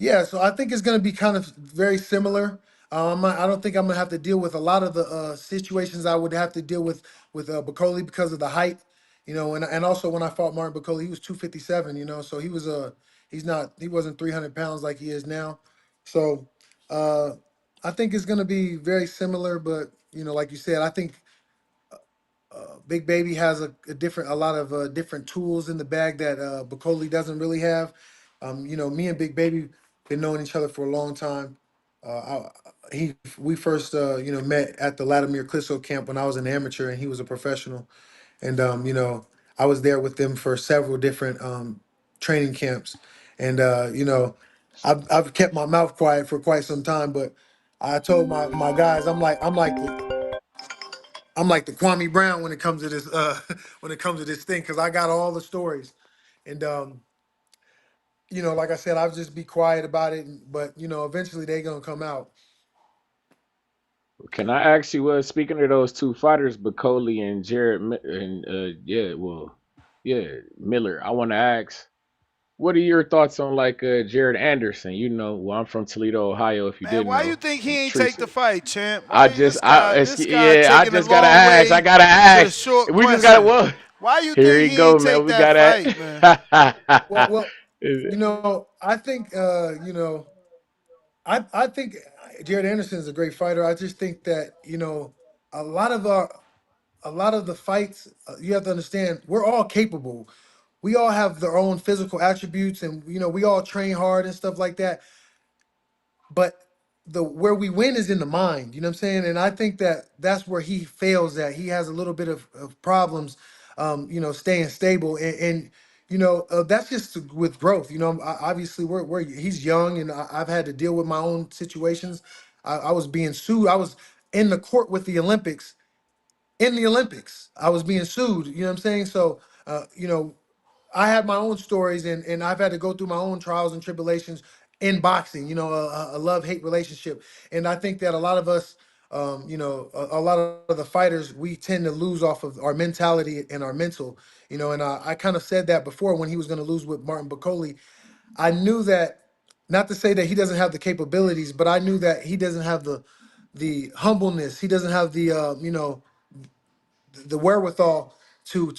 D: Yeah, so I think it's going to be kind of very similar. I don't think I'm going to have to deal with a lot of the situations I would have to deal with Bacoli because of the height, and also when I fought Martin Bacoli, he was 257, so he wasn't 300 pounds like he is now. So uh, I think it's going to be very similar, but like you said, I think Big Baby has a lot of different tools in the bag that Bacoli doesn't really have. Me and Big Baby been knowing each other for a long time. We first met at the Latimer Clisso camp when I was an amateur and he was a professional, and I was there with them for several different training camps, and I've kept my mouth quiet for quite some time, but I told my guys I'm like the Kwame Brown when it comes to this when it comes to this thing because I got all the stories, and like I said, I'll just be quiet about it. But eventually they gonna come out.
F: Can I ask you, speaking of those two fighters, Bacoli and Miller, I want to ask, what are your thoughts on like Jared Anderson? Well, I'm from Toledo, Ohio. If you
G: Man,
F: didn't
G: why you
F: know,
G: think he ain't take the
F: Teresa.
G: fight, champ?
F: I
G: Why
F: just,
G: this guy? This guy
F: I
G: taking a
F: just gotta
G: long
F: ask. I
G: way
F: gotta
G: to the
F: ask.
G: short
F: We just gotta.
G: question.
F: Well,
G: Why you
F: here
G: think
F: you
G: he
F: go,
G: ain't
F: man.
G: take
F: We
G: that
F: gotta.
G: fight, man?
D: Well, I think I think Jared Anderson is a great fighter. I just think that a lot of our a lot of the fights you have to understand we're all capable. We all have their own physical attributes, and we all train hard and stuff like that. But the where we win is in the mind, you know what I'm saying? And I think that that's where he fails at. He has a little bit of problems staying stable, and that's just with growth. Obviously we're he's young, and I've had to deal with my own situations. I was being sued. I was in the court with the Olympics. In the Olympics, I was being sued, you know what I'm saying? So I had my own stories, and I've had to go through my own trials and tribulations in boxing, a love-hate relationship. And I think that a lot of us, a lot of the fighters, we tend to lose off of our mentality and our mental, and I kind of said that before when he was going to lose with Martin Bacoli. I knew that, not to say that he doesn't have the capabilities, but I knew that he doesn't have the humbleness. He doesn't have the wherewithal to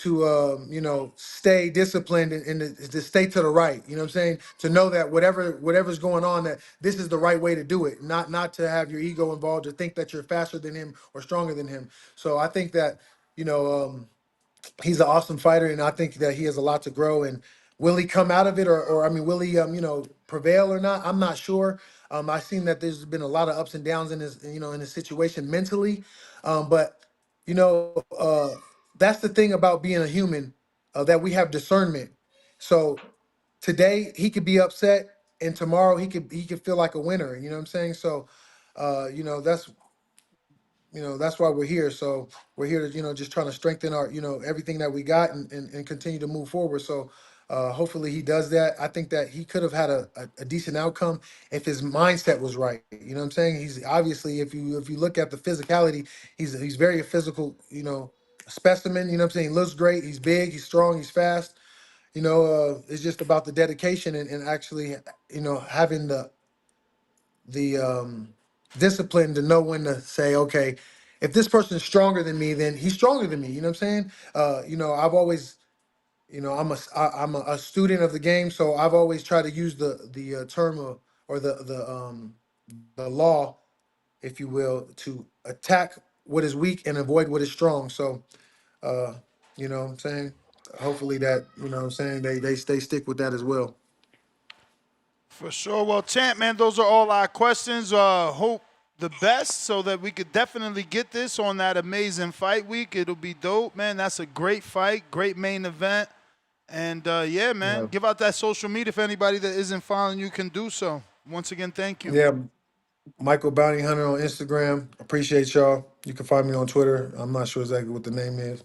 D: stay disciplined and to stay to the right, you know what I'm saying, to know that whatever's going on, that this is the right way to do it, not to have your ego involved or think that you're faster than him or stronger than him. So I think that he's an awesome fighter, and I think that he has a lot to grow. And will he come out of it, or I mean, will he prevail or not? I'm not sure. I've seen that there's been a lot of ups and downs in his in his situation mentally, but that's the thing about being a human, that we have discernment. So today he could be upset, and tomorrow he could feel like a winner. You know what I'm saying? So that's why we're here. So we're here to just trying to strengthen our everything that we got, and continue to move forward. So Hopefully he does that. I think that he could have had a decent outcome if his mindset was right. You know what I'm saying? He's obviously, if you look at the physicality, he's very a physical, specimen. You know what I'm saying? He looks great. He's big. He's strong. He's fast. It's just about the dedication and actually, having the discipline to know when to say, okay, if this person is stronger than me, then he's stronger than me. You know what I'm saying? I've always, I'm a student of the game, so I've always tried to use the term or the law, if you will, to attack what is weak and avoid what is strong. So, you know what I'm saying? Hopefully that, what I'm saying, they stick with that as well.
G: For sure. Well, Champ, man, those are all our questions. Hope the best so that we could definitely get this on that amazing fight week. It'll be dope, man. That's a great fight, great main event. And yeah, man,
D: Yeah.
G: give out that social media if anybody that isn't following you can do so. Once again, thank you.
D: Yeah, Michael Bounty Hunter on Instagram. Appreciate y'all. You can find me on Twitter. I'm not sure exactly what the name is,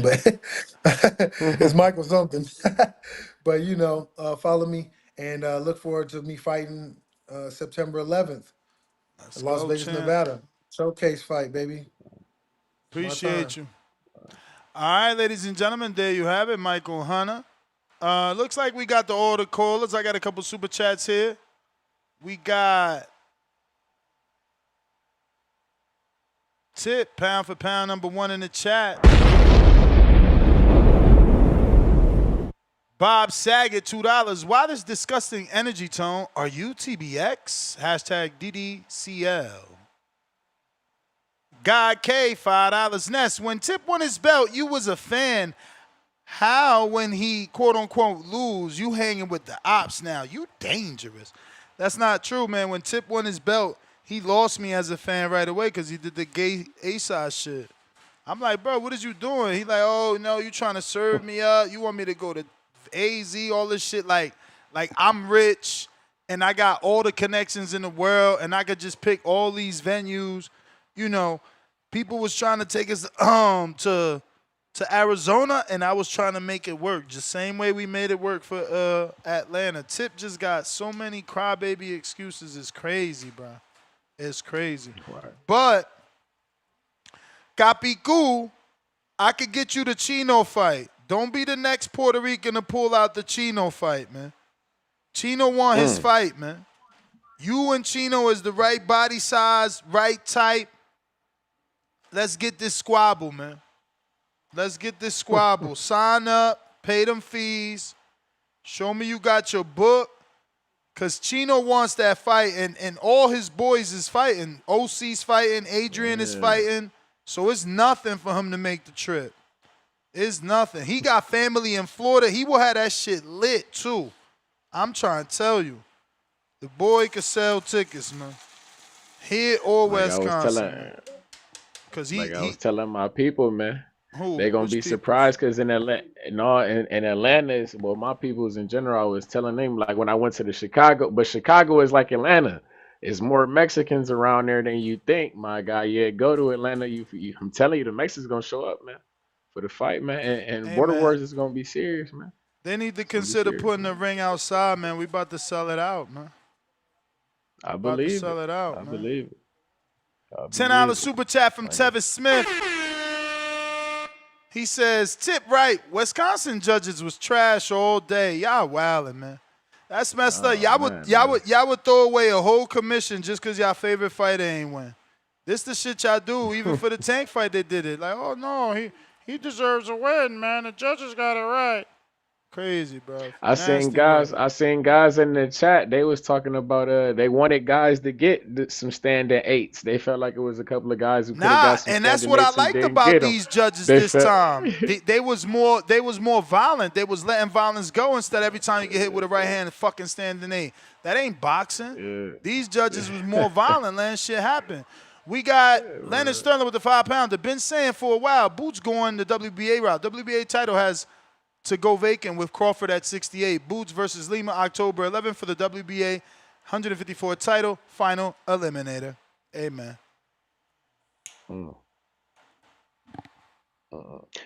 D: but it's Michael something. But follow me and look forward to me fighting September 11th
G: Let's
D: in Las
G: go,
D: Vegas,
G: Champ.
D: Nevada. Showcase fight, baby. It's my time.
G: Appreciate you. All right, ladies and gentlemen, there you have it, Michael Hunter. Looks like we got the order callers. I got a couple super chats here. We got Tip, pound for pound, #1 in the chat. Bob Saget, $2. Why this disgusting energy tone? Are you TBX? Hashtag DDCL. God K, $5. Ness, when Tip won his belt, you was a fan. How, when he quote unquote lose, you hanging with the ops now? You dangerous. That's not true, man. When Tip won his belt, he lost me as a fan right away because he did the gay A-side shit. I'm like, bro, what is you doing? He like, oh, no, you trying to serve me up. You want me to go to AZ, all this shit. Like I'm rich and I got all the connections in the world and I could just pick all these venues. People was trying to take us to Arizona, and I was trying to make it work. Just same way we made it work for Atlanta. Tip just got so many crybaby excuses. It's crazy, bro. It's crazy.
F: Right.
G: But, Capicu, I could get you the Chino fight. Don't be the next Puerto Rican to pull out the Chino fight, man. Chino won his fight, man. You and Chino is the right body size, right type. Let's get this squabble, man. Let's get this squabble. Sign up, pay them fees. Show me you got your book. Because Chino wants that fight, and all his boys is fighting. OC's fighting, Adrian is fighting. So it's nothing for him to make the trip. It's nothing. He got family in Florida. He will have that shit lit, too. I'm trying to tell you. The boy could sell tickets, man. Here or Wisconsin.
F: I was telling my people, man.
G: Who?
F: They gonna be surprised because in Atlanta, in Atlanta, my peoples in general, I was telling them like when I went to the Chicago, but Chicago is like Atlanta. There's more Mexicans around there than you think, my guy. Yeah, go to Atlanta. I'm telling you, the Mexicans gonna show up, man, for the fight, man. And
G: Hey,
F: Border
G: man.
F: Wars is gonna be serious, man.
G: They need to consider putting the ring outside, man. We about to sell it out, man.
F: I
G: About to
F: believe
G: sell it out,
F: I
G: man.
F: believe it.
G: $10 super chat from Tevis Smith. He says, Tip right, Wisconsin judges was trash all day. Y'all wildin', man. That's messed up. Y'all would throw away a whole commission just because y'all favorite fighter ain't win. This the shit y'all do. Even for the Tank fight, they did it. Like, oh no, he deserves a win, man. The judges got it right. Crazy, bro.
F: I seen guys in the chat. They was talking about they wanted guys to get some standing eights. They felt like it was a couple of guys who could have got some.
G: And that's what I liked about these judges this time. They was more violent. They was letting violence go instead of every time you get hit with a right hand fucking standing eight. That ain't boxing.
F: Yeah.
G: These judges was more violent, letting shit happen. We got Leonard Sterling with the 5-pounder. Been saying for a while, Boots going the WBA route. WBA title has to go vacant with Crawford at 68. Boots versus Lima, October 11th for the WBA 154 title, final eliminator. Amen.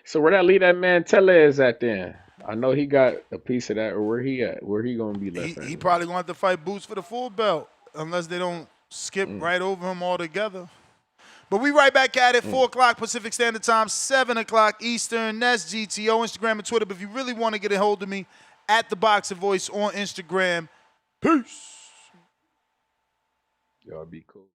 F: So where that lead that man Tella is at then? I know he got a piece of that, or where he at? Where he gonna be left
G: He
F: handed?
G: probably gonna have to fight Boots for the full belt unless they don't skip
F: Mm.
G: right over him altogether. But we right back at it, 4 o'clock Pacific Standard Time, 7 o'clock Eastern. That's GTO, Instagram and Twitter. But if you really want to get a hold of me, at The Boxing Voice on Instagram. Peace.
F: Y'all be cool.